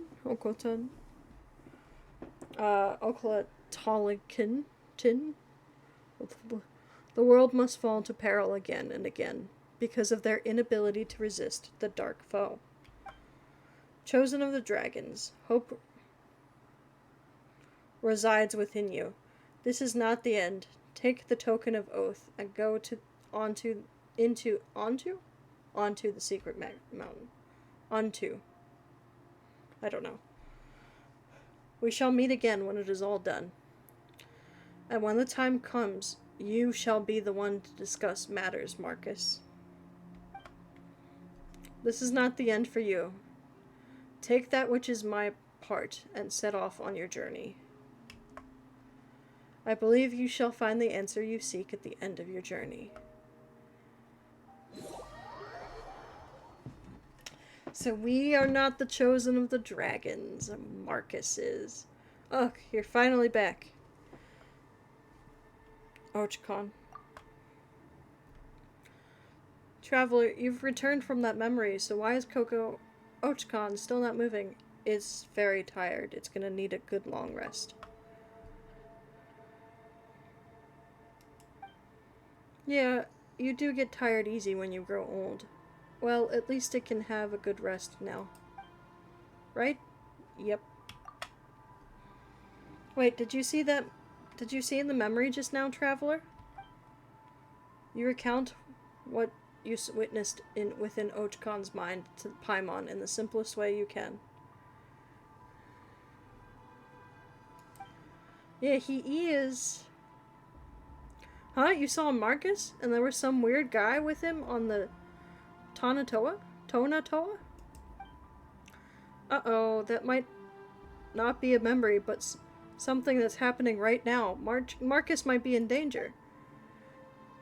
the world must fall to peril again and again, because of their inability to resist the dark foe. Chosen of the dragons, hope resides within you. This is not the end. Take the token of oath and go onto the secret mountain. I don't know. We shall meet again when it is all done. And when the time comes, you shall be the one to discuss matters, Marcus. This is not the end for you. Take that which is my part and set off on your journey. I believe you shall find the answer you seek at the end of your journey. So we are not the chosen of the dragons, Marcus is. Oh, you're finally back. Ochcon. Traveler, you've returned from that memory, so why is Coco Ochcon still not moving? It's very tired. It's gonna need a good long rest. Yeah, you do get tired easy when you grow old. Well, at least it can have a good rest now. Right? Yep. Wait, did you see that? Did you see in the memory just now, Traveler? You recount what you witnessed within Ochcon's mind to Paimon in the simplest way you can. Yeah, he is. Huh? You saw Marcus? And there was some weird guy with him on the Tonatoa? Tonatoa? Uh-oh, that might not be a memory, but something that's happening right now. Marcus might be in danger.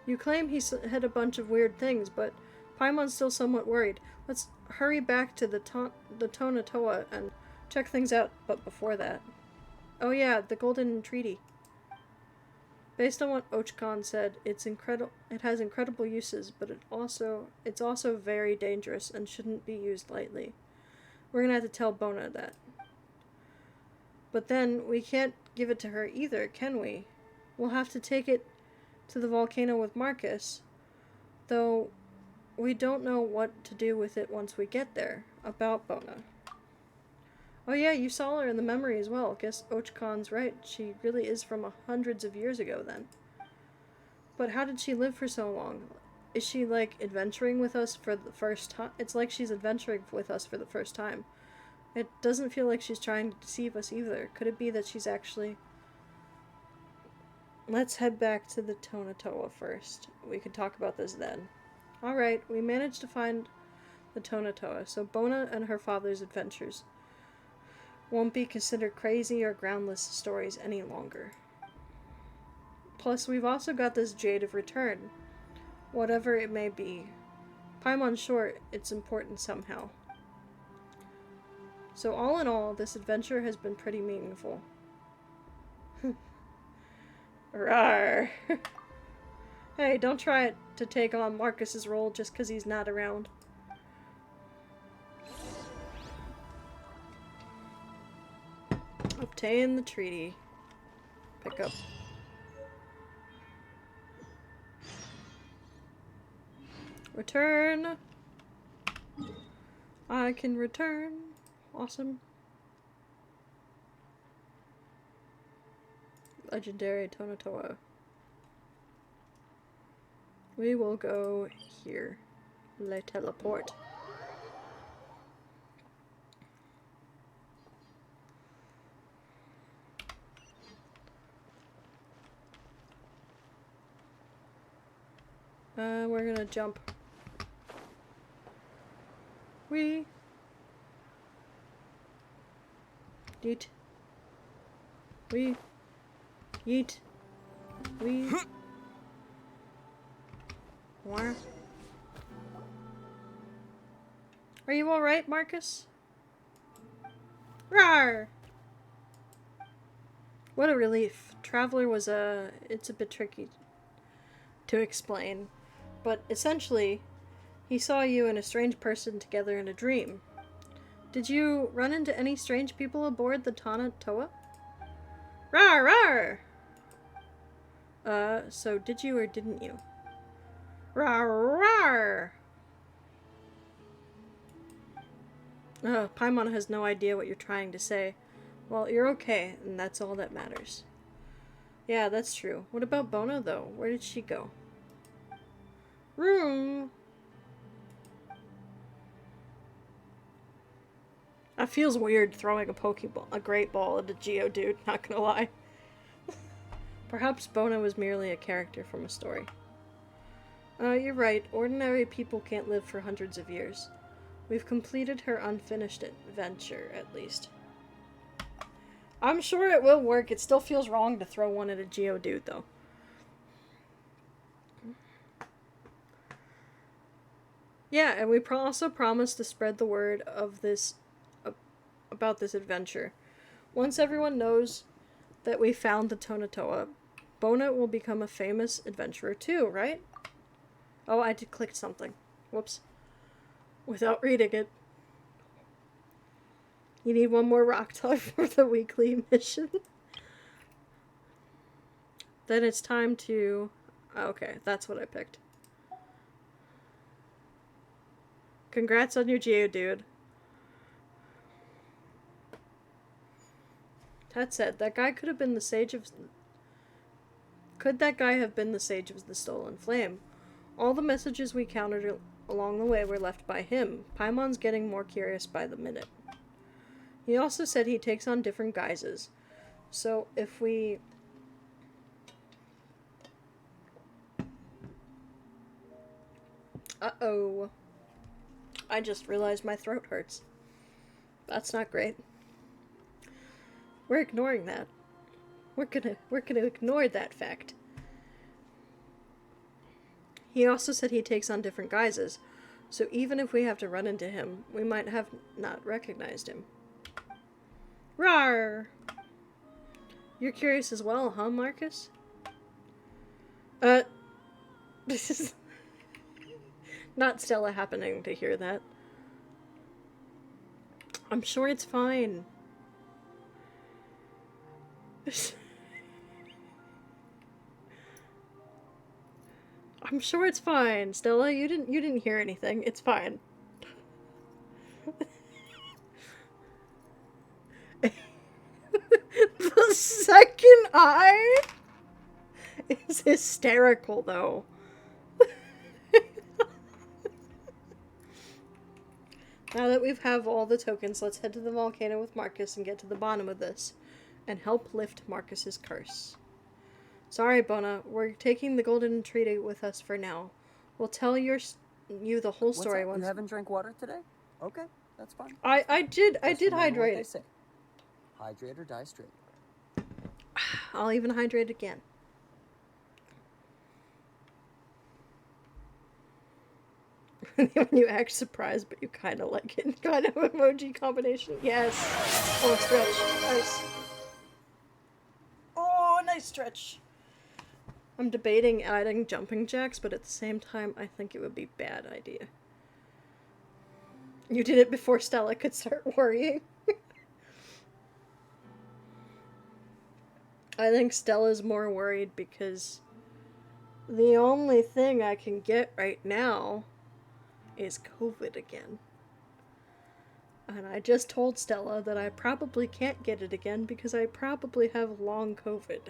You claim he had a bunch of weird things, but Paimon's still somewhat worried. Let's hurry back to the Tonatoa and check things out, but before that. Oh yeah, the Golden Treaty. Based on what Ochcon said, it has incredible uses, but it's also very dangerous and shouldn't be used lightly. We're gonna have to tell Bona that. But then, we can't give it to her either, can we? We'll have to take it to the volcano with Marcus, though we don't know what to do with it once we get there, about Bona. Oh yeah, you saw her in the memory as well. Guess Ochcon's right. She really is from hundreds of years ago then. But how did she live for so long? Is she like adventuring with us for the first time? It's like she's adventuring with us for the first time. It doesn't feel like she's trying to deceive us either. Could it be that she's actually... Let's head back to the Tonatoa first. We can talk about this then. Alright, we managed to find the Tonatoa, so Bona and her father's adventures won't be considered crazy or groundless stories any longer. Plus, we've also got this Jade of Return. Whatever it may be. Paimon's sure it's important somehow. So all in all, this adventure has been pretty meaningful. Rawr. Hey, don't try to take on Marcus's role just because he's not around. Obtain the treaty. Pick up. Return. I can return. Awesome. Legendary Tonatoa. We will go here. Le teleport. We're gonna jump. We yeet. We yeet. We Where? Are you alright, Marcus? Rawr! What a relief. Traveler was it's a bit tricky to explain, but essentially, he saw you and a strange person together in a dream. Did you run into any strange people aboard the Tonatoa? Rawr, rawr! So did you or didn't you? Rawr, rawr! Paimon has no idea what you're trying to say. Well, you're okay, and that's all that matters. Yeah, that's true. What about Bona, though? Where did she go? Room! That feels weird throwing a Pokeball, a Great Ball at a Geodude, not gonna lie. Perhaps Bona was merely a character from a story. You're right. Ordinary people can't live for hundreds of years. We've completed her unfinished adventure, at least. I'm sure it will work. It still feels wrong to throw one at a Geodude, though. Yeah, and we also promised to spread the word of this about this adventure. Once everyone knows that we found the Tonatoa, Bona will become a famous adventurer too, right? Oh, I did click something. Whoops. Without reading it. You need one more rock type for the weekly mission. Then it's time to... Okay, that's what I picked. Congrats on your Geodude. That said, that guy could have been the Sage of... Could that guy have been the Sage of the Stolen Flame? All the messages we countered along the way were left by him. Paimon's getting more curious by the minute. He also said he takes on different guises. So if we... Uh-oh. I just realized my throat hurts. That's not great. We're ignoring that. We're gonna ignore that fact. He also said he takes on different guises, so even if we have to run into him, we might have not recognized him. Rawr! You're curious as well, huh, Marcus? This is not Stella happening to hear that. I'm sure it's fine. I'm sure it's fine, Stella. You didn't hear anything. It's fine. The second eye is hysterical, though. Now that we have all the tokens, let's head to the volcano with Marcus and get to the bottom of this, and help lift Marcus's curse. Sorry, Bona, we're taking the Golden Treaty with us for now. We'll tell you the whole story once. You haven't drank water today? Okay, that's fine. I did hydrate it. Hydrate or die straight. I'll even hydrate again. When you act surprised, but you kind of like it. Kind of emoji combination. Yes. Oh, stretch. Nice. Oh, nice stretch. I'm debating adding jumping jacks, but at the same time, I think it would be a bad idea. You did it before Stella could start worrying. I think Stella's more worried because the only thing I can get right now is COVID again. And I just told Stella that I probably can't get it again because I probably have long COVID.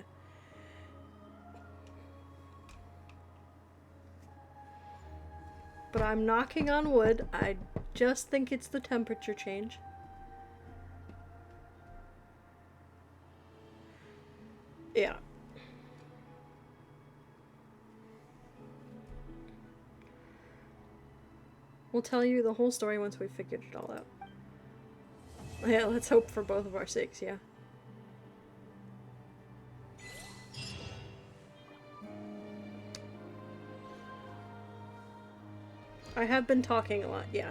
But I'm knocking on wood. I just think it's the temperature change. Yeah. We'll tell you the whole story once we've figured it all out. Yeah, let's hope for both of our sakes, yeah. I have been talking a lot, yeah.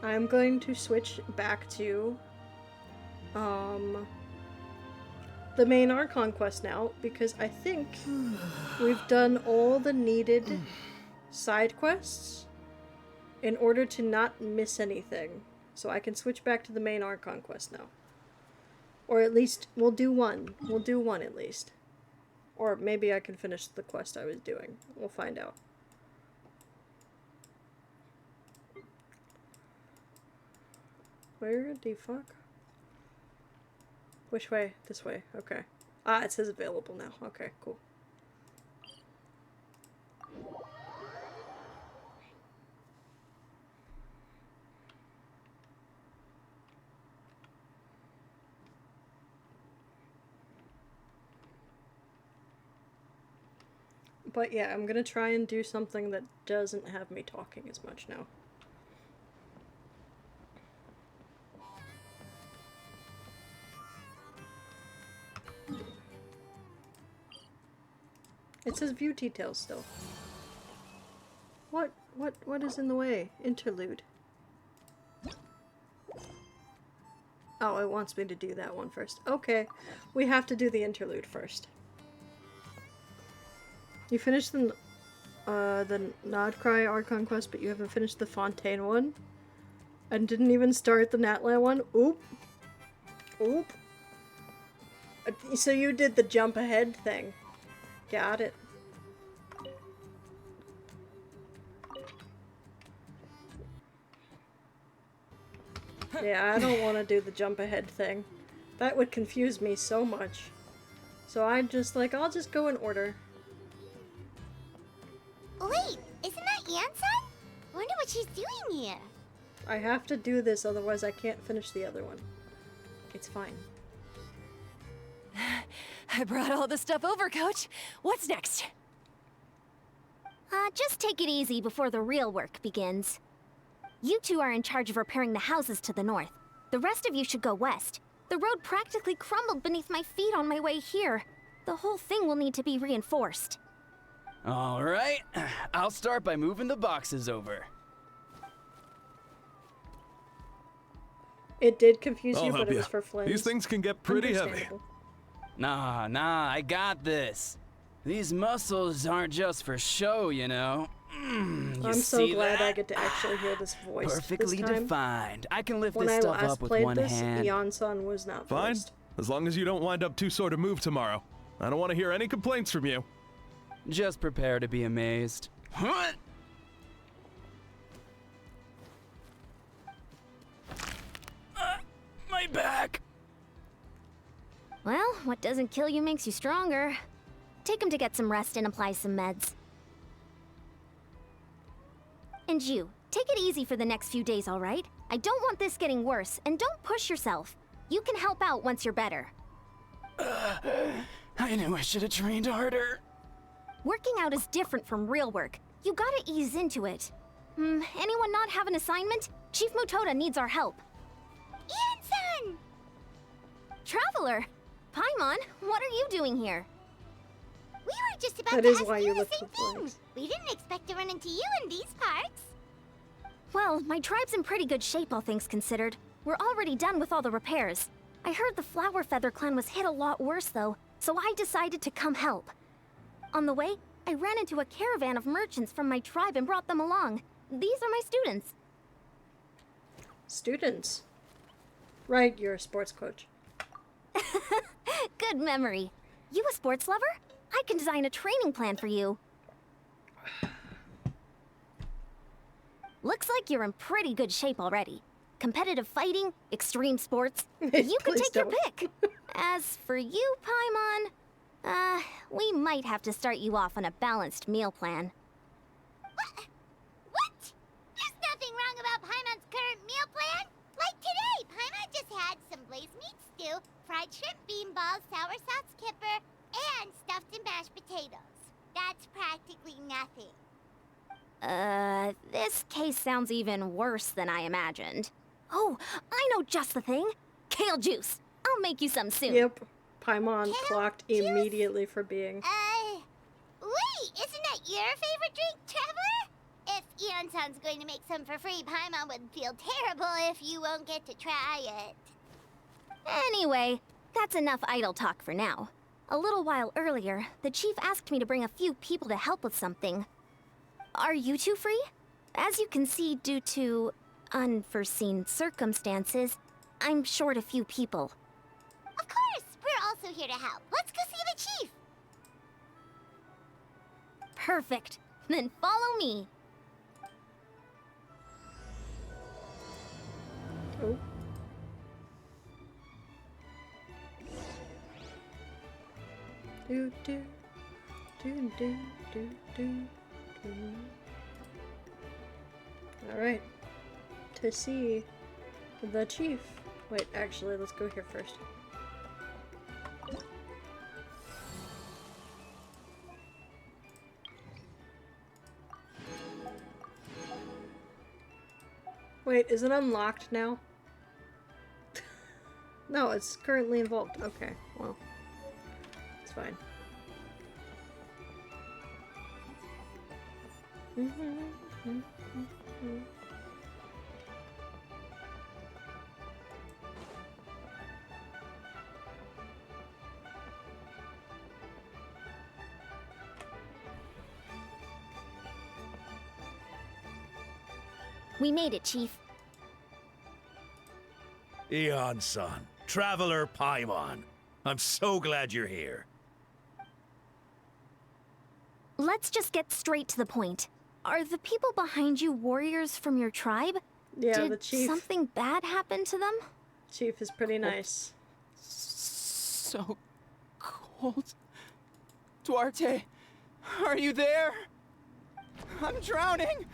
I'm going to switch back to the main Archon quest now, because I think we've done all the needed side quests in order to not miss anything. So I can switch back to the main Archon quest now. Or at least, we'll do one. We'll do one at least. Or maybe I can finish the quest I was doing. We'll find out. Where the fuck? Which way? This way. Okay. Ah, it says available now. Okay, cool. But yeah, I'm gonna try and do something that doesn't have me talking as much now. It says view details still. What is in the way? Interlude. Oh, it wants me to do that one first. Okay, we have to do the interlude first. You finished the Nodcry Archon quest, but you haven't finished the Fontaine one? And didn't even start the Natlan one? Oop. Oop. So you did the jump ahead thing. Got it. Yeah, I don't want to do the jump ahead thing. That would confuse me so much. So I'm just like, I'll just go in order. Wait, isn't that Yansan? Wonder what she's doing here. I have to do this, otherwise I can't finish the other one. It's fine. I brought all the stuff over, Coach. What's next? Just take it easy before the real work begins. You two are in charge of repairing the houses to the north. The rest of you should go west. The road practically crumbled beneath my feet on my way here. The whole thing will need to be reinforced. All right, I'll start by moving the boxes over. It did confuse you, I'll but help it you. was for Flynn. These things can get pretty heavy. Understandable. Nah, I got this. These muscles aren't just for show, you know. You I'm so see glad that? I get to actually hear this voice Perfectly this time. defined. I can lift When this I stuff last up with played one this, hand. Yansan was not Fine, voiced. as long as you don't wind up too sore to move tomorrow. I don't want to hear any complaints from you. Just prepare to be amazed. Huh? My back! Well, what doesn't kill you makes you stronger. Take him to get some rest and apply some meds. And you, take it easy for the next few days, all right? I don't want this getting worse, and don't push yourself. You can help out once you're better. I knew I should have trained harder. Working out is different from real work. You gotta ease into it. Anyone not have an assignment? Chief Mutoda needs our help. Yansan! Traveler! Paimon, what are you doing here? We were just about That to is ask why you you the look same for thing. We didn't expect to run into you in these parts. Well, my tribe's in pretty good shape, all things considered. We're already done with all the repairs. I heard the Flower Feather clan was hit a lot worse, though, so I decided to come help. On the way, I ran into a caravan of merchants from my tribe and brought them along. These are my students. Students? Right, you're a sports coach. Good memory. You a sports lover? I can design a training plan for you. Looks like you're in pretty good shape already. Competitive fighting, extreme sports, you can Please take your don't. pick. As for you, Paimon, we might have to start you off on a balanced meal plan. What? There's nothing wrong about Paimon's current meal plan. Like today, Paimon just had some blazed meat stew, fried shrimp bean balls, sour sauce kipper, and stuffed and mashed potatoes. That's practically nothing. This case sounds even worse than I imagined. Oh, I know just the thing. Kale juice. I'll make you some soon. Yep. Paimon clocked immediately for being... Wait, isn't that your favorite drink, Traveler? If Yansan's going to make some for free, Paimon would feel terrible if you won't get to try it. Anyway, that's enough idle talk for now. A little while earlier, the chief asked me to bring a few people to help with something. Are you two free? As you can see, due to unforeseen circumstances, I'm short a few people. Of course, we're also here to help. Let's go see the chief. Perfect. Then follow me. Oh. Do do do do do do do. All right. To see the chief. Wait, actually, let's go here first. Wait, is it unlocked now? No, it's currently involved. Okay, well, it's fine. We made it, Chief. Eon-san, Traveler Paimon. I'm so glad you're here. Let's just get straight to the point. Are the people behind you warriors from your tribe? Yeah, Did the chief. something bad happen to them? Chief is pretty nice. So cold. Duarte, are you there? I'm drowning,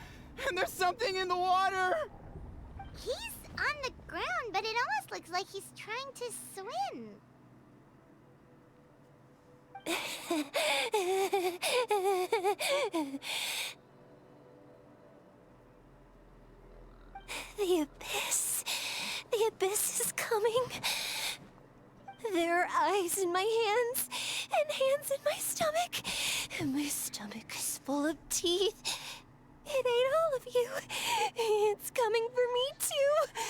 and there's something in the water. He's on the ground, but it almost looks like he's trying to swim. The abyss. The abyss is coming. There are eyes in my hands, and hands in my stomach. And my stomach is full of teeth. It ate all of you. It's coming for me too.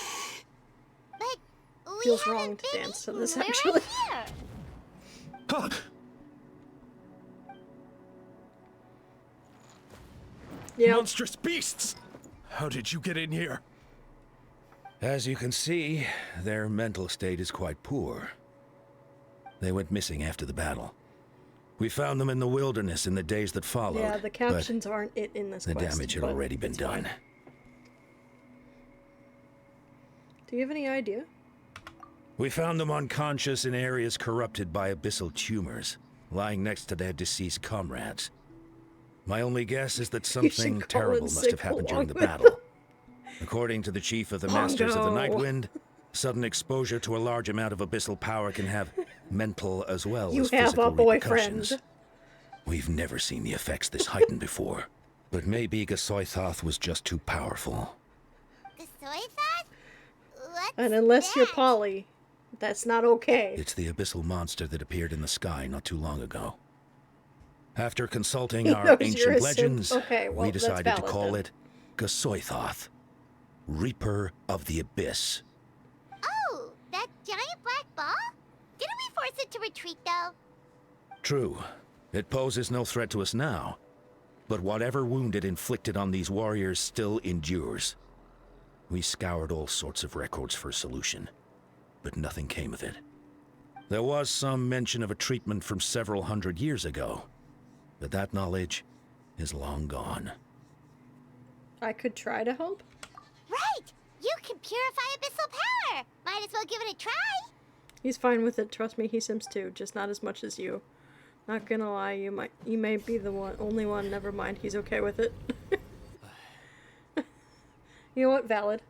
But we Feels haven't wrong to been dance to this, eaten. actually. We're right here. Yeah. Monstrous beasts! How did you get in here? As you can see, their mental state is quite poor. They went missing after the battle. We found them in the wilderness in the days that followed. Yeah, the captions aren't it in this The quest, damage had but already been it's fine. done. Do you have any idea? We found them unconscious in areas corrupted by abyssal tumors, lying next to their deceased comrades. My only guess is that You should something call terrible in must have sick happened during the along with battle. According to the chief of the Masters of the no. Nightwind, sudden exposure to a large amount of abyssal power can have mental as well You as have physical a boyfriend. repercussions. We've never seen the effects this heightened before, but maybe Gasoithoth was just too powerful. And unless you're Polly, that's not okay. It's the abyssal monster that appeared in the sky not too long ago. After consulting He our knows you're ancient a simp. legends, Okay, well, we that's decided to valid call then. it Gasoithoth, Reaper of the Abyss. Oh, that giant black ball? Didn't we force it to retreat, though? True, it poses no threat to us now, but whatever wound it inflicted on these warriors still endures. We scoured all sorts of records for a solution, but nothing came of it. There was some mention of a treatment from several hundred years ago, but that knowledge is long gone. I could try to help. Right! You can purify abyssal power! Might as well give it a try! He's fine with it. Trust me, he sims too, just not as much as you. Not gonna lie, you may be the only one. Never mind, he's okay with it. You know what? Valid.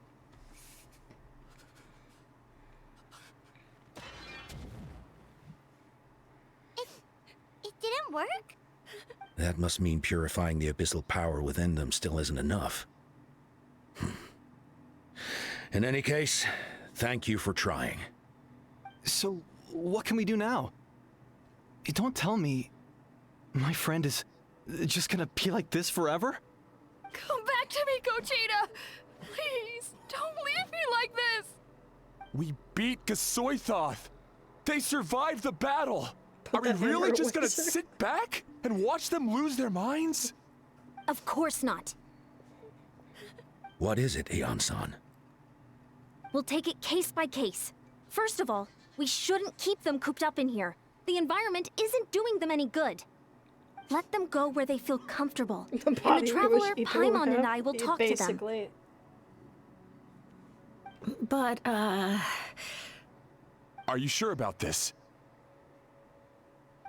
It didn't work? That must mean purifying the abyssal power within them still isn't enough. In any case, thank you for trying. So, what can we do now? Don't tell me my friend is just gonna be like this forever? Come back to me, Gogeta! Please, don't leave me like this! We beat Gasoithoth! They survived the battle! Are we that in really her just gonna wizard. sit back and watch them lose their minds? Of course not. What is it, Eon-san? We'll take it case by case. First of all, we shouldn't keep them cooped up in here. The environment isn't doing them any good. Let them go where they feel comfortable. And body the we Traveler, wish people Paimon, would and have, I will talk to them. basically. But, Are you sure about this?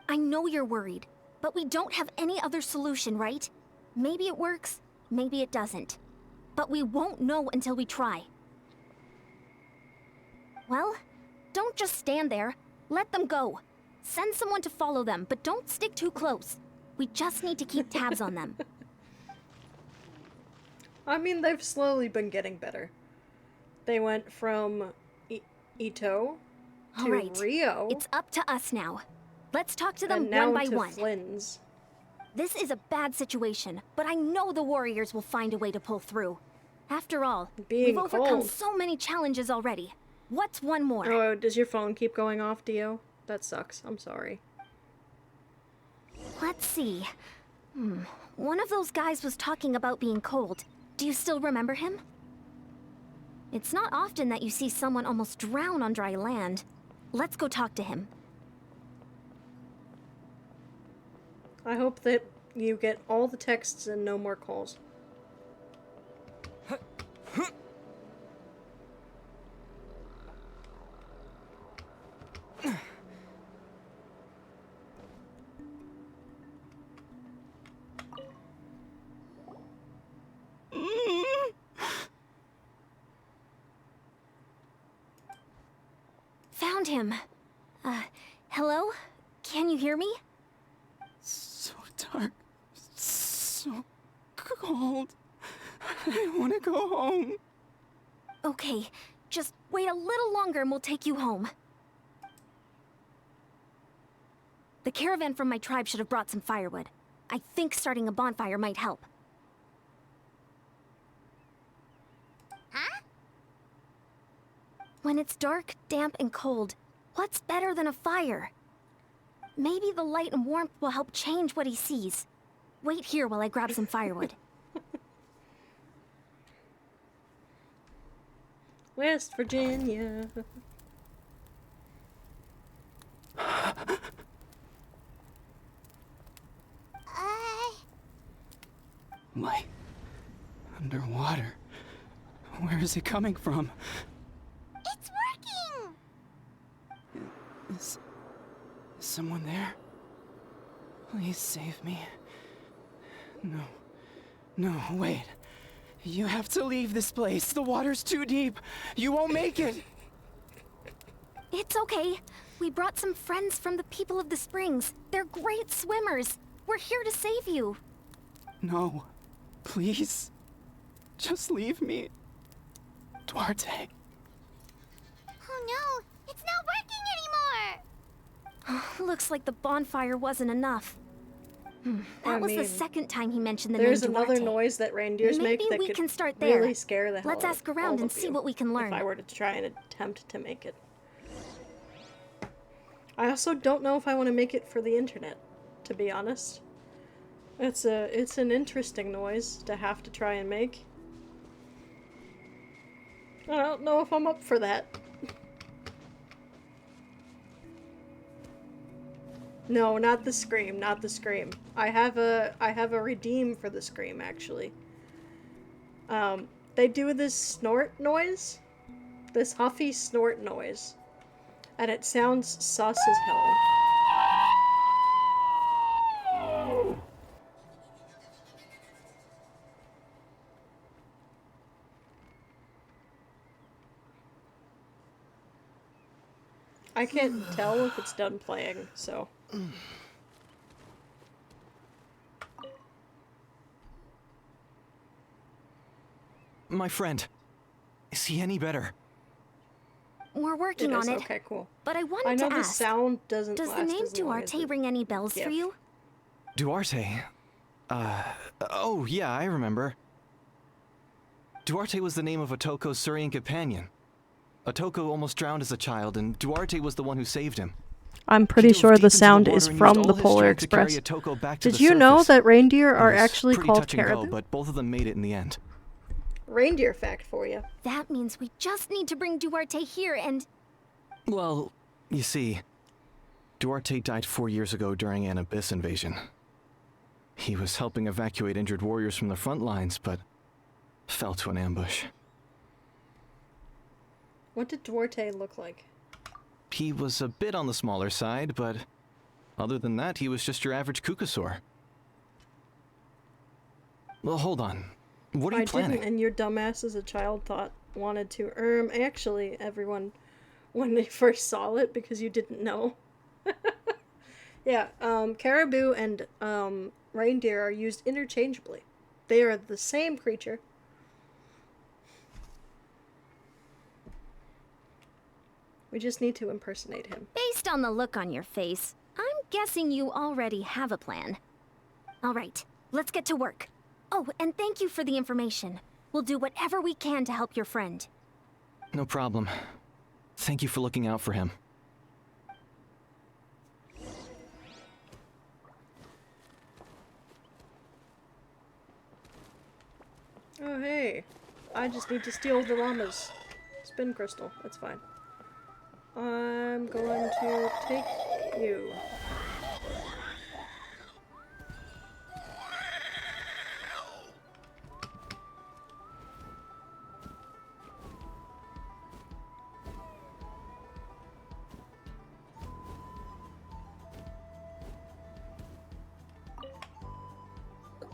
I know you're worried, but we don't have any other solution, right? Maybe it works, maybe it doesn't. But we won't know until we try. Well, don't just stand there. Let them go. Send someone to follow them, but don't stick too close. We just need to keep tabs on them. I mean, they've slowly been getting better. They went from Ito to All right. Rio. It's up to us now. Let's talk to them and now one by to one. Flynn's. This is a bad situation, but I know the warriors will find a way to pull through. After all, we've overcome so many challenges already. What's one more? Oh, does your phone keep going off, Dio? That sucks. I'm sorry. Let's see. One of those guys was talking about being cold. Do you still remember him? It's not often that you see someone almost drown on dry land. Let's go talk to him. I hope that you get all the texts and no more calls. Found him. Hello? Can you hear me? So dark. So cold. I want to go home. Okay, just wait a little longer and we'll take you home. The caravan from my tribe should have brought some firewood. I think starting a bonfire might help. Huh? When it's dark, damp, and cold, what's better than a fire? Maybe the light and warmth will help change what he sees. Wait here while I grab some firewood. West Virginia. Light. Underwater. Where is it coming from? It's working! Is someone there? Please save me. No. No, wait. You have to leave this place. The water's too deep. You won't make it. It's okay. We brought some friends from the people of the springs. They're great swimmers. We're here to save you. No. Please. Just leave me. Duarte. Oh no! It's not working anymore! Looks like the bonfire wasn't enough. That was the second time he mentioned the there's name Duarte. another noise that reindeers make Maybe that we could can start there. really scare the hell Let's out ask of around all and of see you what we can learn. If I were to try and attempt to make it. I also don't know if I want to make it for the internet, to be honest. It's an interesting noise to have to try and make. I don't know if I'm up for that. No, not the scream, not the scream. I have a redeem for the scream, actually. They do this snort noise. This huffy snort noise. And it sounds sus as hell. I can't tell if it's done playing, so... My friend, is he any better? We're working on it. Okay, cool. But I wanted I know to the ask, sound doesn't does the last name as long as Duarte the ring any bells GIF. for you? Duarte? Oh yeah, I remember. Duarte was the name of Otoko's Surian companion. Otoko almost drowned as a child, and Duarte was the one who saved him. I'm pretty sure the sound is from the Polar Express. Did you know that reindeer are actually called caribou? But both of them made it in the end. Reindeer fact for you. That means we just need to bring Duarte here and... Well, you see, Duarte died 4 years ago during an Abyss invasion. He was helping evacuate injured warriors from the front lines, but fell to an ambush. What did Duarte look like? He was a bit on the smaller side, but other than that, he was just your average Kukasaur. Well, hold on. What are you planning? Didn't, and your dumbass as a child wanted to. Actually, everyone, when they first saw it, because you didn't know. Yeah, caribou and reindeer are used interchangeably. They are the same creature. We just need to impersonate him. Based on the look on your face, I'm guessing you already have a plan. All right, let's get to work. Oh, and thank you for the information. We'll do whatever we can to help your friend. No problem. Thank you for looking out for him. Oh, hey. I just need to steal the llama's spin crystal. That's fine. I'm going to take you.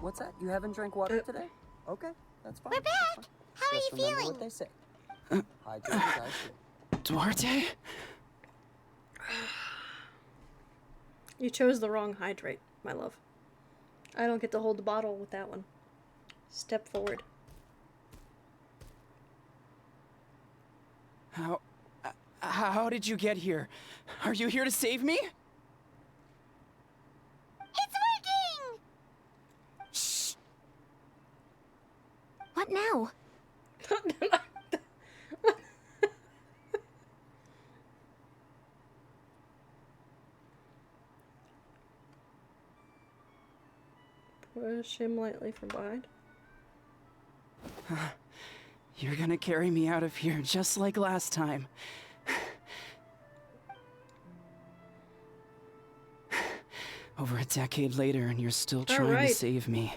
What's that? You haven't drank water today? Okay, that's fine. We're back! How are you Just remember feeling? what they say. Hydrate your guys. Duarte? You chose the wrong hydrate, my love. I don't get to hold the bottle with that one. Step forward. How did you get here? Are you here to save me? It's working! Shh. What now? Push him lightly from behind. You're gonna carry me out of here just like last time. Over a decade later, and you're still trying to save me.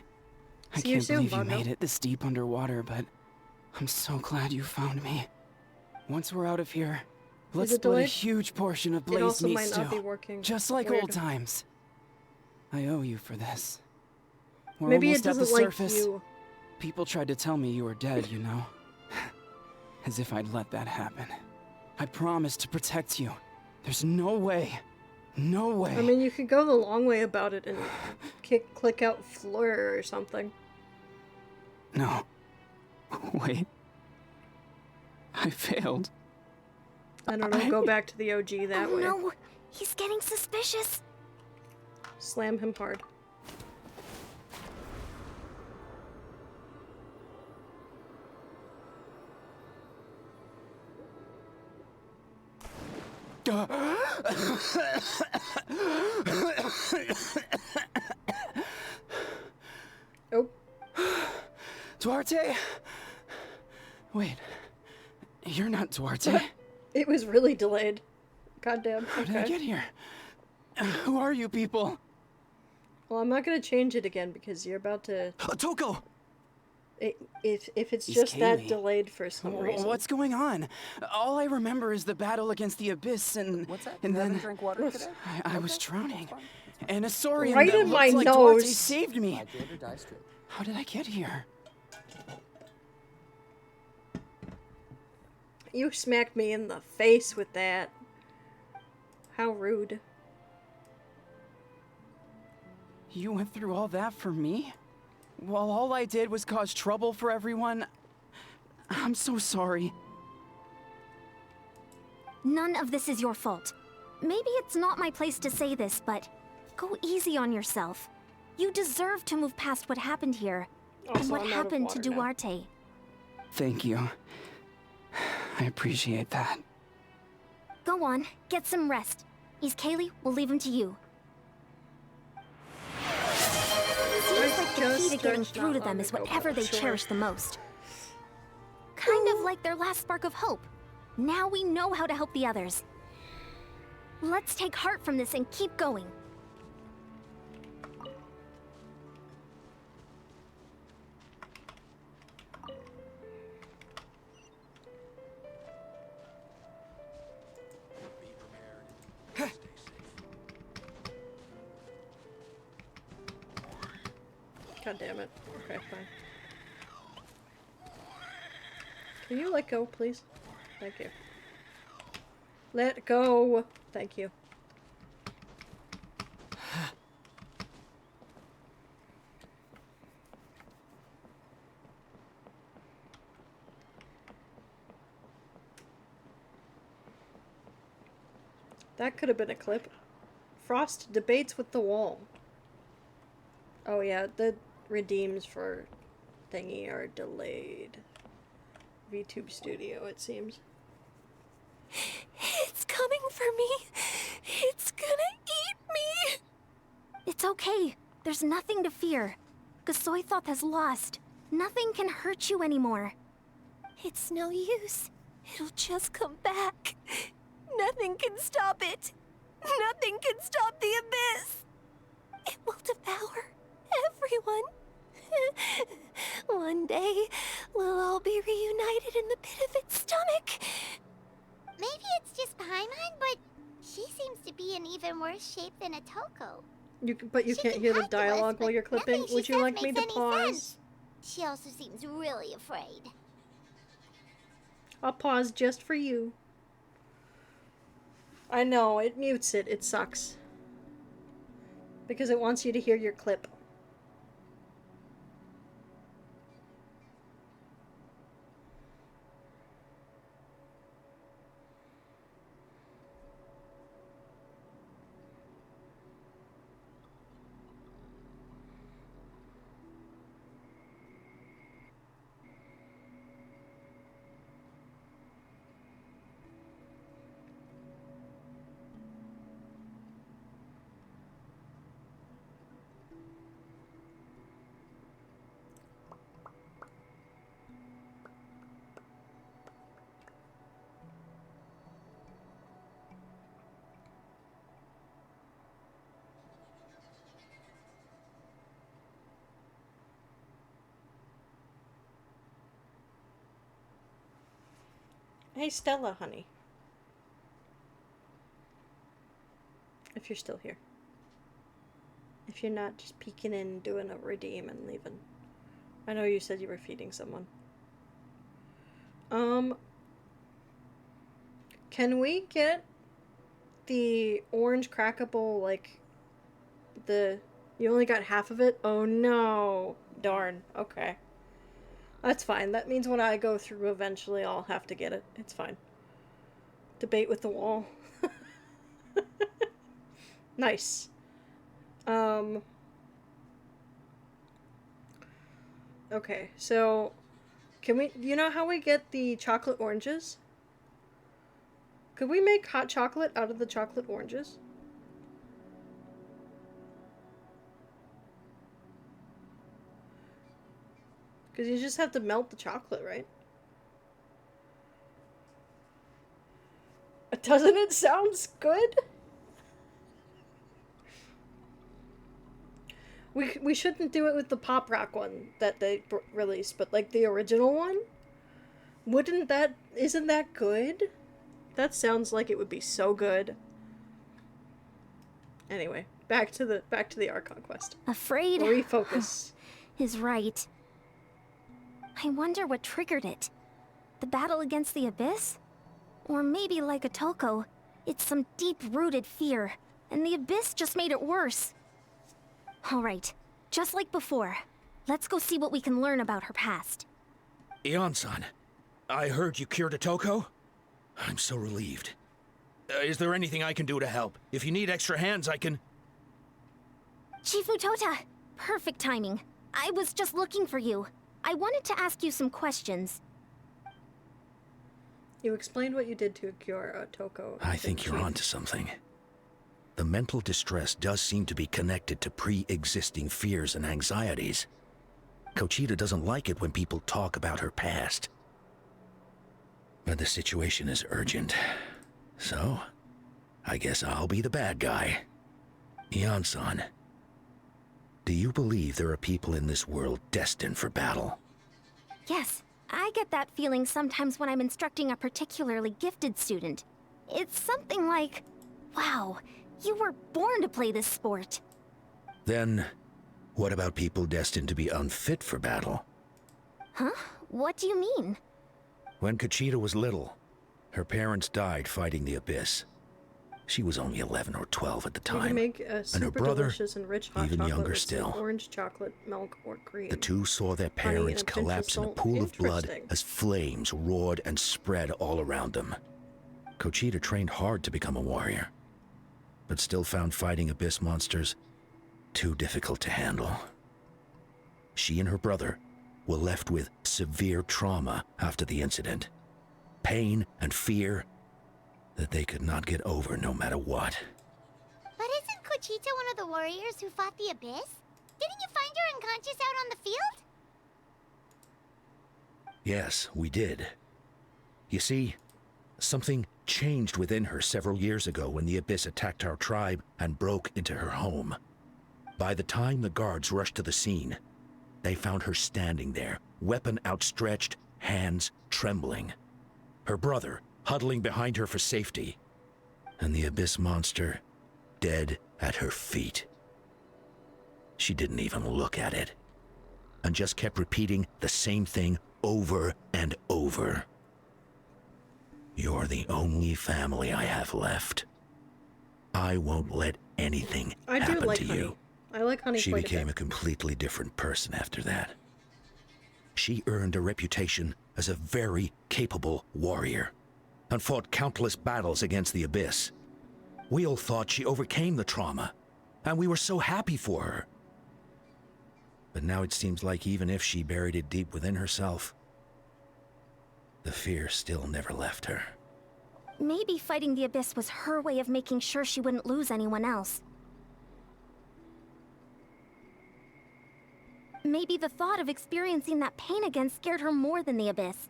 I See you can't soon, believe you Bondo. made it this deep underwater, but I'm so glad you found me. Once we're out of here, let's it split a delayed? huge portion of It Blaze also meat might not stew. be working. Just like Weird. old times. I owe you for this. We're Maybe almost it at the doesn't like surface. you. People tried to tell me you were dead, you know? As if I'd let that happen. I promised to protect you. There's no way. No way. I mean, you could go the long way about it and click out Fleur or something. No. Wait. I failed. I don't know, go back to the OG that way. No, he's getting suspicious. Slam him hard. Oh. Duarte? Wait. You're not Duarte. It was really delayed. Goddamn. How did I get here? Who are you people? Well, I'm not gonna change it again because you're about to. Toko! If it's He's just that Kaylee. delayed for some reason. What's going on? All I remember is the battle against the Abyss and... What's that? And You then... haven't drank water today? I was drowning. And a saurian Right that in my looks like Duarte nose. saved me. Hydrate or die straight. How did I get here? You smacked me in the face with that. How rude. You went through all that for me? While all I did was cause trouble for everyone? I'm so sorry. None of this is your fault. Maybe it's not my place to say this, but go easy on yourself. You deserve to move past what happened here and Also, what I'm out of happened to water now. Duarte. Thank you. I appreciate that. Go on, get some rest. Miss Kaylee, we'll leave him to you. Seems like the key to getting through to them is whatever they cherish the most. Kind of like their last spark of hope. Now we know how to help the others. Let's take heart from this and keep going. God damn it. Okay, fine. Can you let go, please? Thank you. Let go! Thank you. That could have been a clip. Frost debates with the wall. Oh yeah, the redeems for thingy are delayed. VTube Studio, it seems. It's coming for me. It's gonna eat me. It's okay. There's nothing to fear. Gasoithoth has lost. Nothing can hurt you anymore. It's no use. It'll just come back. Nothing can stop it. Nothing can stop the abyss. It will devour everyone. One day, we'll all be reunited in the pit of its stomach. Maybe it's just Paimon, but she seems to be in even worse shape than Otoko. But you can't hear the dialogue while you're clipping. Nothing she Would you says like me makes to any pause? sense. She also seems really afraid. I'll pause just for you. I know, it mutes it. It sucks. Because it wants you to hear your clip. Hey Stella, honey. If you're still here. If you're not, just peeking in, doing a redeem and leaving. I know you said you were feeding someone. Can we get the orange crackable, like, you only got half of it? Oh no. Darn. Okay. That's fine. That means when I go through eventually I'll have to get it. It's fine. Debate with the wall. Nice. Okay, so can we, you know how we get the chocolate oranges? Could we make hot chocolate out of the chocolate oranges? Because you just have to melt the chocolate, right? Doesn't it sound good? We shouldn't do it with the Pop Rock one that they released, but like the original one? Isn't that good? That sounds like it would be so good. Anyway, back to the Archon quest. Afraid Refocus. is right. I wonder what triggered it. The battle against the Abyss? Or maybe like Otoko, it's some deep-rooted fear, and the Abyss just made it worse. Alright, just like before, let's go see what we can learn about her past. Ion-san, I heard you cured Otoko? I'm so relieved. Is there anything I can do to help? If you need extra hands, I can... Chifu Tota! Perfect timing. I was just looking for you. I wanted to ask you some questions. You explained what you did to cure Otoko. I think you're onto something. The mental distress does seem to be connected to pre-existing fears and anxieties. Kochida doesn't like it when people talk about her past. But the situation is urgent. So, I guess I'll be the bad guy. Ion-san, do you believe there are people in this world destined for battle? Yes, I get that feeling sometimes when I'm instructing a particularly gifted student. It's something like, wow, you were born to play this sport. Then, what about people destined to be unfit for battle? Huh? What do you mean? When Kochida was little, her parents died fighting the Abyss. She was only 11 or 12 at the You can time, make a and super her brother, delicious and rich hot even chocolate younger with some still. orange chocolate, milk, or cream. The two saw their Honey and parents a pinch of collapse in a salt. pool of blood Interesting. as flames roared and spread all around them. Kochida trained hard to become a warrior, but still found fighting abyss monsters too difficult to handle. She and her brother were left with severe trauma after the incident. Pain and fear that they could not get over no matter what. But isn't Cochita one of the warriors who fought the Abyss? Didn't you find her unconscious out on the field? Yes, we did. You see, something changed within her several years ago when the Abyss attacked our tribe and broke into her home. By the time the guards rushed to the scene, they found her standing there, weapon outstretched, hands trembling. Her brother huddling behind her for safety, and the Abyss monster dead at her feet. She didn't even look at it, and just kept repeating the same thing over and over. You're the only family I have left. I won't let anything happen to you. I like Honey She quite became a a completely different person after that. She earned a reputation as a very capable warrior and fought countless battles against the Abyss. We all thought she overcame the trauma, and we were so happy for her. But now it seems like even if she buried it deep within herself, the fear still never left her. Maybe fighting the Abyss was her way of making sure she wouldn't lose anyone else. Maybe the thought of experiencing that pain again scared her more than the Abyss.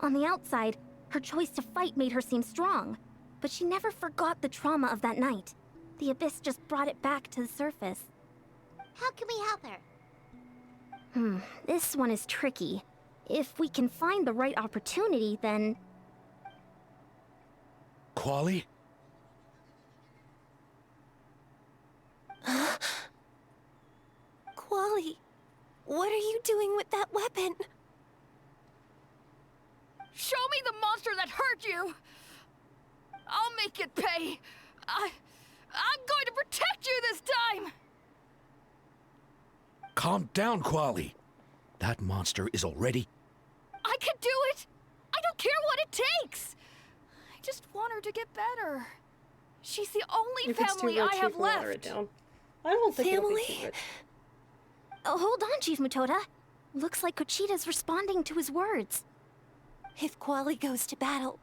On the outside, her choice to fight made her seem strong, but she never forgot the trauma of that night. The Abyss just brought it back to the surface. How can we help her? This one is tricky. If we can find the right opportunity, then... Quali? Quali, what are you doing with that weapon? Show me the monster that hurt you! I'll make it pay! I'm going to protect you this time! Calm down, Quali. That monster is already... I can do it! I don't care what it takes! I just want her to get better. She's the only If it's too family rich, I you have can water left. it down. I don't think it'll be Family? too rich. Oh, hold on, Chief Mutoda. Looks like Cochita's responding to his words. If Quali goes to battle,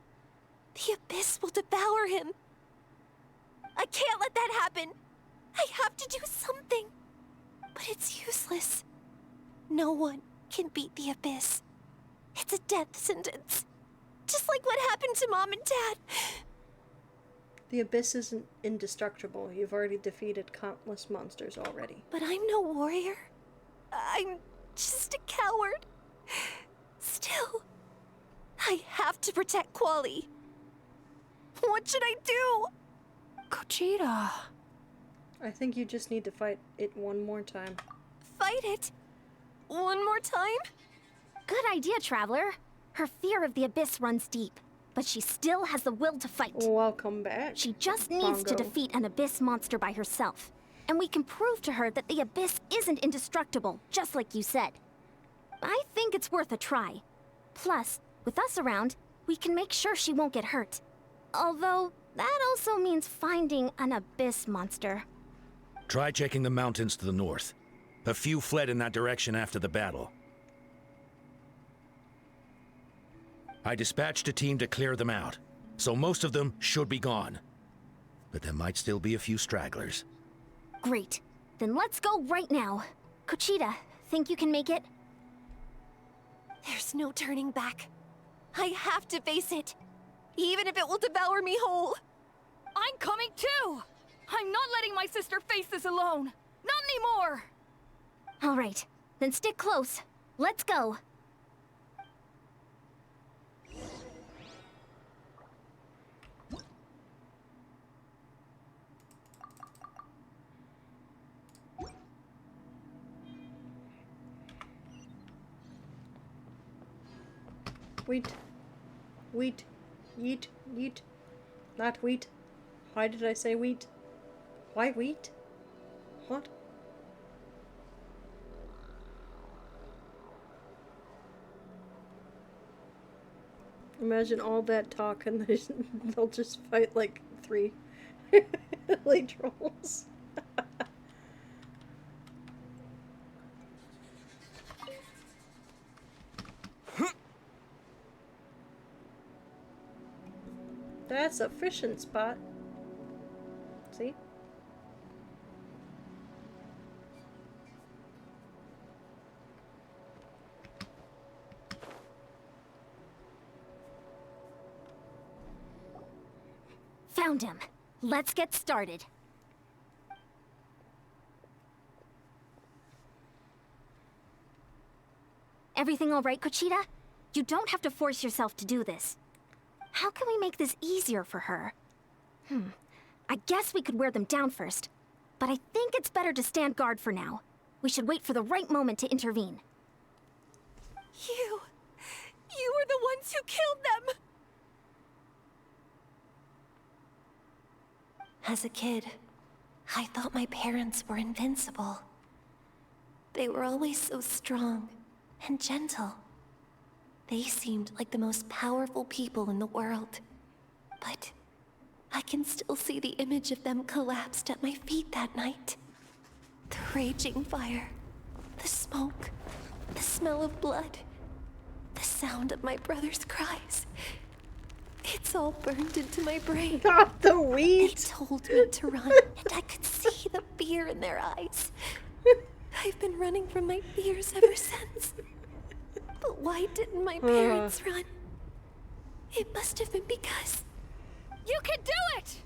the Abyss will devour him. I can't let that happen. I have to do something. But it's useless. No one can beat the Abyss. It's a death sentence. Just like what happened to Mom and Dad. The Abyss isn't indestructible. You've already defeated countless monsters already. But I'm no warrior. I'm just a coward. Still, I have to protect Quali. What should I do? Cochita. I think you just need to fight it one more time. Fight it? One more time? Good idea, Traveler. Her fear of the Abyss runs deep, but she still has the will to fight. Welcome back. She just needs to Bongo. defeat an Abyss monster by herself. And we can prove to her that the Abyss isn't indestructible, just like you said. I think it's worth a try. Plus, with us around, we can make sure she won't get hurt. Although, that also means finding an Abyss monster. Try checking the mountains to the north. A few fled in that direction after the battle. I dispatched a team to clear them out, so most of them should be gone. But there might still be a few stragglers. Great. Then let's go right now. Cochita, think you can make it? There's no turning back. I have to face it, even if it will devour me whole. I'm coming too! I'm not letting my sister face this alone. Not anymore! All right. Then stick close. Let's go. Wheat. Wheat. Yeet. Yeet. Not wheat. Why did I say wheat? Why wheat? What? Imagine all that talk and they'll just fight like 3. Billy trolls. That's a fishing spot. See? Found him. Let's get started. Everything all right, Conchita? You don't have to force yourself to do this. How can we make this easier for her? I guess we could wear them down first, but I think it's better to stand guard for now. We should wait for the right moment to intervene. You were the ones who killed them! As a kid, I thought my parents were invincible. They were always so strong and gentle. They seemed like the most powerful people in the world. But I can still see the image of them collapsed at my feet that night. The raging fire, the smoke, the smell of blood, the sound of my brother's cries. It's all burned into my brain. Not the weed. They told me to run, and I could see the fear in their eyes. I've been running from my fears ever since. But why didn't my parents run? It must have been because... You can do it!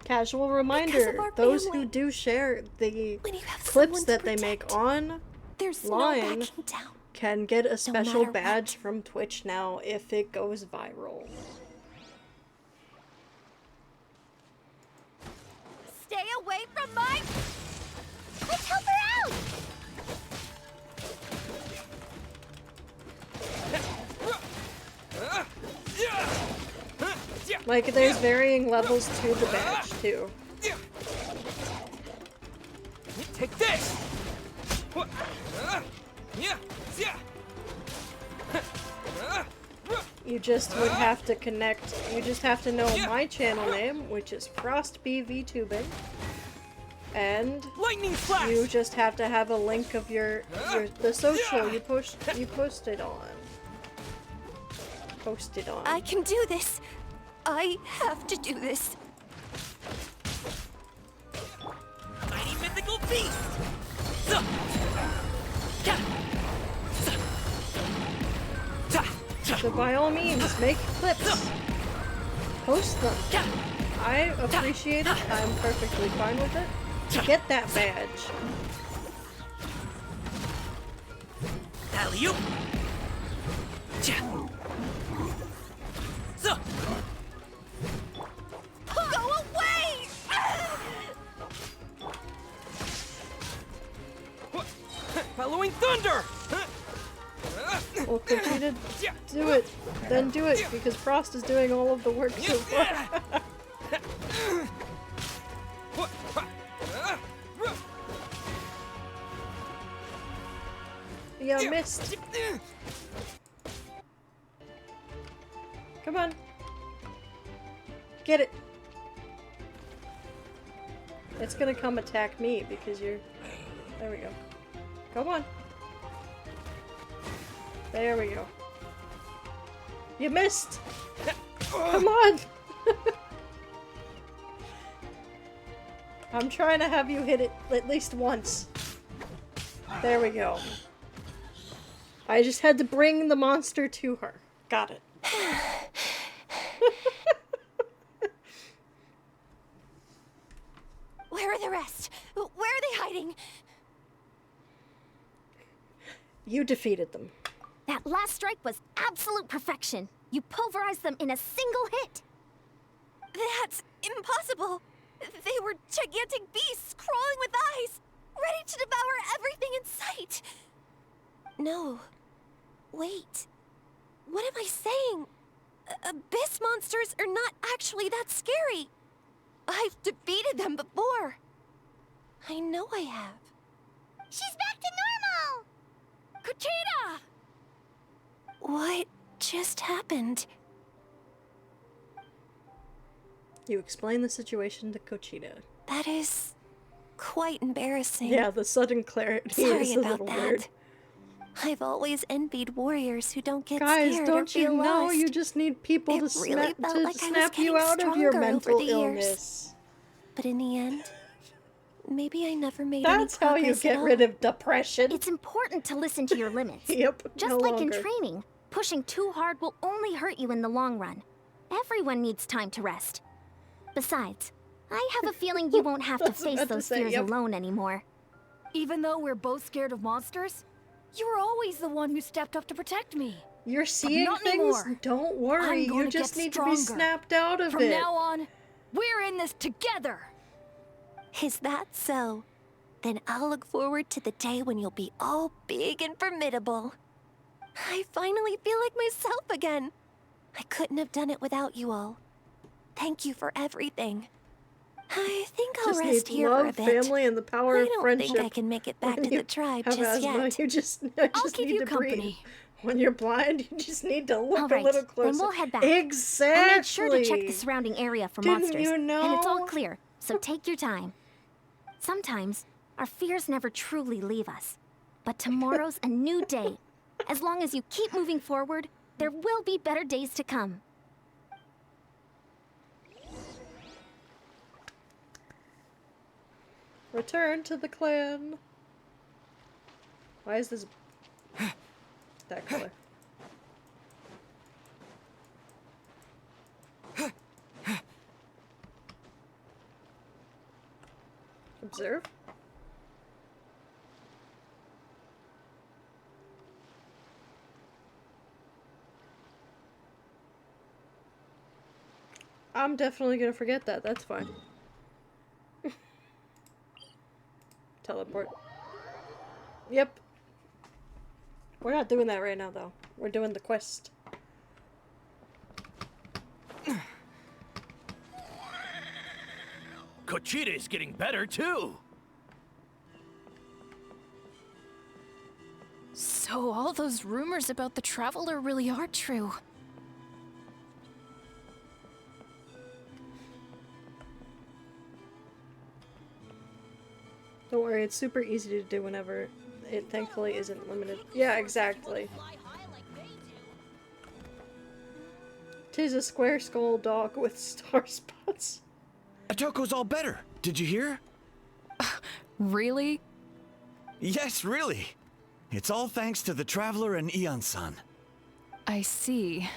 Casual reminder, those who do share the clips that they make on line can get a special badge from Twitch now if it goes viral. Stay away from my... Let's help her out! Like, there's varying levels to the badge, too. Take this! You just would have to connect, you just have to know my channel name, which is FrostBVTubing. And you just have to have a link of the social you posted on. I can do this. I have to do this. Mighty mythical beast! So by all means, make clips. Post them. I appreciate it. I'm perfectly fine with it. Get that badge. Alley-oop! Go away! Following thunder! Well, Conchita, do it. Then do it, because Frost is doing all of the work so far. Yeah, missed. Come on. Get it. It's gonna come attack me because you're... There we go. Come on. There we go. You missed! Come on! I'm trying to have you hit it at least once. There we go. I just had to bring the monster to her. Got it. Where are the rest? Where are they hiding? You defeated them. That last strike was absolute perfection. You pulverized them in a single hit. That's impossible. They were gigantic beasts crawling with eyes, ready to devour everything in sight. No. Wait. What am I saying? Abyss monsters are not actually that scary. I've defeated them before. I know I have. She's back to normal! Conchita! What just happened? You explain the situation to Conchita. That is quite embarrassing. Yeah, the sudden clarity Sorry is a about little that. weird. I've always envied warriors who don't get Guys, scared don't or you feel know lost. you just need people It to, really felt like I was snap you getting out of your stronger over mental the years. illness? But in the end, maybe I never made That's any how you progress get at rid all. of depression. It's important to listen to your limits. Yep, Just no like longer. in training, pushing too hard will only hurt you in the long run. Everyone needs time to rest. Besides, I have a feeling you won't have to That's face about to those say, fears yep. alone anymore. Even though we're both scared of monsters, you were always the one who stepped up to protect me. You're seeing not things? anymore. Don't worry, I'm going you to just get need to be stronger. snapped out of From it. now on, we're in this together. Is that so? Then I'll look forward to the day when you'll be all big and formidable. I finally feel like myself again. I couldn't have done it without you all. Thank you for everything. I think I'll Just rest need here love, for a bit. family, and the power I of don't friendship. think I can make it back When to you the tribe have just asthma, yet. You just keep need you to company. breathe. When you're blind, you just need to look All right, a little closer. then we'll head back. Exactly. I made sure to check the surrounding area for Didn't monsters, you and it's all know? clear, so take your time. Sometimes, our fears never truly leave us. But tomorrow's a new day. As long as you keep moving forward, there will be better days to come. Return to the clan. Why is this that color? Observe. I'm definitely gonna forget that. That's fine. Teleport. Yep. We're not doing that right now, though. We're doing the quest. Kochita's getting better, too. So all those rumors about the Traveler really are true. Don't worry, it's super easy to do whenever it thankfully isn't limited. Yeah, exactly. 'Tis a square skull dog with star spots. Atoko's all better. Did you hear? Really? Yes, really. It's all thanks to the Traveler and Ian-san. I see.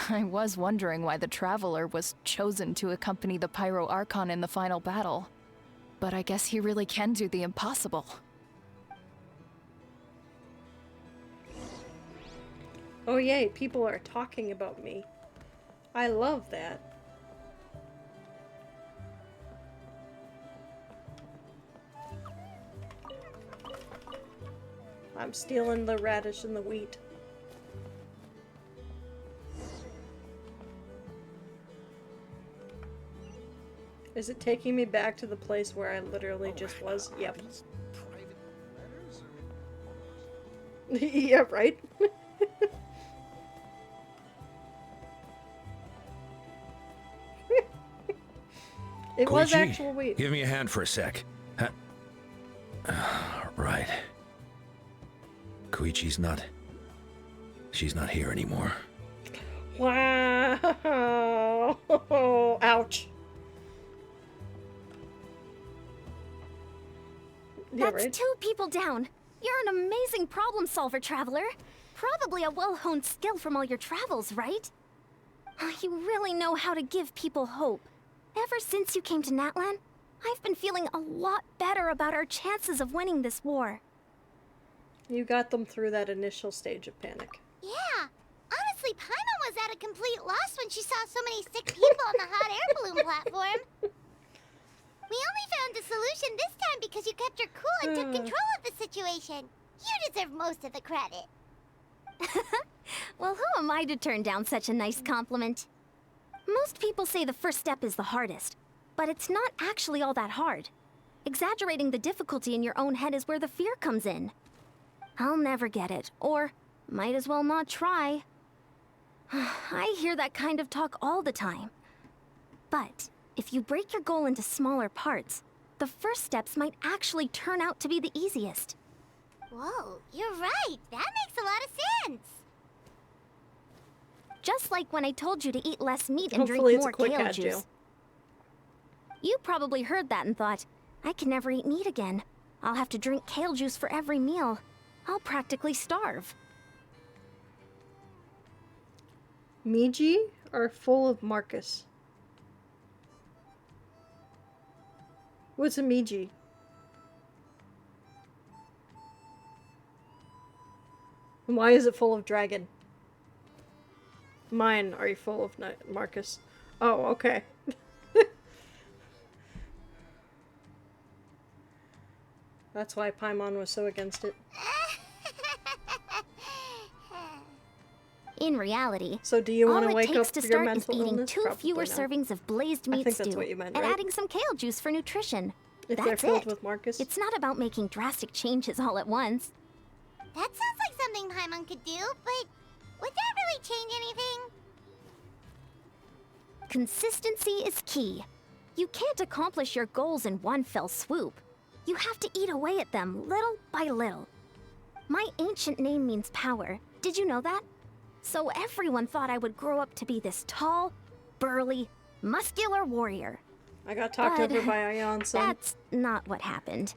I was wondering why the Traveler was chosen to accompany the Pyro Archon in the final battle. But I guess he really can do the impossible. Oh yay, people are talking about me. I love that. I'm stealing the radish and the wheat. Is it taking me back to the place where I literally just was? Yep. Yeah, right? It was Koichi, actual wheat. Give me a hand for a sec. Huh? Right. Koichi's not... She's not here anymore. Wow. Ouch. Yeah, That's right? 2 people down. You're an amazing problem solver, Traveler. Probably a well-honed skill from all your travels, right? You really know how to give people hope. Ever since you came to Natlan, I've been feeling a lot better about our chances of winning this war. You got them through that initial stage of panic. Yeah. Honestly, Paimon was at a complete loss when she saw so many sick people on the hot air balloon platform. We only found a solution this time because you kept your cool and took control of the situation. You deserve most of the credit. Well, who am I to turn down such a nice compliment? Most people say the first step is the hardest, but it's not actually all that hard. Exaggerating the difficulty in your own head is where the fear comes in. I'll never get it, or might as well not try. I hear that kind of talk all the time. But if you break your goal into smaller parts, the first steps might actually turn out to be the easiest. Whoa, you're right. That makes a lot of sense. Just like when I told you to eat less meat and Hopefully drink it's a more quick kale ad, juice. Jill. You probably heard that and thought, I can never eat meat again. I'll have to drink kale juice for every meal. I'll practically starve. Miji are full of Marcus. What's a Miji? And why is it full of dragon? Mine are you full of Marcus? Oh, okay. That's why Paimon was so against it. In reality, so do you want all to it wake takes up to your start is mental eating illness? 2 Probably fewer not. servings of blazed I meat think that's stew what you meant, and right? adding some kale juice for nutrition. If That's they're filled it. with Marcus? It's not about making drastic changes all at once. That sounds like something Paimon could do, but would that really change anything? Consistency is key. You can't accomplish your goals in one fell swoop. You have to eat away at them little by little. My ancient name means power. Did you know that? So everyone thought I would grow up to be this tall, burly, muscular warrior. I got talked over by Ayan-san. That's not what happened.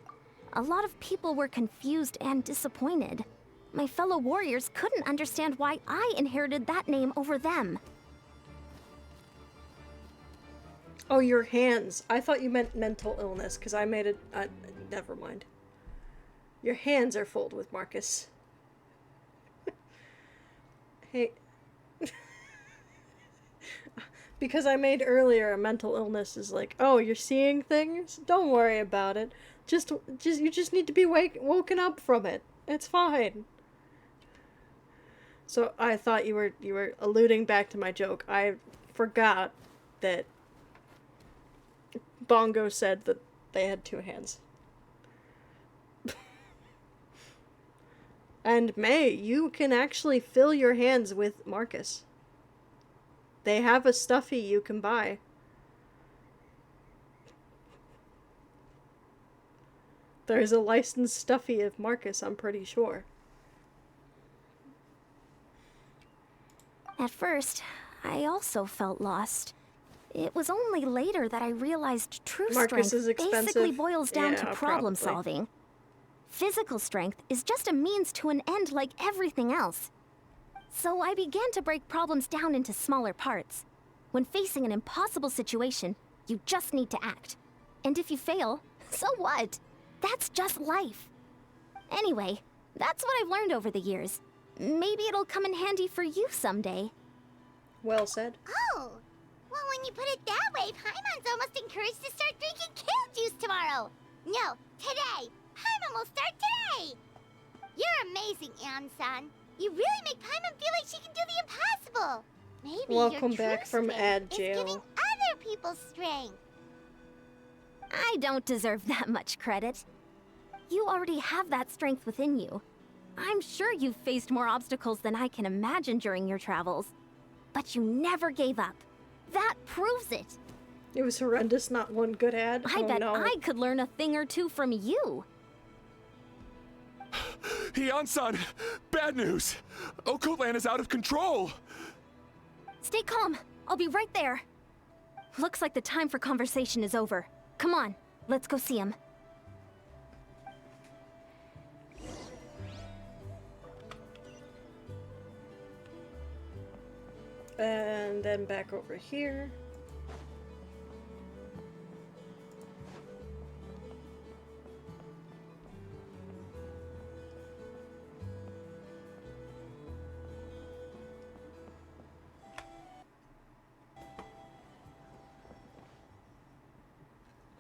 A lot of people were confused and disappointed. My fellow warriors couldn't understand why I inherited that name over them. Oh, your hands. I thought you meant mental illness, because I made it... never mind. Your hands are full with Marcus. Hey... Because I made earlier a mental illness is like, oh, you're seeing things? Don't worry about it. You just need to be woken up from it. It's fine. So I thought you were alluding back to my joke. I forgot that Bongo said that they had 2 hands. And May, you can actually fill your hands with Marcus. They have a stuffy you can buy. There's a licensed stuffy of Marcus, I'm pretty sure. At first, I also felt lost. It was only later that I realized true Marcus strength is expensive. basically boils down to Yeah, problem probably. solving. Physical strength is just a means to an end like everything else. So I began to break problems down into smaller parts. When facing an impossible situation, you just need to act. And if you fail, so what? That's just life. Anyway, that's what I've learned over the years. Maybe it'll come in handy for you someday. Well said. Oh, well, when you put it that way, Paimon's almost encouraged to start drinking kale juice tomorrow. No, today. Paimon will start today. You're amazing, Ann-san. You really make Paimon feel like she can do the impossible. Maybe Welcome your true back from strength ad is jail. giving other people strength. I don't deserve that much credit. You already have that strength within you. I'm sure you've faced more obstacles than I can imagine during your travels. But you never gave up. That proves it. It was horrendous, not one good ad. I Oh, bet no. I could learn a thing or two from you. Ayan-san! Bad news! Okoland is out of control! Stay calm. I'll be right there. Looks like the time for conversation is over. Come on, let's go see him. And then back over here.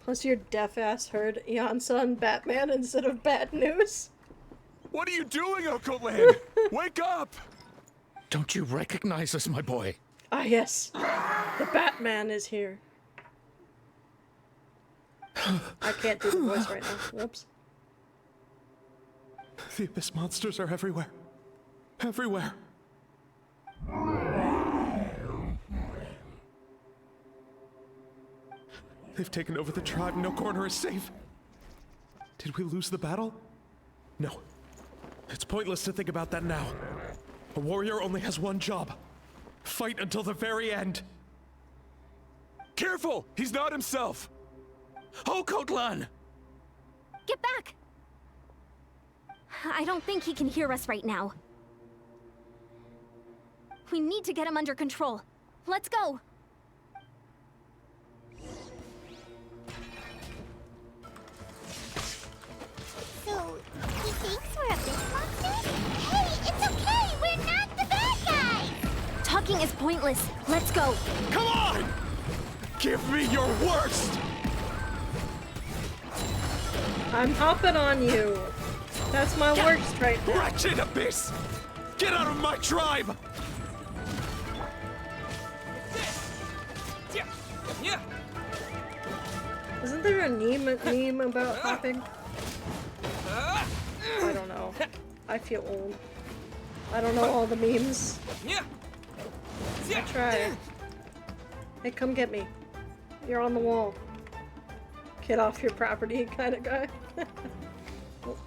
Plus your deaf ass heard Ayan-san Batman instead of bad news. What are you doing, Okoland? Wake up! Don't you recognize us, my boy? Ah, yes. The Batman is here. I can't do the voice right now. Whoops. The Abyss monsters are everywhere. Everywhere. They've taken over the tribe. No corner is safe. Did we lose the battle? No. It's pointless to think about that now. A warrior only has one job. Fight until the very end. Careful! He's not himself! Oh, Kotlan! Get back! I don't think he can hear us right now. We need to get him under control. Let's go! So, he thinks we're a big monster? Hey, it's okay! We're not the bad guys! Talking is pointless. Let's go! Come on! Give me your worst! I'm hopping on you. That's my worst right now. Wretched abyss! Get out of my tribe! Isn't there a meme about hopping? I don't know. I feel old. I don't know all the memes. I try. Hey, come get me. You're on the wall. Get off your property kind of guy. Ooh,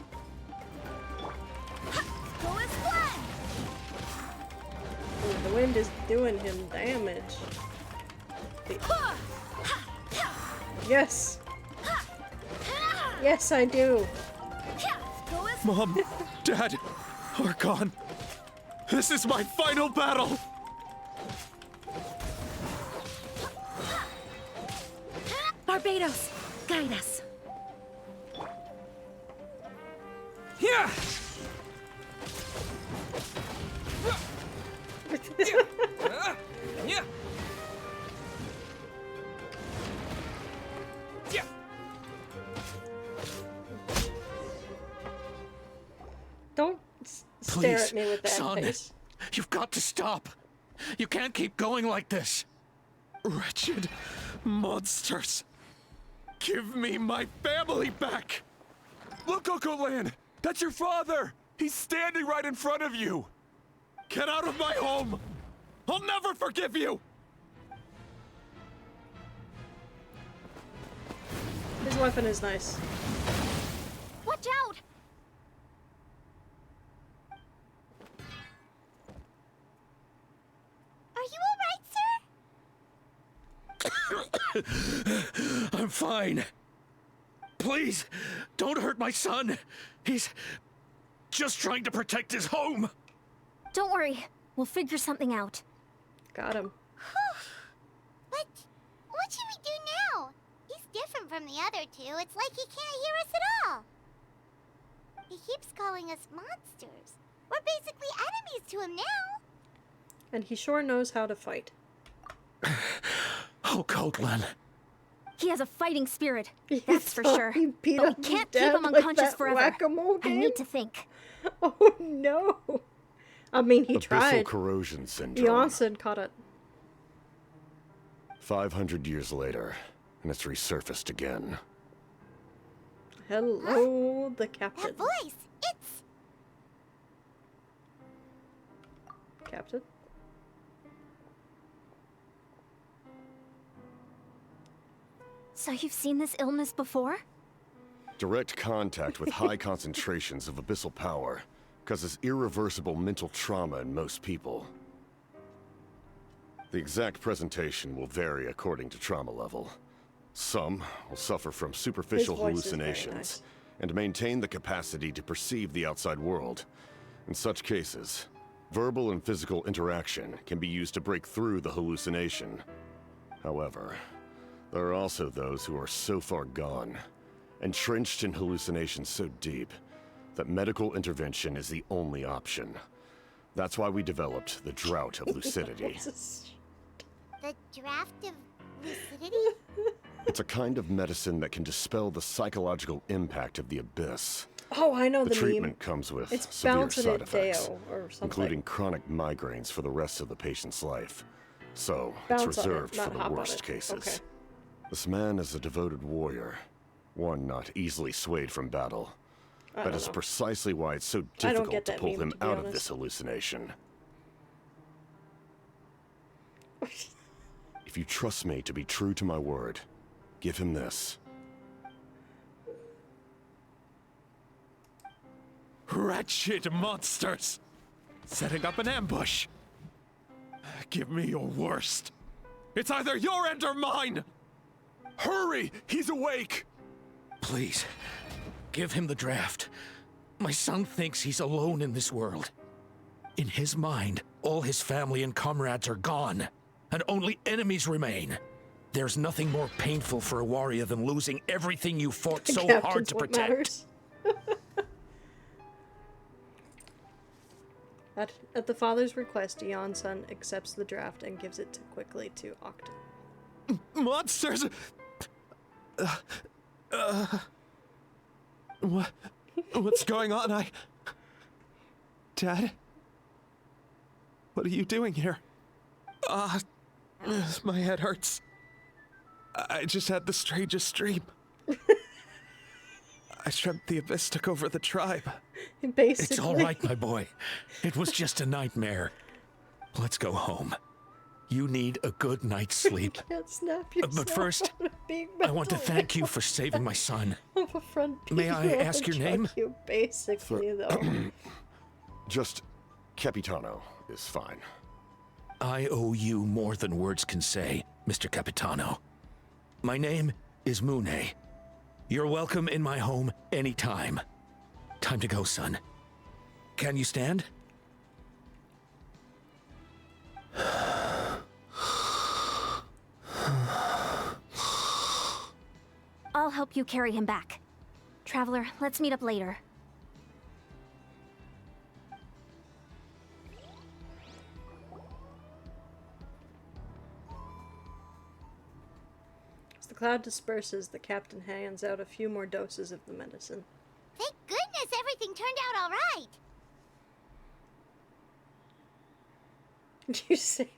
the wind is doing him damage. Yes! Yes, I do! Mom, Dad, are gone. This is my final battle! Barbatos, guide us. Yeah! Don't stare at me with that son, face. You've got to stop. You can't keep going like this. Wretched monsters! Give me my family back! Look, Uncle Lan! That's your father! He's standing right in front of you! Get out of my home! I'll never forgive you! His weapon is nice. Watch out! Are you alright, sir? I'm fine. Please, don't hurt my son. He's just trying to protect his home. Don't worry. We'll figure something out. Got him. But what should we do now? He's different from the other two. It's like he can't hear us at all. He keeps calling us monsters. We're basically enemies to him now. And he sure knows how to fight. Oh, Kotlan. He has a fighting spirit. That's for thought sure. he beat But we up his can't keep dad him like unconscious that forever. whack-a-mole I game? need to think. Oh no! I mean, he Abyssal tried. corrosion syndrome. Beyonce caught it. 500 years later, and it's resurfaced again. Hello, the captain. That voice, it's... Captain? So you've seen this illness before? Direct contact with high concentrations of abyssal power causes irreversible mental trauma in most people. The exact presentation will vary according to trauma level. Some will suffer from superficial His voice is very hallucinations nice. and maintain the capacity to perceive the outside world. In such cases, verbal and physical interaction can be used to break through the hallucination. However, there are also those who are so far gone, entrenched in hallucinations so deep, that medical intervention is the only option. That's why we developed the Drought of Lucidity. The draft of lucidity? It's a kind of medicine that can dispel the psychological impact of the abyss. Oh, I know the meme. treatment comes with It's severe bouncing side it effects, Deo or something. including chronic migraines for the rest of the patient's life. So, Bounce it's on it, reserved not for hop the on worst it. cases. Okay. This man is a devoted warrior, one not easily swayed from battle. I That don't is know. precisely why it's so I don't difficult get to that pull meme, him to be out of honest. this hallucination. If you trust me to be true to my word, Give him this. Wretched monsters! Setting up an ambush! Give me your worst. It's either your end or mine! Hurry! He's awake! Please, give him the draft. My son thinks he's alone in this world. In his mind, all his family and comrades are gone, and only enemies remain. There's nothing more painful for a warrior than losing everything you fought so hard to protect. Matters. At the father's request, Ion's son accepts the draft and gives it quickly to Octa. Monsters! What's going on? Dad? What are you doing here? My head hurts. I just had the strangest dream. I dreamt the Abyss took over the tribe. Basically. It's all right, my boy. It was just a nightmare. Let's go home. You need a good night's sleep. You can't snap yourself But first, out of being I want to thank you for saving my son. of a front May I people ask your name? You basically, though. Just Capitano is fine. I owe you more than words can say, Mr. Capitano. My name is Mune. You're welcome in my home anytime. Time to go, son. Can you stand? I'll help you carry him back. Traveler, let's meet up later. As the cloud disperses, the captain hands out a few more doses of the medicine. Thank goodness everything turned out all right. Did you save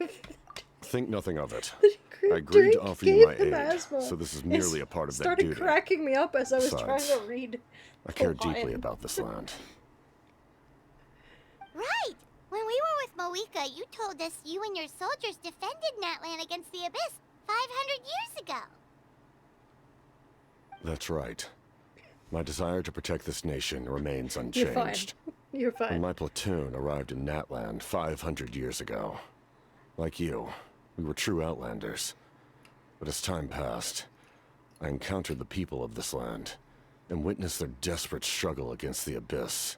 Think nothing of it. The I agreed to drink offer you my gave him aid, asthma. so this is It merely a part of that started duty. cracking me up as I was trying Besides, to read. I care the line. deeply about this land. Right! When we were with Moika, you told us you and your soldiers defended Natlan against the Abyss 500 years ago. That's right. My desire to protect this nation remains You're fine. unchanged. You're When fine. my platoon arrived in Natland 500 years ago, like you, we were true outlanders. But as time passed, I encountered the people of this land and witnessed their desperate struggle against the Abyss.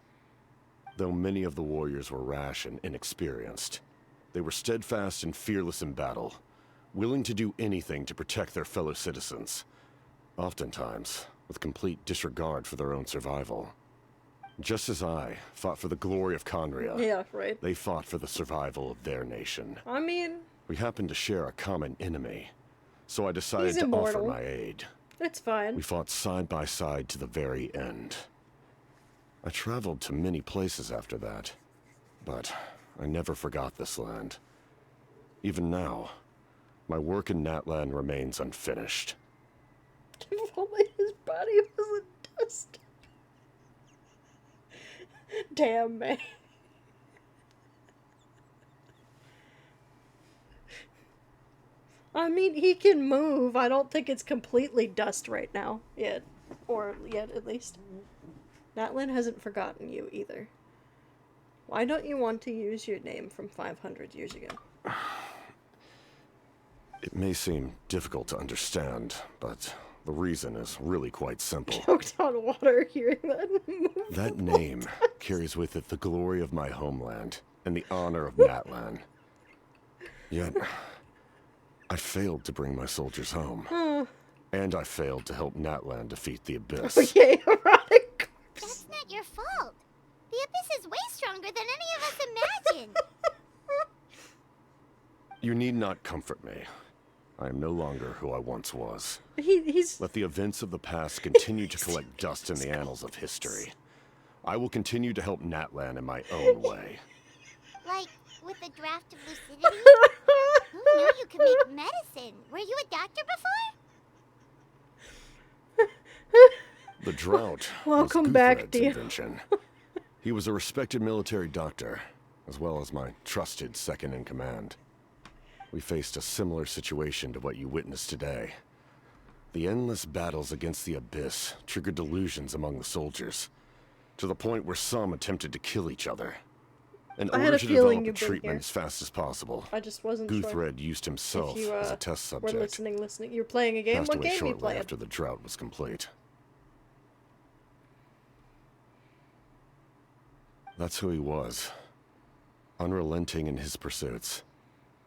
Though many of the warriors were rash and inexperienced, they were steadfast and fearless in battle, willing to do anything to protect their fellow citizens, oftentimes with complete disregard for their own survival. Just as I fought for the glory of Conria, Yeah, right. they fought for the survival of their nation. I mean, We happened to share a common enemy, so I decided He's to offer immortal. my aid. it's fine. We fought side by side to the very end. I traveled to many places after that, but I never forgot this land. Even now, my work in Natlan remains unfinished. If only his body wasn't dust. Damn, man. I mean, he can move. I don't think it's completely dust right now. Yet. Or yet, at least. Natlan hasn't forgotten you either. Why don't you want to use your name from 500 years ago? It may seem difficult to understand, but the reason is really quite simple. Choked on water hearing that. That name carries with it the glory of my homeland and the honor of Natlan. Yet, I failed to bring my soldiers home. And I failed to help Natlan defeat the Abyss. Okay, erotic. That's not your fault. The Abyss is way stronger than any of us imagined. You need not comfort me. I am no longer who I once was. He's... Let the events of the past continue to collect dust in the annals of history. I will continue to help Natlan in my own way. Like, with the draft of lucidity? Who knew you could make medicine? Were you a doctor before? The drought Welcome was back, Guthred's dear. invention. He was a respected military doctor, as well as my trusted second-in-command. We faced a similar situation to what you witnessed today. The endless battles against the Abyss triggered delusions among the soldiers, to the point where some attempted to kill each other. In I had order a to feeling develop a you've been treatment here. as fast as possible, I just wasn't sure Guthred used himself if you, as a test were subject. listening. You're playing a game? Passed What away game are you shortly playing? after the drought was complete. That's who he was. Unrelenting in his pursuits.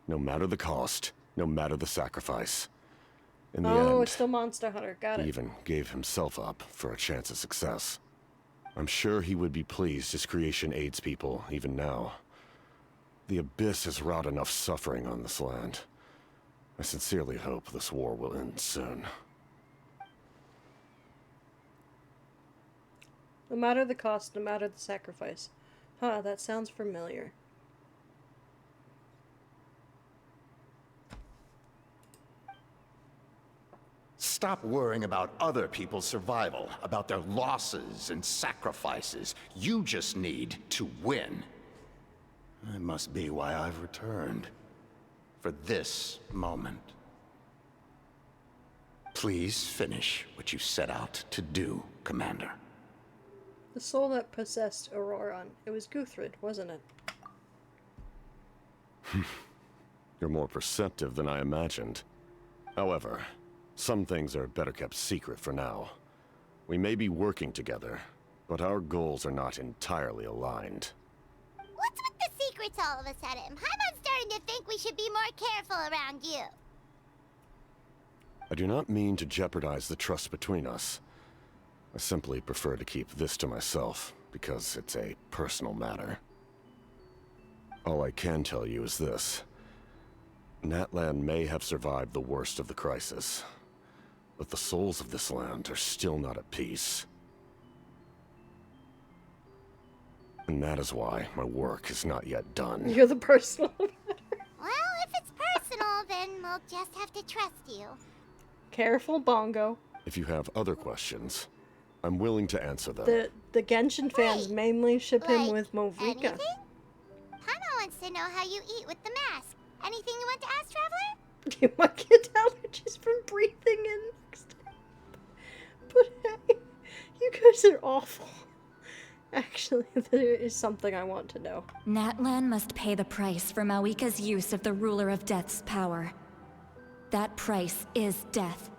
No matter the cost, no matter the sacrifice. In the end, it's still Monster Hunter. Got he it. even gave himself up for a chance at success. I'm sure he would be pleased his creation aids people, even now. The Abyss has wrought enough suffering on this land. I sincerely hope this war will end soon. No matter the cost, no matter the sacrifice. Huh, that sounds familiar. Stop worrying about other people's survival, about their losses and sacrifices. You just need to win. That must be why I've returned. For this moment. Please finish what you set out to do, Commander. The soul that possessed Auroron. It was Guthred, wasn't it? You're more perceptive than I imagined. However, some things are better kept secret for now. We may be working together, but our goals are not entirely aligned. What's with the secrets all of a sudden? I'm starting to think we should be more careful around you. I do not mean to jeopardize the trust between us. I simply prefer to keep this to myself, because it's a personal matter. All I can tell you is this. Natlan may have survived the worst of the crisis, but the souls of this land are still not at peace. And that is why my work is not yet done. You're the personal. Well, if it's personal, then we'll just have to trust you. Careful, Bongo. If you have other questions, I'm willing to answer them. The Genshin fans mainly ship him with Movrika. Anything? Paimon wants to know how you eat with the mask. Anything you want to ask, Traveler? You might get allergies from breathing in next time. But hey, you guys are awful. Actually, there is something I want to know. Natlan must pay the price for Mawika's use of the Ruler of Death's power. That price is death.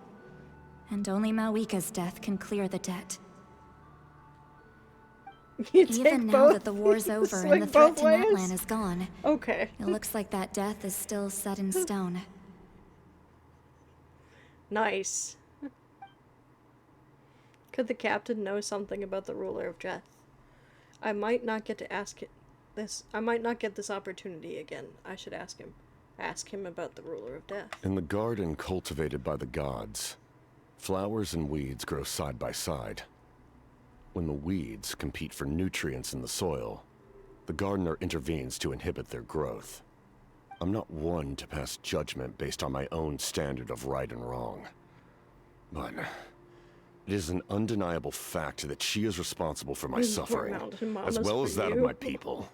And only Mawika's death can clear the debt. Even now that the war's over and the threat to Natlan is gone, okay, it looks like that death is still set in stone. Nice. Could the captain know something about the Ruler of Death? I might not get to ask it this. I might not get this opportunity again. I should ask him. Ask him about the Ruler of Death. In the garden cultivated by the gods, flowers and weeds grow side by side. When the weeds compete for nutrients in the soil, the gardener intervenes to inhibit their growth. I'm not one to pass judgment based on my own standard of right and wrong. But it is an undeniable fact that she is responsible for my suffering, as well as that of my people.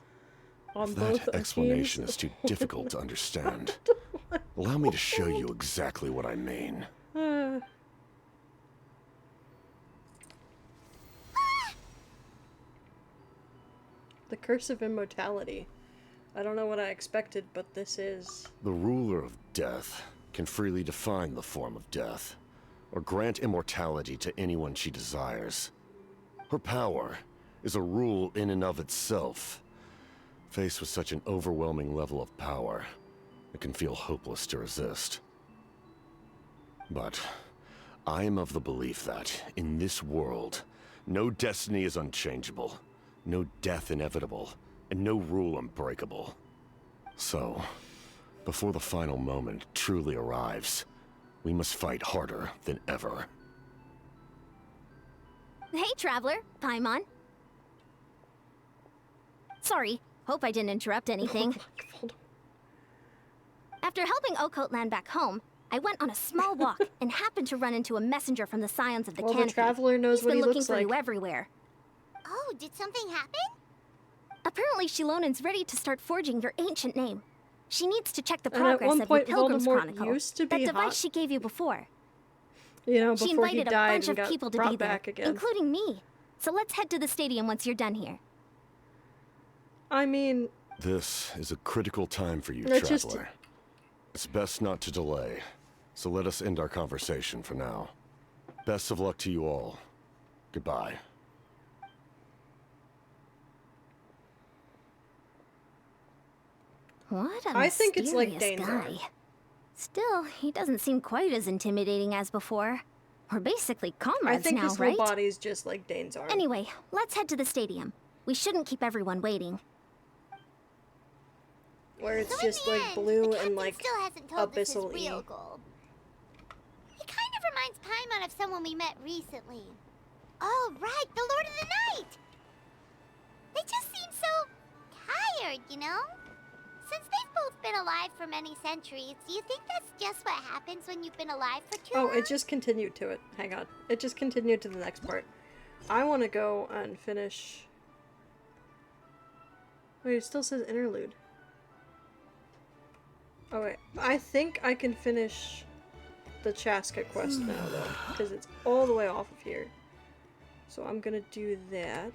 If that explanation is too difficult to understand, allow me to show you exactly what I mean. The Curse of Immortality. I don't know what I expected, but this is... The Ruler of Death can freely define the form of death, or grant immortality to anyone she desires. Her power is a rule in and of itself. Faced with such an overwhelming level of power, it can feel hopeless to resist. But I am of the belief that, in this world, no destiny is unchangeable, no death inevitable, and no rule unbreakable. So, before the final moment truly arrives, we must fight harder than ever. Hey, Traveler. Paimon. Sorry. Hope I didn't interrupt anything. After helping Okot land back home, I went on a small walk and happened to run into a messenger from the Scions of the Canopy. The Traveler knows He's what been he looking looks for like. you everywhere. Oh, did something happen? Apparently, Shilonen's ready to start forging your ancient name. She needs to check the And at progress one of point, your Pilgrim's Voldemort Chronicle. used to that be device hot. she gave you before. You know, She before he invited a died bunch and of got people to brought be there, back again. including me. So let's head to the stadium once you're done here. I mean, This is a critical time for you, Let's just- Traveler. It's best not to delay, so let us end our conversation for now. Best of luck to you all. Goodbye. What a I think it's like mysterious Dane's guy. Still, he doesn't seem quite as intimidating as before. We're basically comrades I think now, his right? whole body's just like Dane's arm. Anyway, let's head to the stadium. We shouldn't keep everyone waiting. Where it's just like blue and like Still hasn't told us his abyssal real E. goal. He kind of reminds Paimon of someone we met recently. Oh, right, the Lord of the Night! They just seem so tired, you know? Since they've both been alive for many centuries, do you think that's just what happens when you've been alive for too Oh, long? it just continued to it. Hang on. It just continued to the next part. I want to go and finish... Wait, it still says interlude. Oh wait, I think I can finish the Chaska quest now though, because it's all the way off of here. So I'm gonna do that.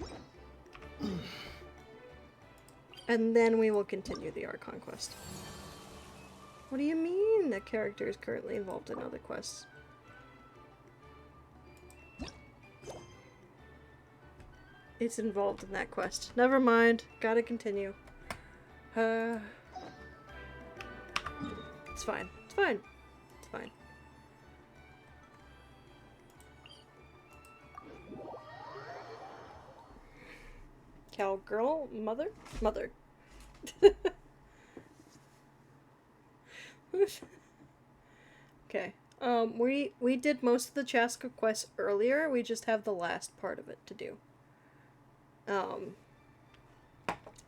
And then we will continue the Archon quest. What do you mean the character is currently involved in other quests? It's involved in that quest. Never mind. Gotta continue. It's fine. It's fine. It's fine. Cowgirl? Mother? Mother. Okay. We did most of the Chaska quests earlier. We just have the last part of it to do.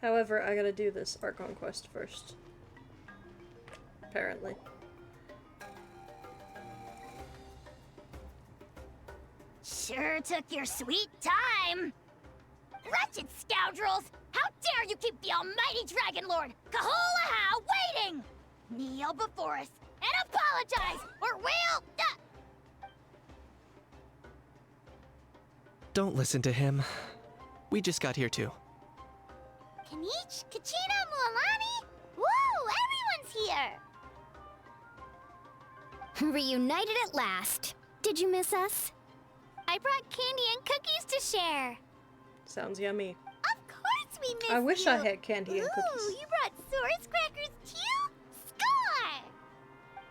However, I gotta do this Archon quest first. Apparently. Sure took your sweet time. Wretched scoundrels! How dare you keep the almighty Dragon Lord, Kahulaha, waiting! Kneel before us and apologize, or we'll... Don't listen to him. We just got here too. Kanich, Kachina, Mualani? Woo! Everyone's here! Reunited at last. Did you miss us? I brought candy and cookies to share. Sounds yummy. Of course we missed I wish you. I had candy and Ooh, cookies. you brought Source crackers too? Score!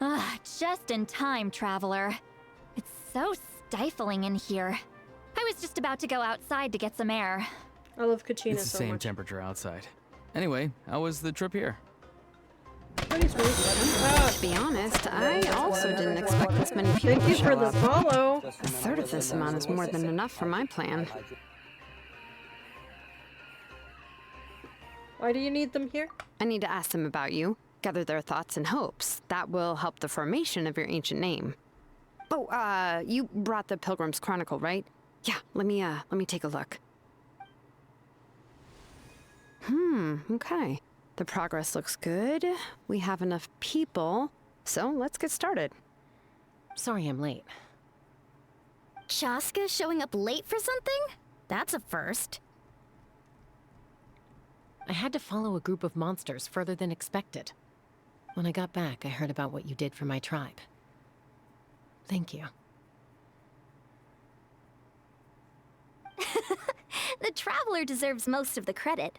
Ah, just in time, Traveler. It's so stifling in here. I was just about to go outside to get some air. I love Kachina It's the so same much. temperature outside. Anyway, how was the trip here? To be honest, I also didn't expect this many people Thank to you show for the up. follow. A third of this amount is more than enough for my plan. Why do you need them here? I need to ask them about you, gather their thoughts and hopes. That will help the formation of your ancient name. Oh, you brought the Pilgrim's Chronicle, right? Yeah, let me take a look. Okay. The progress looks good. We have enough people, so let's get started. Sorry I'm late. Chaska showing up late for something? That's a first. I had to follow a group of monsters further than expected. When I got back, I heard about what you did for my tribe. Thank you. The Traveler deserves most of the credit.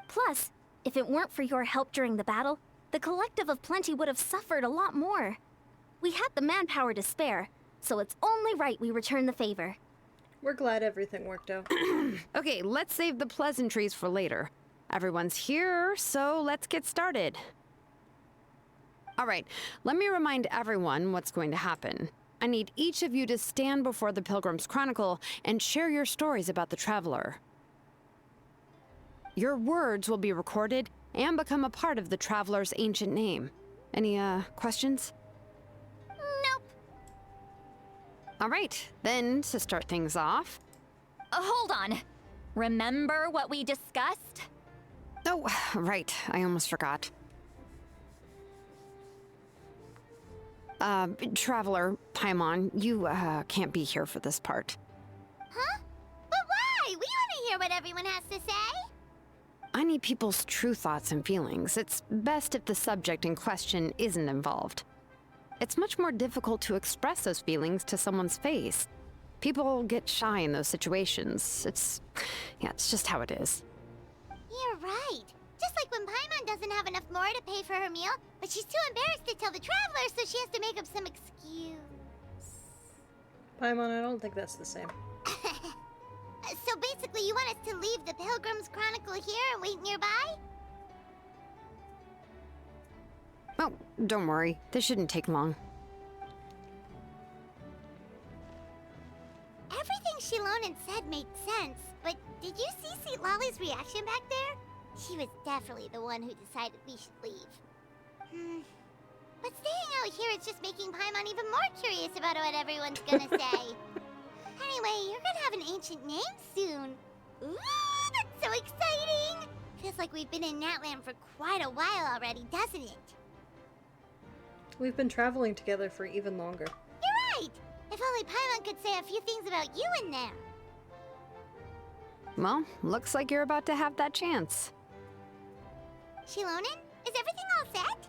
Plus, if it weren't for your help during the battle, the Collective of Plenty would have suffered a lot more. We had the manpower to spare, so it's only right we return the favor. We're glad everything worked out. Okay, let's save the pleasantries for later. Everyone's here, so let's get started. All right, let me remind everyone what's going to happen. I need each of you to stand before the Pilgrim's Chronicle and share your stories about the Traveler. Your words will be recorded and become a part of the Traveler's ancient name. Any, questions? Nope. All right, then to start things off. Hold on. Remember what we discussed? Oh, right, I almost forgot. Traveler, Paimon, you, can't be here for this part. Huh? But why? We want to hear what everyone has to say. I need people's true thoughts and feelings. It's best if the subject in question isn't involved. It's much more difficult to express those feelings to someone's face. People get shy in those situations. It's just how it is. You're right. Just like when Paimon doesn't have enough more to pay for her meal, but she's too embarrassed to tell the traveler, so she has to make up some excuse. Paimon, I don't think that's the same. So basically, you want us to leave the Pilgrim's Chronicle here and wait nearby? Oh, don't worry. This shouldn't take long. Everything Shilonen said made sense, but did you see Sweet Lolly's reaction back there? She was definitely the one who decided we should leave. But staying out here is just making Paimon even more curious about what everyone's gonna say. Anyway, you're gonna have an ancient name soon. Ooh, that's so exciting! Feels like we've been in Natlan for quite a while already, doesn't it? We've been traveling together for even longer. You're right! If only Paimon could say a few things about you in there. Well, looks like you're about to have that chance. Shilonen, is everything all set?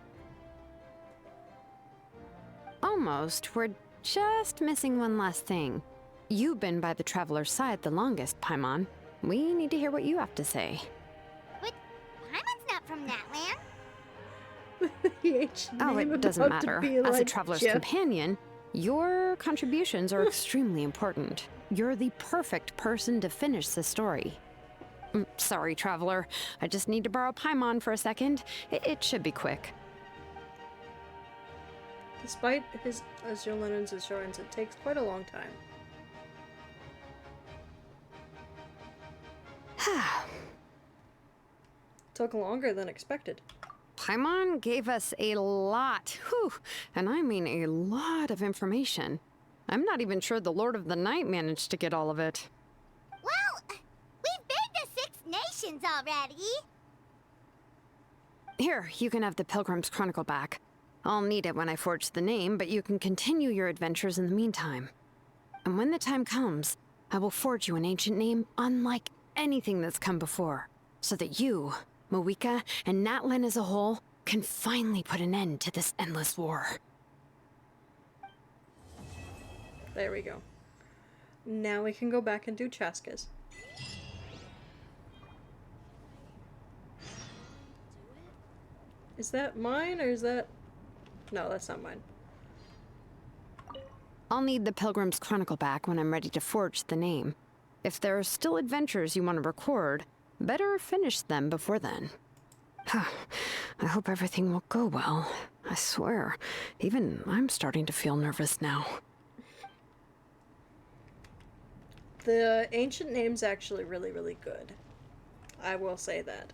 Almost. We're just missing one last thing. You've been by the Traveler's side the longest, Paimon. We need to hear what you have to say. But Paimon's not from Natlan. Oh, it doesn't matter. As a Traveler's Jeff. companion, your contributions are extremely important. You're the perfect person to finish the story. Sorry, Traveler. I just need to borrow Paimon for a second. It should be quick. Despite his Shiloen's assurance, it takes quite a long time. Took longer than expected. Paimon gave us a lot, and I mean a lot of information. I'm not even sure the Lord of the Night managed to get all of it. Well, we've been to 6 nations already. Here, you can have the Pilgrim's Chronicle back. I'll need it when I forge the name, but you can continue your adventures in the meantime. And when the time comes, I will forge you an ancient name unlike anything that's come before, so that you, Moeka, and Natlan as a whole can finally put an end to this endless war. There we go. Now we can go back and do Chaska's. Is that mine or is that... No, that's not mine. I'll need the Pilgrim's Chronicle back when I'm ready to forge the name. If there are still adventures you want to record, better finish them before then. I hope everything will go well. I swear, even I'm starting to feel nervous now. The ancient name's actually really, really good. I will say that.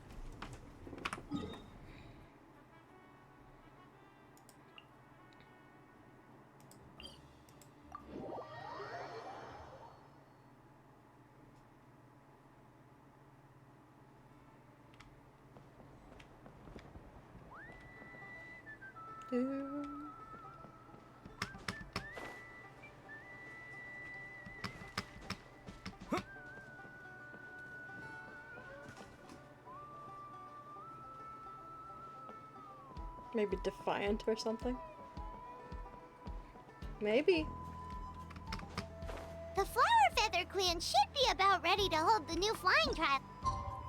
Maybe Defiant or something? Maybe. The Flower Feather Clan should be about ready to hold the new flying trial.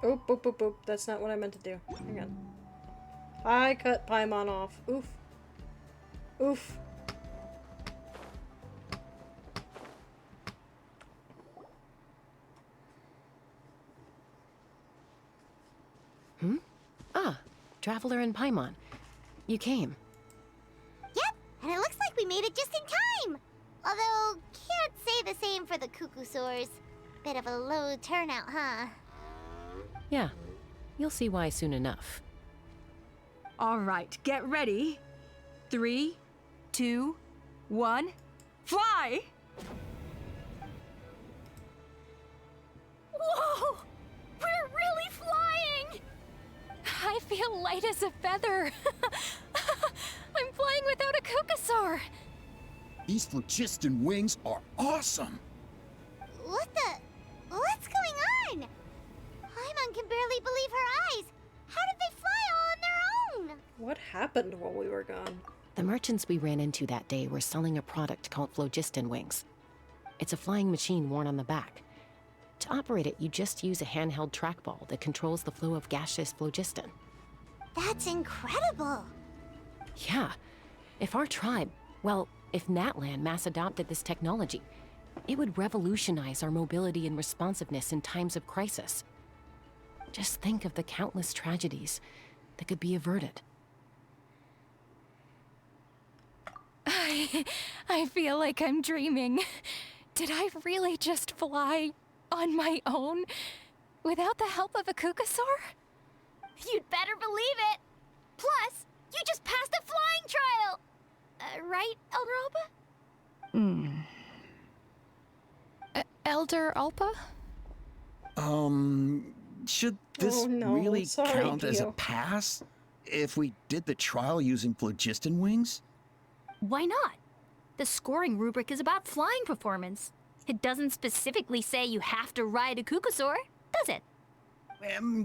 Oop, oop, oop, oop. That's not what I meant to do. Hang on. I cut Paimon off. Oof. Oof. Ah, Traveler and Paimon. You came. Yep, and it looks like we made it just in time. Although, can't say the same for the Cuckoosaurs. Bit of a low turnout, huh? Yeah, you'll see why soon enough. All right, get ready. 3, 2, 1, fly! Whoa! We're really flying! I feel light as a feather. I'm flying without a Kukasaur! These phlogiston wings are awesome! What's going on? Paimon can barely believe her eyes. How did they fly all on their own? What happened while we were gone? The merchants we ran into that day were selling a product called phlogiston wings. It's a flying machine worn on the back. To operate it, you just use a handheld trackball that controls the flow of gaseous phlogiston. That's incredible. Yeah. If our tribe, well, if Natlan mass adopted this technology, it would revolutionize our mobility and responsiveness in times of crisis. Just think of the countless tragedies that could be averted. I feel like I'm dreaming. Did I really just fly on my own without the help of a Kukasaur? You'd better believe it. Plus, you just passed a flying trial. Right, Elder Alpa? Elder Alpa? Should this really Sorry, count as a Dio. pass? If we did the trial using phlogiston wings? Why not? The scoring rubric is about flying performance. It doesn't specifically say you have to ride a Kukasaur, does it?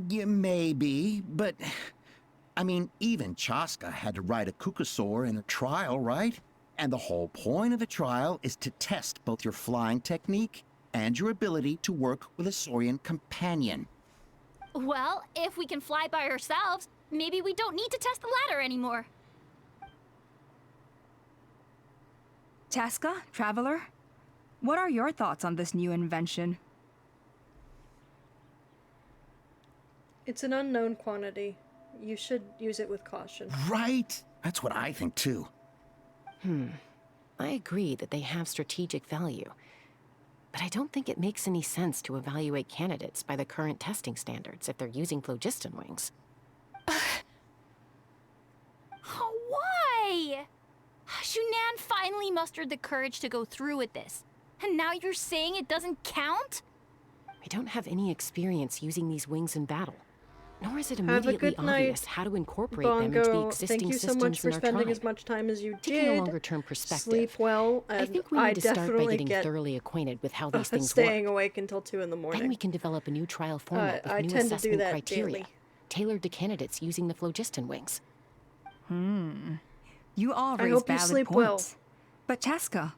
Yeah, maybe, but... I mean, even Chaska had to ride a Kukasaur in a trial, right? And the whole point of the trial is to test both your flying technique and your ability to work with a Saurian companion. Well, if we can fly by ourselves, maybe we don't need to test the ladder anymore. Chaska, Traveler, what are your thoughts on this new invention? It's an unknown quantity. You should use it with caution. Right? That's what I think, too. I agree that they have strategic value, but I don't think it makes any sense to evaluate candidates by the current testing standards if they're using phlogiston wings. Why? Shunan finally mustered the courage to go through with this. And now you're saying it doesn't count? I don't have any experience using these wings in battle, nor is it Have a immediately good night, obvious how to incorporate them into the Bongo. existing Thank you so systems much for in our spending tribe. as much time as you Taking did. a longer-term perspective, Sleep well, and I think we need to start by definitely getting get thoroughly acquainted with how these things staying work. awake until 2 in the morning. Then we can develop a new trial format I with new tend to do assessment that criteria, daily. tailored to candidates using the phlogiston wings. You all I raise hope you valid sleep well. points. But Chaska,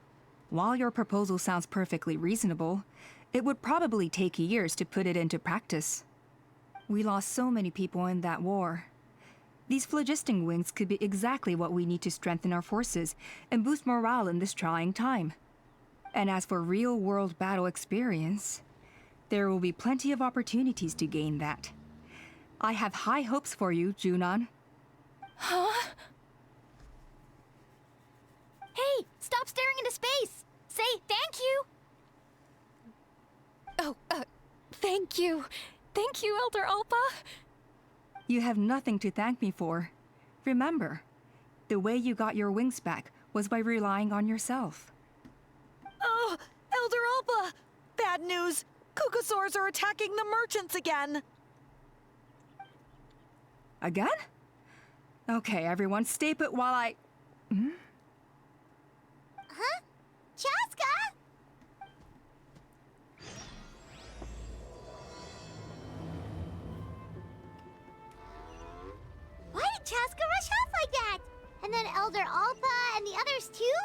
while your proposal sounds perfectly reasonable, it would probably take years to put it into practice. We lost so many people in that war. These phlogiston wings could be exactly what we need to strengthen our forces and boost morale in this trying time. And as for real-world battle experience, there will be plenty of opportunities to gain that. I have high hopes for you, Junon. Huh? Hey, stop staring into space! Say thank you! Oh, thank you. Thank you, Elder Alpa. You have nothing to thank me for. Remember, the way you got your wings back was by relying on yourself. Oh, Elder Alpa! Bad news! Kukasaurs are attacking the merchants again! Again? Okay, everyone, stay put while I... Huh? Chaska? Why did Chaska rush off like that? And then Elder Alpa and the others too?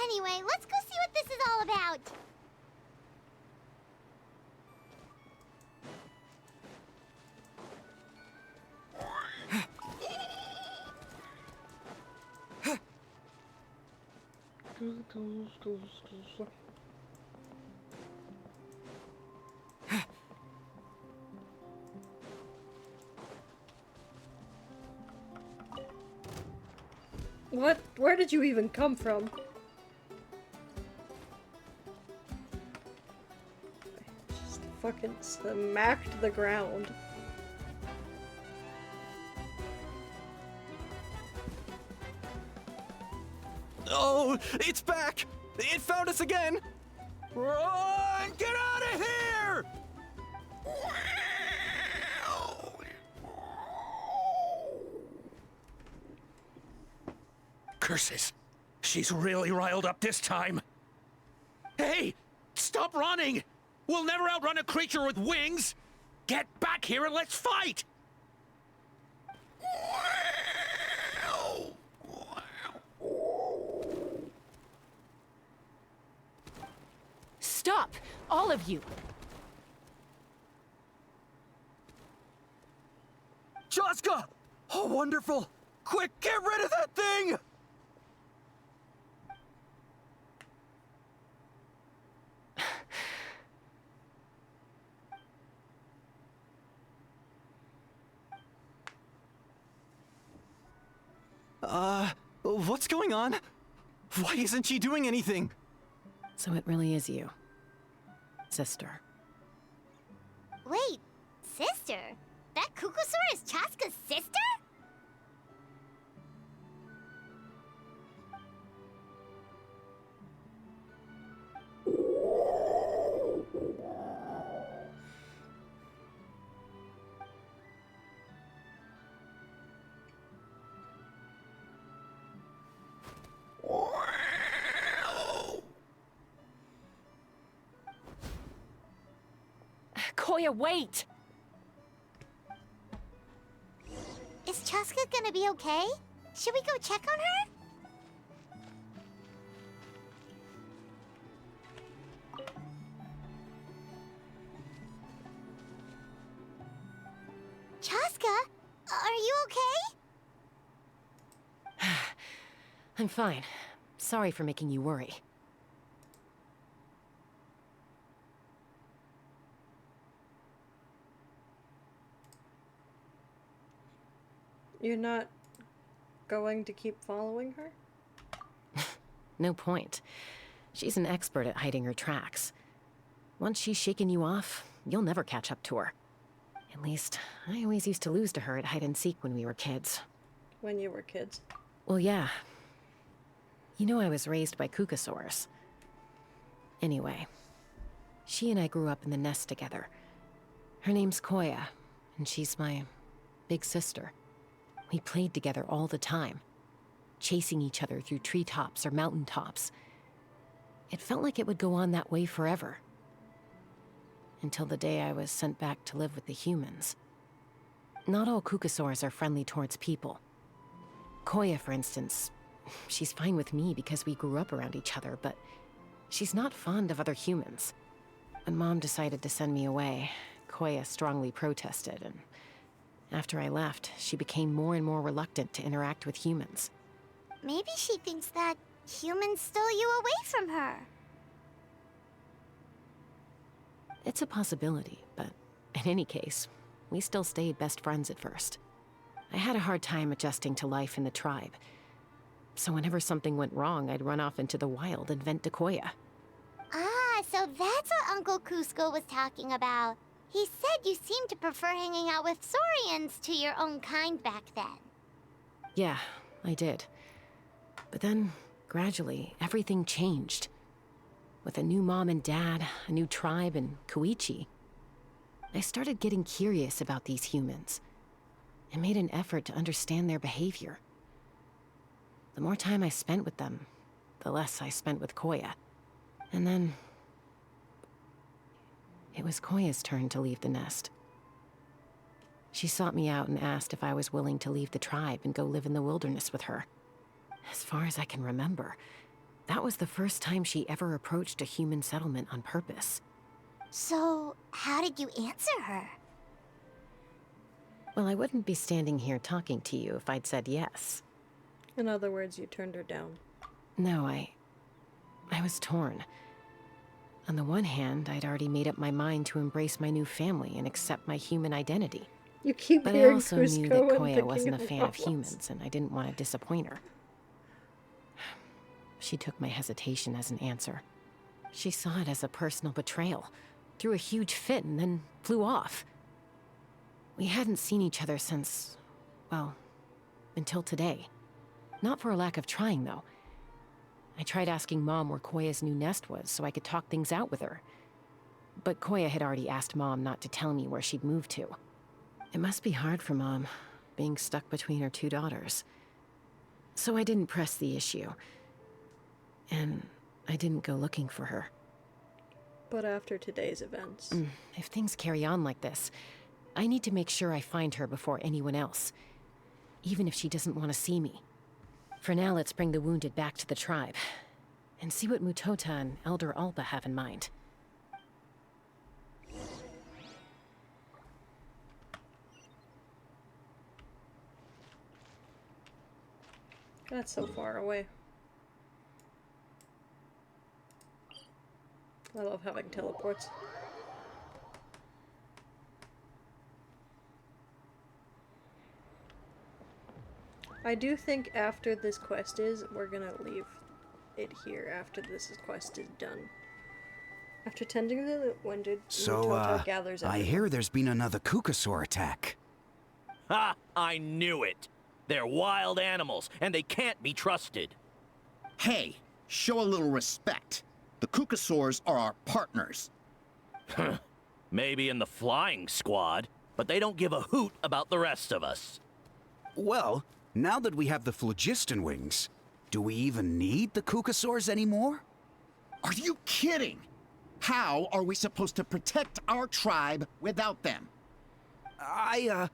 Anyway, let's go see what this is all about. What? Where did you even come from? Just fucking smacked the ground. Oh, it's back! It found us again! Run! Get out of here! Curses! She's really riled up this time. Hey! Stop running! We'll never outrun a creature with wings! Get back here and let's fight! Stop! All of you! Chaska! Oh, wonderful! Quick, get rid of that thing! What's going on? Why isn't she doing anything? So it really is you, sister. Wait, sister? That Kukusaur is Chaska's sister? Koya, wait! Is Chaska gonna be okay? Should we go check on her? Chaska, are you okay? I'm fine. Sorry for making you worry. You're not going to keep following her? No point. She's an expert at hiding her tracks. Once she's shaken you off, you'll never catch up to her. At least, I always used to lose to her at hide-and-seek when we were kids. When you were kids? Well, yeah. You know I was raised by Kukusaurs. Anyway, she and I grew up in the nest together. Her name's Koya, and she's my big sister. We played together all the time, chasing each other through treetops or mountaintops. It felt like it would go on that way forever. Until the day I was sent back to live with the humans. Not all Kukusaurs are friendly towards people. Koya, for instance, she's fine with me because we grew up around each other, but she's not fond of other humans. When Mom decided to send me away, Koya strongly protested, and after I left, she became more and more reluctant to interact with humans. Maybe she thinks that humans stole you away from her. It's a possibility, but in any case, we still stayed best friends at first. I had a hard time adjusting to life in the tribe. So whenever something went wrong, I'd run off into the wild and vent to Koya. Ah, so that's what Uncle Cusco was talking about. He said you seemed to prefer hanging out with Saurians to your own kind back then. Yeah, I did. But then, gradually, everything changed. With a new mom and dad, a new tribe, and Koichi, I started getting curious about these humans. I made an effort to understand their behavior. The more time I spent with them, the less I spent with Koya. And then it was Koya's turn to leave the nest. She sought me out and asked if I was willing to leave the tribe and go live in the wilderness with her. As far as I can remember, that was the first time she ever approached a human settlement on purpose. So, how did you answer her? Well, I wouldn't be standing here talking to you if I'd said yes. In other words, you turned her down. No, I was torn. On the one hand, I'd already made up my mind to embrace my new family and accept my human identity. You keep But I hearing also knew Cusco that and Koya thinking wasn't a of fan of Robles. humans, and I didn't want to disappoint her. She took my hesitation as an answer. She saw it as a personal betrayal, threw a huge fit, and then flew off. We hadn't seen each other since, well, until today. Not for a lack of trying, though. I tried asking Mom where Koya's new nest was so I could talk things out with her. But Koya had already asked Mom not to tell me where she'd moved to. It must be hard for Mom, being stuck between her two daughters. So I didn't press the issue. And I didn't go looking for her. But after today's events... If things carry on like this, I need to make sure I find her before anyone else. Even if she doesn't want to see me. For now, let's bring the wounded back to the tribe. And see what Mutota and Elder Alpa have in mind. That's so far away. I love having teleports. I do think after this quest we're gonna leave it here after this quest is done. After tending the wounded, So, Mutota gathers I everyone. hear there's been another Kukasaur attack. Ha! I knew it! They're wild animals, and they can't be trusted. Hey, show a little respect. The Kukasaurs are our partners. Maybe in the flying squad, but they don't give a hoot about the rest of us. Well, now that we have the phlogiston wings, do we even need the Kukasaurs anymore? Are you kidding? How are we supposed to protect our tribe without them? I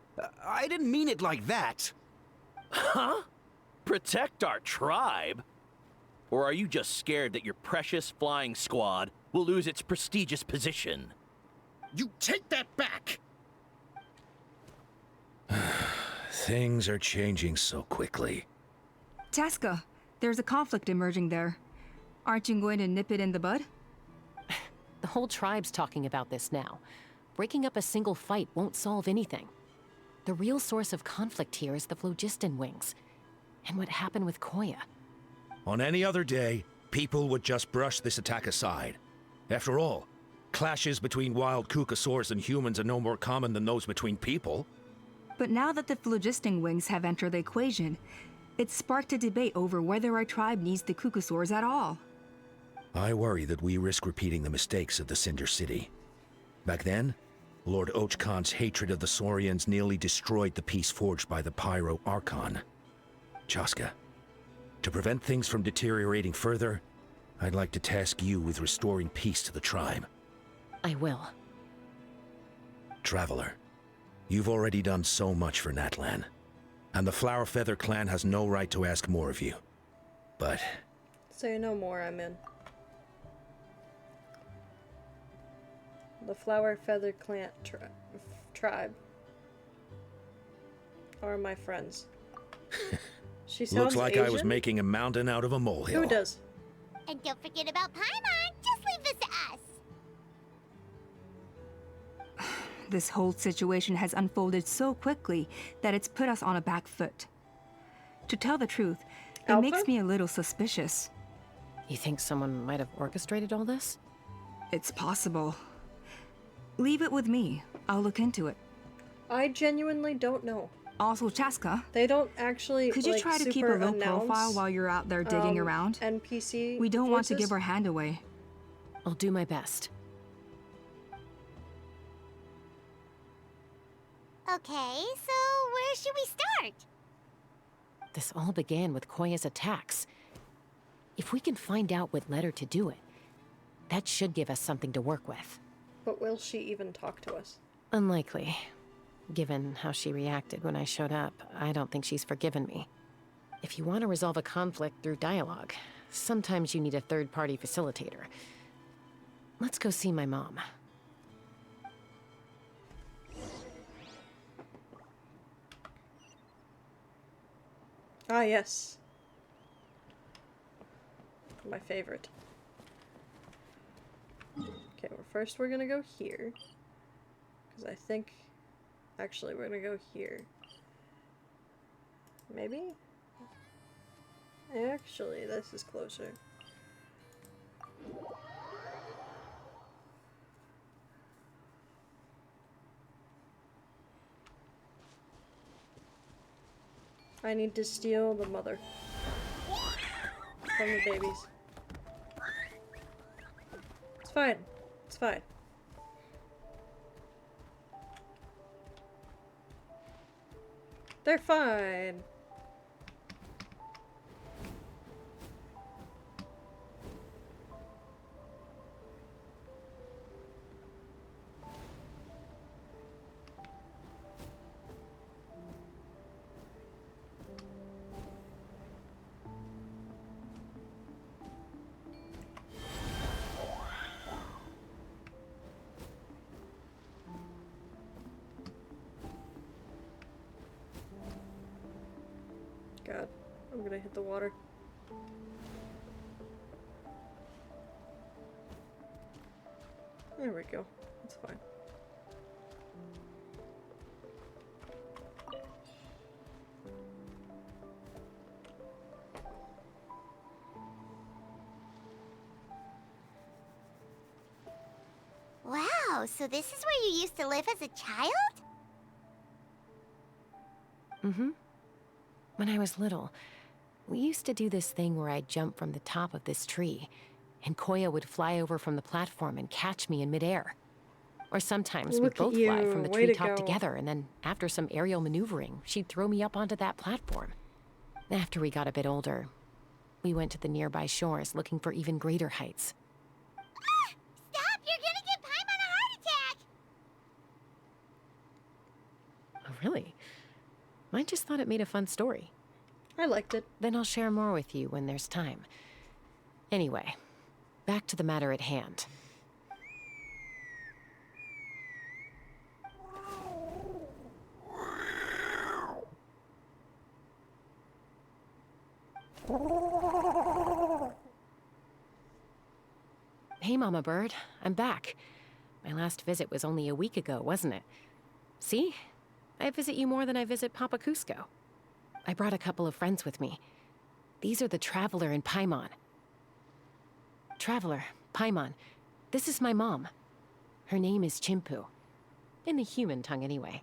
didn't mean it like that. Huh? Protect our tribe? Or are you just scared that your precious flying squad will lose its prestigious position? You take that back! Things are changing so quickly. Tasca, there's a conflict emerging there. Aren't you going to nip it in the bud? The whole tribe's talking about this now. Breaking up a single fight won't solve anything. The real source of conflict here is the phlogiston wings. And what happened with Koya. On any other day, people would just brush this attack aside. After all, clashes between wild Kukasaurs and humans are no more common than those between people. But now that the phlogiston wings have entered the equation, it's sparked a debate over whether our tribe needs the Kukasaurs at all. I worry that we risk repeating the mistakes of the Cinder City. Back then, Lord Ochkon's hatred of the Saurians nearly destroyed the peace forged by the Pyro Archon. Chaska, to prevent things from deteriorating further, I'd like to task you with restoring peace to the tribe. I will. Traveler, you've already done so much for Natlan, and the Flower Feather clan has no right to ask more of you. But Say no more, I'm in. The Flower Feather Clan tribe are my friends. She sounds looks like Asian? I was making a mountain out of a molehill. Who does? And don't forget about Paimon. Just leave this to us. This whole situation has unfolded so quickly that it's put us on a back foot. To tell the truth, it Alpha? makes me a little suspicious. You think someone might have orchestrated all this? It's possible. Leave it with me. I'll look into it. I genuinely don't know. Also, Chaska, They don't actually. could you like, try to keep a super low announce, profile while you're out there digging around? NPC. We don't want to voices? give our hand away. I'll do my best. Okay, so where should we start? This all began with Koya's attacks. If we can find out what led her to do it, that should give us something to work with. But will she even talk to us? Unlikely. Given how she reacted when I showed up, I don't think she's forgiven me. If you want to resolve a conflict through dialogue, sometimes you need a third-party facilitator. Let's go see my mom. Ah, yes. My favorite. Okay, well, first we're gonna go here. Because I think... Actually, we're gonna go here. Maybe? Actually, this is closer. I need to steal the mother from the babies. It's fine. It's fine. They're fine. God, I'm gonna hit the water. There we go. That's fine. Wow, so this is where you used to live as a child? Mm-hmm. When I was little, we used to do this thing where I'd jump from the top of this tree, and Koya would fly over from the platform and catch me in midair. Or sometimes we'd Look at both fly you. from the Way to treetop go. together, and then after some aerial maneuvering, she'd throw me up onto that platform. After we got a bit older, we went to the nearby shores looking for even greater heights. Stop! You're gonna give Paimon a heart attack! Oh, really? I just thought it made a fun story. I liked it. Then I'll share more with you when there's time. Anyway, back to the matter at hand. Hey, Mama Bird. I'm back. My last visit was only a week ago, wasn't it? See? I visit you more than I visit Papa Cusco. I brought a couple of friends with me. These are the Traveler and Paimon. Traveler, Paimon, this is my mom. Her name is Chimpu. In the human tongue, anyway.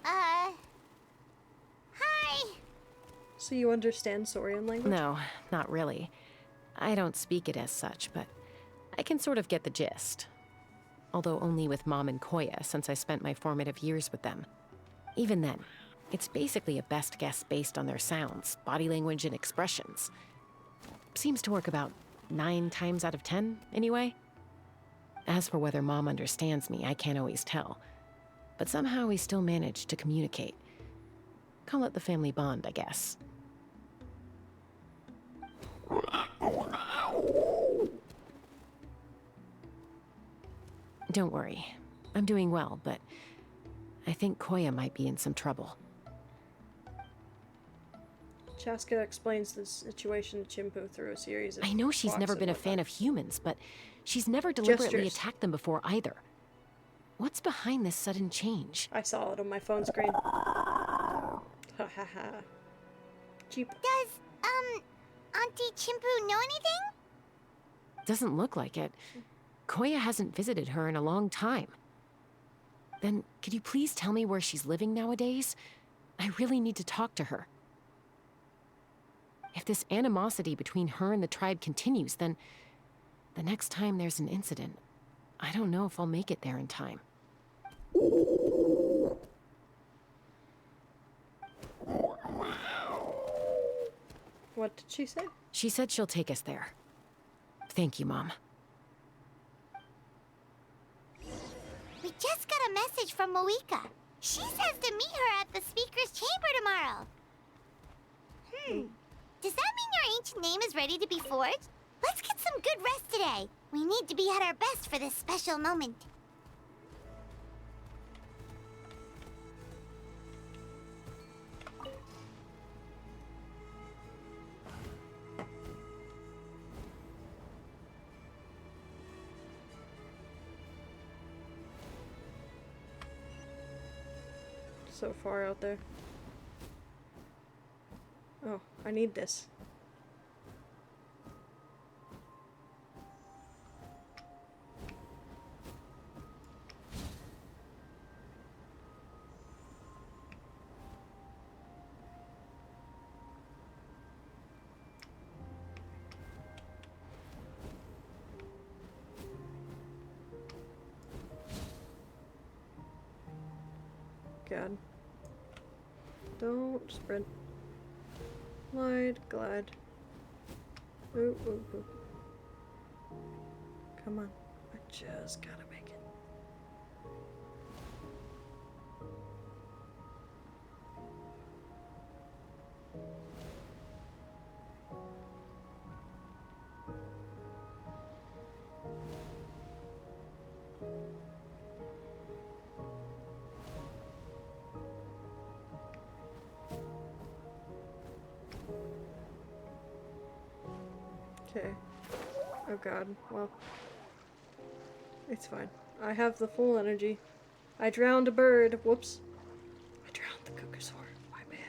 Hi! So you understand Saurian language? No, not really. I don't speak it as such, but I can sort of get the gist. Although only with Mom and Koya, since I spent my formative years with them. Even then, it's basically a best guess based on their sounds, body language, and expressions. Seems to work about 9 times out of 10, anyway. As for whether Mom understands me, I can't always tell. But somehow we still manage to communicate. Call it the family bond, I guess. Don't worry. I'm doing well, but I think Koya might be in some trouble. Chaska explains the situation to Chimpu through a series of I know she's walks never and been a whatnot. fan of humans, but she's never deliberately Gestures. attacked them before either. What's behind this sudden change? I saw it on my phone screen. Ha ha ha. Cheap. Does, Auntie Chimpu know anything? Doesn't look like it. Koya hasn't visited her in a long time. Then, could you please tell me where she's living nowadays? I really need to talk to her. If this animosity between her and the tribe continues, then the next time there's an incident, I don't know if I'll make it there in time. What did she say? She said she'll take us there. Thank you, Mom. We just got a message from Moika. She says to meet her at the Speaker's Chamber tomorrow. Does that mean your ancient name is ready to be forged? Let's get some good rest today. We need to be at our best for this special moment. So far out there. Oh, I need this. God. Don't sprint. Glide, glide. Ooh, ooh, ooh. Come on. I just gotta make it. Okay. Oh god, well. It's fine. I have the full energy. I drowned a bird. Whoops. I drowned the Kukasaur. My bad.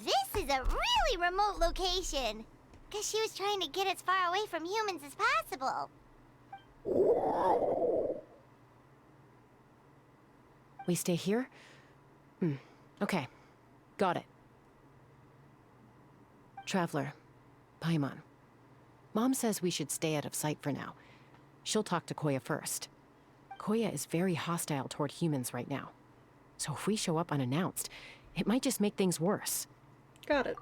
This is a really remote location. Guess she was trying to get as far away from humans as possible. We stay here? Okay. Got it. Traveler. Paimon. Mom says we should stay out of sight for now. She'll talk to Koya first. Koya is very hostile toward humans right now. So if we show up unannounced, it might just make things worse. Got it.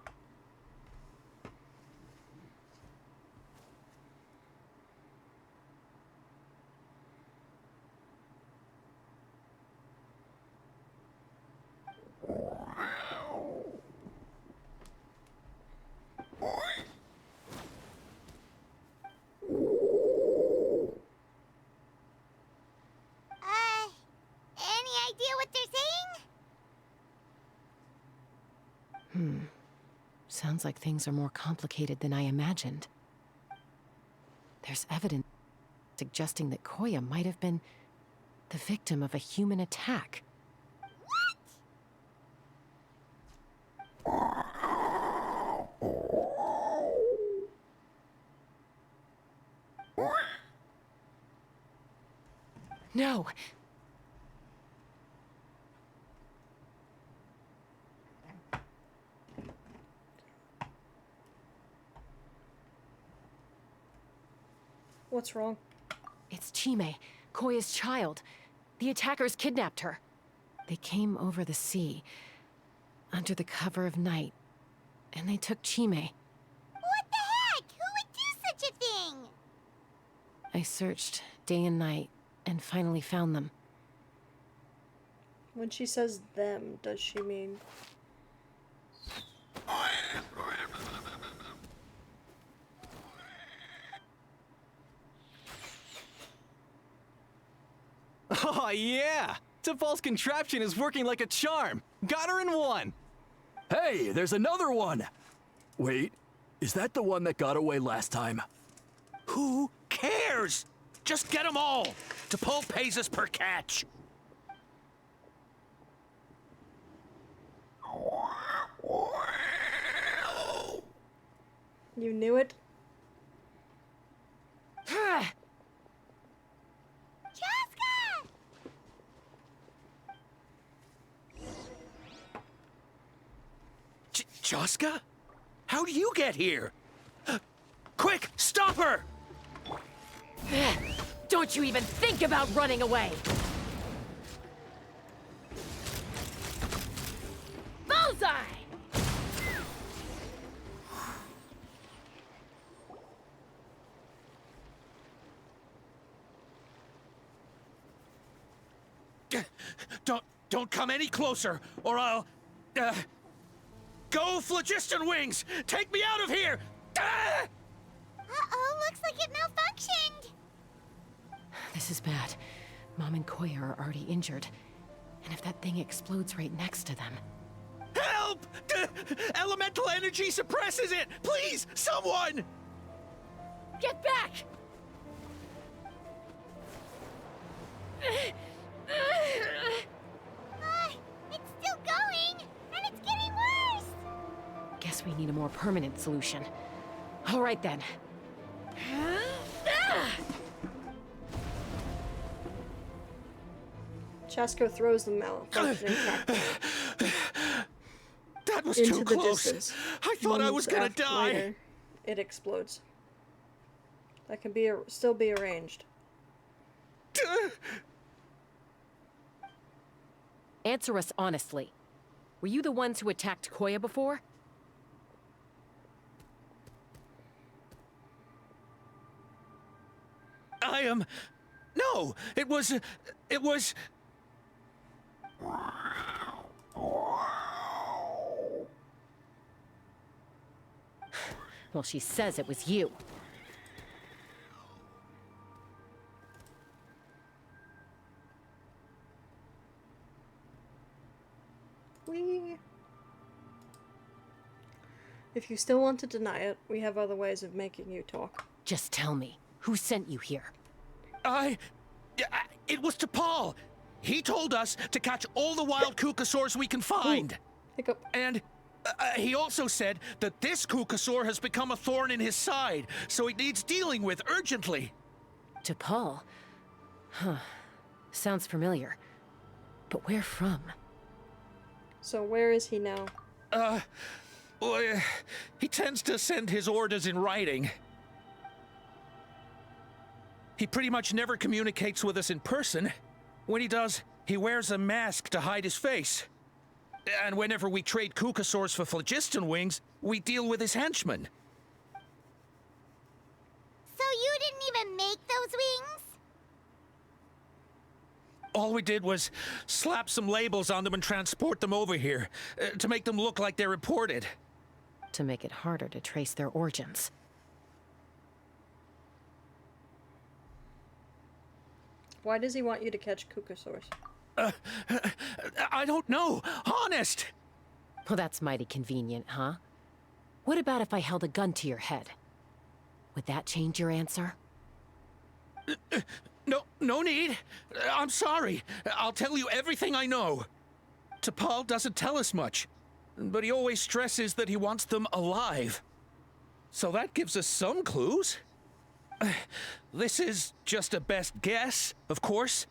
Any idea what they're saying? Sounds like things are more complicated than I imagined. There's evidence suggesting that Koya might have been the victim of a human attack. No! What's wrong? It's Chime, Koya's child. The attackers kidnapped her. They came over the sea, under the cover of night, and they took Chime. What the heck? Who would do such a thing? I searched day and night, and finally found them. When she says them, does she mean... Oh, yeah! Tafal's contraption is working like a charm. Got her in one. Hey, there's another one! Wait, is that the one that got away last time? Who cares? Just get them all. T'Pol pays us per catch. You knew it? Chaska? How'd you get here? Quick, stop her! Don't you even think about running away! Bullseye! Don't come any closer, or I'll... Go, Phlogiston Wings! Take me out of here! Uh-oh, looks like it malfunctioned. This is bad. Mom and Koya are already injured. And if that thing explodes right next to them... Help! Elemental energy suppresses it! Please, someone! Get back! It's still going, and it's getting worse. Guess we need a more permanent solution. All right then. Chasko throws the malfunctioning cactus That was into too the close. distance. I thought I was gonna die. Later, it explodes. That can be still be arranged. Answer us honestly. Were you the ones who attacked Koya before? I am... No, it was... Well, she says it was you. If you still want to deny it, we have other ways of making you talk. Just tell me, who sent you here? It was T'Pol. He told us to catch all the wild Kukasaurs we can find. And he also said that this Kukasaur has become a thorn in his side, so it needs dealing with urgently. T'Pol? Huh. Sounds familiar. But where from? So where is he now? Well, he tends to send his orders in writing. He pretty much never communicates with us in person. When he does, he wears a mask to hide his face. And whenever we trade Kukasaurs for phlogiston wings, we deal with his henchmen. So you didn't even make those wings? All we did was slap some labels on them and transport them over here, to make them look like they're imported. To make it harder to trace their origins. Why does he want you to catch Kukasaurs? I don't know, honest! Well, that's mighty convenient, huh? What about if I held a gun to your head? Would that change your answer? No need. I'm sorry. I'll tell you everything I know. T'Pol doesn't tell us much, but he always stresses that he wants them alive. So that gives us some clues. This is just a best guess, of course,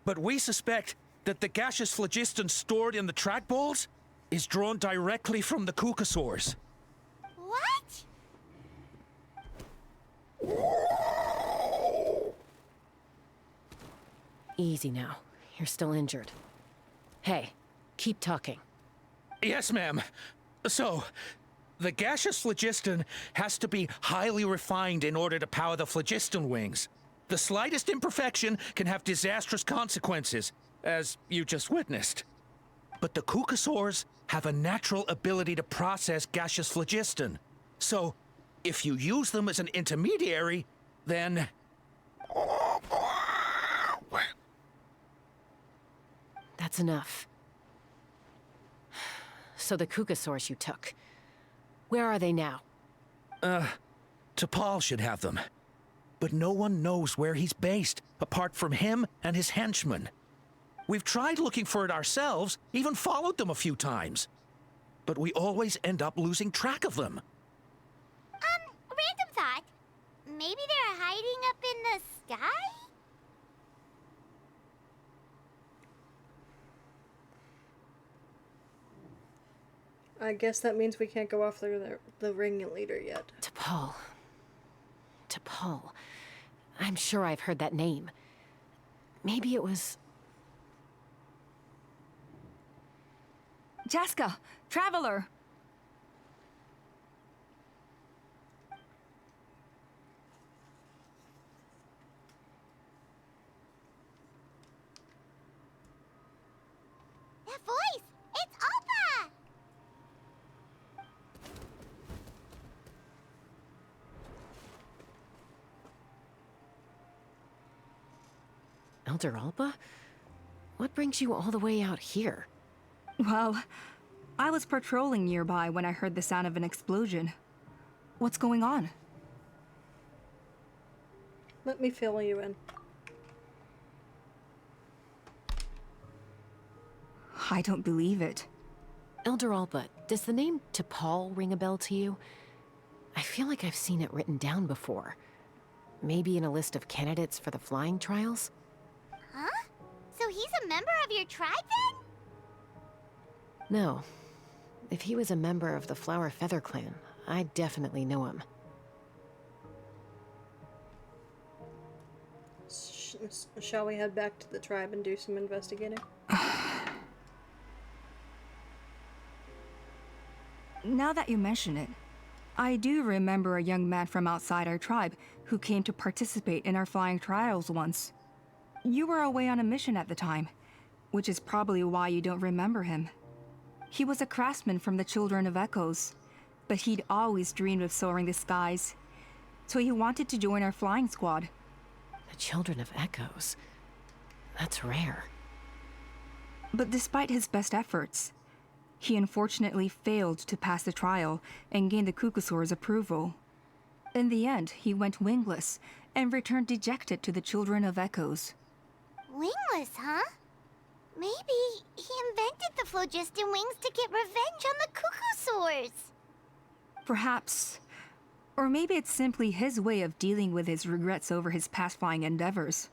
but we suspect that the gaseous phlogiston stored in the trackballs is drawn directly from the Kukasaurs. What? Easy now. You're still injured. Hey, keep talking. Yes, ma'am. So, the gaseous phlogiston has to be highly refined in order to power the phlogiston wings. The slightest imperfection can have disastrous consequences, as you just witnessed. But the Kukasaurs have a natural ability to process gaseous phlogiston. So, if you use them as an intermediary, then... That's enough. So the Kukasaurs you took, where are they now? T'Pol should have them. But no one knows where he's based, apart from him and his henchmen. We've tried looking for it ourselves, even followed them a few times. But we always end up losing track of them. Random thought. Maybe they're hiding up in the sky? I guess that means we can't go after the ringleader yet. T'Pol. T'Pol. I'm sure I've heard that name. Maybe it was... Jaska, Traveler! That voice! It's Appa! Elder Alpa? What brings you all the way out here? Well, I was patrolling nearby when I heard the sound of an explosion. What's going on? Let me fill you in. I don't believe it. Elder Alpa, does the name T'Pol ring a bell to you? I feel like I've seen it written down before. Maybe in a list of candidates for the flying trials? Huh? So he's a member of your tribe then? No. If he was a member of the Flower Feather Clan, I'd definitely know him. Shall we head back to the tribe and do some investigating? Now that you mention it, I do remember a young man from outside our tribe who came to participate in our flying trials once. You were away on a mission at the time, which is probably why you don't remember him. He was a craftsman from the Children of Echoes, but he'd always dreamed of soaring the skies. So he wanted to join our flying squad. The Children of Echoes. That's rare. But despite his best efforts, he unfortunately failed to pass the trial and gain the Kukusaur's approval. In the end, he went wingless and returned dejected to the Children of Echoes. Wingless, huh? Maybe he invented the phlogiston wings to get revenge on the Kukusaurs. Perhaps. Or maybe it's simply his way of dealing with his regrets over his past flying endeavors.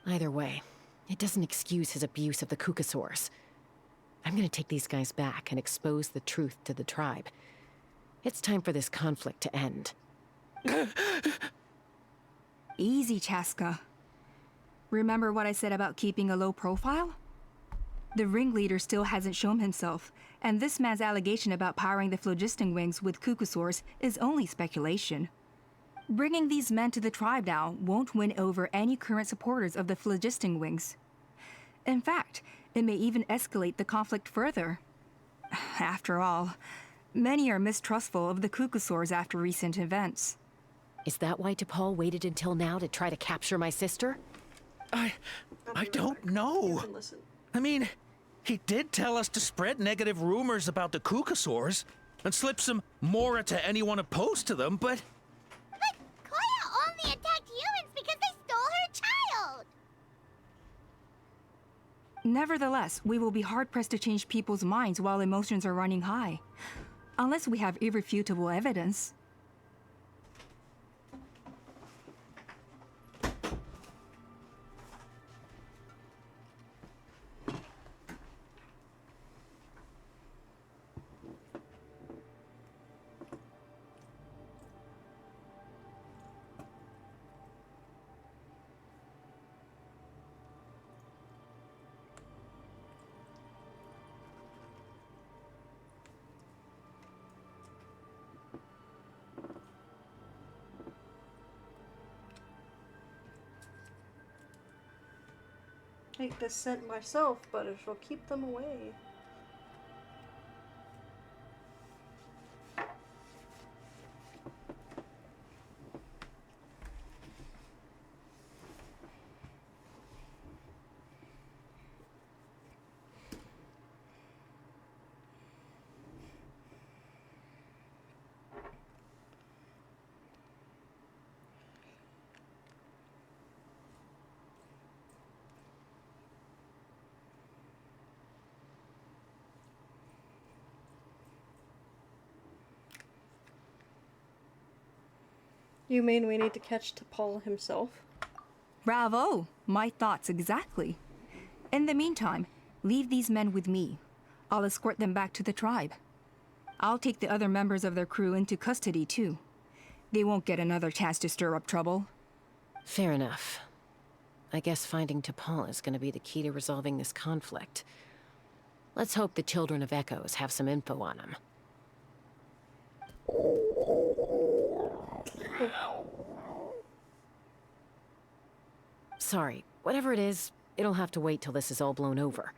Either way, it doesn't excuse his abuse of the Kukusaurs. I'm gonna take these guys back and expose the truth to the tribe. It's time for this conflict to end. Easy, Chaska. Remember what I said about keeping a low profile? The ringleader still hasn't shown himself, and this man's allegation about powering the phlogiston wings with Kukusaurs is only speculation. Bringing these men to the tribe now won't win over any current supporters of the phlogiston wings. In fact, it may even escalate the conflict further. After all, many are mistrustful of the Kukusaurs after recent events. Is that why T'Pol waited until now to try to capture my sister? I don't know. I mean, he did tell us to spread negative rumors about the Kukusaurs and slip some Mora to anyone opposed to them, but... But Koya only attacked humans because they stole her child! Nevertheless, we will be hard-pressed to change people's minds while emotions are running high. Unless we have irrefutable evidence. Hate this scent myself, but it will keep them away. You mean we need to catch T'Pol himself? Bravo! My thoughts exactly. In the meantime, leave these men with me. I'll escort them back to the tribe. I'll take the other members of their crew into custody too. They won't get another chance to stir up trouble. Fair enough. I guess finding T'Pol is gonna be the key to resolving this conflict. Let's hope the Children of Echoes have some info on him. Sorry, whatever it is, it'll have to wait till this is all blown over.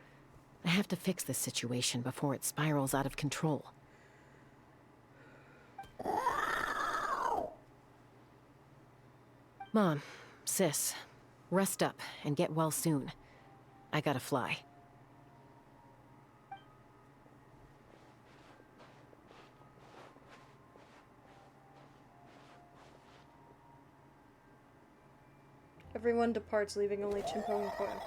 I have to fix this situation before it spirals out of control. Mom, Sis, rest up and get well soon. I gotta fly. Everyone departs, leaving only Chimpo and Koya.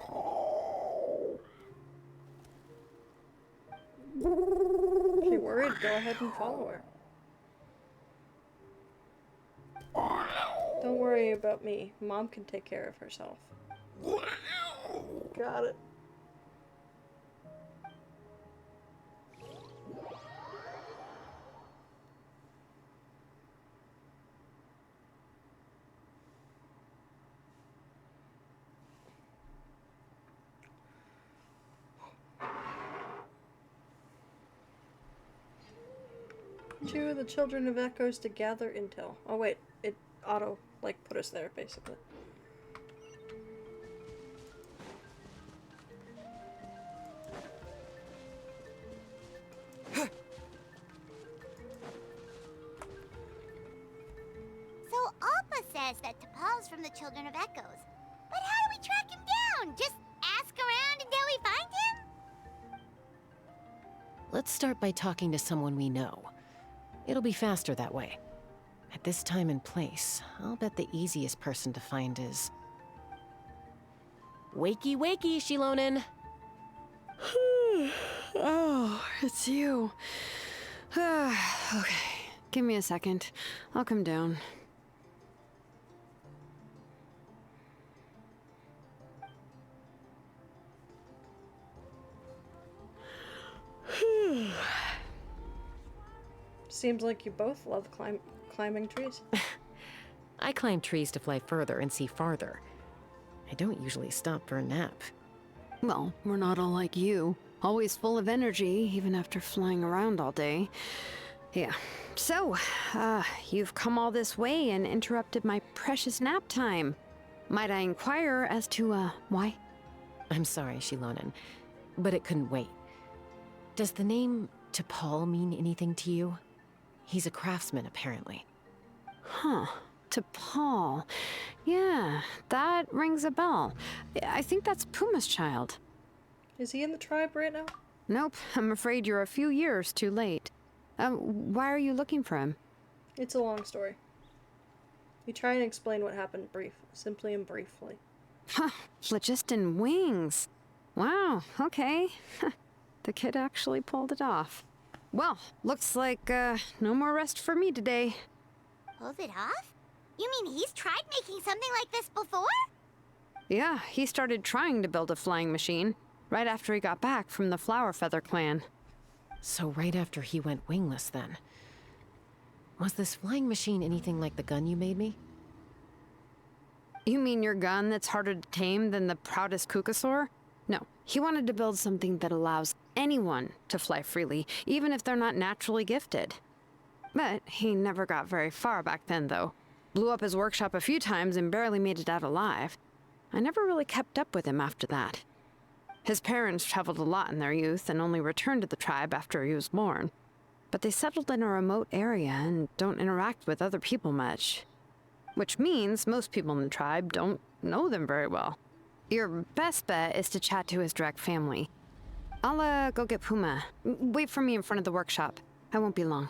If you're worried, go ahead and follow her. Don't worry about me. Mom can take care of herself. Got it. Two of the Children of Echoes to gather intel. Oh wait, it auto, like, put us there, basically. from the Children of Echoes. But how do we track him down? Just ask around until we find him? Let's start by talking to someone we know. It'll be faster that way. At this time and place, I'll bet the easiest person to find is... Wakey, wakey, Shilonen! Oh, it's you. Okay, give me a second. I'll come down. Seems like you both love climbing trees. I climb trees to fly further and see farther. I don't usually stop for a nap. Well, we're not all like you. Always full of energy, even after flying around all day. Yeah. So, you've come all this way and interrupted my precious nap time. Might I inquire as to, why? I'm sorry, Shilonen, but it couldn't wait. Does the name T'Pol mean anything to you? He's a craftsman, apparently. Huh. T'Pol. Yeah, that rings a bell. I think that's Puma's child. Is he in the tribe right now? Nope, I'm afraid you're a few years too late. Why are you looking for him? It's a long story. You try and explain what happened simply and briefly. Huh, phlogiston wings. Wow, okay. The kid actually pulled it off. Well, looks like, no more rest for me today. Pulled it off? You mean he's tried making something like this before? Yeah, he started trying to build a flying machine right after he got back from the Flower Feather clan. So right after he went wingless, then. Was this flying machine anything like the gun you made me? You mean your gun that's harder to tame than the proudest Kukasaur? No, he wanted to build something that allows anyone to fly freely, even if they're not naturally gifted. But he never got very far back then, though. Blew up his workshop a few times and barely made it out alive. I never really kept up with him after that. His parents traveled a lot in their youth and only returned to the tribe after he was born. But they settled in a remote area and don't interact with other people much. Which means most people in the tribe don't know them very well. Your best bet is to chat to his direct family. I'll, go get Puma. Wait for me in front of the workshop. I won't be long.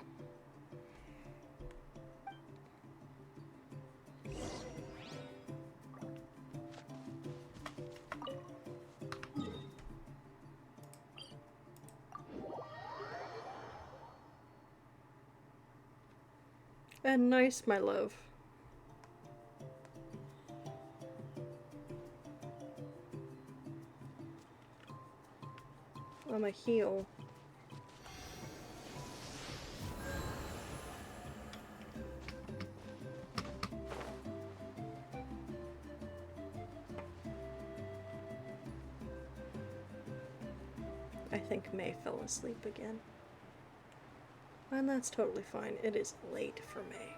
And nice, my love. I'm a heel. I think May fell asleep again. And that's totally fine. It is late for May.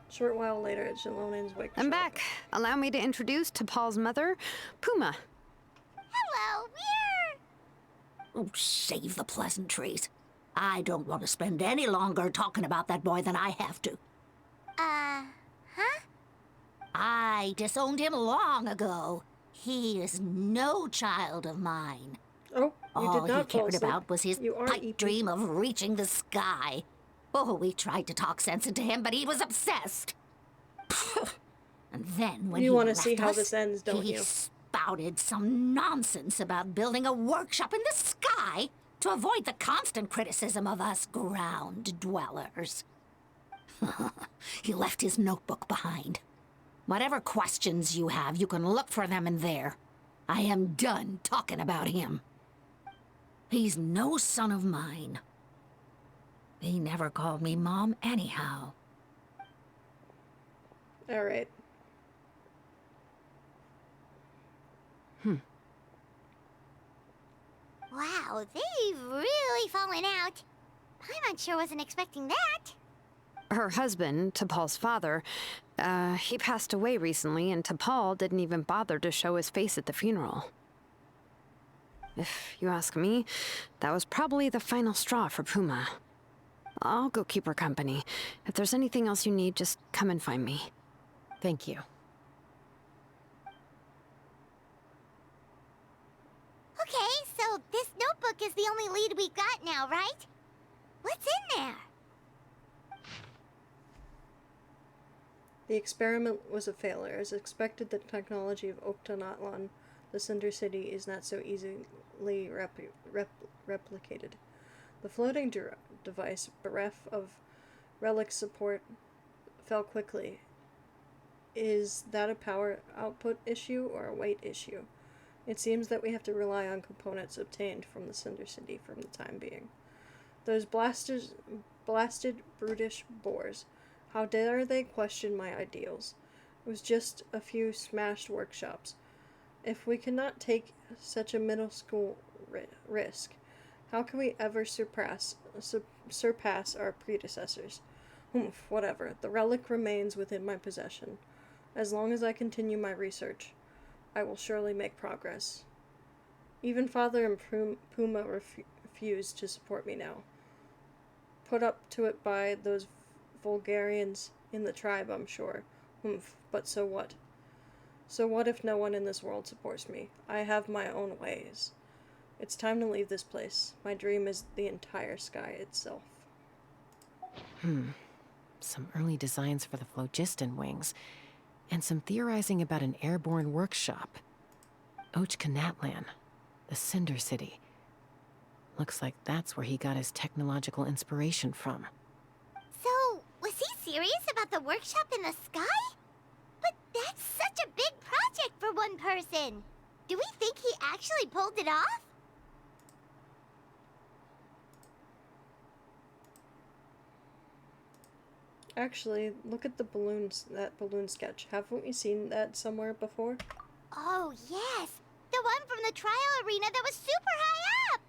Short while later at Shilonen's wake. I'm back. Allow me to introduce T'Pol's mother, Puma. Hello, we're... Oh, save the pleasantries. I don't want to spend any longer talking about that boy than I have to. Huh? I disowned him long ago. He is no child of mine. Oh, you All did not he fall cared asleep. about was his You are pipe EP. dream of reaching the sky. Oh, we tried to talk sense into him, but he was obsessed. And then when You he wanna left see how us, this ends, don't he you? spouted some nonsense about building a workshop in the sky to avoid the constant criticism of us ground dwellers. He left his notebook behind. Whatever questions you have, you can look for them in there. I am done talking about him. He's no son of mine. He never called me Mom anyhow. Alright. Wow, they've really fallen out. Paimon sure wasn't expecting that. Her husband, T'Pol's father, he passed away recently, and T'Pol didn't even bother to show his face at the funeral. If you ask me, that was probably the final straw for Puma. I'll go keep her company. If there's anything else you need, just come and find me. Thank you. Okay, so this notebook is the only lead we've got now, right? What's in there? The experiment was a failure. As expected, the technology of Oktanatlan, the Cinder City, is not so easily replicated. The floating device, bereft of relic support, fell quickly. Is that a power output issue or a weight issue? It seems that we have to rely on components obtained from the Cinder City for the time being. Those blasted brutish boars. How dare they question my ideals? It was just a few smashed workshops. If we cannot take such a middle school risk, how can we ever surpass our predecessors? Humph, whatever. The relic remains within my possession. As long as I continue my research, I will surely make progress. Even Father and Puma refused to support me now. Put up to it by those Vulgarians in the tribe, I'm sure. Humph, but so what? So what if no one in this world supports me? I have my own ways. It's time to leave this place. My dream is the entire sky itself. Some early designs for the phlogiston wings, and some theorizing about an airborne workshop. Oktanatlan, the Cinder City. Looks like that's where he got his technological inspiration from. So, was he serious about the workshop in the sky? But that's such a big project for one person. Do we think he actually pulled it off? Actually, look at the balloons, that balloon sketch. Haven't we seen that somewhere before? Oh, yes. The one from the trial arena that was super high up.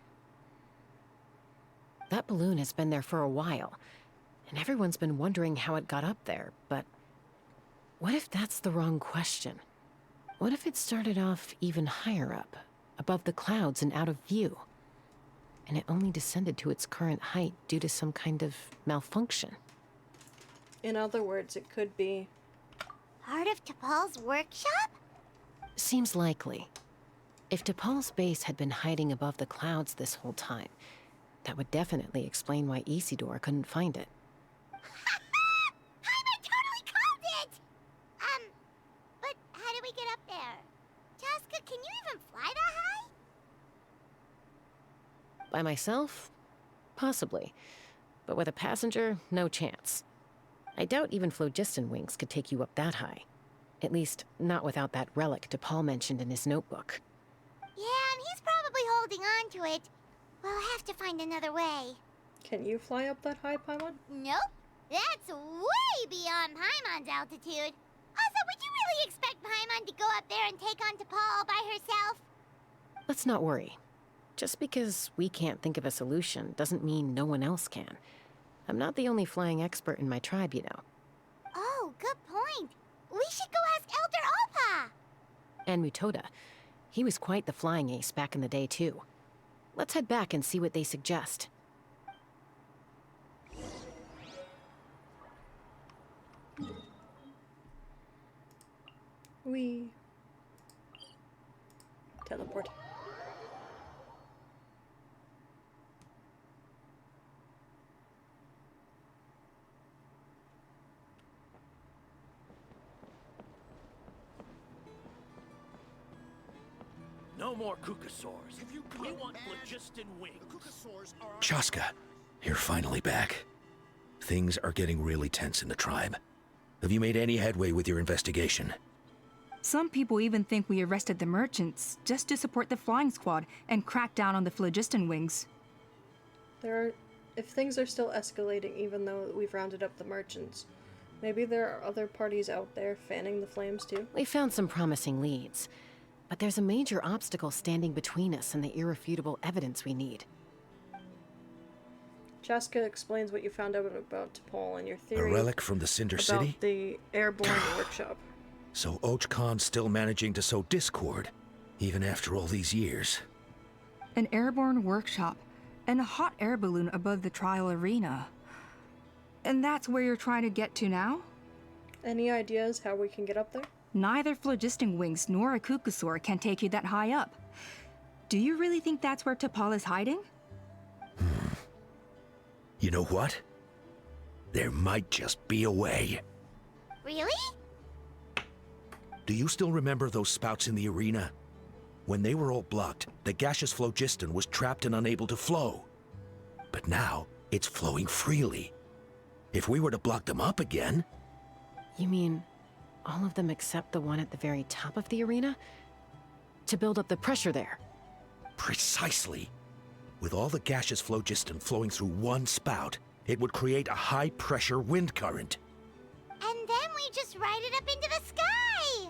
That balloon has been there for a while, and everyone's been wondering how it got up there, but what if that's the wrong question? What if it started off even higher up, above the clouds and out of view, and it only descended to its current height due to some kind of malfunction? In other words, it could be part of T'Pol's workshop? Seems likely. If T'Pol's base had been hiding above the clouds this whole time, that would definitely explain why Isidore couldn't find it. I totally called it! But how do we get up there? Chaska, can you even fly that high? By myself? Possibly. But with a passenger, no chance. I doubt even phlogiston wings could take you up that high. At least, not without that relic T'Pol mentioned in his notebook. Yeah, and he's probably holding on to it. We'll have to find another way. Can you fly up that high, Paimon? Nope. That's way beyond Paimon's altitude. Also, would you really expect Paimon to go up there and take on T'Pol all by herself? Let's not worry. Just because we can't think of a solution doesn't mean no one else can. I'm not the only flying expert in my tribe, you know. Oh, good point. We should go ask Elder Alpa. And Mutoda. He was quite the flying ace back in the day, too. Let's head back and see what they suggest. We teleport. No more Kukasaurs. We want phlogiston wings. Chaska, you're finally back. Things are getting really tense in the tribe. Have you made any headway with your investigation? Some people even think we arrested the merchants just to support the flying squad and crack down on the phlogiston wings. If things are still escalating even though we've rounded up the merchants, maybe there are other parties out there fanning the flames too? We found some promising leads, but there's a major obstacle standing between us and the irrefutable evidence we need. Chaska explains what you found out about T'Pol and your theory. A relic from the Cinder City? About the airborne workshop. So Ochkon's still managing to sow discord, even after all these years. An airborne workshop and a hot air balloon above the trial arena. And that's where you're trying to get to now? Any ideas how we can get up there? Neither phlogiston wings nor a Kukusaur can take you that high up. Do you really think that's where T'Pol is hiding? You know what? There might just be a way. Really? Do you still remember those spouts in the arena? When they were all blocked, the gaseous phlogiston was trapped and unable to flow. But now, it's flowing freely. If we were to block them up again... You mean all of them except the one at the very top of the arena? To build up the pressure there? Precisely. With all the gaseous phlogiston flowing through one spout, it would create a high-pressure wind current. And then we just ride it up into the sky!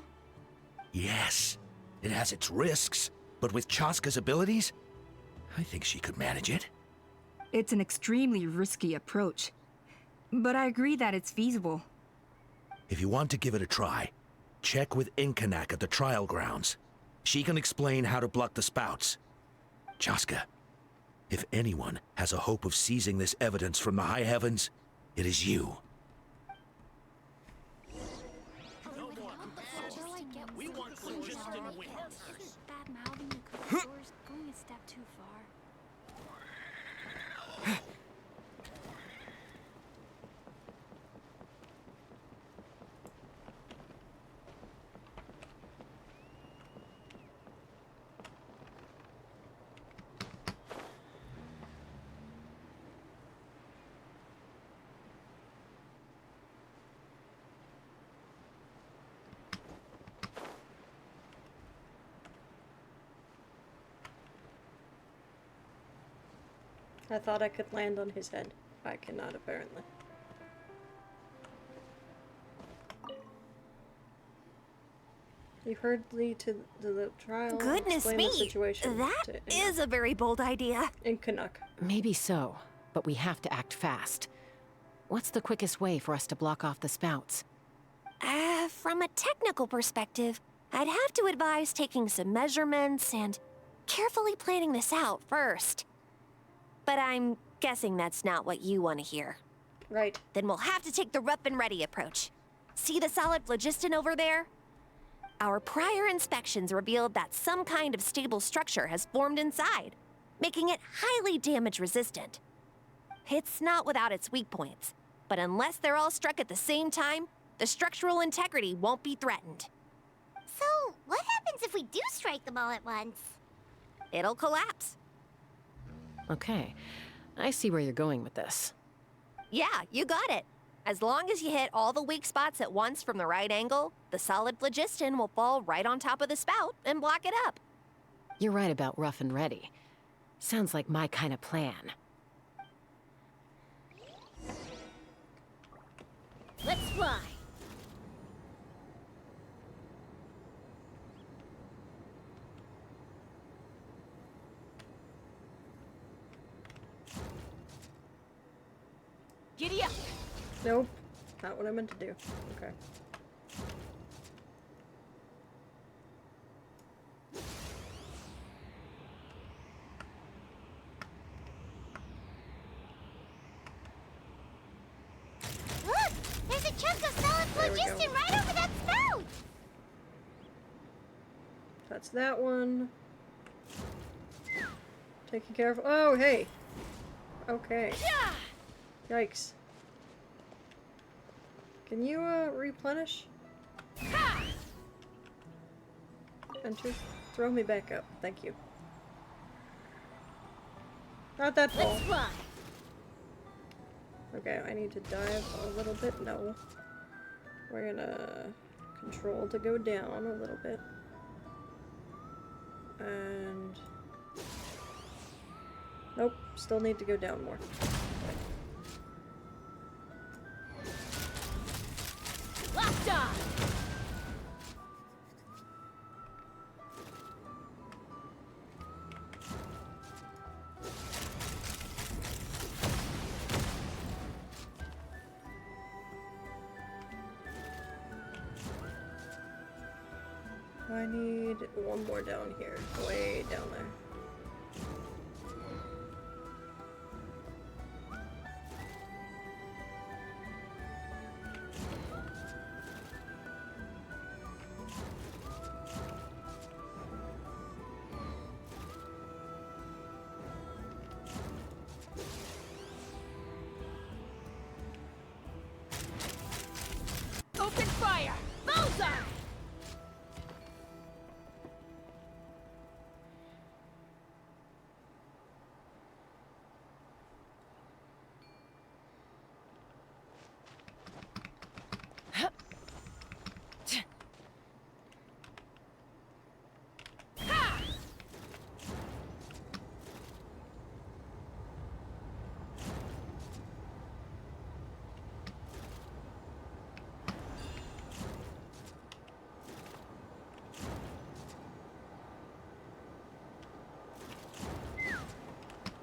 Yes, it has its risks, but with Chaska's abilities, I think she could manage it. It's an extremely risky approach, but I agree that it's feasible. If you want to give it a try, check with Inkanak at the trial grounds. She can explain how to block the spouts. Chaska, if anyone has a hope of seizing this evidence from the high heavens, it is you. We want phlogiston wings. Bad-mouthing the Kukusaur's going a step too far. I thought I could land on his head. I cannot, apparently. You heard lead to the trial. Goodness explain me, the situation that to is a very bold idea. In Canuck. Maybe so, but we have to act fast. What's the quickest way for us to block off the spouts? From a technical perspective, I'd have to advise taking some measurements and carefully planning this out first. But I'm guessing that's not what you want to hear. Right. Then we'll have to take the rough and ready approach. See the solid phlogiston over there? Our prior inspections revealed that some kind of stable structure has formed inside, making it highly damage resistant. It's not without its weak points, but unless they're all struck at the same time, the structural integrity won't be threatened. So, what happens if we do strike them all at once? It'll collapse. Okay, I see where you're going with this. Yeah, you got it. As long as you hit all the weak spots at once from the right angle, the solid phlogiston will fall right on top of the spout and block it up. You're right about rough and ready. Sounds like my kind of plan. Let's fly. Giddy up! Nope. Not what I meant to do. Okay. Look! There's a chunk of solid There we go. phlogiston right over that spout! That's that one. Taking care of. Oh, hey! Okay. Yikes. Can you, replenish? Enter. Throw me back up. Thank you. Not that ball. Let's fly. Okay, I need to dive a little bit. No. We're gonna control to go down a little bit. And... Nope, still need to go down more. Locked on. I need one more down here, way down there.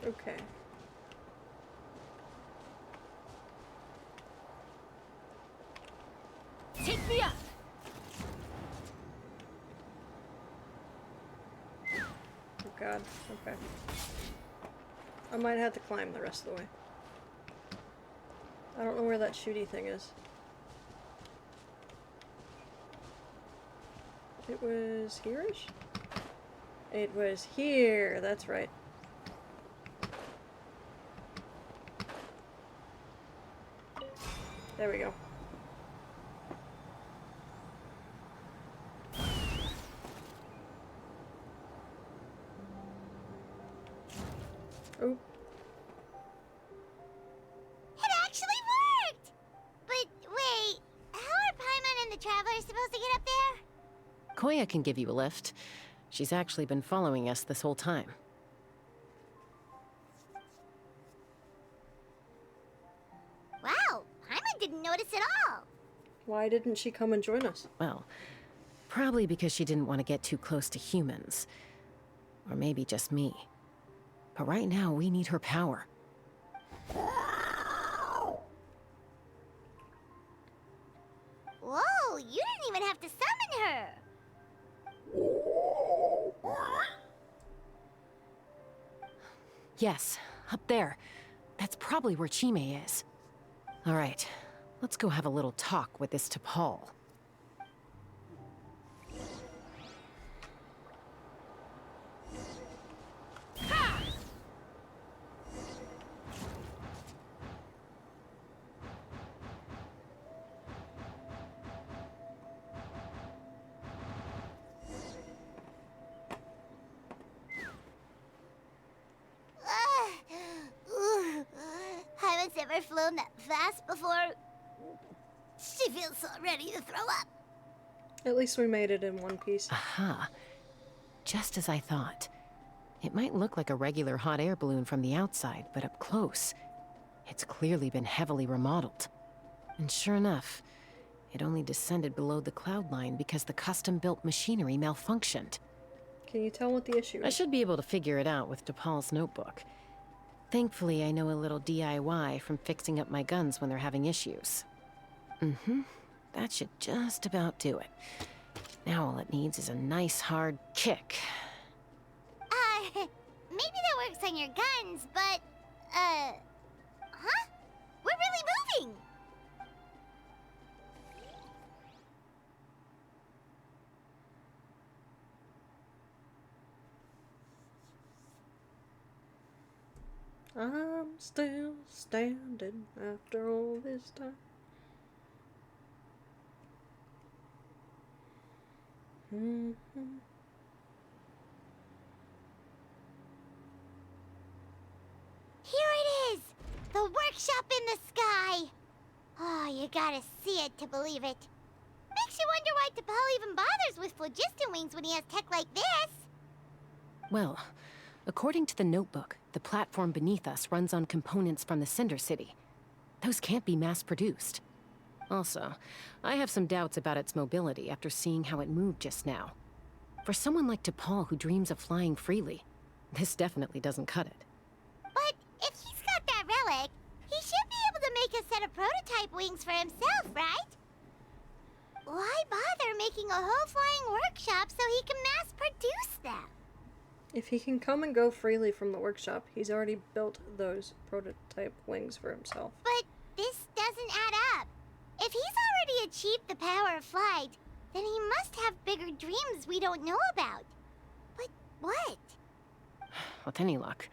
Okay. Take me up! Oh god, okay. I might have to climb the rest of the way. I don't know where that shooty thing is. It was here-ish? It was here, that's right. There we go. Oh. It actually worked! But wait, how are Paimon and the Traveler supposed to get up there? Koya can give you a lift. She's actually been following us this whole time. Wow, Paimon didn't notice at all. Why didn't she come and join us? Well, probably because she didn't want to get too close to humans. Or maybe just me. But right now, we need her power. Whoa, you didn't even have to summon her. Yes, up there. That's probably where Chime is. All right, let's go have a little talk with this T'Pol. Paimon's never flown that fast before. She feels so ready to throw up. At least we made it in one piece. Aha. Just as I thought. It might look like a regular hot air balloon from the outside, but up close, it's clearly been heavily remodeled. And sure enough, it only descended below the cloud line because the custom-built machinery malfunctioned. Can you tell what the issue is? I should be able to figure it out with T'Pol's notebook. Thankfully, I know a little DIY from fixing up my guns when they're having issues. That should just about do it. Now all it needs is a nice hard kick. Maybe that works on your guns, but, huh? We're really moving! I'm still standing after all this time. Here it is! The workshop in the sky! Oh, you gotta see it to believe it. Makes you wonder why T'Pol even bothers with phlogiston wings when he has tech like this. Well, according to the notebook, the platform beneath us runs on components from the Cinder City. Those can't be mass-produced. Also, I have some doubts about its mobility after seeing how it moved just now. For someone like T'Pol who dreams of flying freely, this definitely doesn't cut it. But if he's got that relic, he should be able to make a set of prototype wings for himself, right? Why bother making a whole flying workshop so he can mass-produce them? If he can come and go freely from the workshop, he's already built those prototype wings for himself. But this doesn't add up. If he's already achieved the power of flight, then he must have bigger dreams we don't know about. But what? With any luck,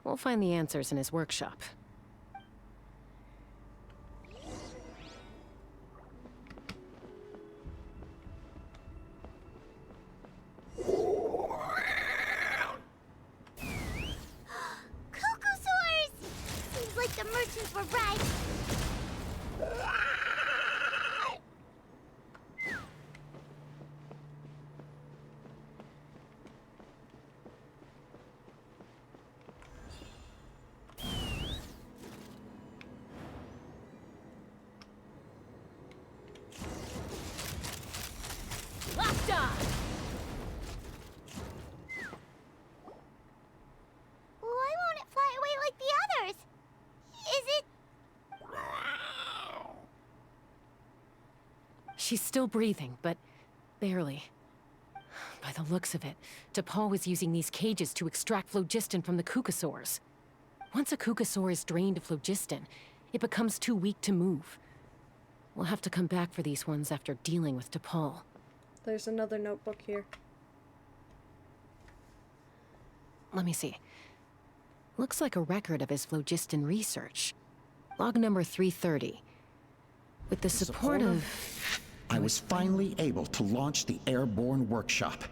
we'll find the answers in his workshop. Cocosaurs! Seems like the merchants were right. Locked on! Why won't it fly away She's still breathing, but barely. By the looks of it, T'Pol was using these cages to extract phlogiston from the Kukasaurs. Once a Kukasaur is drained of phlogiston, it becomes too weak to move. We'll have to come back for these ones after dealing with T'Pol. There's another notebook here. Let me see. Looks like a record of his phlogiston research. Log number 330. With the support of... I was finally able to launch the airborne workshop.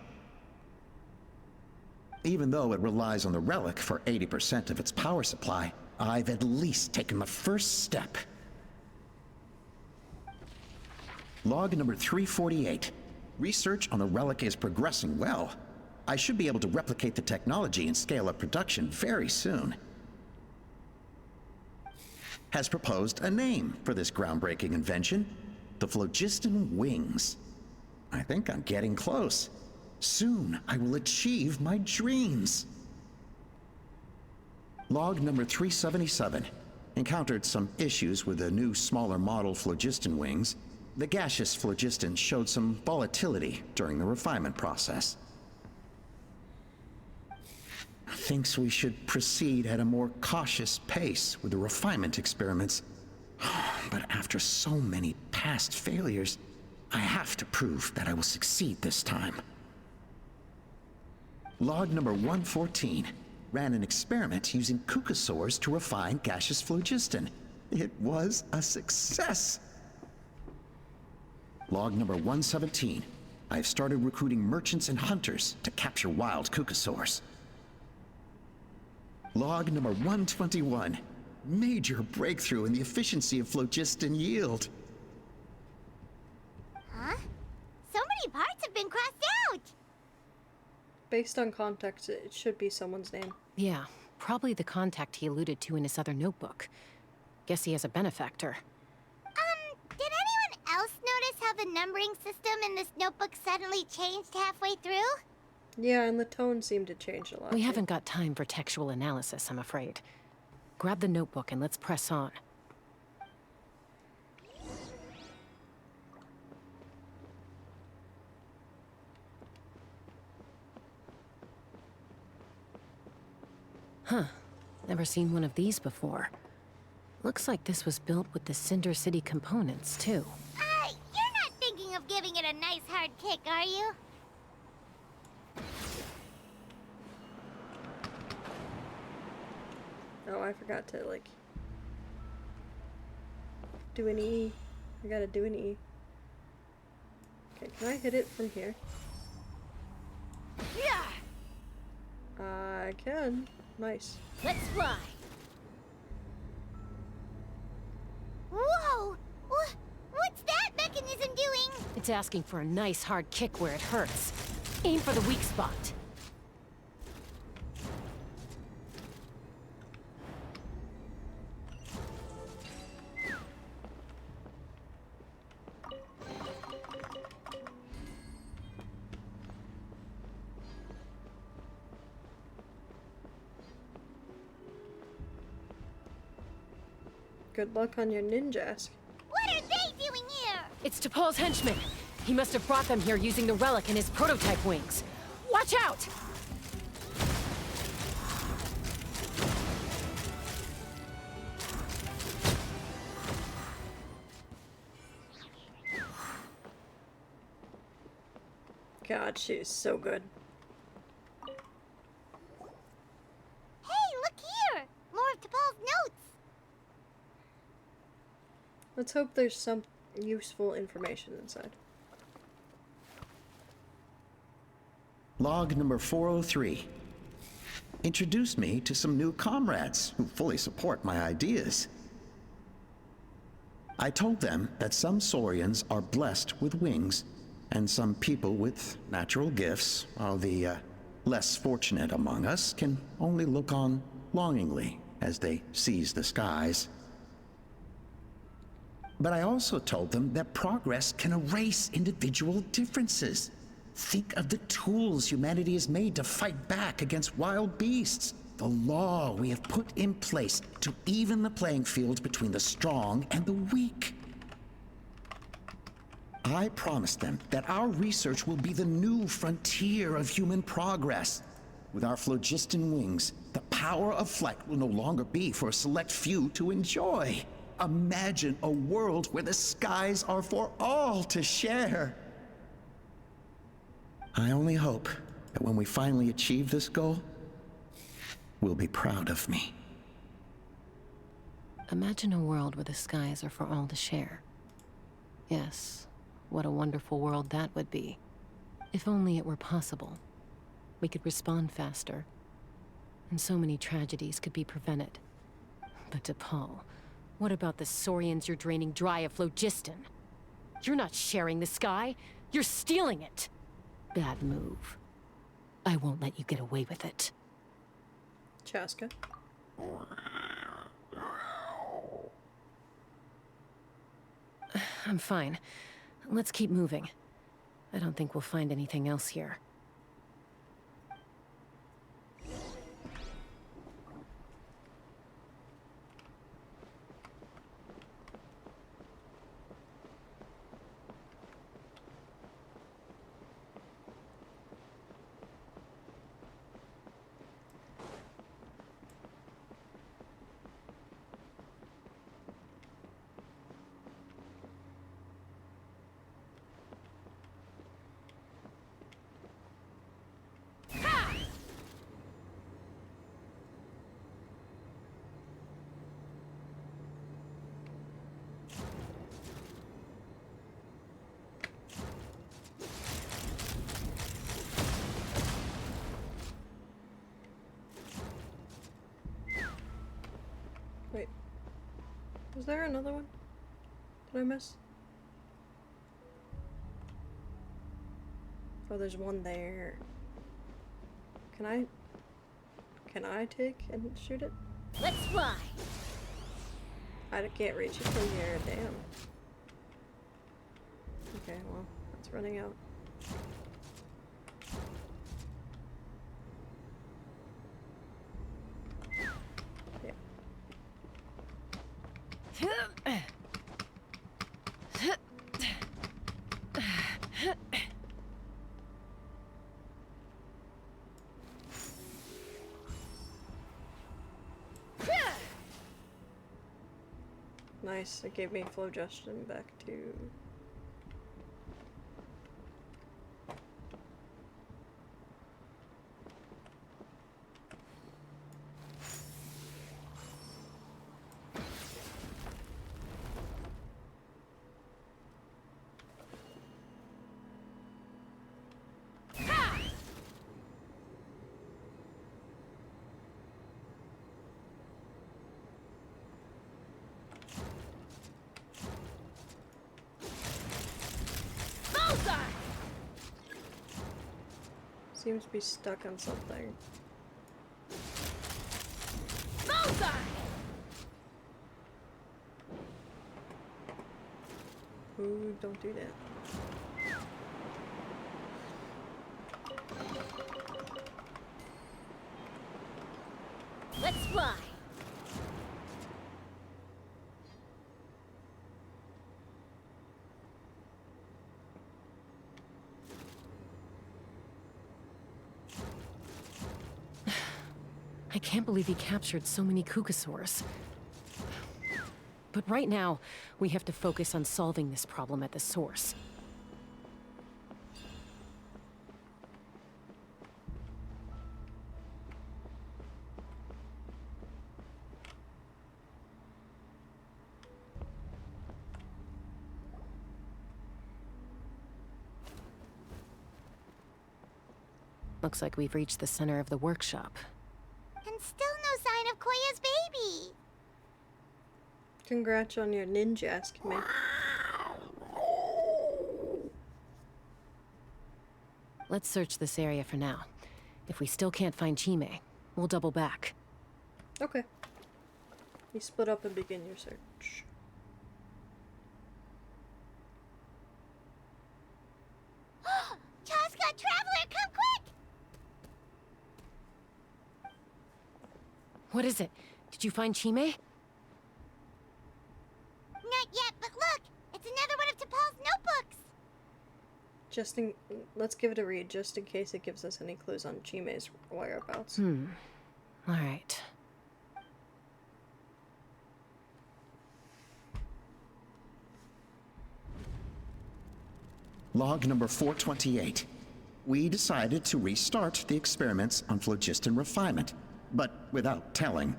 Even though it relies on the relic for 80% of its power supply, I've at least taken the first step. Log number 348. Research on the relic is progressing well. I should be able to replicate the technology and scale up production very soon. Has proposed a name for this groundbreaking invention. The Phlogiston Wings. I think I'm getting close. Soon, I will achieve my dreams. Log number 377. Encountered some issues with the new, smaller model Phlogiston Wings. The gaseous phlogiston showed some volatility during the refinement process. Thinks we should proceed at a more cautious pace with the refinement experiments. But after so many past failures, I have to prove that I will succeed this time. Log number 114. Ran an experiment using Kukasaurs to refine gaseous phlogiston. It was a success. Log number 117. I've started recruiting merchants and hunters to capture wild Kukasaurs. Log number 121. Major breakthrough in the efficiency of phlogiston yield. Huh? So many parts have been crossed out! Based on context, it should be someone's name. Yeah, probably the contact he alluded to in his other notebook. Guess he has a benefactor. Did anyone else notice how the numbering system in this notebook suddenly changed halfway through? Yeah, and the tone seemed to change a lot. We haven't got time for textual analysis, I'm afraid. Grab the notebook and let's press on. Huh. Never seen one of these before. Looks like this was built with the Cinder City components, too. You're not thinking of giving it a nice hard kick, are you? Oh, I forgot to, like, do an E. I gotta do an E. Okay, can I hit it from here? Yeah. I can. Nice. Let's fly. Whoa! What's that mechanism doing? It's asking for a nice hard kick where it hurts. Aim for the weak spot. Good luck on your ninjask. What are they doing here? It's T'Pol's henchmen. He must have brought them here using the relic and his prototype wings. Watch out! God, she's so good. Hey, look here! More of T'Pol's notes! Let's hope there's some useful information inside. Log number 403. Introduced me to some new comrades who fully support my ideas. I told them that some Saurians are blessed with wings, and some people with natural gifts, while the less fortunate among us can only look on longingly as they seize the skies. But I also told them that progress can erase individual differences. Think of the tools humanity has made to fight back against wild beasts. The law we have put in place to even the playing field between the strong and the weak. I promised them that our research will be the new frontier of human progress. With our phlogiston wings, the power of flight will no longer be for a select few to enjoy. Imagine a world where the skies are for all to share. I only hope that when we finally achieve this goal, we'll be proud of me. Imagine a world where the skies are for all to share. Yes, what a wonderful world that would be. If only it were possible. We could respond faster, and so many tragedies could be prevented. But T'Pol, what about the Saurians you're draining dry of phlogiston? You're not sharing the sky, you're stealing it! Bad move. I won't let you get away with it. Chaska. I'm fine. Let's keep moving. I don't think we'll find anything else here. Wait. Was there another one? Did I miss? Oh, there's one there. Can I take and shoot it? Let's fly. I can't reach it from here, damn. Okay, well, that's running out. Nice, it gave me phlogiston back to... Seems to be stuck on something. Ooh, don't do that. Let's fly. I can't believe he captured so many Kukasaurs. But right now, we have to focus on solving this problem at the source. Looks like we've reached the center of the workshop. And still no sign of Koya's baby. Congrats on your ninja, Eskime. Let's search this area for now. If we still can't find Chime, we'll double back. Okay. You split up and begin your search. Chaska, Traveler, come quick! What is it? Did you find Chime? Not yet, but look! It's another one of T'Pol's notebooks! Let's give it a read, just in case it gives us any clues on Chime's whereabouts. Alright. Log number 428. We decided to restart the experiments on phlogiston refinement, but without telling.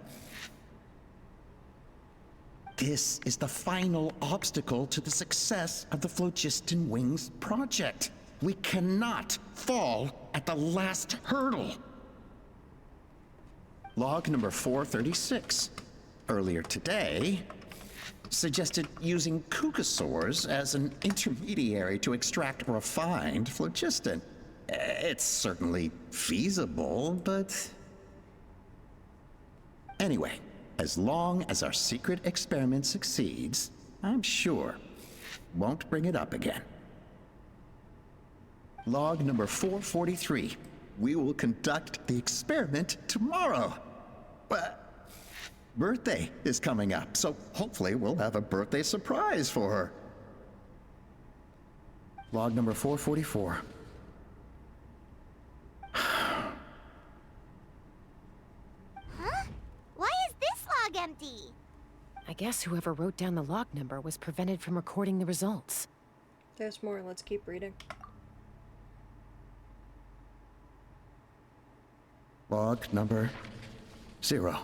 This is the final obstacle to the success of the Phlogiston Wings project. We cannot fall at the last hurdle. Log number 436. Earlier today, suggested using Kukasaurs as an intermediary to extract refined phlogiston. It's certainly feasible, but... Anyway, as long as our secret experiment succeeds, I'm sure won't bring it up again. Log number 443. We will conduct the experiment tomorrow. Birthday is coming up, so hopefully we'll have a birthday surprise for her. Log number 444. Huh? Why is this log empty? I guess whoever wrote down the log number was prevented from recording the results. There's more, let's keep reading. Log number 0.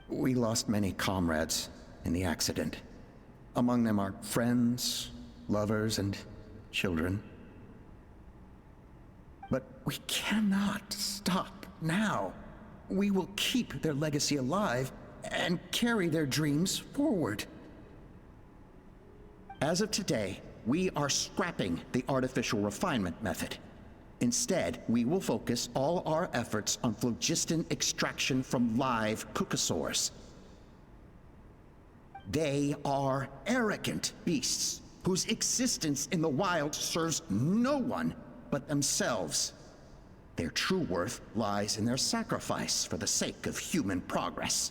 We lost many comrades in the accident. Among them are friends, lovers, and children. But we cannot stop now. We will keep their legacy alive and carry their dreams forward. As of today, we are scrapping the artificial refinement method. Instead, we will focus all our efforts on phlogiston extraction from live Kukasaurs. They are arrogant beasts whose existence in the wild serves no one but themselves. Their true worth lies in their sacrifice for the sake of human progress.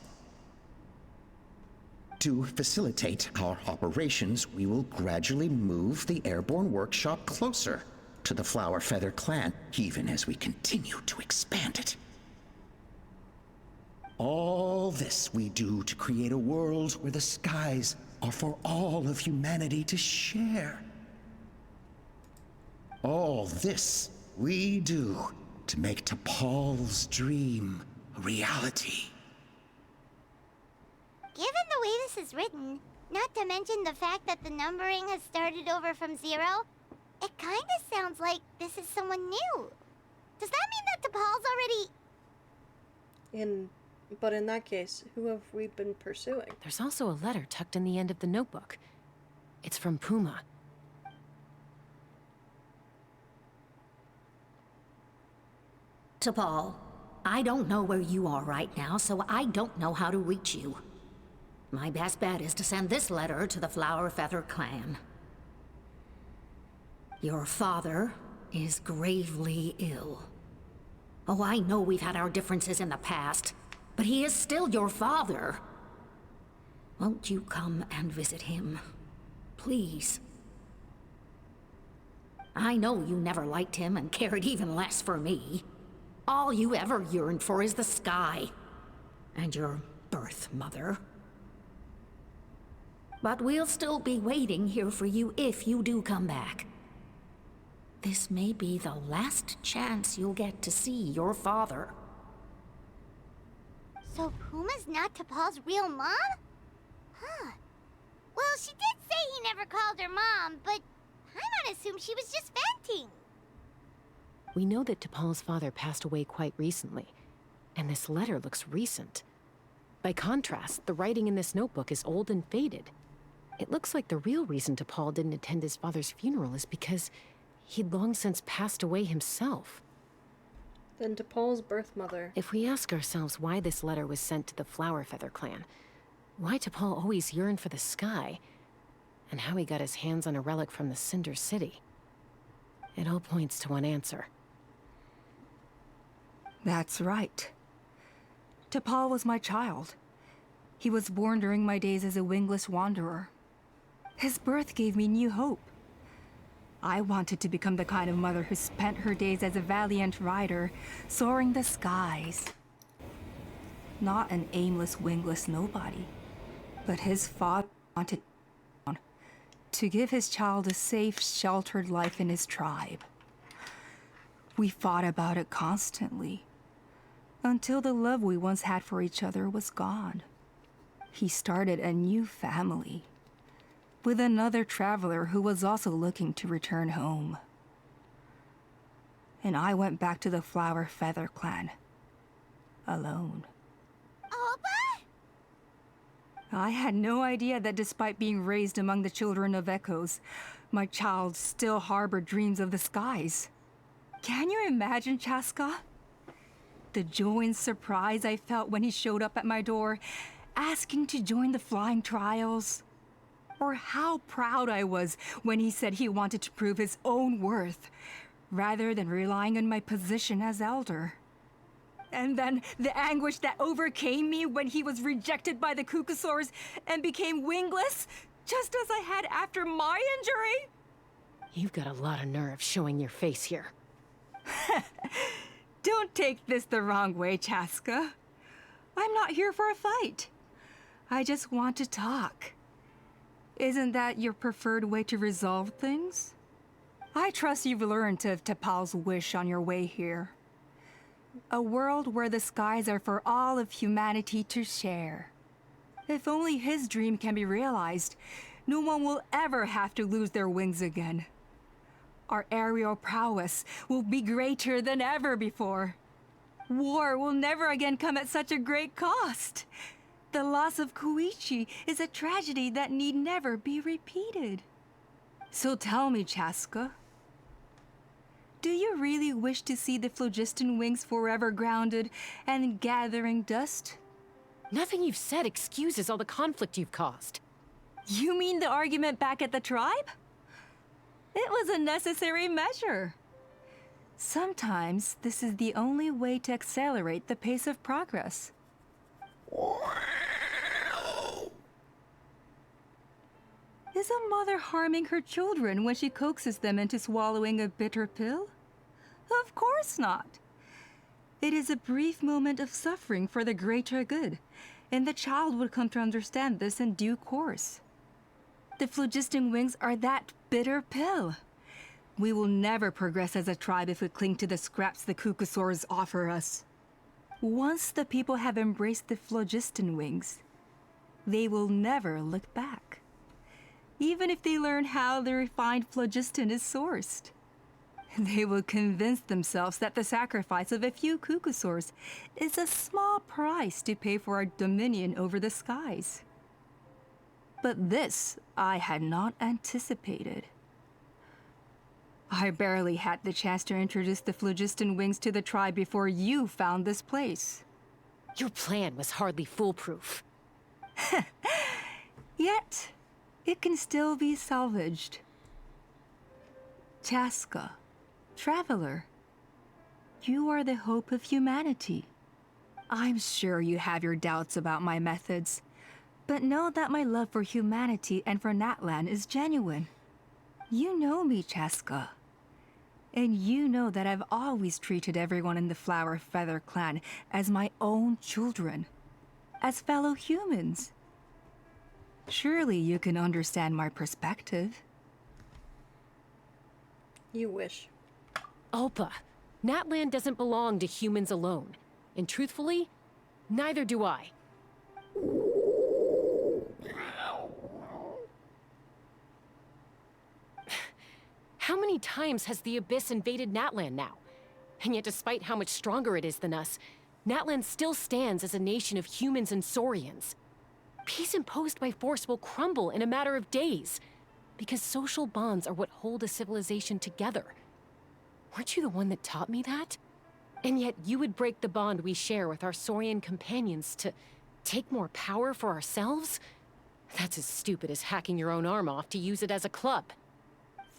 To facilitate our operations, we will gradually move the airborne workshop closer to the Flower Feather clan, even as we continue to expand it. All this we do to create a world where the skies are for all of humanity to share. All this we do to make T'Pol's dream a reality. Given the way this is written, not to mention the fact that the numbering has started over from 0, it kinda sounds like this is someone new. Does that mean that T'Pol's already... But in that case, who have we been pursuing? There's also a letter tucked in the end of the notebook. It's from Puma. T'Pol, I don't know where you are right now, so I don't know how to reach you. My best bet is to send this letter to the Flower Feather clan. Your father is gravely ill. Oh, I know we've had our differences in the past, but he is still your father. Won't you come and visit him? Please. I know you never liked him and cared even less for me. All you ever yearned for is the sky. And your birth mother. But we'll still be waiting here for you if you do come back. This may be the last chance you'll get to see your father. So Puma's not T'Pol's real mom? Huh. Well, she did say he never called her mom, but I might assume she was just venting. We know that T'Pol's father passed away quite recently, and this letter looks recent. By contrast, the writing in this notebook is old and faded. It looks like the real reason T'Pol didn't attend his father's funeral is because he'd long since passed away himself. Then T'Pol's birth mother. If we ask ourselves why this letter was sent to the Flower Feather clan, why T'Pol always yearned for the sky, and how he got his hands on a relic from the Cinder City, it all points to one answer. That's right. T'Pol was my child. He was born during my days as a wingless wanderer. His birth gave me new hope. I wanted to become the kind of mother who spent her days as a valiant rider, soaring the skies. Not an aimless, wingless nobody, but his father wanted to give his child a safe, sheltered life in his tribe. We fought about it constantly, until the love we once had for each other was gone. He started a new family, with another traveler who was also looking to return home. And I went back to the Flower Feather clan, alone. Alpa? I had no idea that despite being raised among the children of echoes, my child still harbored dreams of the skies. Can you imagine, Chaska? The joy and surprise I felt when he showed up at my door, asking to join the flying trials. Or how proud I was when he said he wanted to prove his own worth, rather than relying on my position as elder. And then the anguish that overcame me when he was rejected by the Kukusaurs and became wingless, just as I had after my injury. You've got a lot of nerve showing your face here. Don't take this the wrong way, Chaska. I'm not here for a fight. I just want to talk. Isn't that your preferred way to resolve things? I trust you've learned of T'Pol's wish on your way here. A world where the skies are for all of humanity to share. If only his dream can be realized, no one will ever have to lose their wings again. Our aerial prowess will be greater than ever before. War will never again come at such a great cost. The loss of Koichi is a tragedy that need never be repeated. So tell me, Chaska, do you really wish to see the phlogiston wings forever grounded and gathering dust? Nothing you've said excuses all the conflict you've caused. You mean the argument back at the tribe? It was a necessary measure. Sometimes this is the only way to accelerate the pace of progress. Is a mother harming her children when she coaxes them into swallowing a bitter pill? Of course not. It is a brief moment of suffering for the greater good, and the child would come to understand this in due course. The phlogiston wings are that bitter pill. We will never progress as a tribe if we cling to the scraps the Kukusaurs offer us. Once the people have embraced the phlogiston wings, they will never look back. Even if they learn how the refined phlogiston is sourced. They will convince themselves that the sacrifice of a few Kukusaurs is a small price to pay for our dominion over the skies. But this I had not anticipated. I barely had the chance to introduce the phlogiston wings to the tribe before you found this place. Your plan was hardly foolproof. Yet, it can still be salvaged. Chaska, traveler, you are the hope of humanity. I'm sure you have your doubts about my methods, but know that my love for humanity and for Natlan is genuine. You know me, Chaska. And you know that I've always treated everyone in the Flower Feather clan as my own children, as fellow humans. Surely you can understand my perspective. You wish. Alpa, Natlan doesn't belong to humans alone. And truthfully, neither do I. How many times has the Abyss invaded Natlan now? And yet despite how much stronger it is than us, Natlan still stands as a nation of humans and Saurians. Peace imposed by force will crumble in a matter of days, because social bonds are what hold a civilization together. Weren't you the one that taught me that? And yet you would break the bond we share with our Saurian companions to take more power for ourselves? That's as stupid as hacking your own arm off to use it as a club.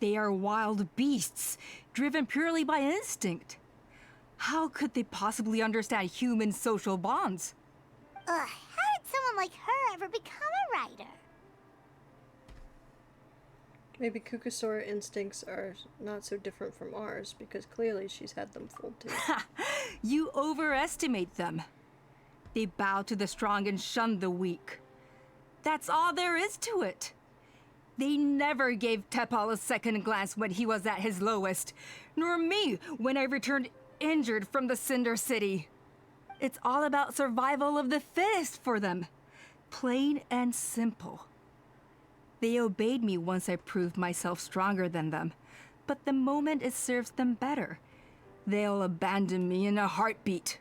They are wild beasts, driven purely by instinct. How could they possibly understand human social bonds? Ugh, how did someone like her ever become a writer? Maybe Kukusaur instincts are not so different from ours, because clearly she's had them fooled too. You overestimate them. They bow to the strong and shun the weak. That's all there is to it. They never gave Tepal a second glance when he was at his lowest, nor me when I returned injured from the Cinder City. It's all about survival of the fittest for them. Plain and simple. They obeyed me once I proved myself stronger than them, but the moment it serves them better, they'll abandon me in a heartbeat.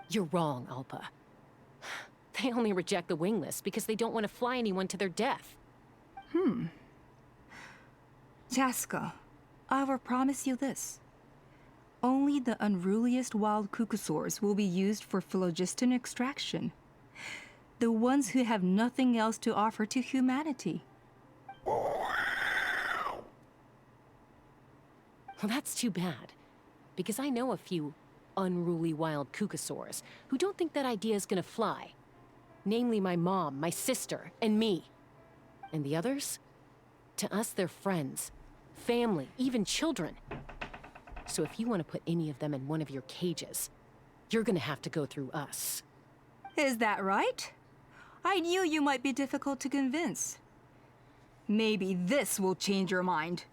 You're wrong, Alpa. They only reject the wingless because they don't want to fly anyone to their death. Chaska, I will promise you this. Only the unruliest wild Kukusaurs will be used for phlogiston extraction. The ones who have nothing else to offer to humanity. Well, that's too bad. Because I know a few unruly wild Kukusaurs who don't think that idea is gonna fly. Namely my mom, my sister, and me. And the others? To us, they're friends, family, even children. So if you want to put any of them in one of your cages, you're gonna have to go through us. Is that right? I knew you might be difficult to convince. Maybe this will change your mind.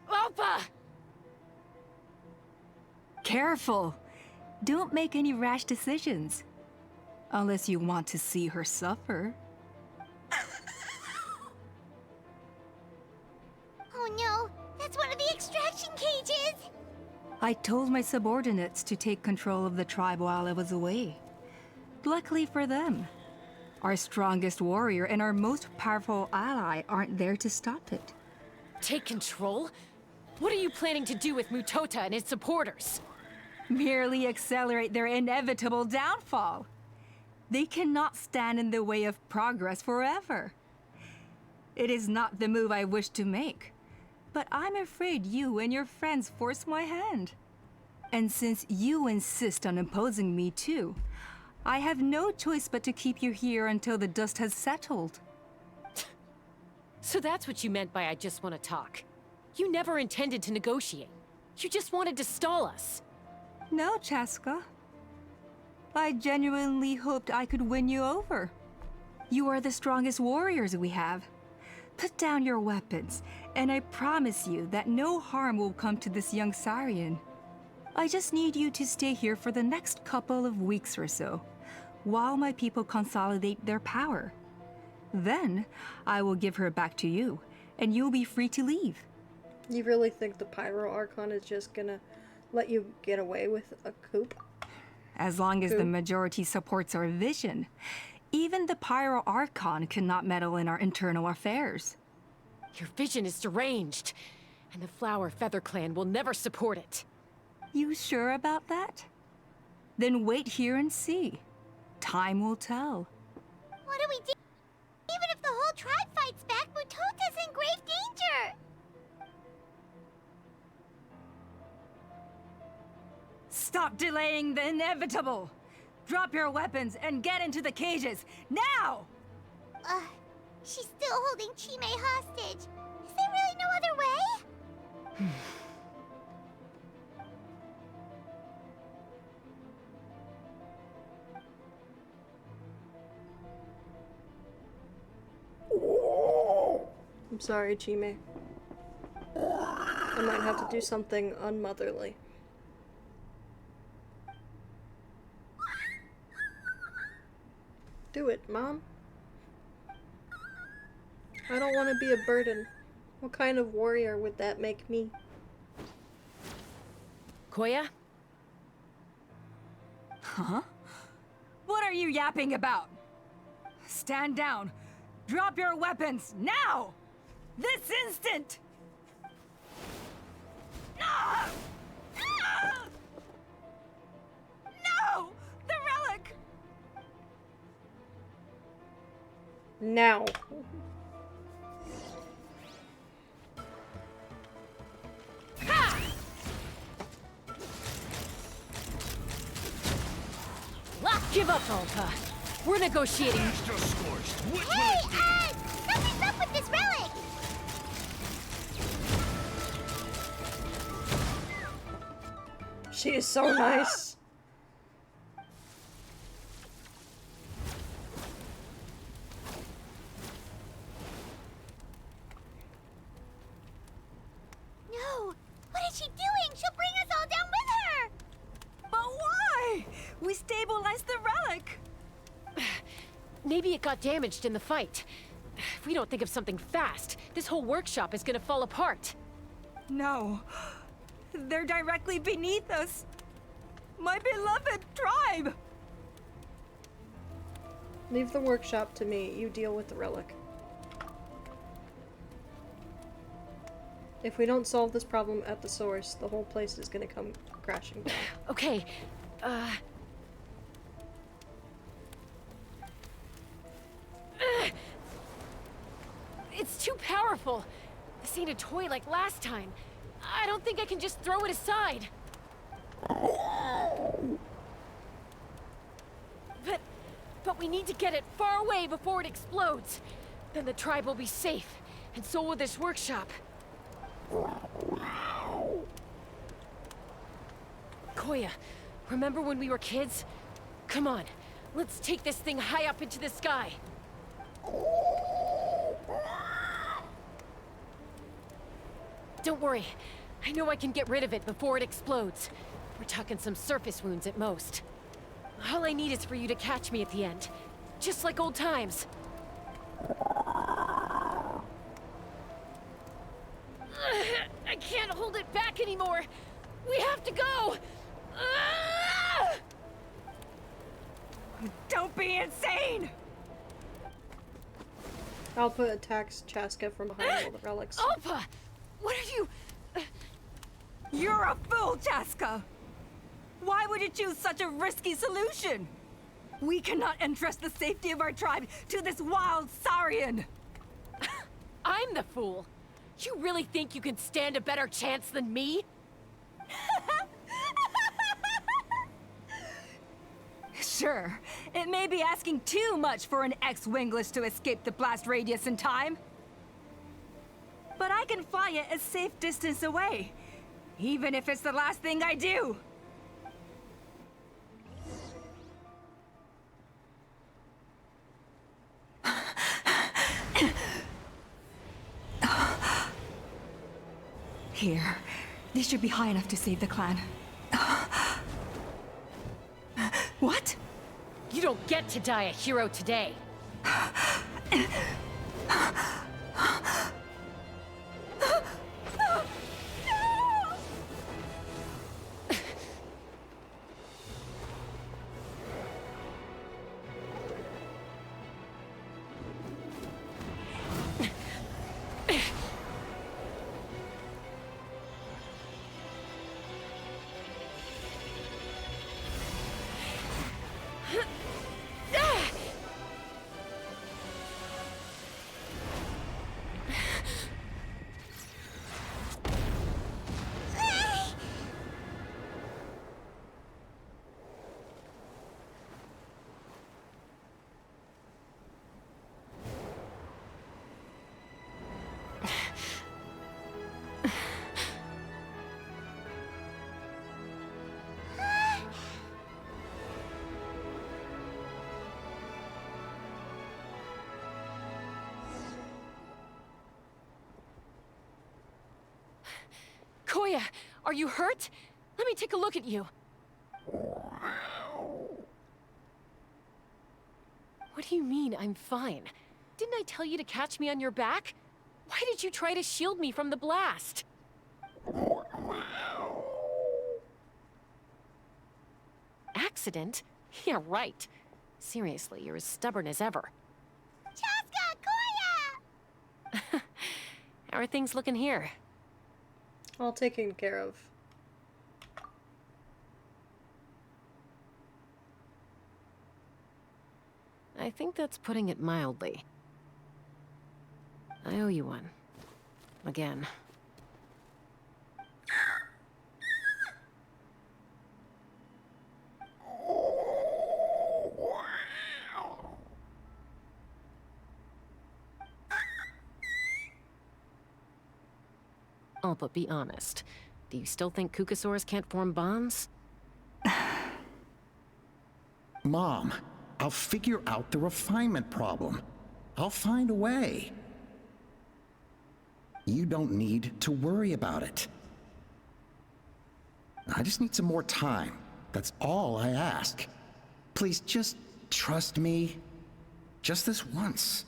Alpa! Careful. Don't make any rash decisions. Unless you want to see her suffer. Oh no, that's one of the extraction cages! I told my subordinates to take control of the tribe while I was away. Luckily for them, our strongest warrior and our most powerful ally aren't there to stop it. Take control? What are you planning to do with Mutota and his supporters? Merely accelerate their inevitable downfall. They cannot stand in the way of progress forever. It is not the move I wish to make, but I'm afraid you and your friends force my hand. And since you insist on opposing me too, I have no choice but to keep you here until the dust has settled. So that's what you meant by I just want to talk. You never intended to negotiate. You just wanted to stall us. No, Chaska. I genuinely hoped I could win you over. You are the strongest warriors we have. Put down your weapons, and I promise you that no harm will come to this young Saurian. I just need you to stay here for the next couple of weeks or so, while my people consolidate their power. Then, I will give her back to you, and you'll be free to leave. You really think the Pyro Archon is just gonna let you get away with a coup? As long as the majority supports our vision, even the Pyro Archon cannot meddle in our internal affairs. Your vision is deranged, and the Flower Feather Clan will never support it. You sure about that? Then wait here and see. Time will tell. What do we do? Even if the whole tribe fights back, Mutota's in grave danger! Stop delaying the inevitable! Drop your weapons and get into the cages, now! She's still holding Chime hostage. Is there really no other way? I'm sorry, Chime. I might have to do something unmotherly. Do it, Mom. I don't want to be a burden. What kind of warrior would that make me? Koya? Huh? What are you yapping about? Stand down. Drop your weapons, now! This instant! Ah! Ah! No! The relic! Now. Give up, Alpa. We're negotiating. Hey, something's up with this relic! She is so nice. No! What is she doing? She'll bring us all down with her! But why? We stabilized the relic! Maybe it got damaged in the fight. If we don't think of something fast, this whole workshop is gonna fall apart. No. They're directly beneath us. My beloved tribe! Leave the workshop to me. You deal with the relic. If we don't solve this problem at the source, the whole place is gonna come crashing down. Okay, it's too powerful. This ain't a toy like last time. I don't think I can just throw it aside. But we need to get it far away before it explodes. Then the tribe will be safe, and so will this workshop. Koya, remember when we were kids? Come on, let's take this thing high up into the sky. Don't worry. I know I can get rid of it before it explodes. We're talking some surface wounds at most. All I need is for you to catch me at the end. Just like old times. I can't hold it back anymore. We have to go. Don't be insane! Alpa attacks Chaska from behind all the relics. Alpa! What are you... You're a fool, Chaska! Why would you choose such a risky solution? We cannot entrust the safety of our tribe to this wild Saurian! I'm the fool. You really think you can stand a better chance than me? Sure, it may be asking too much for an ex-wingless to escape the blast radius in time. But I can fly it a safe distance away, even if it's the last thing I do. Here. This should be high enough to save the clan. What? You don't get to die a hero today. Koya, are you hurt? Let me take a look at you. What do you mean, I'm fine? Didn't I tell you to catch me on your back? Why did you try to shield me from the blast? Accident? Yeah, right. Seriously, you're as stubborn as ever. Chaska! Koya! How are things looking here? All taken care of. I think that's putting it mildly. I owe you one. Again. Oh, but be honest. Do you still think Kukasaurs can't form bonds? Mom, I'll figure out the refinement problem. I'll find a way. You don't need to worry about it. I just need some more time. That's all I ask. Please just trust me. Just this once.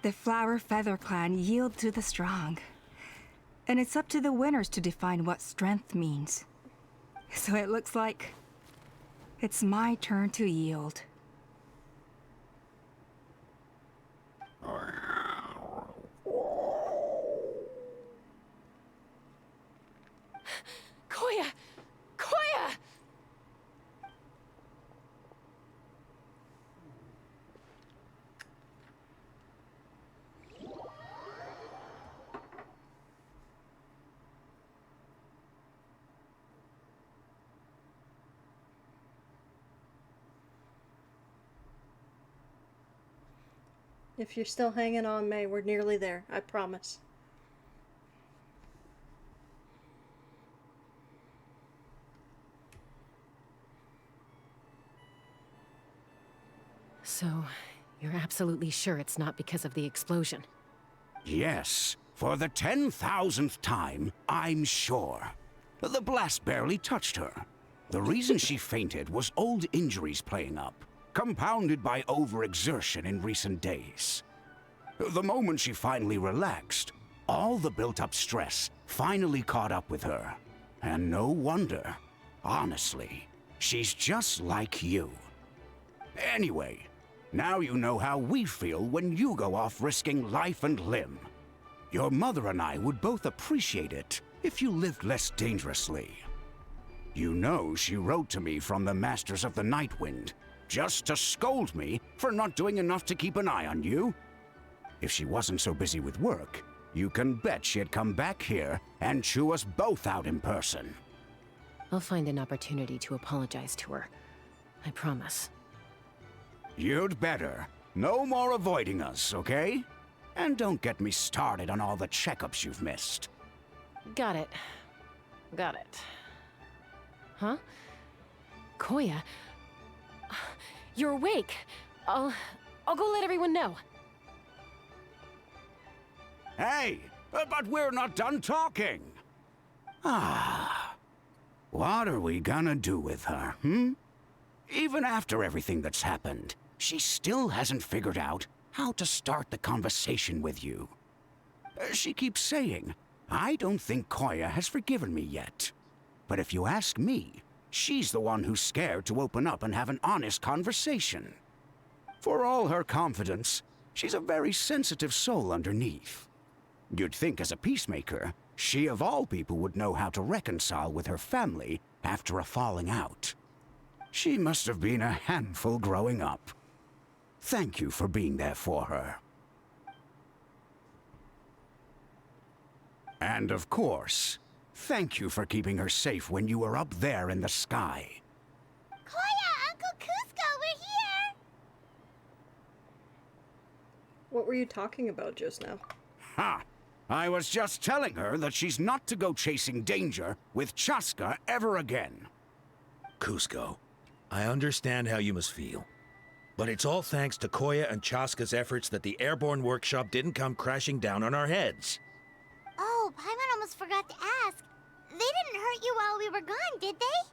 The Flower Feather Clan yield to the strong. And it's up to the winners to define what strength means. So it looks like it's my turn to yield. Koya! Koya! If you're still hanging on, May, we're nearly there. I promise. So, you're absolutely sure it's not because of the explosion? Yes, for the 10,000th time, I'm sure. The blast barely touched her. The reason she fainted was old injuries playing up, compounded by overexertion in recent days. The moment she finally relaxed, all the built-up stress finally caught up with her. And no wonder. Honestly, she's just like you. Anyway, now you know how we feel when you go off risking life and limb. Your mother and I would both appreciate it if you lived less dangerously. You know she wrote to me from the Masters of the Nightwind, just to scold me for not doing enough to keep an eye on you. If she wasn't so busy with work, you can bet she'd come back here and chew us both out in person. I'll find an opportunity to apologize to her. I promise. You'd better. No more avoiding us, okay? And don't get me started on all the checkups you've missed. Got it. Got it. Huh? Koya? You're awake. I'll go let everyone know. Hey, but we're not done talking. What are we gonna do with her, Even after everything that's happened, she still hasn't figured out how to start the conversation with you. She keeps saying, I don't think Koya has forgiven me yet. But if you ask me, she's the one who's scared to open up and have an honest conversation. For all her confidence, she's a very sensitive soul underneath. You'd think as a peacemaker, she of all people would know how to reconcile with her family after a falling out. She must have been a handful growing up. Thank you for being there for her. And of course, thank you for keeping her safe when you were up there in the sky. Koya, Uncle Cusco, we're here! What were you talking about just now? Ha! I was just telling her that she's not to go chasing danger with Chaska ever again. Cusco, I understand how you must feel. But it's all thanks to Koya and Chaska's efforts that the airborne workshop didn't come crashing down on our heads. Oh, Paimon almost forgot to ask. They didn't hurt you while we were gone, did they?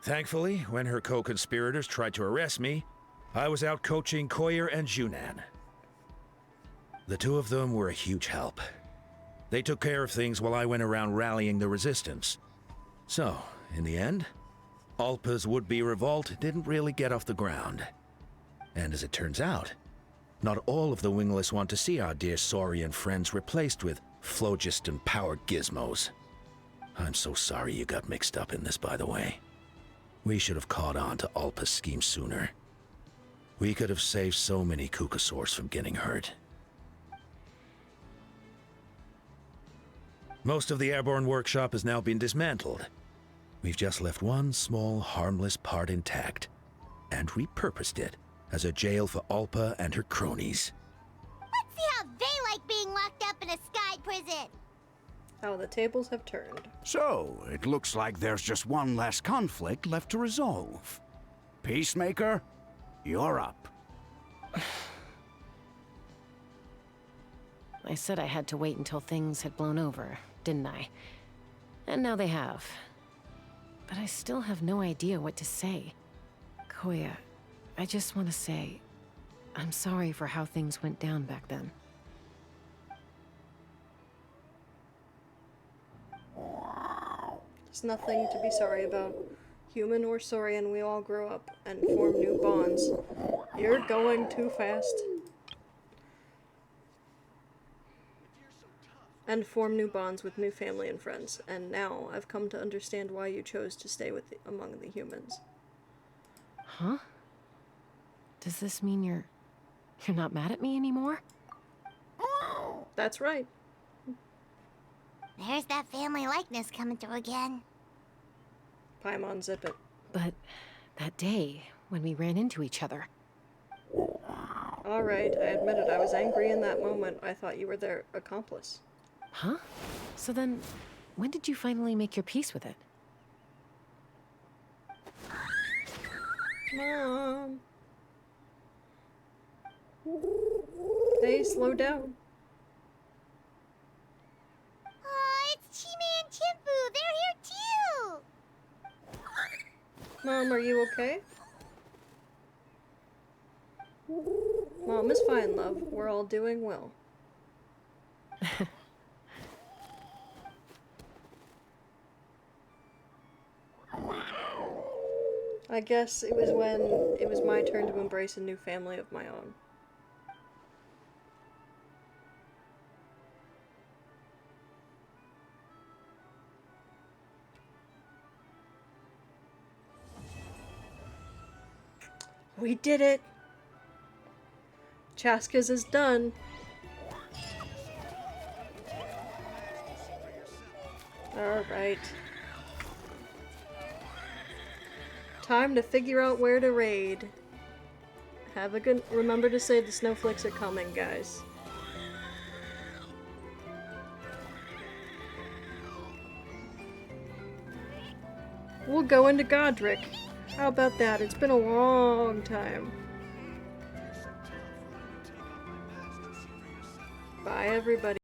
Thankfully, when her co-conspirators tried to arrest me, I was out coaching Koya and Junan. The two of them were a huge help. They took care of things while I went around rallying the resistance. So, in the end, Alpa's would-be revolt didn't really get off the ground. And as it turns out, not all of the wingless want to see our dear Saurian friends replaced with phlogiston-powered gizmos. I'm so sorry you got mixed up in this, by the way. We should have caught on to Alpa's scheme sooner. We could have saved so many Kukasaurs from getting hurt. Most of the airborne workshop has now been dismantled. We've just left one small, harmless part intact, and repurposed it as a jail for Alpa and her cronies. Let's see how they like being locked up in a sky prison. How the tables have turned. So, it looks like there's just one last conflict left to resolve. Peacemaker, you're up. I said I had to wait until things had blown over, didn't I? And now they have. But I still have no idea what to say. Koya, I just want to say, I'm sorry for how things went down back then. There's nothing to be sorry about. Human or Saurian, we all grow up and form new bonds. You're going too fast. And form new bonds with new family and friends. And now I've come to understand why you chose to stay among the humans. Huh? Does this mean you're not mad at me anymore? That's right. There's that family likeness coming through again. Paimon, zip it. But that day, when we ran into each other. Alright, I admit it. I was angry in that moment. I thought you were their accomplice. Huh? So then, when did you finally make your peace with it? Mom. Hey, slow down. Aw, it's Chima and Chimpu. They're here too. Mom, are you okay? Mom is fine, love. We're all doing well. I guess it was when it was my turn to embrace a new family of my own. We did it! Chaska's is done. Alright. Time to figure out where to raid. Have a good... Remember to say the snowflakes are coming, guys. We'll go into Godric. How about that? It's been a long time. Bye, everybody.